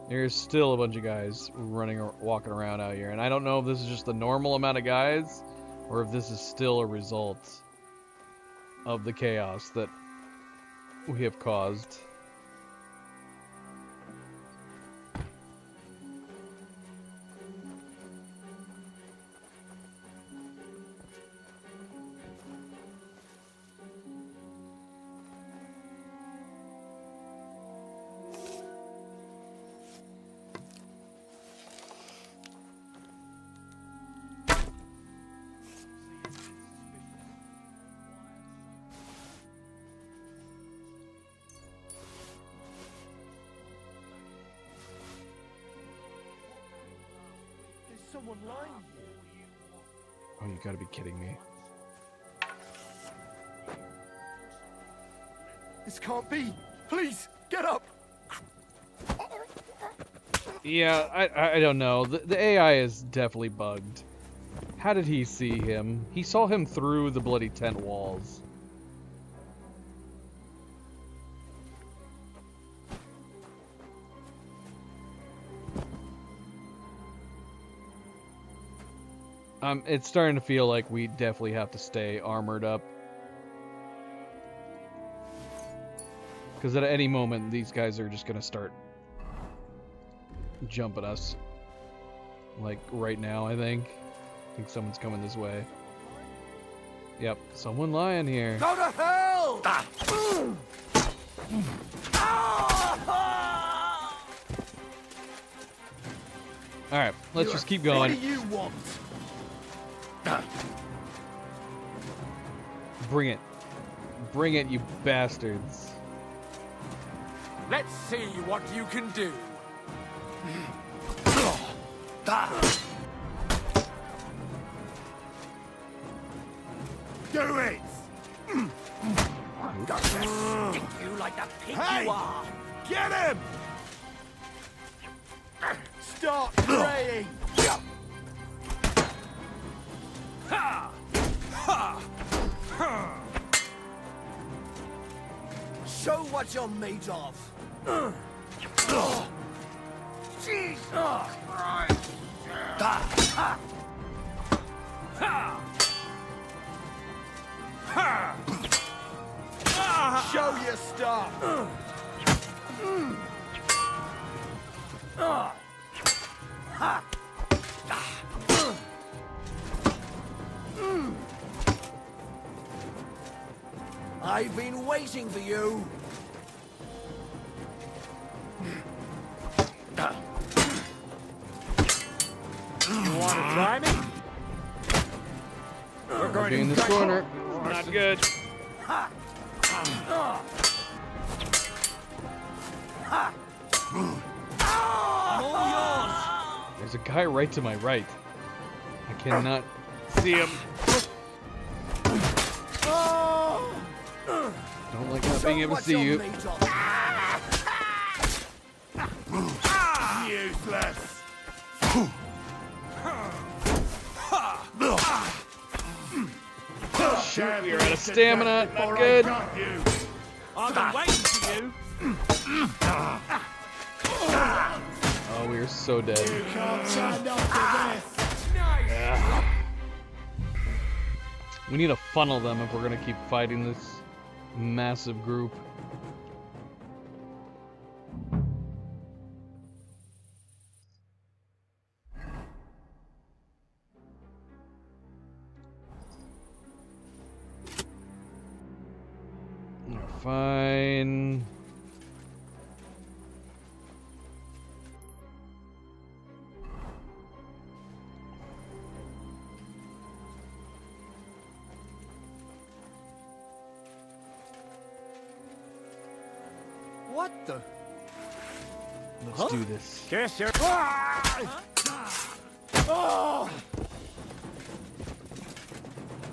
There's still a bunch of guys running or walking around out here, and I don't know if this is just the normal amount of guys or if this is still a result of the chaos that we have caused. Someone lying here. Oh, you gotta be kidding me. This can't be. Please, get up. Yeah, I don't know. The AI is definitely bugged. How did he see him? He saw him through the bloody tent walls. It's starting to feel like we definitely have to stay armored up. Because at any moment, these guys are just going to start jumping us. Like, right now, I think. I think someone's coming this way. Yep, someone lying here. Go to hell! Alright, let's just keep going. What do you want? Bring it. Bring it, you bastards. Let's see what you can do. Do it! I'm gonna stick you like the pig Hey! you are. Get him! Start praying! Show what you're made of. Jesus Christ! Show your stuff! I've been waiting for you. You want to try me? We're going in this corner. Not good. There's a guy right to my right. I cannot see him. Don't like not being able to see you. Useless. Shoot, you're out of stamina. Not good. I've been waiting for you. Oh, we are so dead. You can't stand up to this. We need to funnel them if we're gonna keep fighting this massive group. Fine. What the? Let's do this. Kiss your. Oh!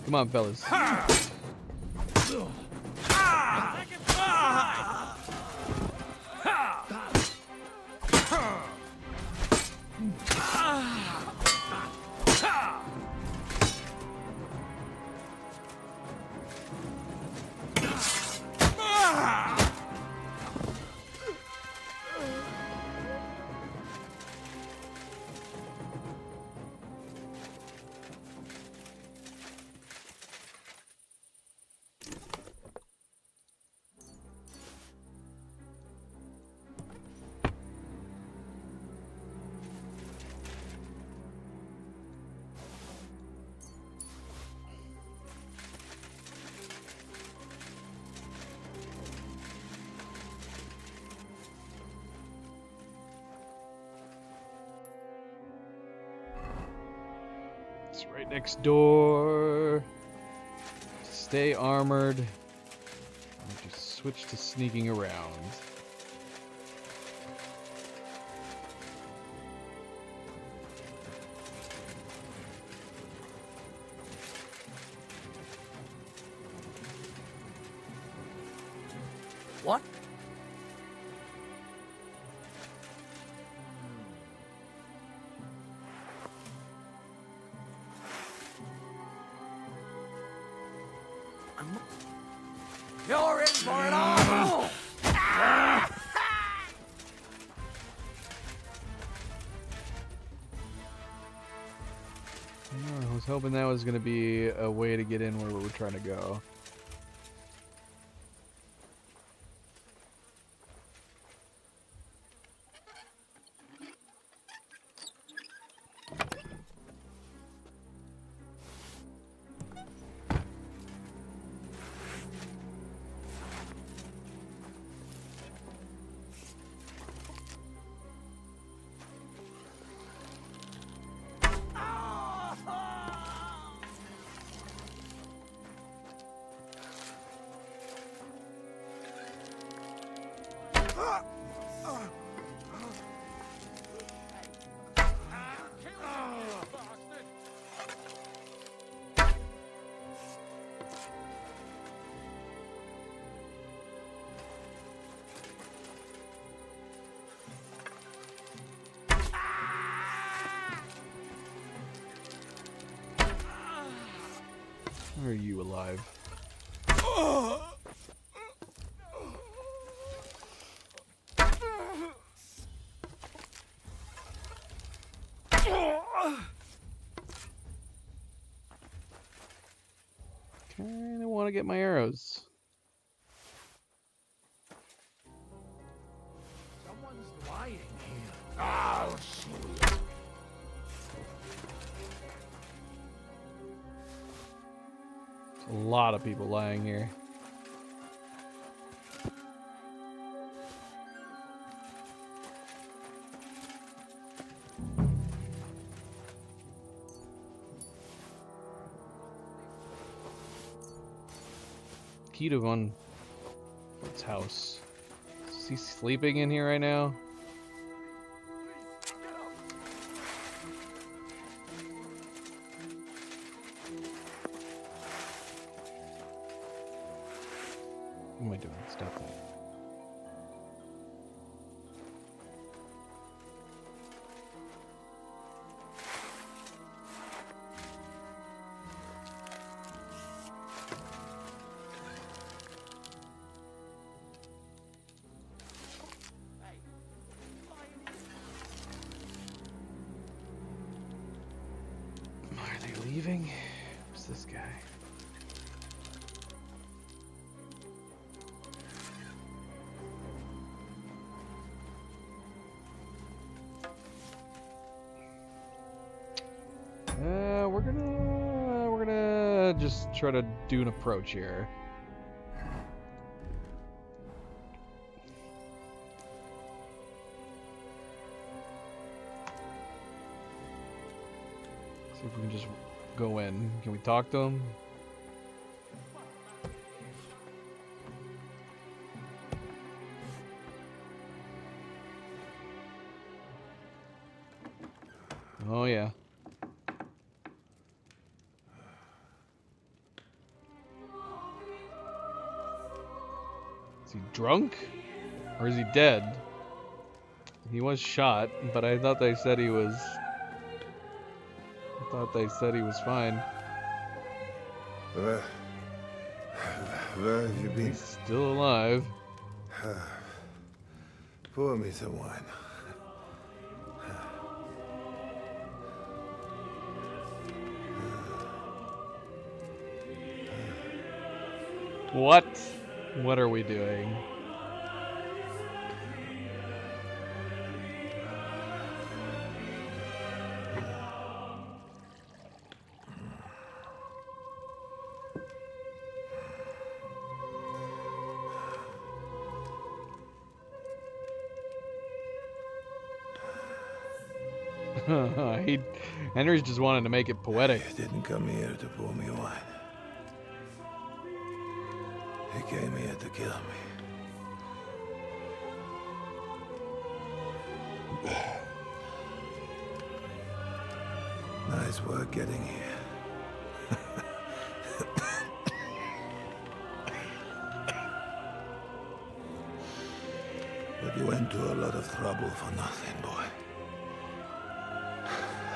Come on, fellas. It's right next door. Stay armored. I'll just switch to sneaking around. What? You're in for it all! I was hoping that was going to be a way to get in where we were trying to go. Are you alive? Kinda want to get my arrows. Someone's lying here. Oh, shit. A lot of people lying here. Peter von What's house? Is he sleeping in here right now? What am I doing? Stop that. Are they leaving? Who's this guy? We're gonna just try to do an approach here. See if we can just go in. Can we talk to him? Oh yeah. Is he drunk? Or is he dead? He was shot, but I thought they said he was... I thought they said he was fine. Where have you been? He's still alive. Pour me some wine. What? What are we doing? Henry's just wanted to make it poetic. You didn't come here to pour me wine. You came here to kill me. Nice work getting here. But you went to a lot of trouble for nothing, boy.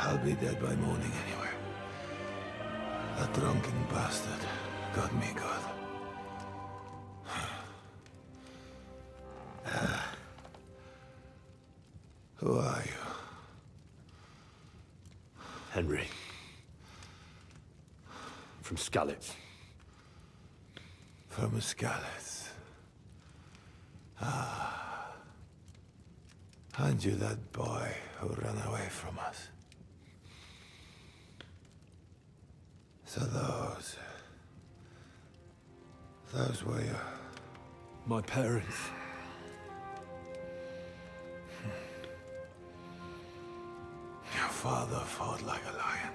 I'll be dead by morning anyway. That drunken bastard got me good. Who are you? Henry. From Skalitz. From Skalitz. Ah. Aren't you that boy who ran away from us? So those were your... My parents. Your father fought like a lion.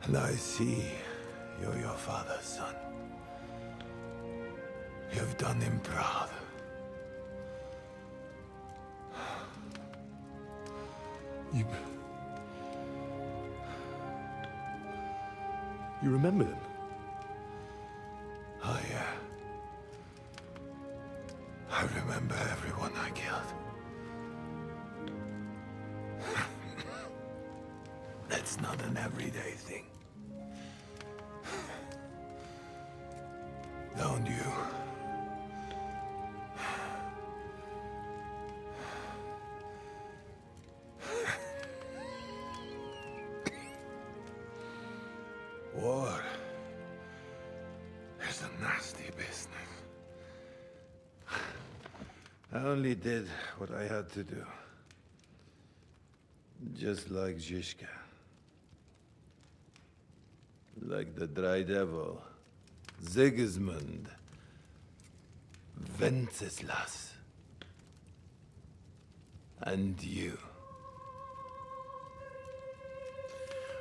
And I see you're your father's son. You've done him proud. You remember them? Oh, yeah. I remember everyone I killed. That's not an everyday thing. Don't you? War is a nasty business. I only did what I had to do. Just like Zizka. Like the Dry Devil. Sigismund. Wenceslas. And you.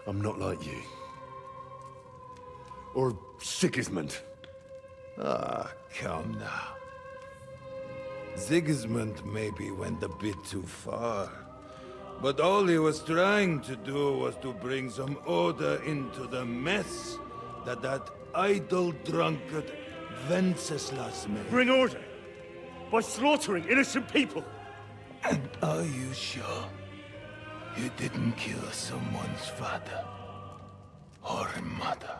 I'm not like you. Or Sigismund? Ah, come now. Sigismund maybe went a bit too far. But all he was trying to do was to bring some order into the mess that idle drunkard Venceslas made. Bring order? By slaughtering innocent people? And are you sure you didn't kill someone's father or mother?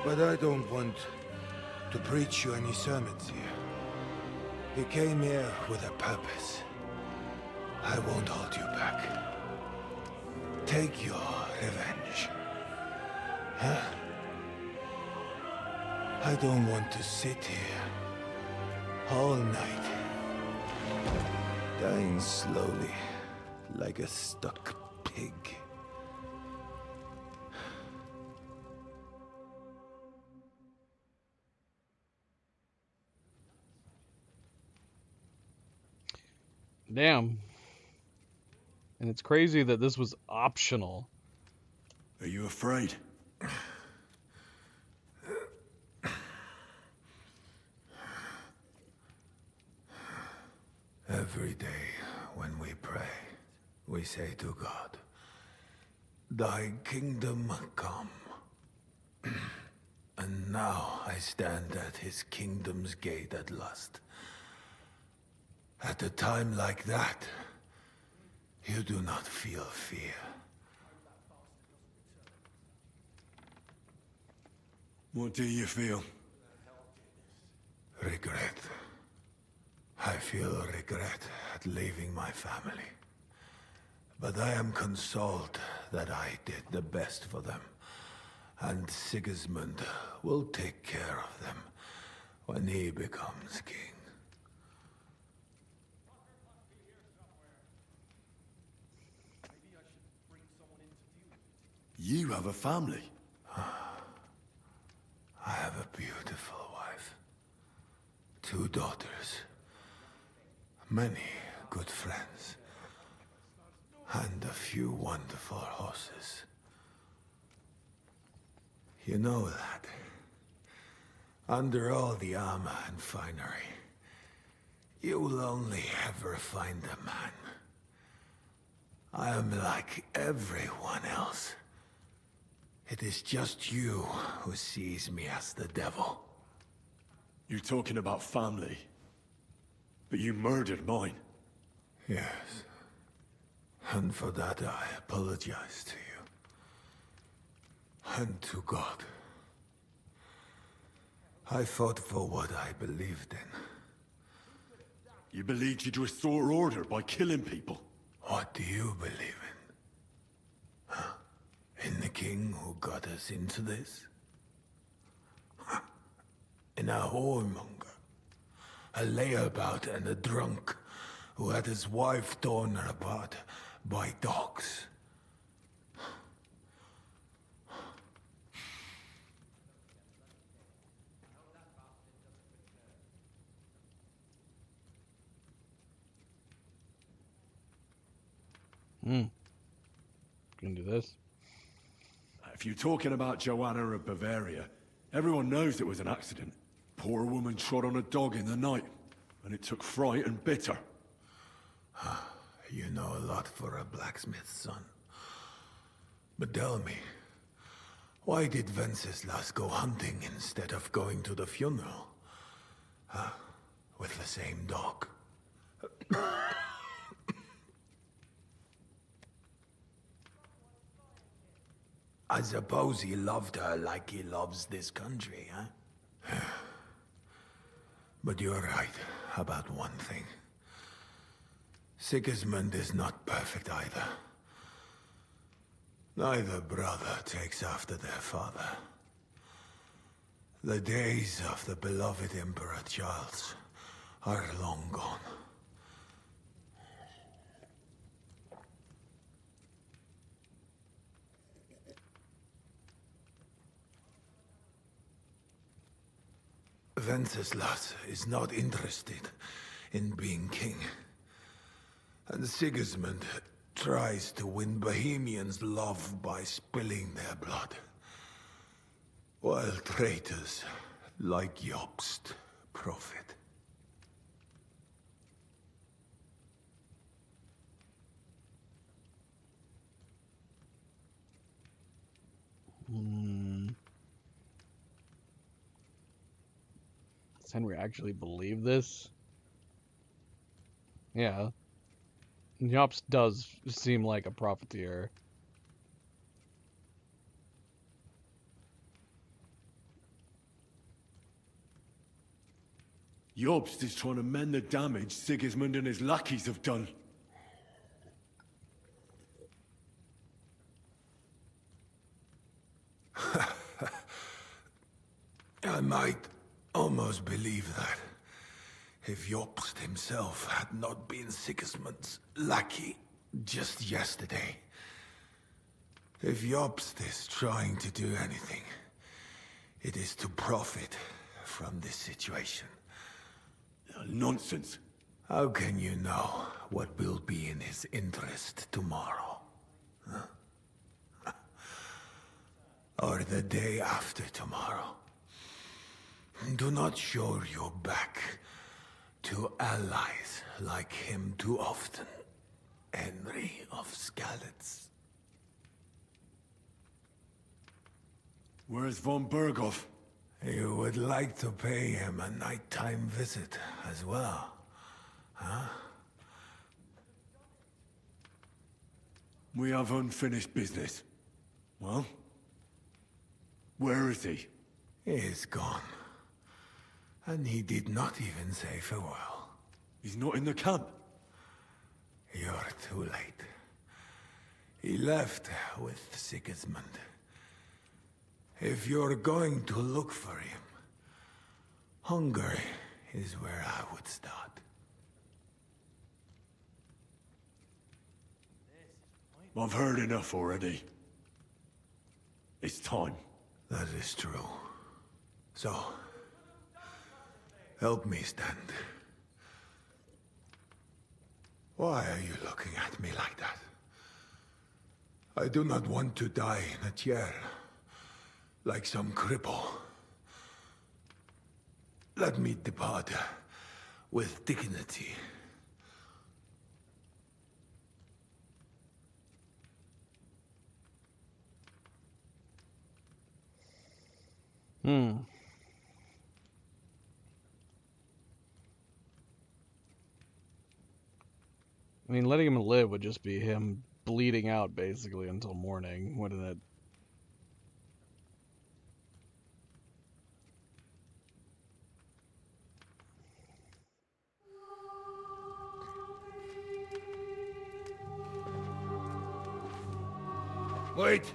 But I don't want to preach you any sermons here. You came here with a purpose. I won't hold you back. Take your revenge. Huh? I don't want to sit here all night, dying slowly like a stuck pig. Damn. And it's crazy that this was optional. Are you afraid? Every day when we pray, we say to God, "Thy kingdom come." And now I stand at his kingdom's gate at last. At a time like that, you do not feel fear. What do you feel? Regret. I feel regret at leaving my family. But I am consoled that I did the best for them. And Sigismund will take care of them when he becomes king. You have a family. I have a beautiful wife. 2 daughters. Many good friends. And a few wonderful horses. You know, lad, under all the armor and finery, you will only ever find a man. I am like everyone else. It is just you who sees me as the devil. You're talking about family. But you murdered mine. Yes. And for that I apologize to you. And to God. I fought for what I believed in. You believed you'd restore order by killing people? What do you believe in? Huh? In the king who got us into this? Huh? In a whoremonger? A layabout and a drunk who had his wife torn apart by dogs? Can do this. If you're talking about Joanna of Bavaria, everyone knows it was an accident. Poor woman trod on a dog in the night, and it took fright and bitter. You know a lot for a blacksmith's son. But tell me, why did Venceslas go hunting instead of going to the funeral? Huh? With the same dog? I suppose he loved her like he loves this country, huh? But you're right about one thing. Sigismund is not perfect either. Neither brother takes after their father. The days of the beloved Emperor Charles are long gone. Wenceslas is not interested in being king. And Sigismund tries to win Bohemians' love by spilling their blood. While traitors like Jobst profit. Does Henry actually believe this? Yeah. Jobst does seem like a profiteer. Jobst is trying to mend the damage Sigismund and his lackeys have done. I might almost believe that. If Jobst himself had not been Sigismund's lackey just yesterday. If Jobst is trying to do anything, it is to profit from this situation. Nonsense. How can you know what will be in his interest tomorrow? Huh? Or the day after tomorrow? Do not show your back to allies like him too often, Henry of Skalitz. Where's von Berghoff? You would like to pay him a nighttime visit as well, huh? We have unfinished business. Well? Where is he? He is gone. And he did not even say farewell. He's not in the camp. You're too late. He left with Sigismund. If you're going to look for him, Hungary is where I would start. I've heard enough already. It's time. That is true. So, help me stand. Why are you looking at me like that? I do not want to die in a chair, like some cripple. Let me depart with dignity. I mean, letting him live would just be him bleeding out, basically, until morning, wouldn't it? Wait!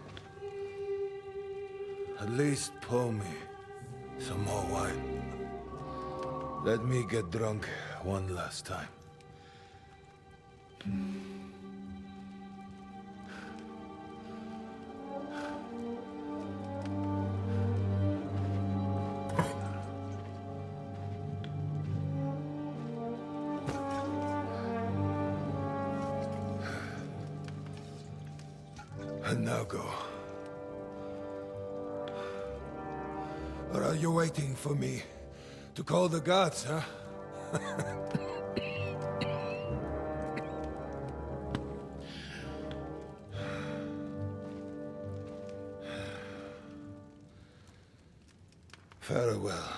At least pour me some more wine. Let me get drunk one last time. And now go. Or are you waiting for me to call the gods, huh? Farewell,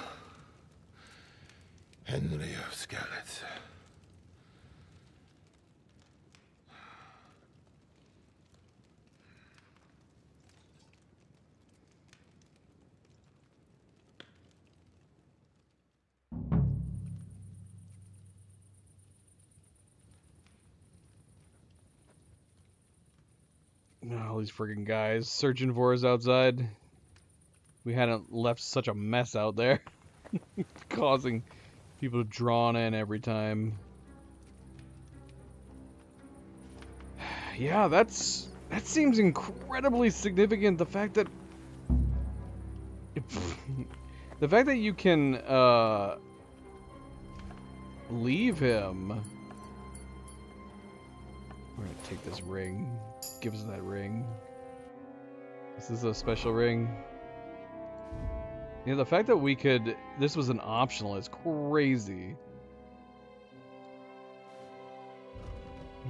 Henry of Skalitz. All these freaking guys searching for us outside. We hadn't left such a mess out there. Causing people drawn in every time. Yeah, that seems incredibly significant. The fact that The fact that you can leave him. We're gonna take this ring. Give us that ring. This is a special ring. Yeah, the fact that we could... This was an optional is crazy.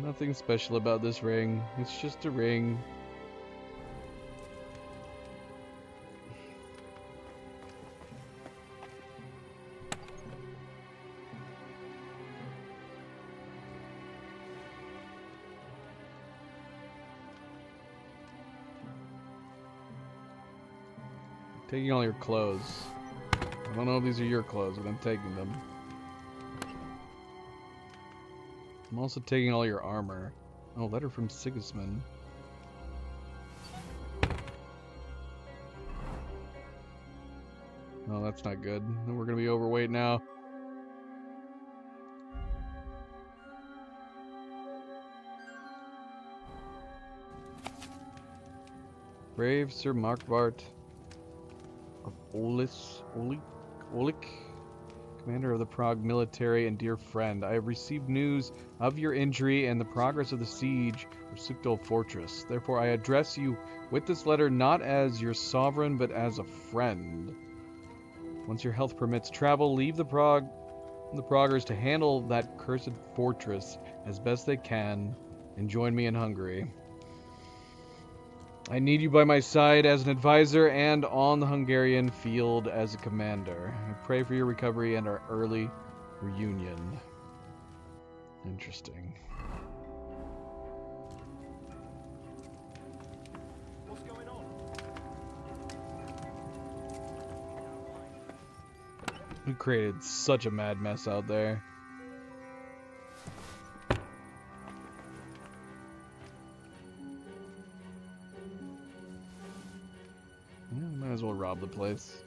Nothing special about this ring. It's just a ring. Taking all your clothes. I don't know if these are your clothes, but I'm taking them. I'm also taking all your armor. Oh, letter from Sigismund. Oh, that's not good. We're gonna be overweight now. Brave Sir Markvart of Olik, commander of the Prague military and dear friend. I have received news of your injury and the progress of the siege of Sukdol Fortress. Therefore, I address you with this letter not as your sovereign, but as a friend. Once your health permits travel, leave the Praguers to handle that cursed fortress as best they can, and join me in Hungary. I need you by my side as an advisor and on the Hungarian field as a commander. I pray for your recovery and our early reunion. Interesting. What's going on? We created such a mad mess out there. Might as well rob the place.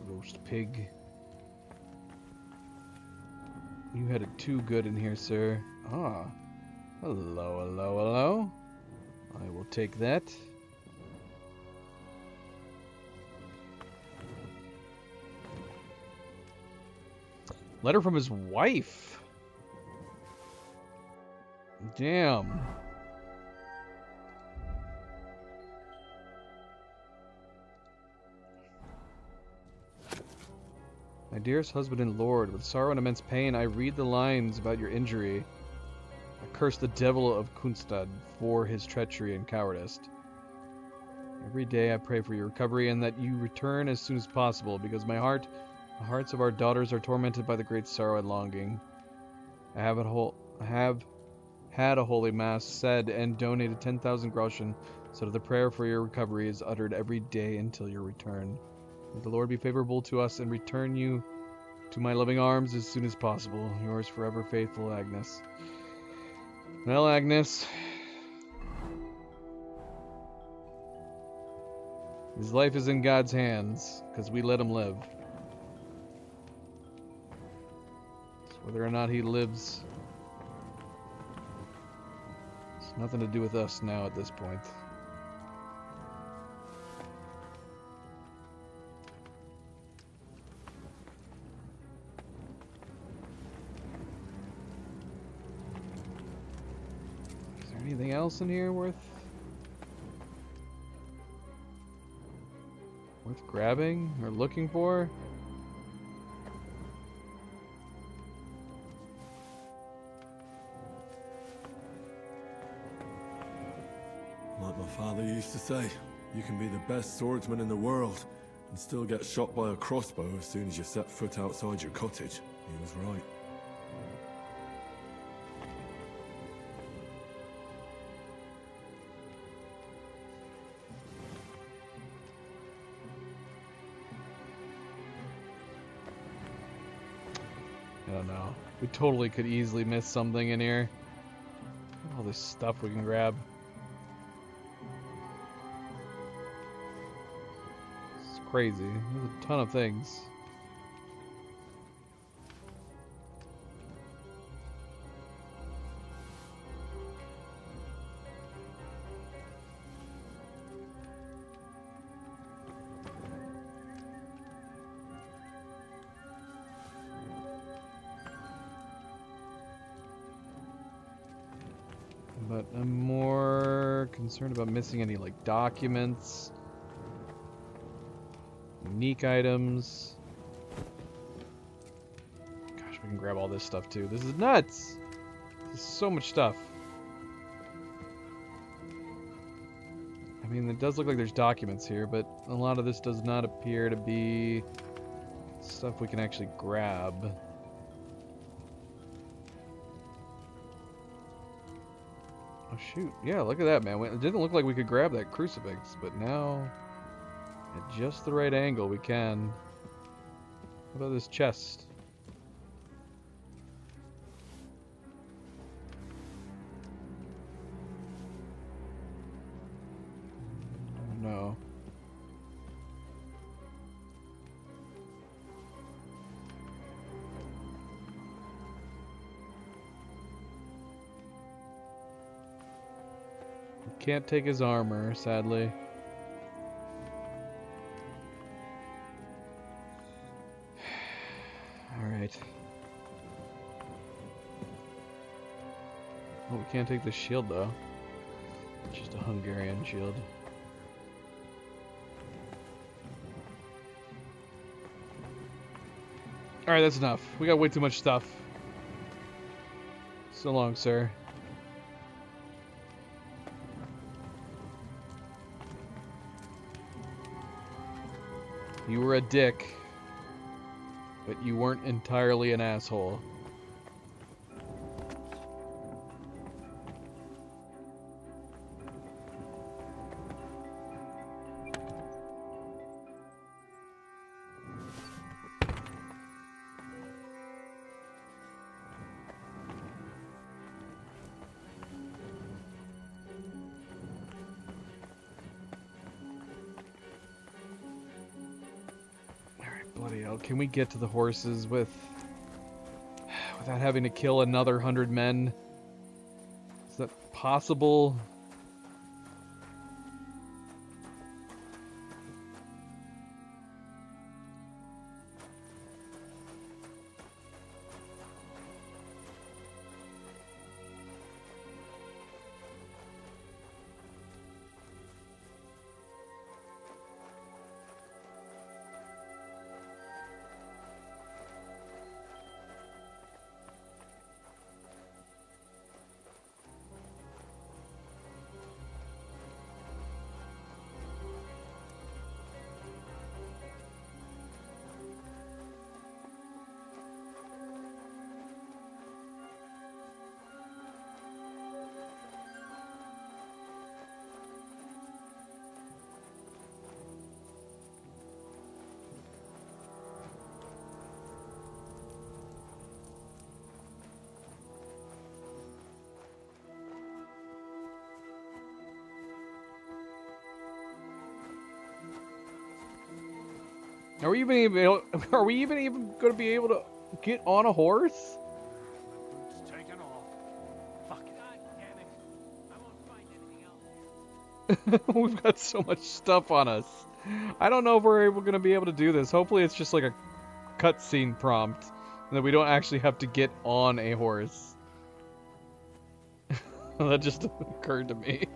Roast pig. You had it too good in here, sir. Ah. Hello, hello, hello. I will take that. Letter from his wife. Damn. My dearest husband and lord, with sorrow and immense pain, I read the lines about your injury. I curse the devil of Kunstad for his treachery and cowardice. Every day I pray for your recovery and that you return as soon as possible, because the hearts of our daughters are tormented by the great sorrow and longing. I have had a holy mass said and donated 10,000 groschen, so that the prayer for your recovery is uttered every day until your return. May the Lord be favorable to us and return you to my loving arms as soon as possible. Yours forever faithful, Agnes. Well, Agnes, his life is in God's hands, because we let him live. So whether or not he lives, it's nothing to do with us now at this point. Is there anything else in here worth grabbing or looking for? Like my father used to say, you can be the best swordsman in the world and still get shot by a crossbow as soon as you set foot outside your cottage. He was right. I don't know. We totally could easily miss something in here. All this stuff we can grab. It's crazy. There's a ton of things. But I'm more concerned about missing any, like, documents. Unique items. Gosh, we can grab all this stuff, too. This is nuts! This is so much stuff. I mean, it does look like there's documents here, but a lot of this does not appear to be stuff we can actually grab. Oh shoot, yeah, look at that, man. It didn't look like we could grab that crucifix, but now, at just the right angle, we can. What about this chest? No. Can't take his armor, sadly. Alright. Oh, we can't take the shield, though. It's just a Hungarian shield. Alright, that's enough. We got way too much stuff. So long, sir. You were a dick, but you weren't entirely an asshole. Bloody hell, can we get to the horses without having to kill another 100 men? Is that possible? Are we even going to be able to get on a horse? It's taken off. Fuck it. God damn it. I won't find anything else. We've got so much stuff on us. I don't know if we're going to be able to do this. Hopefully it's just like a cutscene prompt, and that we don't actually have to get on a horse. That just occurred to me.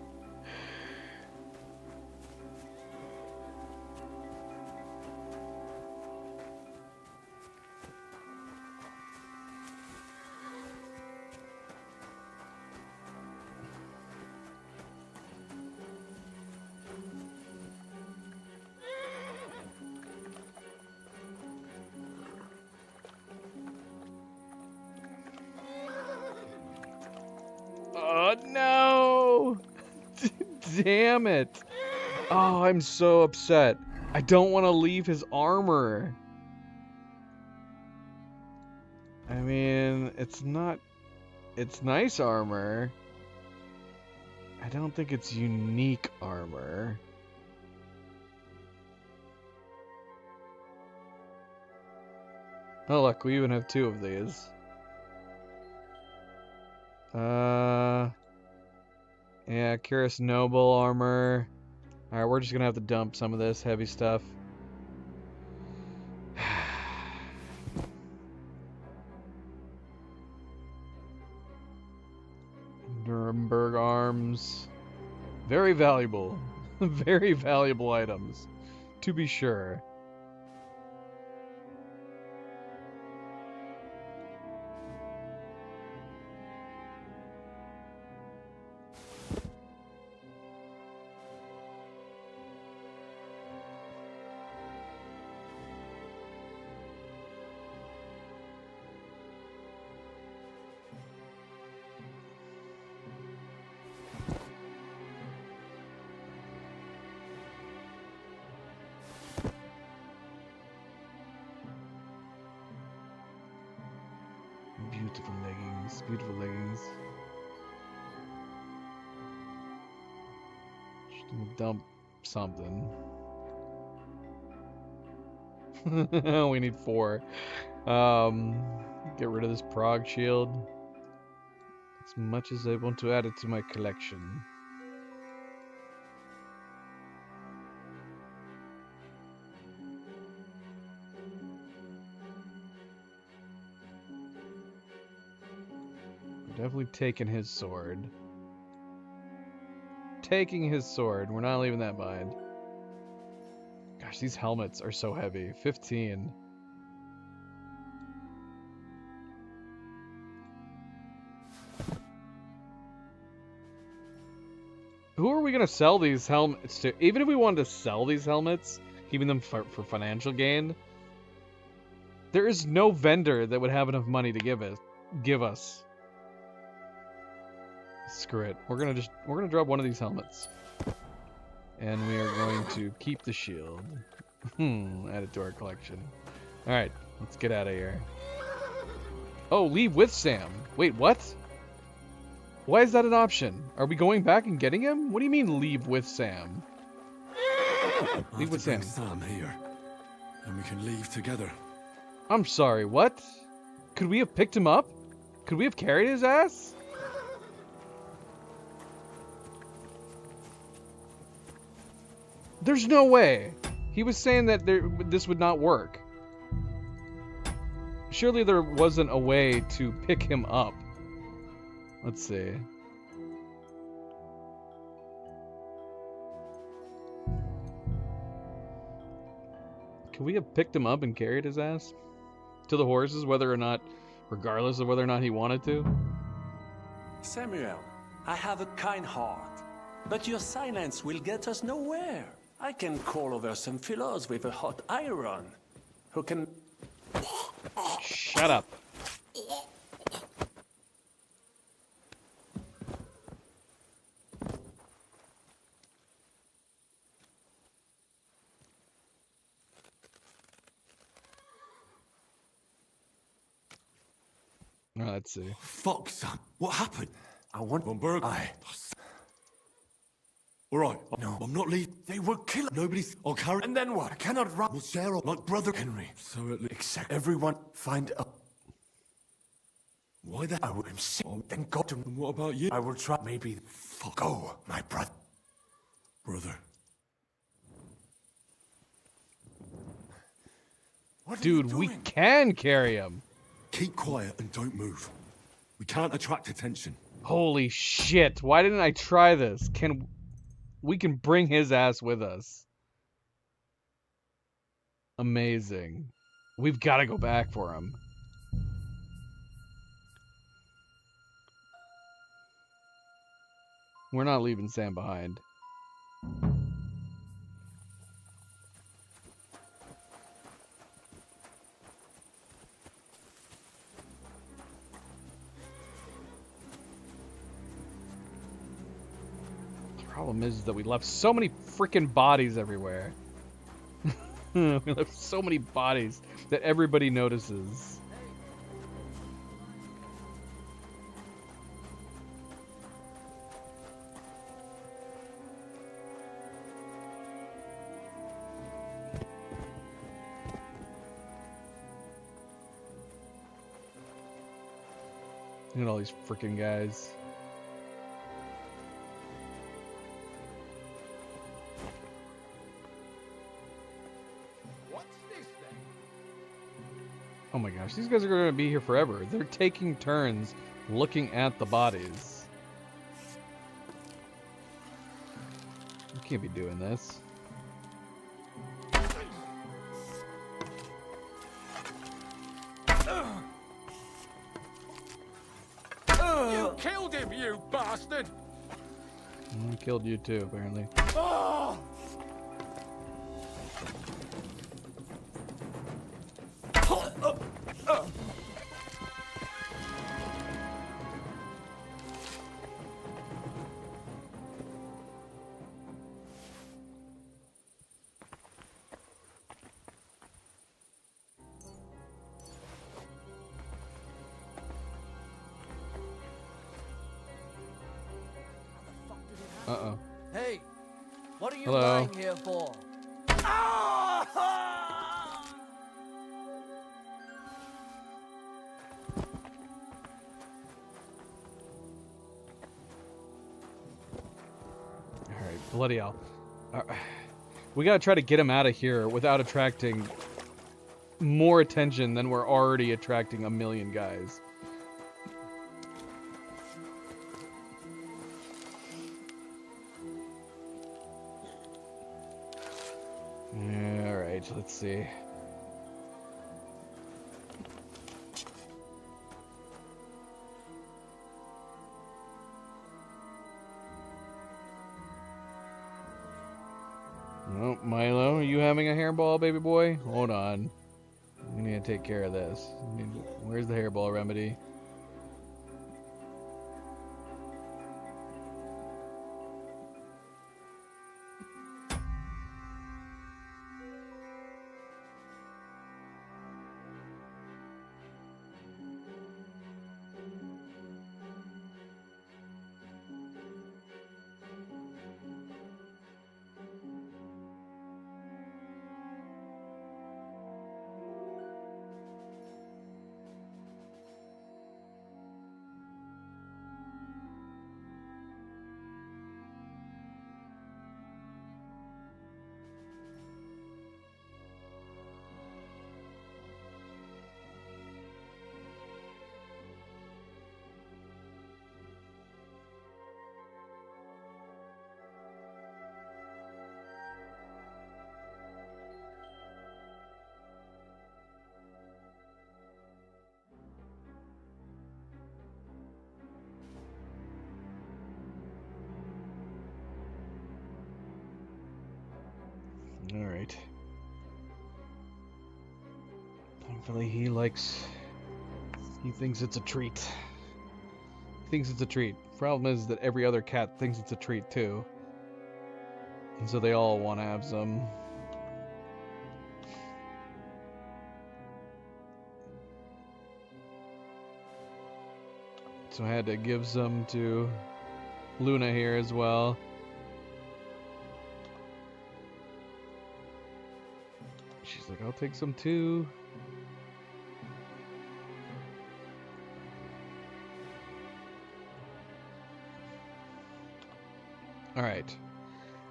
Oh no! Damn it! Oh, I'm so upset. I don't want to leave his armor. I mean, it's not... It's nice armor. I don't think it's unique armor. Oh look, we even have two of these. Yeah, Curious Noble armor. Alright, we're just gonna have to dump some of this heavy stuff. Nuremberg armor. items. Very valuable. Very valuable items, to be sure. Beautiful leggings, beautiful leggings. Just gonna dump something. We need 4. Get rid of this Prague shield. As much as I want to add it to my collection. Definitely taking his sword. Taking his sword. We're not leaving that behind. Gosh, these helmets are so heavy. 15. Who are we going to sell these helmets to? Even if we wanted to sell these helmets, keeping them for financial gain, there is no vendor that would have enough money to give us. Screw it. We're gonna drop one of these helmets. And we are going to keep the shield. Add it to our collection. Alright, let's get out of here. Oh, leave with Sam. Wait, what? Why is that an option? Are we going back and getting him? What do you mean leave with Sam? Leave with Sam. Sam here, and we can leave together. I'm sorry, what? Could we have picked him up? Could we have carried his ass? There's no way. He was saying that this would not work. Surely there wasn't a way to pick him up. Let's see. Can we have picked him up and carried his ass to the horses, regardless of whether or not he wanted to? Samuel, I have a kind heart, but your silence will get us nowhere. I can call over some fellows with a hot iron who can... Shut up. Let's see. Fuck, Sam. What happened? I want... Von Berg. All right. No. I'm not leaving. They were killed. Nobody's... I'll carry... And then what? I cannot run. We'll share our... like brother... Henry. So at least... Exact. Everyone find a... Why the... I will sick. Then go to... And what about you? I will try... Maybe... Fuck. Go, my brother. Brother. Dude, we can carry him. Keep quiet and don't move. We can't attract attention. Holy shit. Why didn't I try this? We can bring his ass with us. Amazing. We've got to go back for him. We're not leaving Sam behind. Problem is that we left so many freaking bodies everywhere. We left so many bodies that everybody notices. Look at all these freaking guys. Oh my gosh, these guys are going to be here forever. They're taking turns looking at the bodies. can't be doing this. You killed him, you bastard! He killed you too, apparently. Oh! Uh-oh. Hey, what are you Hello. lying here for? Alright, bloody hell. We gotta try to get him out of here without attracting more attention than we're already attracting a million guys. Alright, let's see. Oh, Milo, are you having a hairball, baby boy? Hold on. We need to take care of this. Where's the hairball remedy? Alright. Thankfully he thinks it's a treat. He thinks it's a treat. Problem is that every other cat thinks it's a treat too. And so they all want to have some. So I had to give some to Luna here as well. She's like, I'll take some too.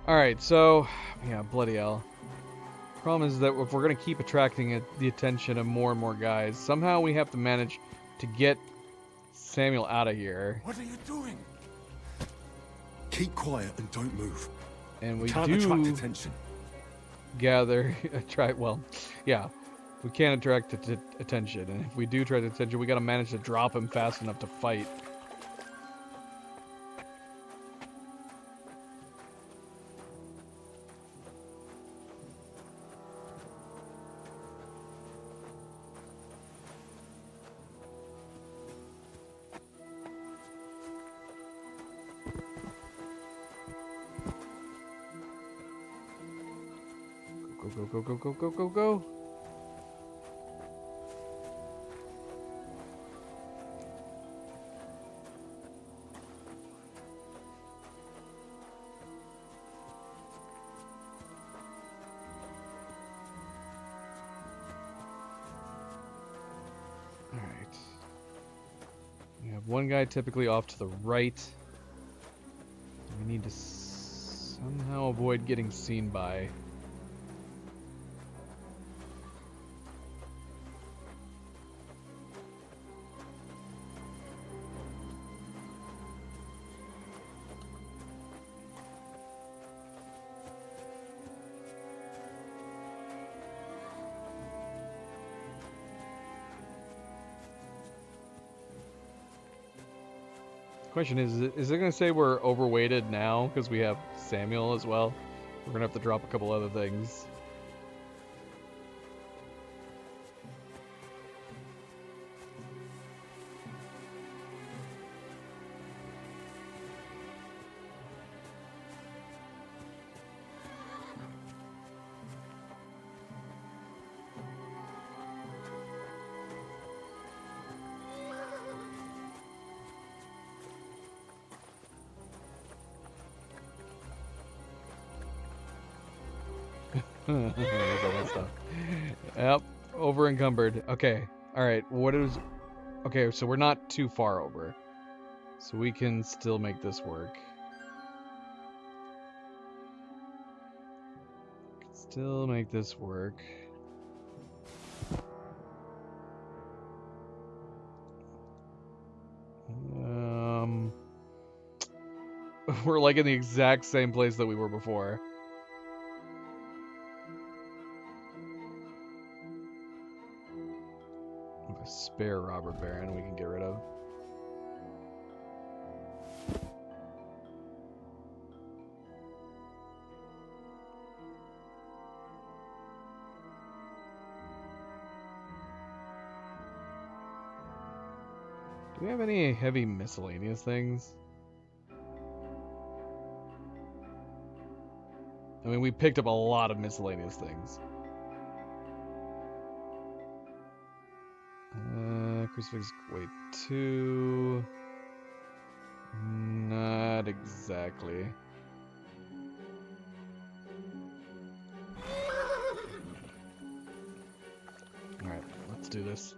Alright, so, yeah, bloody hell. Problem is that if we're going to keep attracting the attention of more and more guys, somehow we have to manage to get Samuel out of here. What are you doing? Keep quiet and don't move. And we Can't do attract attention. We can't attract attention, and if we do attract attention, we gotta manage to drop him fast enough to fight. Go. Alright. We have one guy typically off to the right. We need to somehow avoid getting seen by. Question is it going to say we're overweighted now because we have Samuel as well? We're going to have to drop a couple other things. There's all that stuff. Yep, over encumbered. Okay, all right. What is? Okay, so we're not too far over, so we can still make this work. Still make this work. We're like in the exact same place that we were before. A spare robber baron we can get rid of. Do we have any heavy miscellaneous things? I mean, we picked up a lot of miscellaneous things. Crucifix, wait, 2. Not exactly. Alright, let's do this.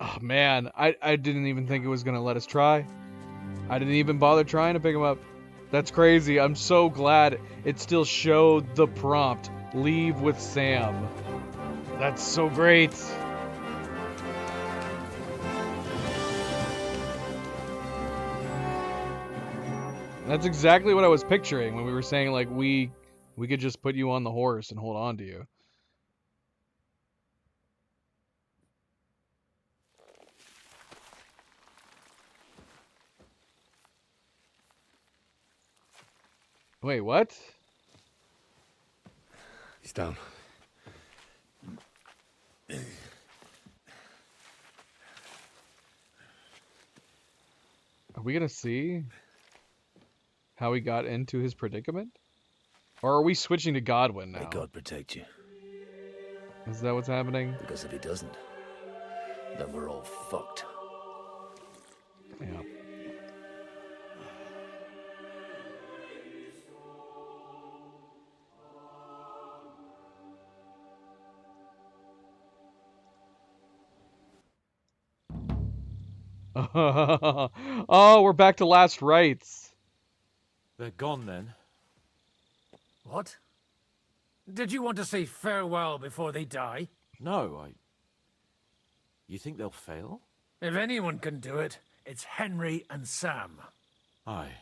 Oh man, I didn't even think it was gonna let us try. I didn't even bother trying to pick him up. That's crazy. I'm so glad it still showed the prompt, leave with Sam. That's so great. That's exactly what I was picturing when we were saying, like, we could just put you on the horse and hold on to you. Wait, what? He's down. Are we gonna see how he got into his predicament? Or are we switching to Godwin now? May God protect you. Is that what's happening? Because if he doesn't, then we're all fucked. Yeah. Oh, we're back to last rites. They're gone then. What? Did you want to say farewell before they die? No, You think they'll fail? If anyone can do it, it's Henry and Sam. Aye.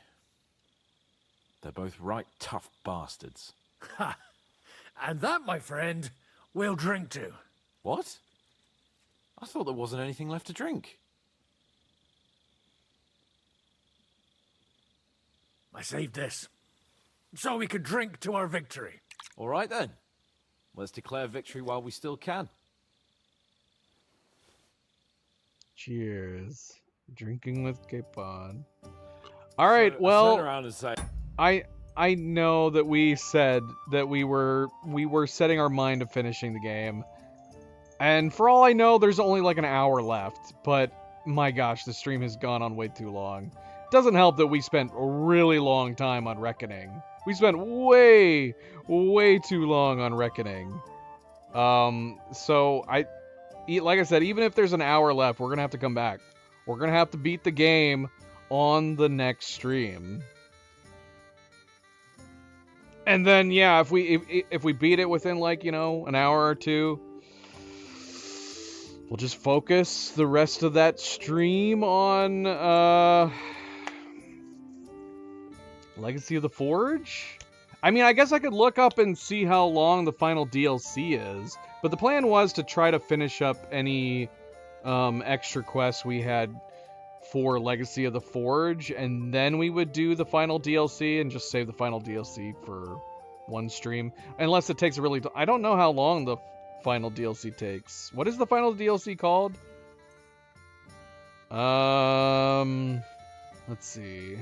They're both right tough bastards. Ha! And that, my friend, we'll drink to. What? I thought there wasn't anything left to drink. I saved this, so we could drink to our victory. All right then. Let's declare victory while we still can. Cheers. Drinking with Capon. All right, well, turn around and say, I know that we said that we were setting our mind to finishing the game. And for all I know, there's only like an hour left, but my gosh, the stream has gone on way too long. Doesn't help that we spent a really long time on Reckoning. We spent way too long on Reckoning. So like I said, even if there's an hour left, we're gonna have to come back. We're gonna have to beat the game on the next stream. And then yeah, if we beat it within like, you know, an hour or two, we'll just focus the rest of that stream on Legacy of the Forge? I mean, I guess I could look up and see how long the final DLC is, But the plan was to try to finish up any extra quests we had for Legacy of the Forge, and then we would do the final DLC and just save the final DLC for one stream. Unless it takes a really... I don't know how long the final DLC takes. What is the final DLC called? Let's see.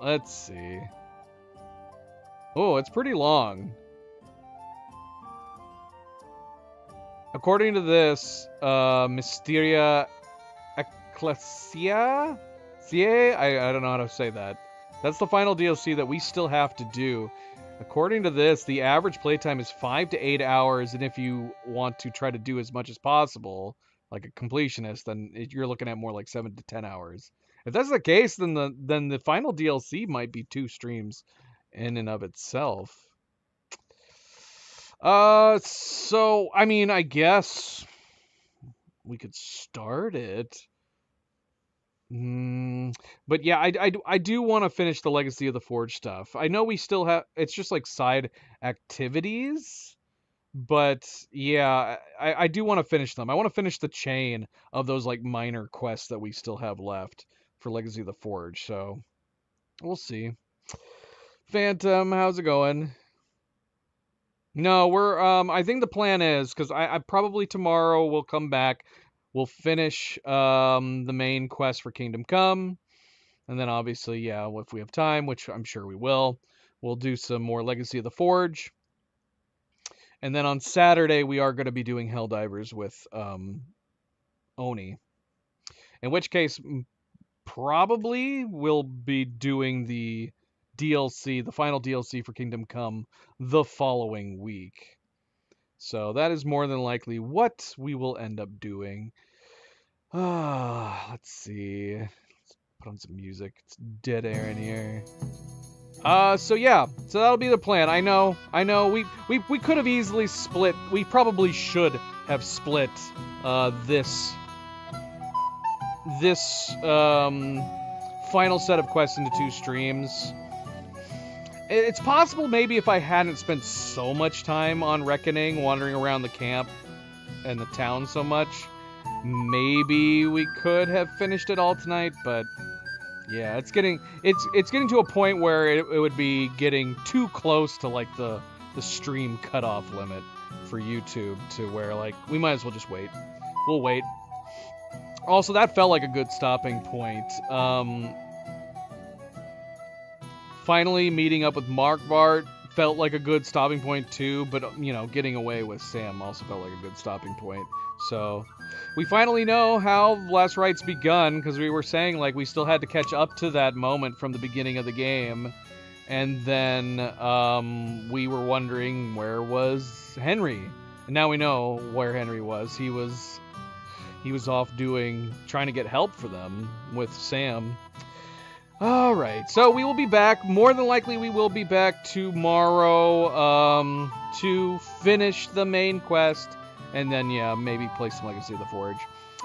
Let's see. Oh, it's pretty long. According to this, Mysteria Ecclesia? I don't know how to say that. That's the final DLC that we still have to do. According to this, the average playtime is 5 to 8 hours, and if you want to try to do as much as possible, like a completionist, then you're looking at more like 7 to 10 hours. If that's the case, then the final DLC might be 2 streams in and of itself. So, I mean, I guess we could start it. But yeah, I do want to finish the Legacy of the Forge stuff. I know we still have, it's just like side activities, but yeah, I do want to finish them. I want to finish the chain of those like minor quests that we still have left for Legacy of the Forge, so we'll see. Phantom, how's it going? No, we're, I think the plan is, because I probably tomorrow will come back, we'll finish the main quest for Kingdom Come, and then obviously, yeah, if we have time, which I'm sure we will, we'll do some more Legacy of the Forge. And then on Saturday, we are going to be doing Helldivers with Oni. In which case, probably we'll be doing the DLC, the final DLC for Kingdom Come, the following week. So that is more than likely what we will end up doing. Let's see. Let's put on some music. It's dead air in here. So yeah, so that'll be the plan. I know, we could have easily split, we probably should have split, this final set of quests into 2 streams. It's possible maybe if I hadn't spent so much time on Reckoning, wandering around the camp and the town so much, maybe we could have finished it all tonight, but yeah, it's getting to a point where it would be getting too close to like the stream cutoff limit for YouTube, to where like we might as well just wait. We'll wait. Also, that felt like a good stopping point. Finally meeting up with Mark Bart felt like a good stopping point too, but you know, getting away with Sam also felt like a good stopping point. So we finally know how Last Right's begun, because we were saying like we still had to catch up to that moment from the beginning of the game, and then we were wondering where was Henry, and now we know where Henry was. He was off trying to get help for them with Sam. All right, so we will be back. More than likely, we will be back tomorrow to finish the main quest, and then, yeah, maybe play some Legacy of the Forge.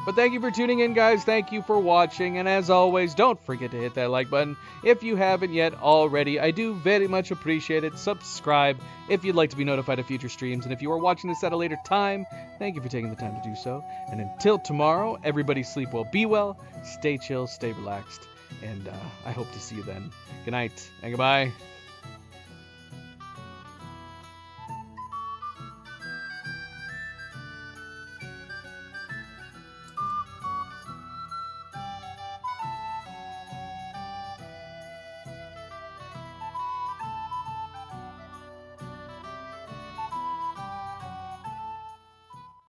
But thank you for tuning in, guys. Thank you for watching, and as always, don't forget to hit that like button if you haven't yet already. I do very much appreciate it. Subscribe if you'd like to be notified of future streams, and if you are watching this at a later time, thank you for taking the time to do so. And until tomorrow, everybody sleep well, be well, stay chill, stay relaxed. And I hope to see you then. Good night and goodbye.